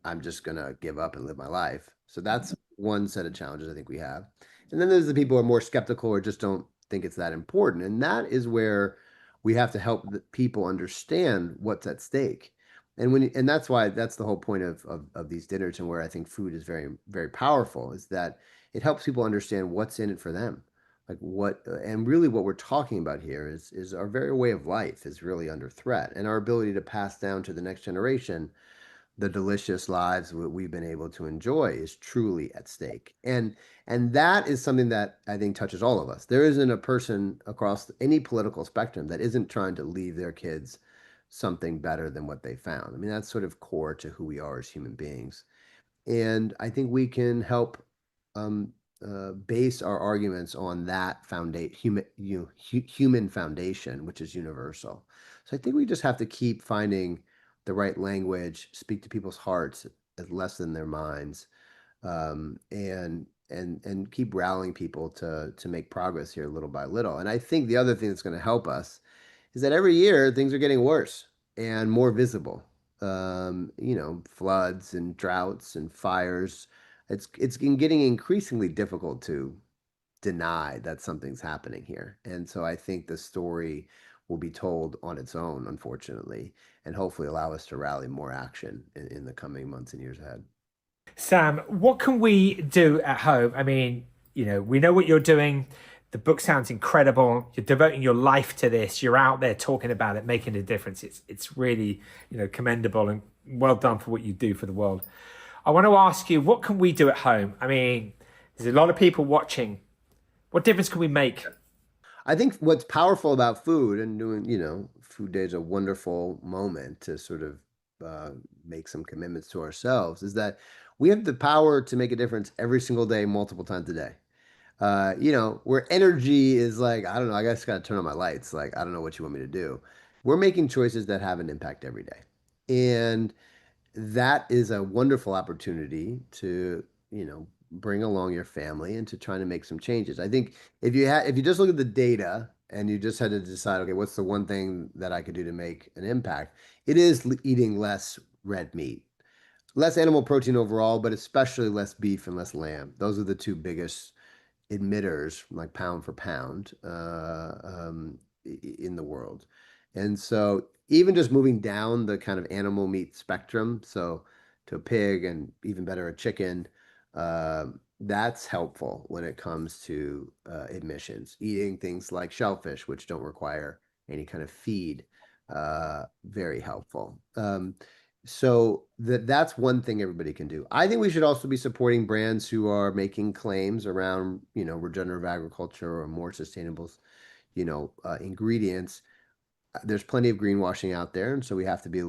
I'm just going to give up and live my life. So that's one set of challenges I think we have. And then there's the people who are more skeptical or just don't think it's that important. And that is where we have to help the people understand what's at stake. And that's why that's the whole point of these dinners, and where I think food is very, very powerful, is that it helps people understand what's in it for them. Like and really what we're talking about here is our very way of life is really under threat, and our ability to pass down to the next generation the delicious lives that we've been able to enjoy is truly at stake. And that is something that I think touches all of us. There isn't a person across any political spectrum that isn't trying to leave their kids something better than what they found. I mean, that's sort of core to who we are as human beings. And I think we can help base our arguments on that human foundation, which is universal. So I think we just have to keep finding the right language, speak to people's hearts as less than their minds, and keep rallying people to make progress here little by little. And I think the other thing that's going to help us is that every year things are getting worse and more visible. Floods and droughts and fires. It's getting increasingly difficult to deny that something's happening here. And so I think the story will be told on its own, unfortunately, and hopefully allow us to rally more action in the coming months and years ahead. Sam, what can we do at home? I mean, we know what you're doing. The book sounds incredible. You're devoting your life to this. You're out there talking about it, making a difference. It's really, commendable, and well done for what you do for the world. I want to ask you, what can we do at home? I mean, there's a lot of people watching. What difference can we make? I think what's powerful about food and doing, Food Day is a wonderful moment to sort of make some commitments to ourselves, is that we have the power to make a difference every single day, multiple times a day. Where energy is like, I don't know, I guess got to turn on my lights. Like, I don't know what you want me to do. We're making choices that have an impact every day. And that is a wonderful opportunity to, bring along your family and to trying to make some changes. I think if you just look at the data and you just had to decide, okay, what's the one thing that I could do to make an impact? It is eating less red meat, less animal protein overall, but especially less beef and less lamb. Those are the two biggest emitters, like pound for pound, in the world. And so even just moving down the kind of animal meat spectrum, so to a pig and even better a chicken, that's helpful when it comes to emissions. Eating things like shellfish, which don't require any kind of feed, very helpful. So that's one thing everybody can do. I think we should also be supporting brands who are making claims around, regenerative agriculture or more sustainable, ingredients. There's plenty of greenwashing out there, and so we have to be,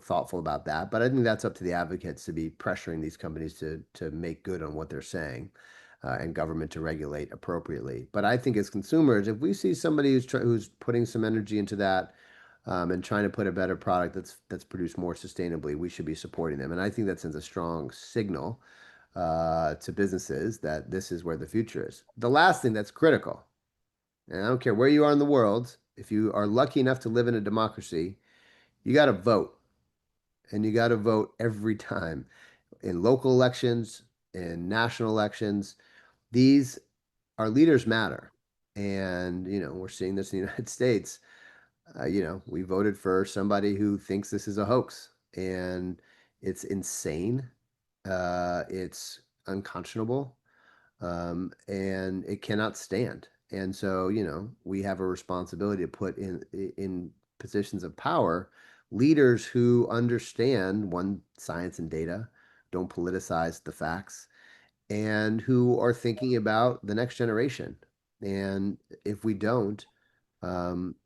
thoughtful about that. But I think that's up to the advocates to be pressuring these companies to make good on what they're saying, and government to regulate appropriately. But I think as consumers, if we see somebody who's putting some energy into that, and trying to put a better product that's produced more sustainably, we should be supporting them. And I think that sends a strong signal to businesses that this is where the future is. The last thing that's critical, and I don't care where you are in the world, if you are lucky enough to live in a democracy, you got to vote. And you got to vote every time in local elections, in national elections. Our leaders matter. And, we're seeing this in the United States. We voted for somebody who thinks this is a hoax, and it's insane. It's unconscionable, and it cannot stand. And so, we have a responsibility to put in positions of power leaders who understand science and data, don't politicize the facts, and who are thinking about the next generation. And if we don't,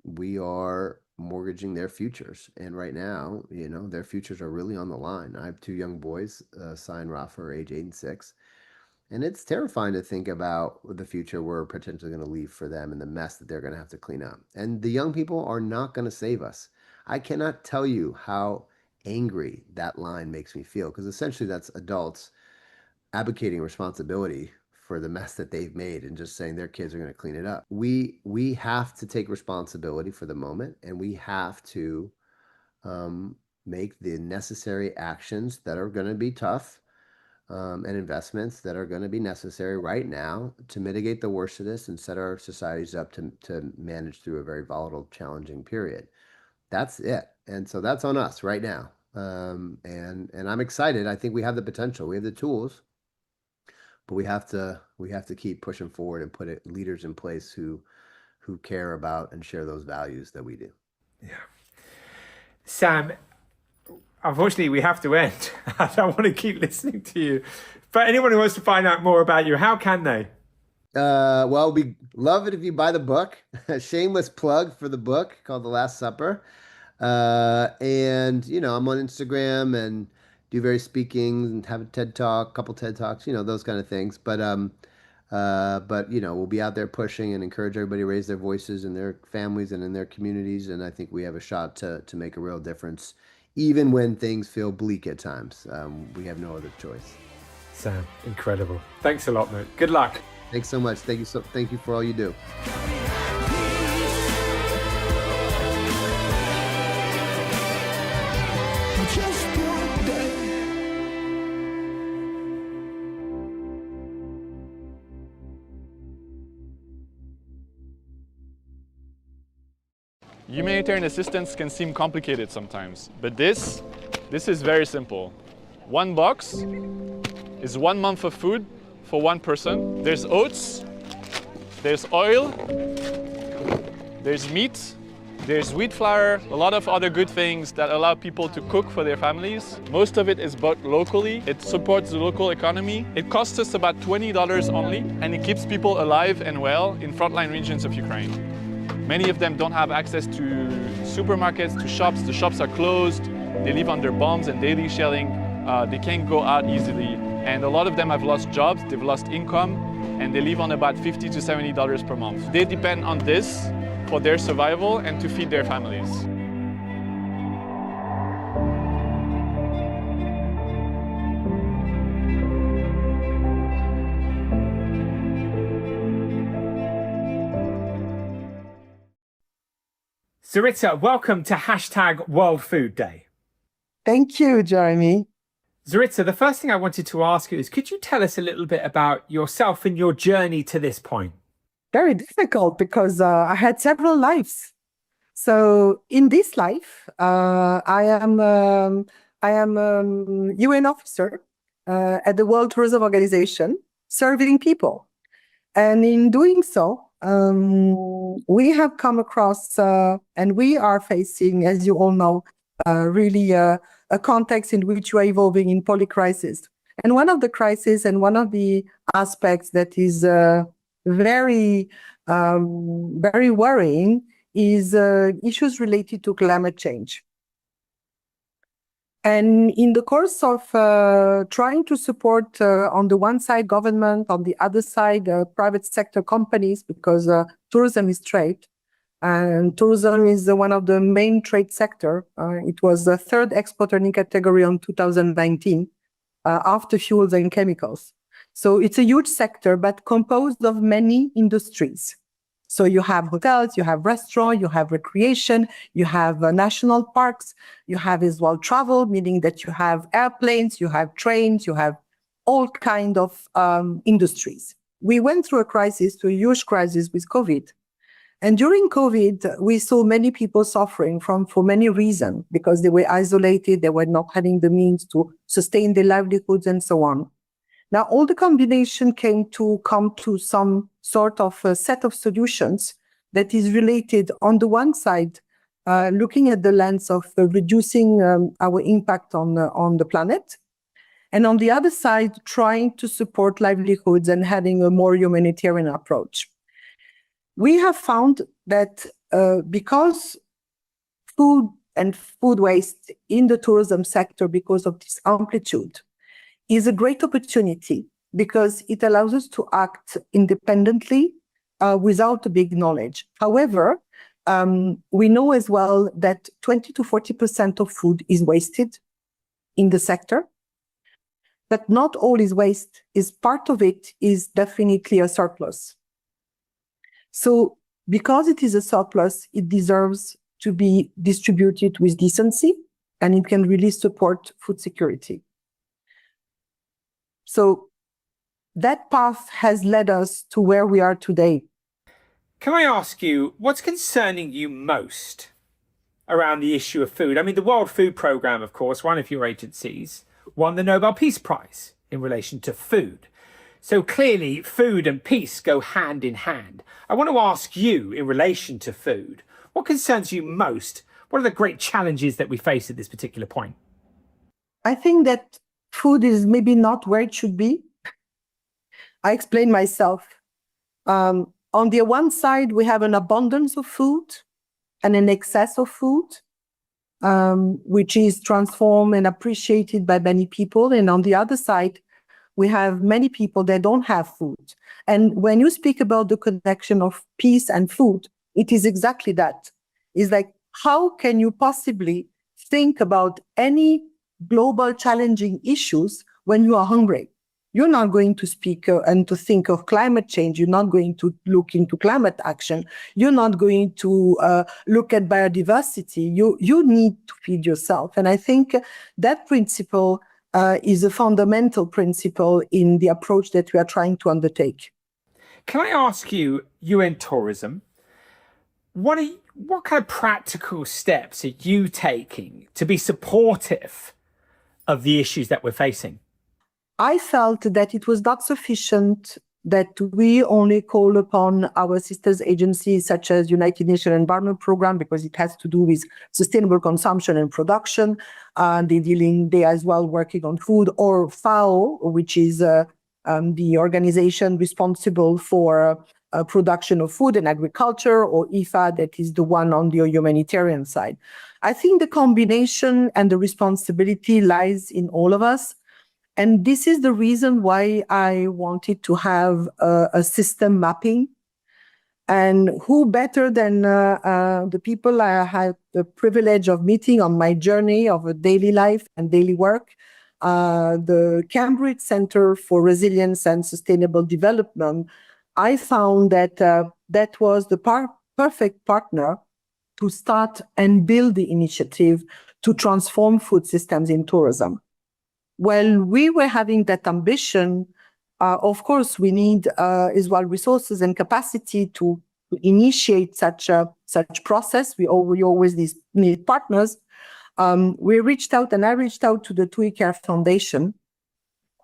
we are mortgaging their futures. And right now, their futures are really on the line. I have 2 young boys, Sai and Rafa, are age 8 and 6. And it's terrifying to think about the future we're potentially going to leave for them and the mess that they're going to have to clean up. And the young people are not going to save us. I cannot tell you how angry that line makes me feel, because essentially that's adults advocating responsibility for the mess that they've made and just saying their kids are going to clean it up. We have to take responsibility for the moment, and we have to make the necessary actions that are going to be tough, and investments that are going to be necessary right now to mitigate the worst of this and set our societies up to manage through a very volatile, challenging period. That's it. And so that's on us right now. And I'm excited. I think we have the potential. We have the tools. But we have to keep pushing forward and put leaders in place who care about and share those values that we do. Yeah. Sam, unfortunately, we have to end. I don't want to keep listening to you. But anyone who wants to find out more about you, how can they? Well, we love it if you buy the book. A shameless plug for the book called The Last Supper. And, I'm on Instagram and do various speakings and have a TED Talk, couple TED Talks, those kind of things. But we'll be out there pushing and encourage everybody to raise their voices in their families and in their communities. And I think we have a shot to make a real difference, even when things feel bleak at times. We have no other choice. Sam, incredible. Thanks a lot, mate. Good luck. Thanks so much. Thank you for all you do. Humanitarian assistance can seem complicated sometimes, but this is very simple. One box is 1 month of food for one person. There's oats, there's oil, there's meat, there's wheat flour, a lot of other good things that allow people to cook for their families. Most of it is bought locally. It supports the local economy. It costs us about $20 only, and it keeps people alive and well in frontline regions of Ukraine. Many of them don't have access to supermarkets, to shops. The shops are closed. They live under bombs and daily shelling. They can't go out easily. And a lot of them have lost jobs, they've lost income, and they live on about $50 to $70 per month. They depend on this for their survival and to feed their families. Zaritza, welcome to #World Food Day. Thank you, Jeremy. Zaritza, the first thing I wanted to ask you is, could you tell us a little bit about yourself and your journey to this point? Very difficult because I had several lives. So in this life, I am UN officer at the World Tourism Organization, serving people. And in doing so, we have come across and we are facing, as you all know, really a context in which you are evolving in polycrisis. And one of the crises and one of the aspects that is very worrying is issues related to climate change. And in the course of trying to support, on the one side, government, on the other side, private sector companies, because tourism is trade, and tourism is one of the main trade sector. It was the third export earning category on 2019, after fuels and chemicals. So it's a huge sector, but composed of many industries. So you have hotels, you have restaurants, you have recreation, you have national parks, you have as well travel, meaning that you have airplanes, you have trains, you have all kind of industries. We went through a huge crisis with COVID. And during COVID, we saw many people suffering for many reasons, because they were isolated, they were not having the means to sustain their livelihoods and so on. Now, all the combination come to some sort of a set of solutions that is related, on the one side, looking at the lens of reducing our impact on the planet, and on the other side, trying to support livelihoods and having a more humanitarian approach. We have found that because food and food waste in the tourism sector, because of this amplitude, is a great opportunity, because it allows us to act independently without a big knowledge. However, we know as well that 20 to 40% of food is wasted in the sector, but not all is waste. Part of it is definitely a surplus. So because it is a surplus, it deserves to be distributed with decency, and it can really support food security. So that path has led us to where we are today. Can I ask you, what's concerning you most around the issue of food? I mean, the World Food Programme, of course, one of your agencies, won the Nobel Peace Prize in relation to food. So clearly, food and peace go hand in hand. I want to ask you, in relation to food, what concerns you most? What are the great challenges that we face at this particular point? I think that food is maybe not where it should be. I explain myself. On the one side, we have an abundance of food and an excess of food, which is transformed and appreciated by many people. And on the other side, we have many people that don't have food. And when you speak about the connection of peace and food, it is exactly that. It's like, how can you possibly think about any global challenging issues when you are hungry? You're not going to speak and to think of climate change. You're not going to look into climate action. You're not going to look at biodiversity. You need to feed yourself. And I think that principle is a fundamental principle in the approach that we are trying to undertake. Can I ask you, UN Tourism, what kind of practical steps are you taking to be supportive of the issues that we're facing? I felt that it was not sufficient that we only call upon our sisters agencies such as United Nations Environment Programme, because it has to do with sustainable consumption and production. They as well working on food, or FAO, which is the organization responsible for production of food and agriculture, or IFA, that is the one on the humanitarian side. I think the combination and the responsibility lies in all of us. And this is the reason why I wanted to have a system mapping. And who better than the people I had the privilege of meeting on my journey of a daily life and daily work, the Cambridge Center for Resilience and Sustainable Development. I found that that was the perfect partner to start and build the initiative to transform food systems in tourism. When we were having that ambition, of course, we need as well resources and capacity to initiate such process. We always need partners. We reached out, and I reached out to the TUI Care Foundation,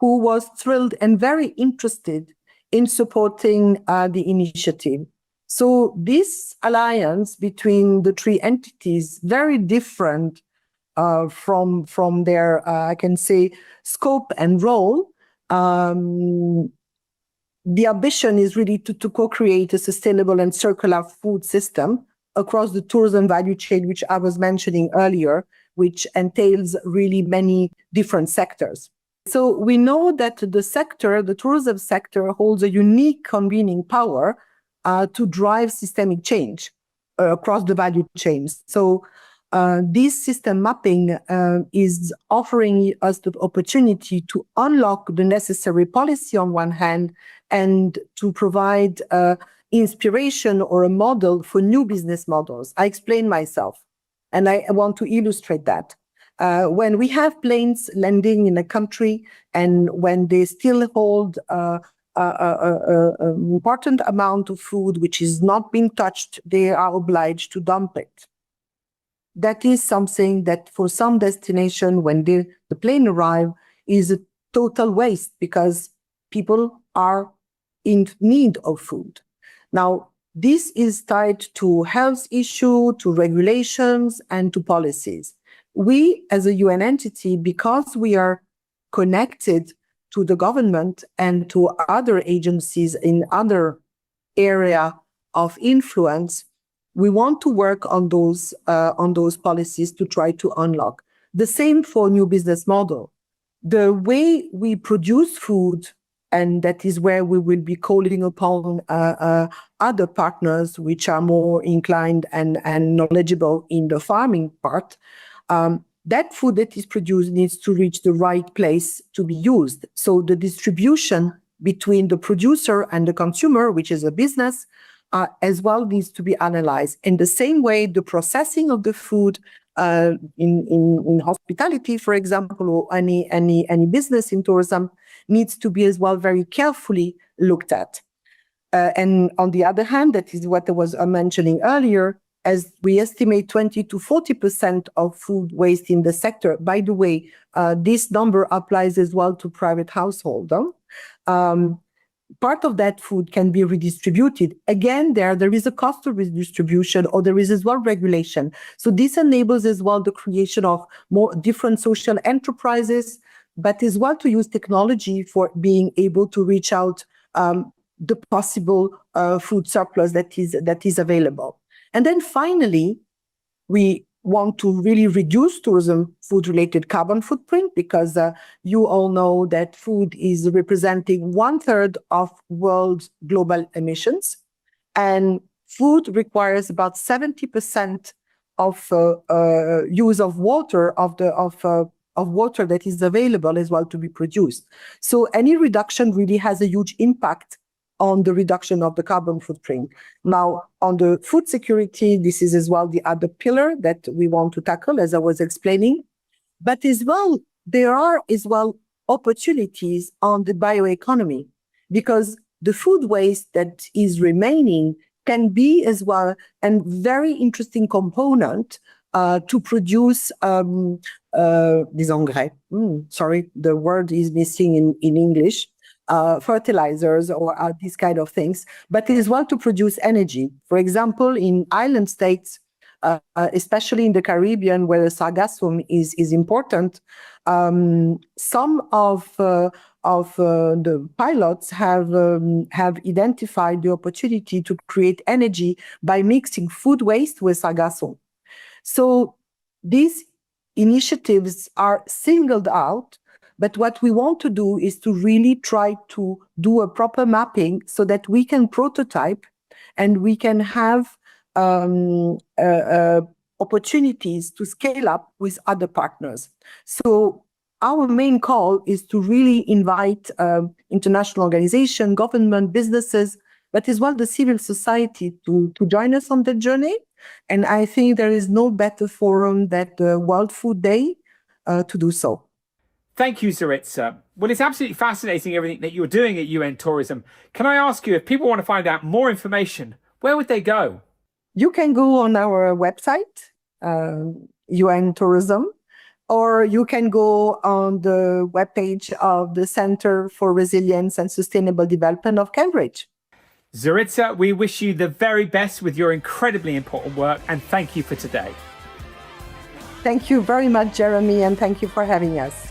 who was thrilled and very interested in supporting the initiative. So this alliance between the three entities, very different from their, I can say, scope and role. The ambition is really to co-create a sustainable and circular food system across the tourism value chain, which I was mentioning earlier, which entails really many different sectors. So we know that the tourism sector, holds a unique convening power to drive systemic change across the value chains. So this system mapping is offering us the opportunity to unlock the necessary policy on one hand, and to provide inspiration or a model for new business models. I explain myself, and I want to illustrate that. When we have planes landing in a country, and when they still hold an important amount of food which is not being touched, they are obliged to dump it. That is something that for some destination, when the plane arrive, is a total waste, because people are in need of food. Now, this is tied to health issue, to regulations, and to policies. We, as a UN entity, because we are connected to the government and to other agencies in other area of influence, we want to work on those policies to try to unlock. The same for new business model. The way we produce food, and that is where we will be calling upon other partners which are more inclined and knowledgeable in the farming part, that food that is produced needs to reach the right place to be used. So the distribution between the producer and the consumer, which is a business, as well needs to be analyzed. In the same way, the processing of the food in hospitality, for example, or any business in tourism, needs to be as well very carefully looked at. And on the other hand, that is what I was mentioning earlier, as we estimate 20 to 40% of food waste in the sector. By the way, this number applies as well to private household. Part of that food can be redistributed. Again, there is a cost of redistribution, or there is as well regulation. So this enables as well the creation of more different social enterprises, but as well to use technology for being able to reach out the possible food surplus that is available. And then finally, we want to really reduce tourism food-related carbon footprint, because you all know that food is representing 1/3 of world's global emissions, and food requires about 70% of use of water of water that is available as well to be produced. So any reduction really has a huge impact on the reduction of the carbon footprint. Now, on the food security, this is as well the other pillar that we want to tackle, as I was explaining. But as well, there are as well opportunities on the bioeconomy, because the food waste that is remaining can be as well a very interesting component to produce des engrais. Sorry, the word is missing in English. Fertilizers or these kind of things, but as well to produce energy. For example, in island states, especially in the Caribbean, where the sargassum is important, some of the pilots have identified the opportunity to create energy by mixing food waste with sargassum. So these initiatives are singled out. But what we want to do is to really try to do a proper mapping so that we can prototype and we can have opportunities to scale up with other partners. So our main call is to really invite international organizations, government, businesses, but as well the civil society to join us on the journey. And I think there is no better forum than the World Food Day to do so. Thank you, Zaritza. Well, it's absolutely fascinating everything that you're doing at UN Tourism. Can I ask you, if people want to find out more information, where would they go? You can go on our website, UN Tourism, or you can go on the webpage of the Center for Resilience and Sustainable Development of Cambridge. Zaritza, we wish you the very best with your incredibly important work, and thank you for today. Thank you very much, Jeremy, and thank you for having us.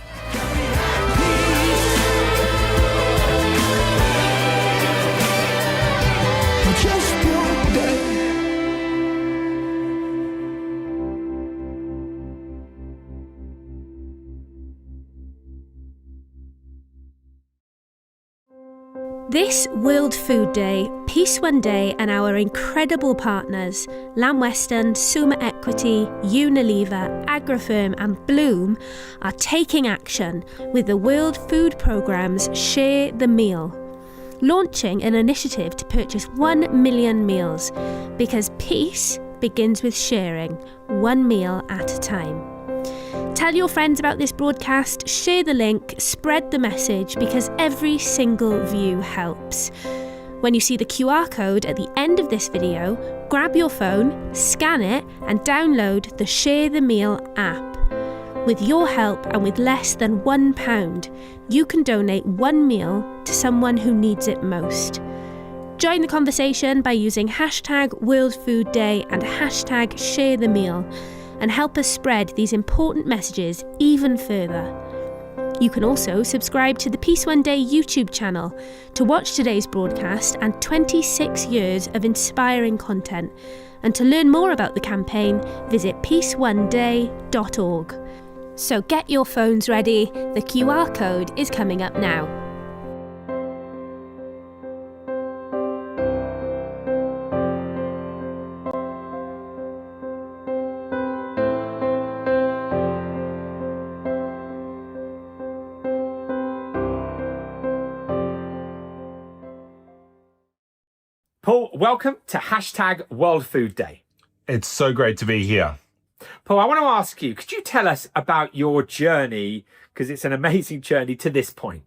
This World Food Day, Peace One Day and our incredible partners, Lamb Weston, Summa Equity, Unilever, Agrifirm and Bloom, are taking action with the World Food Programme's Share the Meal, launching an initiative to purchase 1 million meals, because peace begins with sharing, one meal at a time. Tell your friends about this broadcast, share the link, spread the message, because every single view helps. When you see the QR code at the end of this video, grab your phone, scan it and download the Share the Meal app. With your help and with less than £1, you can donate one meal to someone who needs it most. Join the conversation by using hashtag World Food Day and hashtag Share the Meal, and help us spread these important messages even further. You can also subscribe to the Peace One Day YouTube channel to watch today's broadcast and 26 years of inspiring content. And to learn more about the campaign, visit peaceoneday.org. So get your phones ready, the QR code is coming up now. Paul, welcome to hashtag World Food Day. It's so great to be here. Paul, I want to ask you, could you tell us about your journey? Because it's an amazing journey to this point.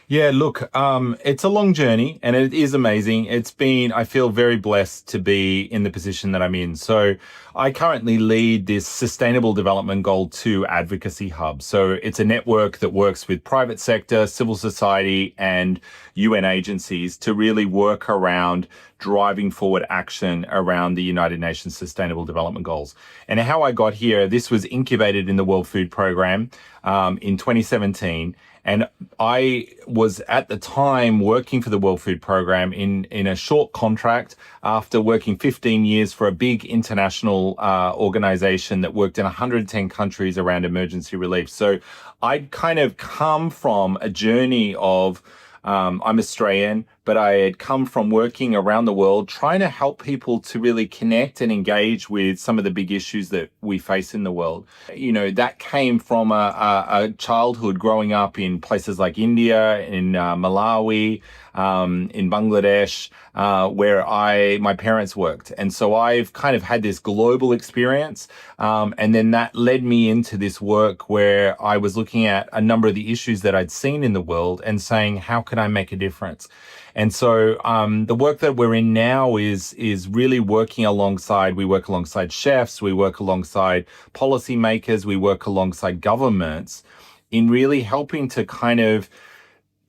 Yeah, look, it's a long journey and it is amazing. I feel very blessed to be in the position that I'm in. So I currently lead this Sustainable Development Goal 2 Advocacy Hub. So it's a network that works with private sector, civil society and UN agencies to really work around driving forward action around the United Nations Sustainable Development Goals. And how I got here, this was incubated in the World Food Programme in 2017. And I was at the time working for the World Food Programme in a short contract after working 15 years for a big international organization that worked in 110 countries around emergency relief. So I'd kind of come from a journey of I'm Australian, but I had come from working around the world trying to help people to really connect and engage with some of the big issues that we face in the world. You know, that came from a childhood growing up in places like India, in Malawi, in Bangladesh, where my parents worked. And so I've kind of had this global experience. And then that led me into this work where I was looking at a number of the issues that I'd seen in the world and saying, how can I make a difference? And so the work that we're in now is really working alongside, we work alongside chefs, we work alongside policymakers, we work alongside governments in really helping to kind of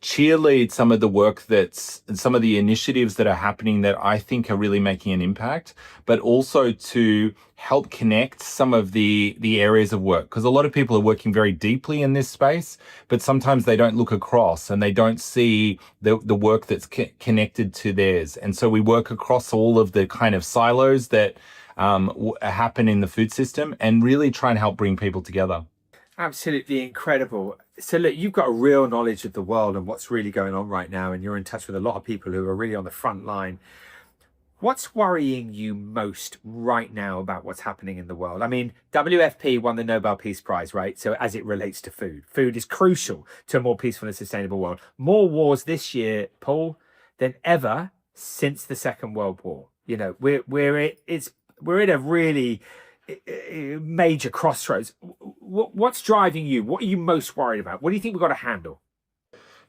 cheerlead some of the work some of the initiatives that are happening that I think are really making an impact, but also to help connect some of the areas of work. Because a lot of people are working very deeply in this space, but sometimes they don't look across and they don't see the work that's connected to theirs. And so we work across all of the kind of silos that happen in the food system and really try and help bring people together. Absolutely incredible. So look, you've got a real knowledge of the world and what's really going on right now, and you're in touch with a lot of people who are really on the front line. What's worrying you most right now about what's happening in the world? I mean, WFP won the Nobel Peace Prize, right? So as it relates to food, food is crucial to a more peaceful and sustainable world. More wars this year, Paul, than ever since the Second World War. You know, we're at a really major crossroads. What's driving you? What are you most worried about? What do you think we've got to handle?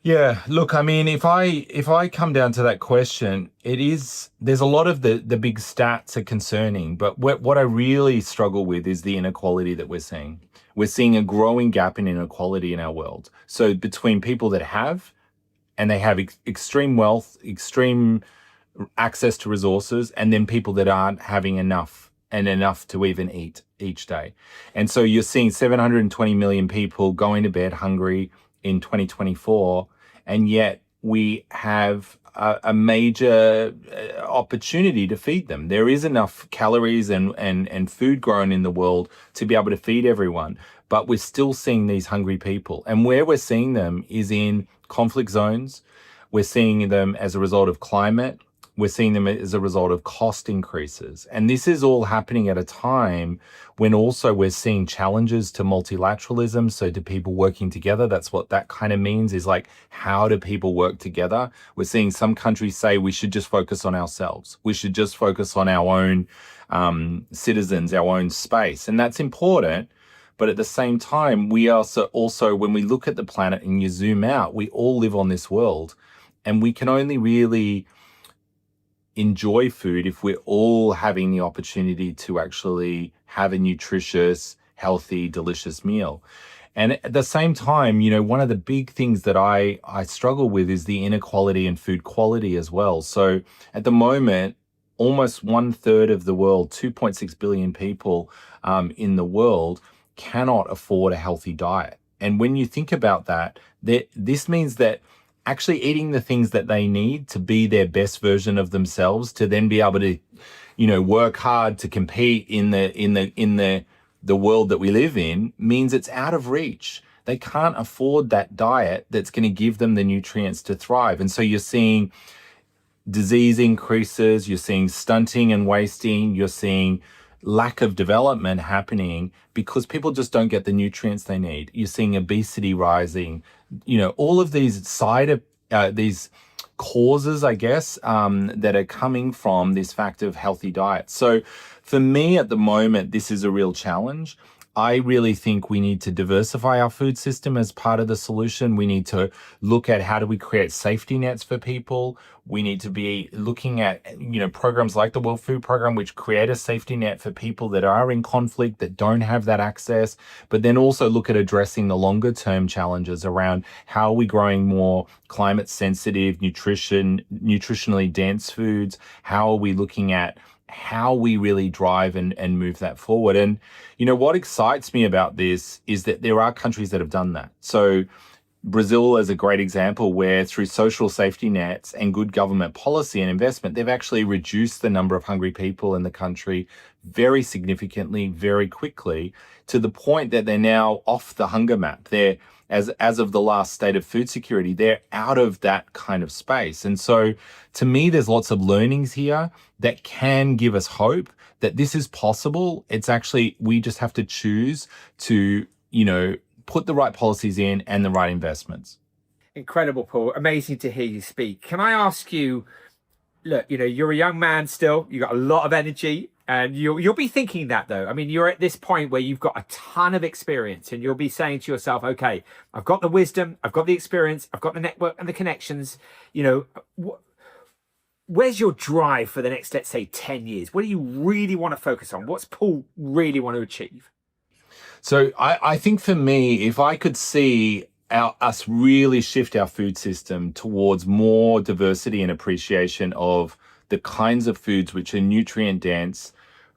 Yeah, look, I mean, if I come down to that question, there's a lot of the big stats are concerning, but what I really struggle with is the inequality that we're seeing. We're seeing a growing gap in inequality in our world. So between people that have, and they have extreme wealth, extreme access to resources, and then people that aren't having enough. and enough to even eat each day. And so you're seeing 720 million people going to bed hungry in 2024, and yet we have a major opportunity to feed them. There is enough calories and food grown in the world to be able to feed everyone, but we're still seeing these hungry people. And where we're seeing them is in conflict zones. We're seeing them as a result of climate. We're seeing them as a result of cost increases. And this is all happening at a time when also we're seeing challenges to multilateralism. So to people working together, that's what that kind of means, is like, how do people work together? We're seeing some countries say we should just focus on ourselves. We should just focus on our own citizens, our own space. And that's important. But at the same time, we also, when we look at the planet and you zoom out, we all live on this world, and we can only really enjoy food if we're all having the opportunity to actually have a nutritious, healthy, delicious meal. And at the same time, you know, one of the big things that I struggle with is the inequality in food quality as well. So at the moment, almost 1/3 of the world, 2.6 billion people in the world, cannot afford a healthy diet. And when you think about that, this means that actually eating the things that they need to be their best version of themselves, to then be able to, you know, work hard to compete in the world that we live in, means it's out of reach. They can't afford that diet that's going to give them the nutrients to thrive. And so you're seeing disease increases, you're seeing stunting and wasting, you're seeing lack of development happening because people just don't get the nutrients they need. You're seeing obesity rising, you know, all of these these causes, I guess, that are coming from this fact of healthy diet. So for me at the moment, this is a real challenge. I really think we need to diversify our food system as part of the solution. We need to look at how do we create safety nets for people. We need to be looking at, you know, programs like the World Food Program, which create a safety net for people that are in conflict, that don't have that access, but then also look at addressing the longer term challenges around how are we growing more climate sensitive, nutritionally dense foods? How are we looking at how we really drive and move that forward? And, you know, what excites me about this is that there are countries that have done that. So Brazil is a great example where through social safety nets and good government policy and investment, they've actually reduced the number of hungry people in the country very significantly, very quickly, to the point that they're now off the hunger map. They're, as of the last state of food security, they're out of that kind of space. And so to me, there's lots of learnings here that can give us hope that this is possible. It's actually, we just have to choose to, you know, put the right policies in and the right investments. Incredible, Paul. Amazing to hear you speak. Can I ask you, look, you know, you're a young man still, you got a lot of energy, and you'll be thinking that though. I mean, you're at this point where you've got a ton of experience and you'll be saying to yourself, okay, I've got the wisdom, I've got the experience, I've got the network and the connections, you know, where's your drive for the next, let's say, 10 years? What do you really want to focus on? What's Paul really want to achieve? So I think for me, if I could see us really shift our food system towards more diversity and appreciation of the kinds of foods which are nutrient dense,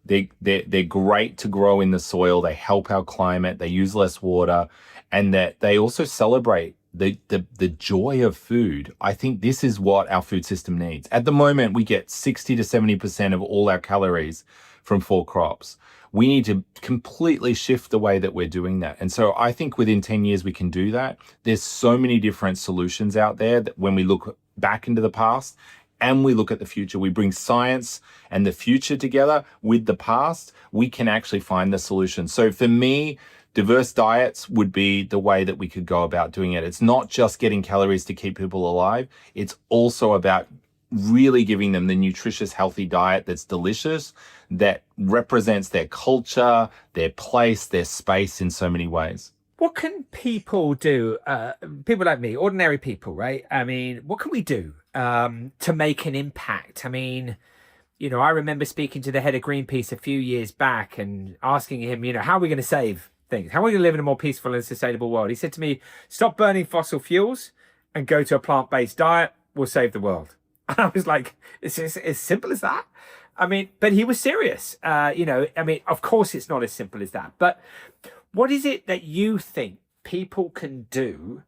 they're great to grow in the soil, they help our climate, they use less water, and that they also celebrate the joy of food. I think this is what our food system needs. At the moment, we get 60 to 70% of all our calories from 4 crops. We need to completely shift the way that we're doing that. And so I think within 10 years, we can do that. There's so many different solutions out there that when we look back into the past and we look at the future, we bring science and the future together with the past, we can actually find the solution. So for me, diverse diets would be the way that we could go about doing it. It's not just getting calories to keep people alive. It's also about really giving them the nutritious, healthy diet that's delicious, that represents their culture, their place, their space in so many ways. What can people do, people like me, ordinary people, right? I mean, what can we do to make an impact? I mean, you know, I remember speaking to the head of Greenpeace a few years back and asking him, you know, how are we going to save things? How are we going to live in a more peaceful and sustainable world? He said to me, stop burning fossil fuels and go to a plant-based diet. We'll save the world. And I was like, it's as simple as that. I mean, but he was serious. Of course it's not as simple as that. But what is it that you think people can do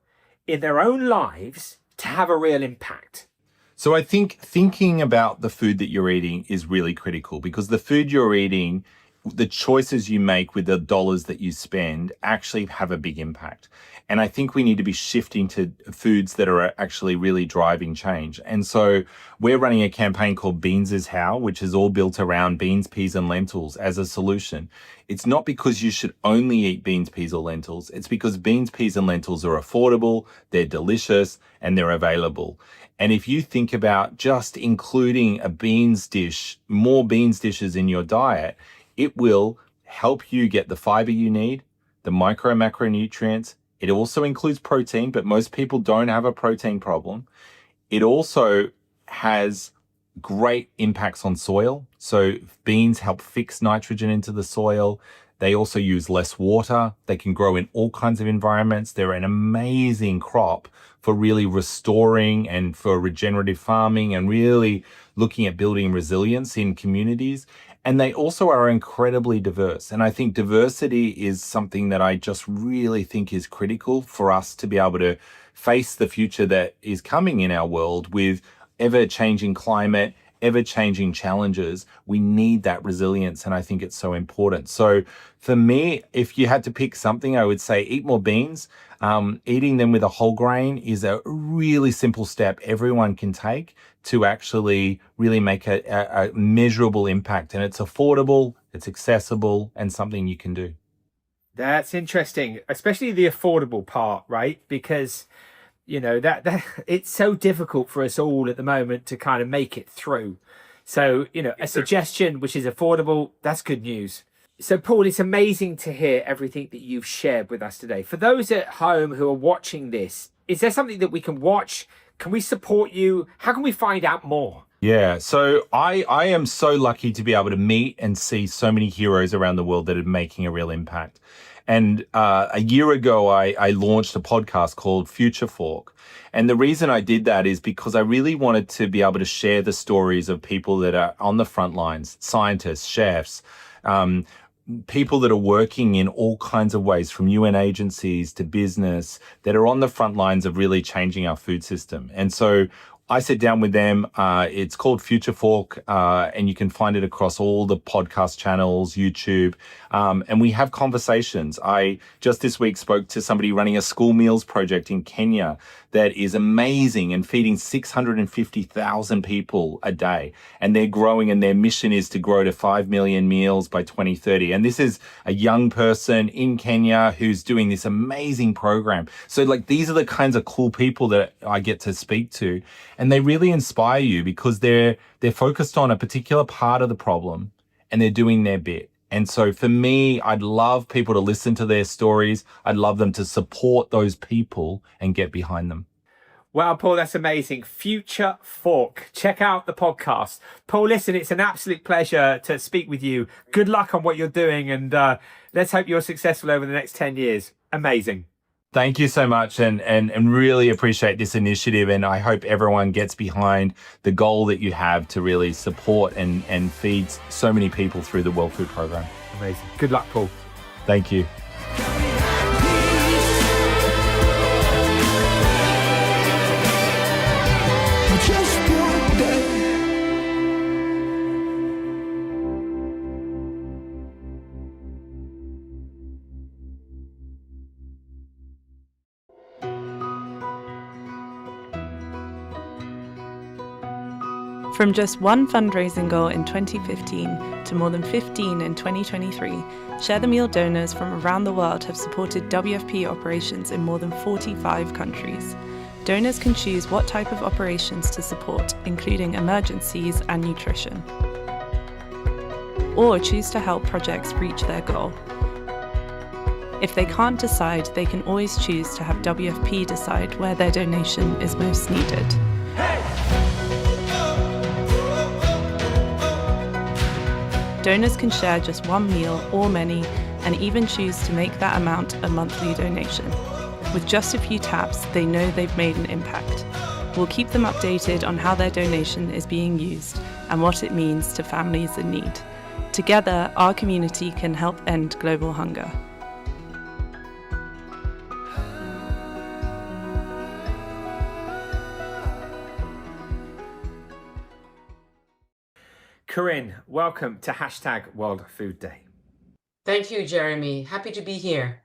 in their own lives to have a real impact? So I think thinking about the food that you're eating is really critical, because the food you're eating, the choices you make with the dollars that you spend actually have a big impact. And I think we need to be shifting to foods that are actually really driving change. And so we're running a campaign called Beans is How, which is all built around beans, peas, and lentils as a solution. It's not because you should only eat beans, peas, or lentils. It's because beans, peas, and lentils are affordable, they're delicious, and they're available. And if you think about just including a beans dish, more beans dishes in your diet, it will help you get the fiber you need, the micro and macronutrients. It also includes protein, but most people don't have a protein problem. It also has great impacts on soil. So beans help fix nitrogen into the soil. They also use less water. They can grow in all kinds of environments. They're an amazing crop for really restoring and for regenerative farming and really looking at building resilience in communities. And they also are incredibly diverse. And I think diversity is something that I just really think is critical for us to be able to face the future that is coming in our world with ever-changing climate, ever-changing challenges. We need that resilience, and I think it's so important. So for me, if you had to pick something, I would say eat more beans. Eating them with a whole grain is a really simple step everyone can take to actually really make a measurable impact. And it's affordable, it's accessible, and something you can do. That's interesting, especially the affordable part, right? Because, that it's so difficult for us all at the moment to kind of make it through. So, a suggestion which is affordable, that's good news. So, Paul, it's amazing to hear everything that you've shared with us today. For those at home who are watching this, is there something that we can watch? Can we support you? How can we find out more? Yeah, so I am so lucky to be able to meet and see so many heroes around the world that are making a real impact. And a year ago, I launched a podcast called Future Fork. And the reason I did that is because I really wanted to be able to share the stories of people that are on the front lines, scientists, chefs, people that are working in all kinds of ways, from UN agencies to business, that are on the front lines of really changing our food system. And so I sit down with them. It's called Future Fork, and you can find it across all the podcast channels, YouTube, and we have conversations. I just this week spoke to somebody running a school meals project in Kenya that is amazing and feeding 650,000 people a day. And they're growing, and their mission is to grow to 5 million meals by 2030. And this is a young person in Kenya who's doing this amazing program. So these are the kinds of cool people that I get to speak to. And they really inspire you because they're focused on a particular part of the problem and they're doing their bit. And so for me, I'd love people to listen to their stories. I'd love them to support those people and get behind them. Wow, Paul, that's amazing. Future Fork. Check out the podcast. Paul, listen, it's an absolute pleasure to speak with you. Good luck on what you're doing, and let's hope you're successful over the next 10 years. Amazing. Thank you so much, and really appreciate this initiative, and I hope everyone gets behind the goal that you have to really support and feed so many people through the World Food Programme. Amazing. Good luck, Paul. Thank you. From just one fundraising goal in 2015 to more than 15 in 2023, Share the Meal donors from around the world have supported WFP operations in more than 45 countries. Donors can choose what type of operations to support, including emergencies and nutrition, or choose to help projects reach their goal. If they can't decide, they can always choose to have WFP decide where their donation is most needed. Donors can share just one meal or many, and even choose to make that amount a monthly donation. With just a few taps, they know they've made an impact. We'll keep them updated on how their donation is being used and what it means to families in need. Together, our community can help end global hunger. Corinne, welcome to hashtag World Food Day. Thank you, Jeremy. Happy to be here.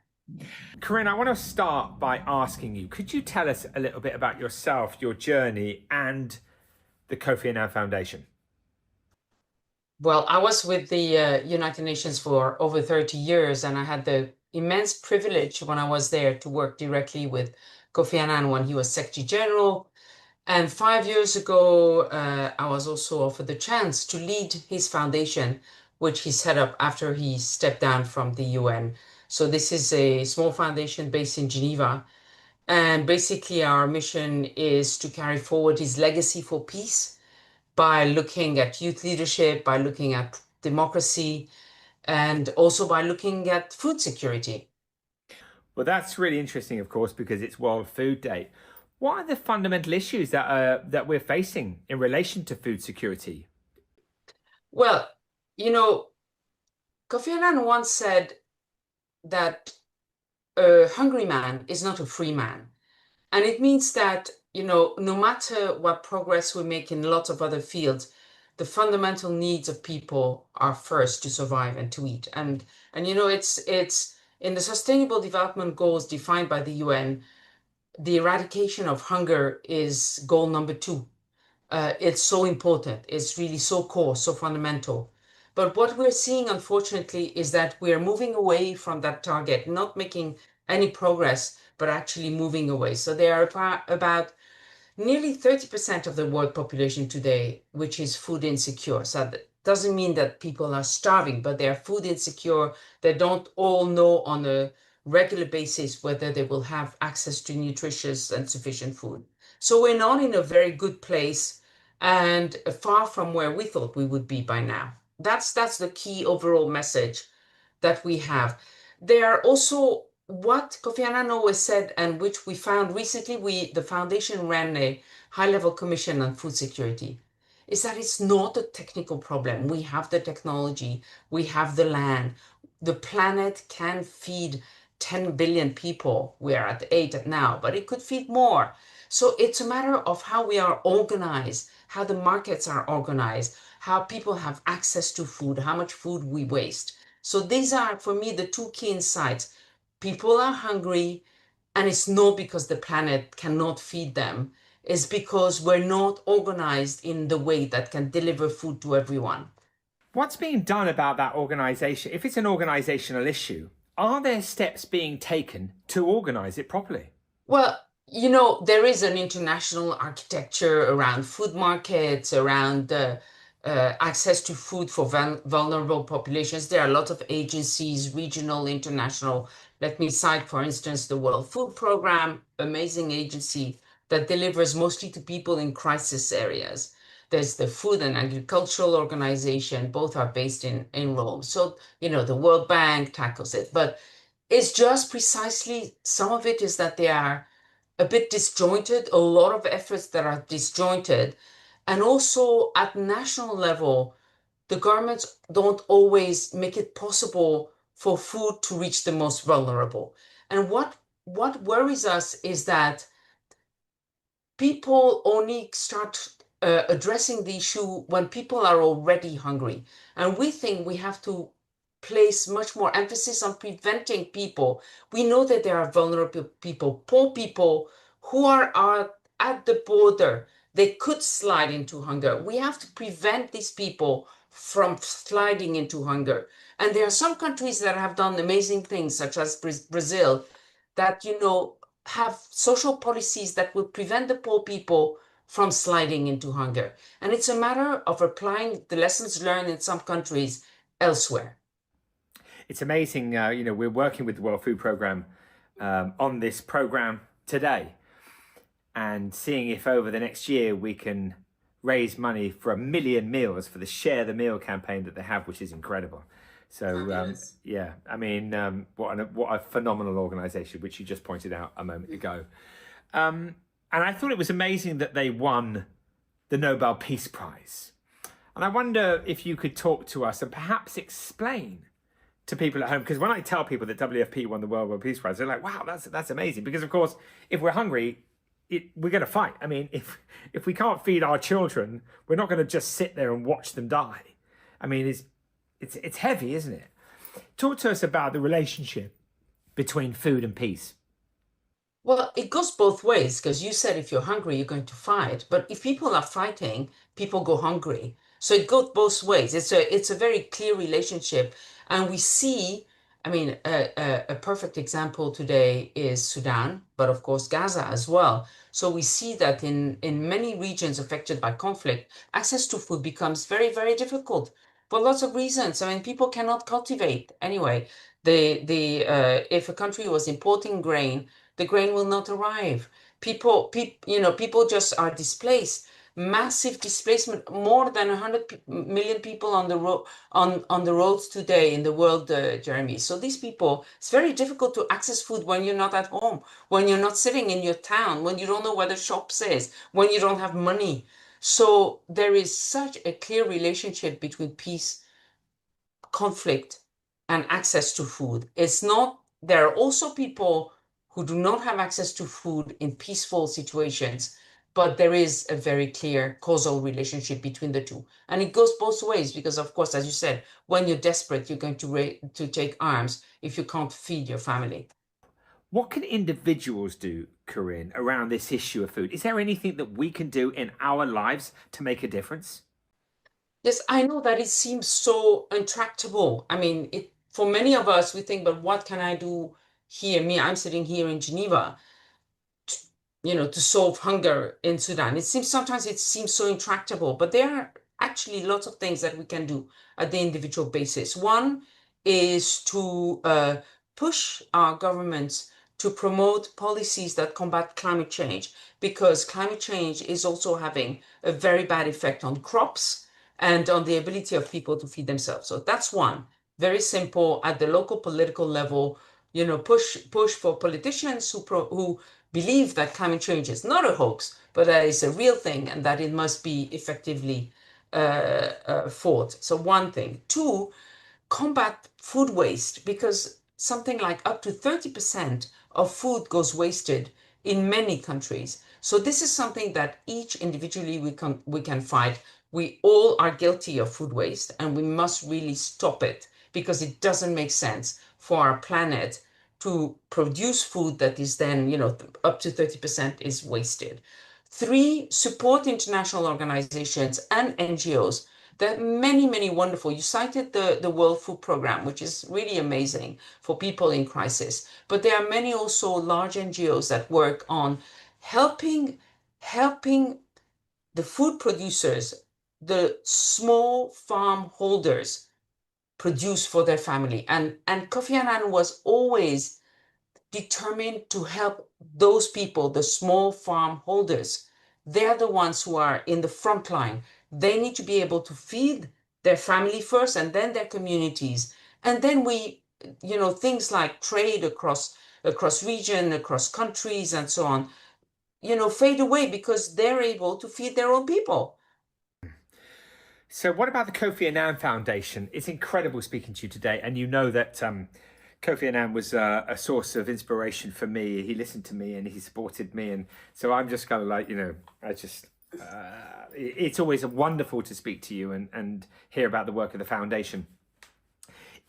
Corinne, I want to start by asking you, could you tell us a little bit about yourself, your journey, and the Kofi Annan Foundation? Well, I was with the United Nations for over 30 years, and I had the immense privilege when I was there to work directly with Kofi Annan when he was Secretary General. And 5 years ago, I was also offered the chance to lead his foundation, which he set up after he stepped down from the UN. So this is a small foundation based in Geneva. And basically our mission is to carry forward his legacy for peace by looking at youth leadership, by looking at democracy, and also by looking at food security. Well, that's really interesting, of course, because it's World Food Day. What are the fundamental issues that we're facing in relation to food security? Well, you know, Kofi Annan once said that a hungry man is not a free man. And it means that, you know, no matter what progress we make in lots of other fields, the fundamental needs of people are first to survive and to eat. And you know, it's in the Sustainable Development Goals defined by the UN, the eradication of hunger is goal number 2. It's so important. It's really so core, so fundamental. But what we're seeing, unfortunately, is that we are moving away from that target, not making any progress, but actually moving away. So there are about nearly 30% of the world population today, which is food insecure. So that doesn't mean that people are starving, but they are food insecure. They don't all know on a regular basis whether they will have access to nutritious and sufficient food. So we're not in a very good place and far from where we thought we would be by now. That's the key overall message that we have. There are also what Kofi Annan always said, and which we found recently, the foundation ran a high-level commission on food security, is that it's not a technical problem. We have the technology, we have the land, the planet can feed 10 billion people. We are at 8 now, but it could feed more. So it's a matter of how we are organized, how the markets are organized, how people have access to food, how much food we waste. So these are, for me, the 2 key insights. People are hungry, and it's not because the planet cannot feed them. It's because we're not organized in the way that can deliver food to everyone. What's being done about that organization? If it's an organizational issue, are there steps being taken to organize it properly? Well, you know, there is an international architecture around food markets, around access to food for vulnerable populations. There are a lot of agencies, regional, international. Let me cite, for instance, the World Food Programme, amazing agency that delivers mostly to people in crisis areas. There's the Food and Agricultural Organization, both are based in Rome. So, you know, the World Bank tackles it, but it's just precisely, some of it is that they are a bit disjointed, a lot of efforts that are disjointed. And also at national level, the governments don't always make it possible for food to reach the most vulnerable. And what worries us is that people only start addressing the issue when people are already hungry. And we think we have to place much more emphasis on preventing people. We know that there are vulnerable people, poor people who are at the border. They could slide into hunger. We have to prevent these people from sliding into hunger. And there are some countries that have done amazing things, such as Brazil, that, you know, have social policies that will prevent the poor people from sliding into hunger. And it's a matter of applying the lessons learned in some countries elsewhere. It's amazing. You know, we're working with the World Food Programme on this programme today, and seeing if over the next year we can raise money for 1 million meals for the Share the Meal campaign that they have, which is incredible. So yeah, I mean, what a phenomenal organisation, which you just pointed out a moment ago. And I thought it was amazing that they won the Nobel Peace Prize. And I wonder if you could talk to us and perhaps explain to people at home, because when I tell people that WFP won the World Peace Prize, they're like, wow, that's amazing. Because of course, if we're hungry, we're going to fight. I mean, if we can't feed our children, we're not going to just sit there and watch them die. I mean, it's heavy, isn't it? Talk to us about the relationship between food and peace. Well, it goes both ways, because you said if you're hungry, you're going to fight. But if people are fighting, people go hungry. So it goes both ways. It's a very clear relationship. And we see, I mean, a perfect example today is Sudan, but of course Gaza as well. So we see that in many regions affected by conflict, access to food becomes very, very difficult for lots of reasons. I mean, people cannot cultivate. Anyway, if a country was importing grain, the grain will not arrive. People just are displaced. Massive displacement. More than 100 million people on the roads today in the world, Jeremy. So these people, it's very difficult to access food when you're not at home, when you're not sitting in your town, when you don't know where the shops is, when you don't have money. So there is such a clear relationship between peace, conflict, and access to food. There are also people who do not have access to food in peaceful situations, but there is a very clear causal relationship between the two. And it goes both ways, because of course, as you said, when you're desperate, you're going to take arms if you can't feed your family. What can individuals do, Corinne, around this issue of food? Is there anything that we can do in our lives to make a difference? Yes, I know that it seems so intractable. I mean, for many of us, we think, but what can I do here? I'm sitting here in Geneva, to solve hunger in Sudan. Sometimes it seems so intractable, but there are actually lots of things that we can do at the individual basis. One is to push our governments to promote policies that combat climate change, because climate change is also having a very bad effect on crops and on the ability of people to feed themselves. So that's one. Very simple at the local political level, push for politicians who believe that climate change is not a hoax, but that it's a real thing and that it must be effectively fought. So one thing. Two, combat food waste, because something like up to 30% of food goes wasted in many countries. So this is something that each individually we can fight. We all are guilty of food waste, and we must really stop it, because it doesn't make sense for our planet to produce food that is then, up to 30% is wasted. Three, support international organizations and NGOs. There are many, many wonderful. You cited the World Food Programme, which is really amazing for people in crisis. But there are many also large NGOs that work on helping the food producers, the small farm holders, produce for their family. And Kofi Annan was always determined to help those people, the small farm holders. They're the ones who are in the front line. They need to be able to feed their family first, and then their communities. And then things like trade across region, across countries, and so on, fade away, because they're able to feed their own people. So what about the Kofi Annan Foundation? It's incredible speaking to you today. And you know that Kofi Annan was a source of inspiration for me. He listened to me and he supported me. And so I'm just kind of it's always wonderful to speak to you and hear about the work of the foundation.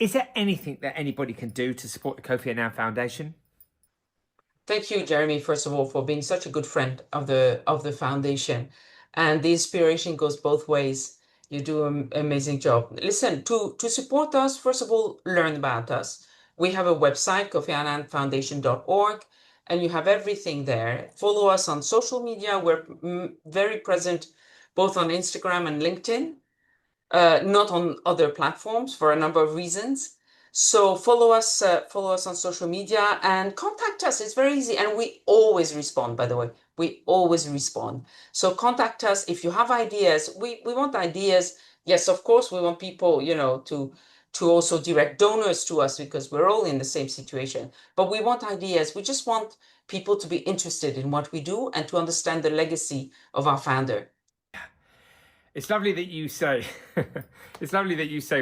Is there anything that anybody can do to support the Kofi Annan Foundation? Thank you, Jeremy, first of all, for being such a good friend of the foundation. And the inspiration goes both ways. You do an amazing job. Listen, to support us, first of all, learn about us. We have a website, kofiannanfoundation.org, and you have everything there. Follow us on social media. We're very present both on Instagram and LinkedIn, not on other platforms for a number of reasons. So follow us on social media and contact us. It's very easy. And we always respond, by the way. We always respond. So contact us if you have ideas. We want ideas. Yes, of course, we want people, to also direct donors to us because we're all in the same situation. But we want ideas. We just want people to be interested in what we do and to understand the legacy of our founder. It's lovely that you say,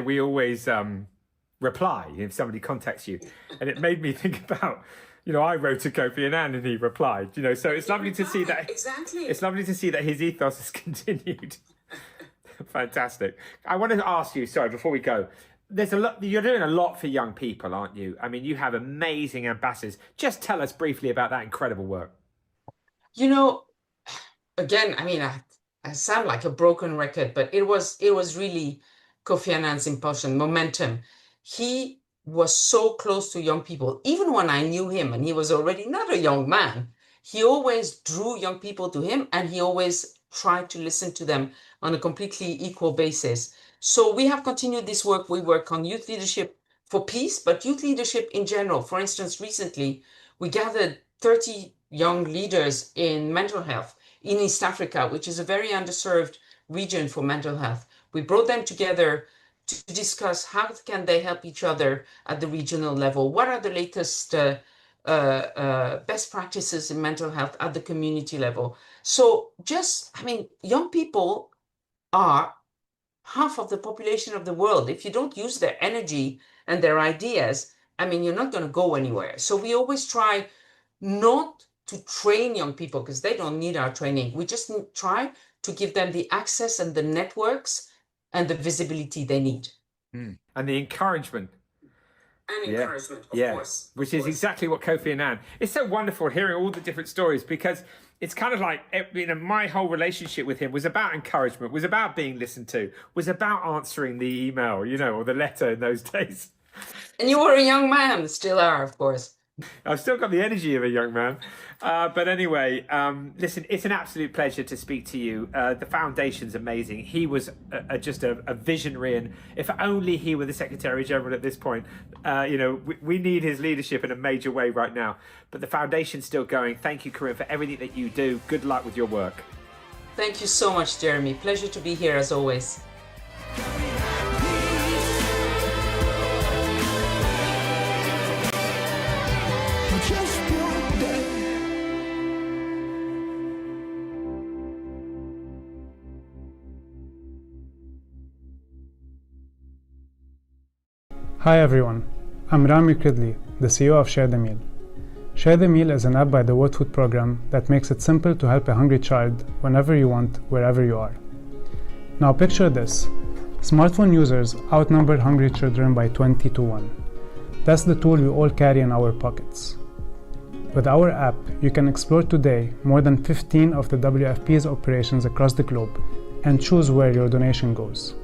we always reply if somebody contacts you. And it made me think about, I wrote to Kofi Annan and he replied, so it's lovely to see that. Exactly. It's lovely to see that his ethos has continued. Fantastic. I wanted to ask you, sorry, before we go, there's a lot, you're doing a lot for young people, aren't you? I mean, you have amazing ambassadors. Just tell us briefly about that incredible work. Again, I mean, I sound like a broken record, but it was really Kofi Annan's impulsion, momentum. He was so close to young people. Even when I knew him and he was already not a young man, he always drew young people to him and he always tried to listen to them on a completely equal basis. So we have continued this work. We work on youth leadership for peace, but youth leadership in general. For instance, recently we gathered 30 young leaders in mental health in East Africa, which is a very underserved region for mental health. We brought them together to discuss how can they help each other at the regional level. What are the latest best practices in mental health at the community level? So young people are half of the population of the world. If you don't use their energy and their ideas, you're not going to go anywhere. So we always try not to train young people because they don't need our training. We just try to give them the access and the networks and the visibility they need. And the encouragement. And encouragement, of course. Which is exactly what Kofi Annan. It's so wonderful hearing all the different stories because it's kind of like, my whole relationship with him was about encouragement, was about being listened to, was about answering the email, or the letter in those days. And you were a young man, still are, of course. I've still got the energy of a young man. But anyway, listen, it's an absolute pleasure to speak to you. The foundation's amazing. He was just a visionary, and if only he were the Secretary General at this point. We need his leadership in a major way right now. But the foundation's still going. Thank you, Corinne, for everything that you do. Good luck with your work. Thank you so much, Jeremy. Pleasure to be here as always. Hi everyone, I'm Rami Kridli, the CEO of Share the Meal. Share the Meal is an app by the World Food Programme that makes it simple to help a hungry child whenever you want, wherever you are. Now picture this, smartphone users outnumber hungry children by 20 to 1. That's the tool we all carry in our pockets. With our app, you can explore today more than 15 of the WFP's operations across the globe and choose where your donation goes.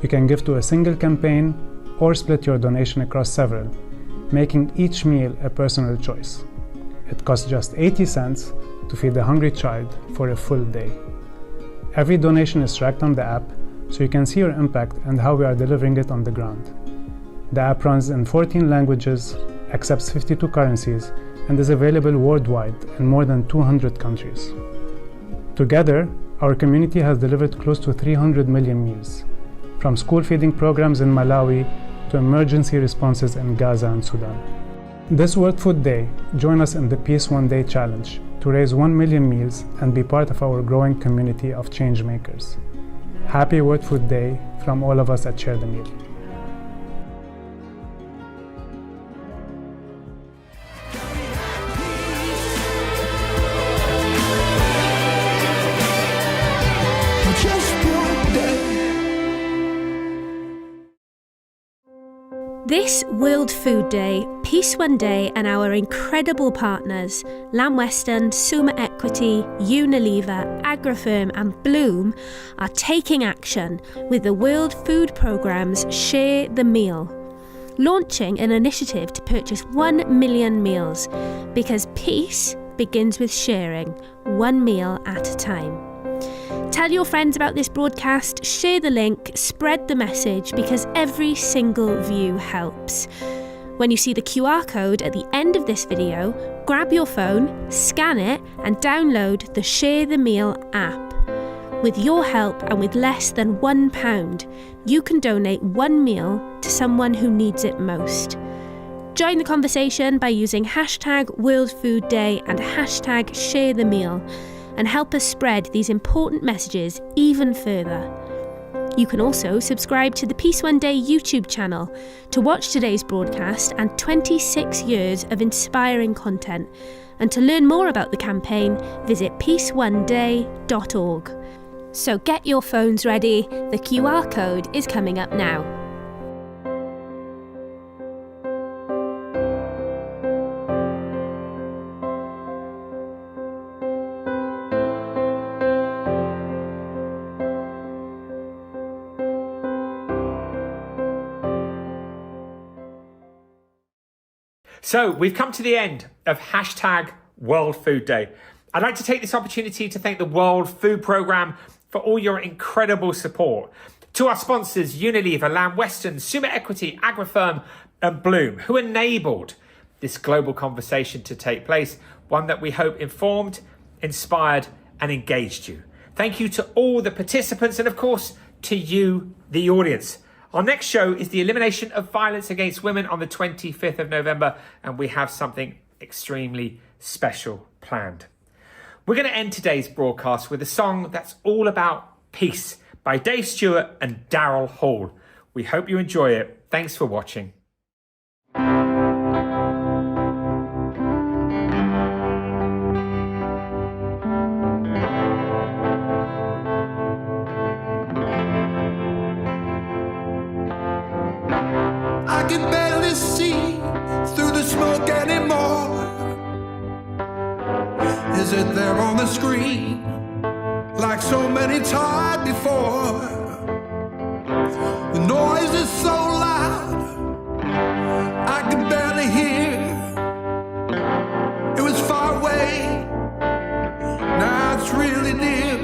You can give to a single campaign or split your donation across several, making each meal a personal choice. It costs just 80 cents to feed a hungry child for a full day. Every donation is tracked on the app, so you can see your impact and how we are delivering it on the ground. The app runs in 14 languages, accepts 52 currencies, and is available worldwide in more than 200 countries. Together, our community has delivered close to 300 million meals, from school feeding programs in Malawi to emergency responses in Gaza and Sudan. This World Food Day, join us in the Peace One Day Challenge to raise 1 million meals and be part of our growing community of change makers. Happy World Food Day from all of us at Share the Meal. This World Food Day, Peace One Day and our incredible partners, Lamb Weston, Summa Equity, Unilever, Agrifirm and Bloom are taking action with the World Food Programme's Share the Meal, launching an initiative to purchase 1 million meals because peace begins with sharing, one meal at a time. Tell your friends about this broadcast, share the link, spread the message because every single view helps. When you see the QR code at the end of this video, grab your phone, scan it and download the Share the Meal app. With your help and with less than £1, you can donate one meal to someone who needs it most. Join the conversation by using hashtag World Food Day and hashtag Share the Meal and help us spread these important messages even further. You can also subscribe to the Peace One Day YouTube channel to watch today's broadcast and 26 years of inspiring content. And to learn more about the campaign, visit peaceoneday.org. So get your phones ready, the QR code is coming up now. So we've come to the end of hashtag World Food Day. I'd like to take this opportunity to thank the World Food Programme for all your incredible support. To our sponsors, Unilever, Lamb Weston, Sumer Equity, Agrifirm and Bloom, who enabled this global conversation to take place, one that we hope informed, inspired and engaged you. Thank you to all the participants and of course to you, the audience. Our next show is the elimination of violence against women on the 25th of November, and we have something extremely special planned. We're going to end today's broadcast with a song that's all about peace by Dave Stewart and Daryl Hall. We hope you enjoy it. Thanks for watching. I can barely see through the smoke anymore. Is it there on the screen like so many times before? The noise is so loud I can barely hear. It was far away, now it's really near,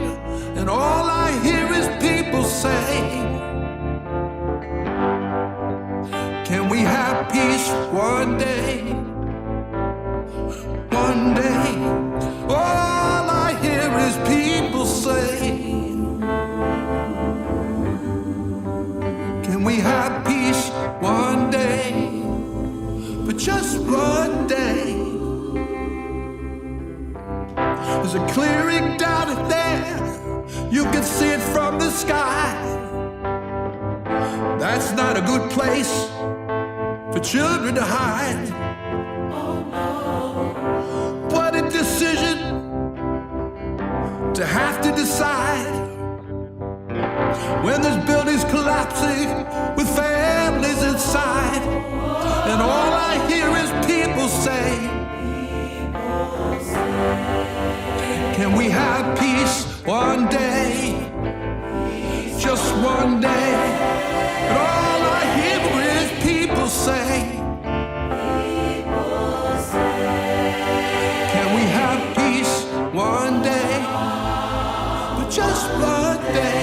and all I hear is people say, can we have peace one day? One day. All I hear is people say, can we have peace one day? But just one day. There's a clearing down there, you can see it from the sky. That's not a good place for children to hide. What a decision to have to decide when there's buildings collapsing with families inside, and all I hear is people say, can we have peace one day? Just one day. And all I hear is people say, can we have peace one day? But just one day.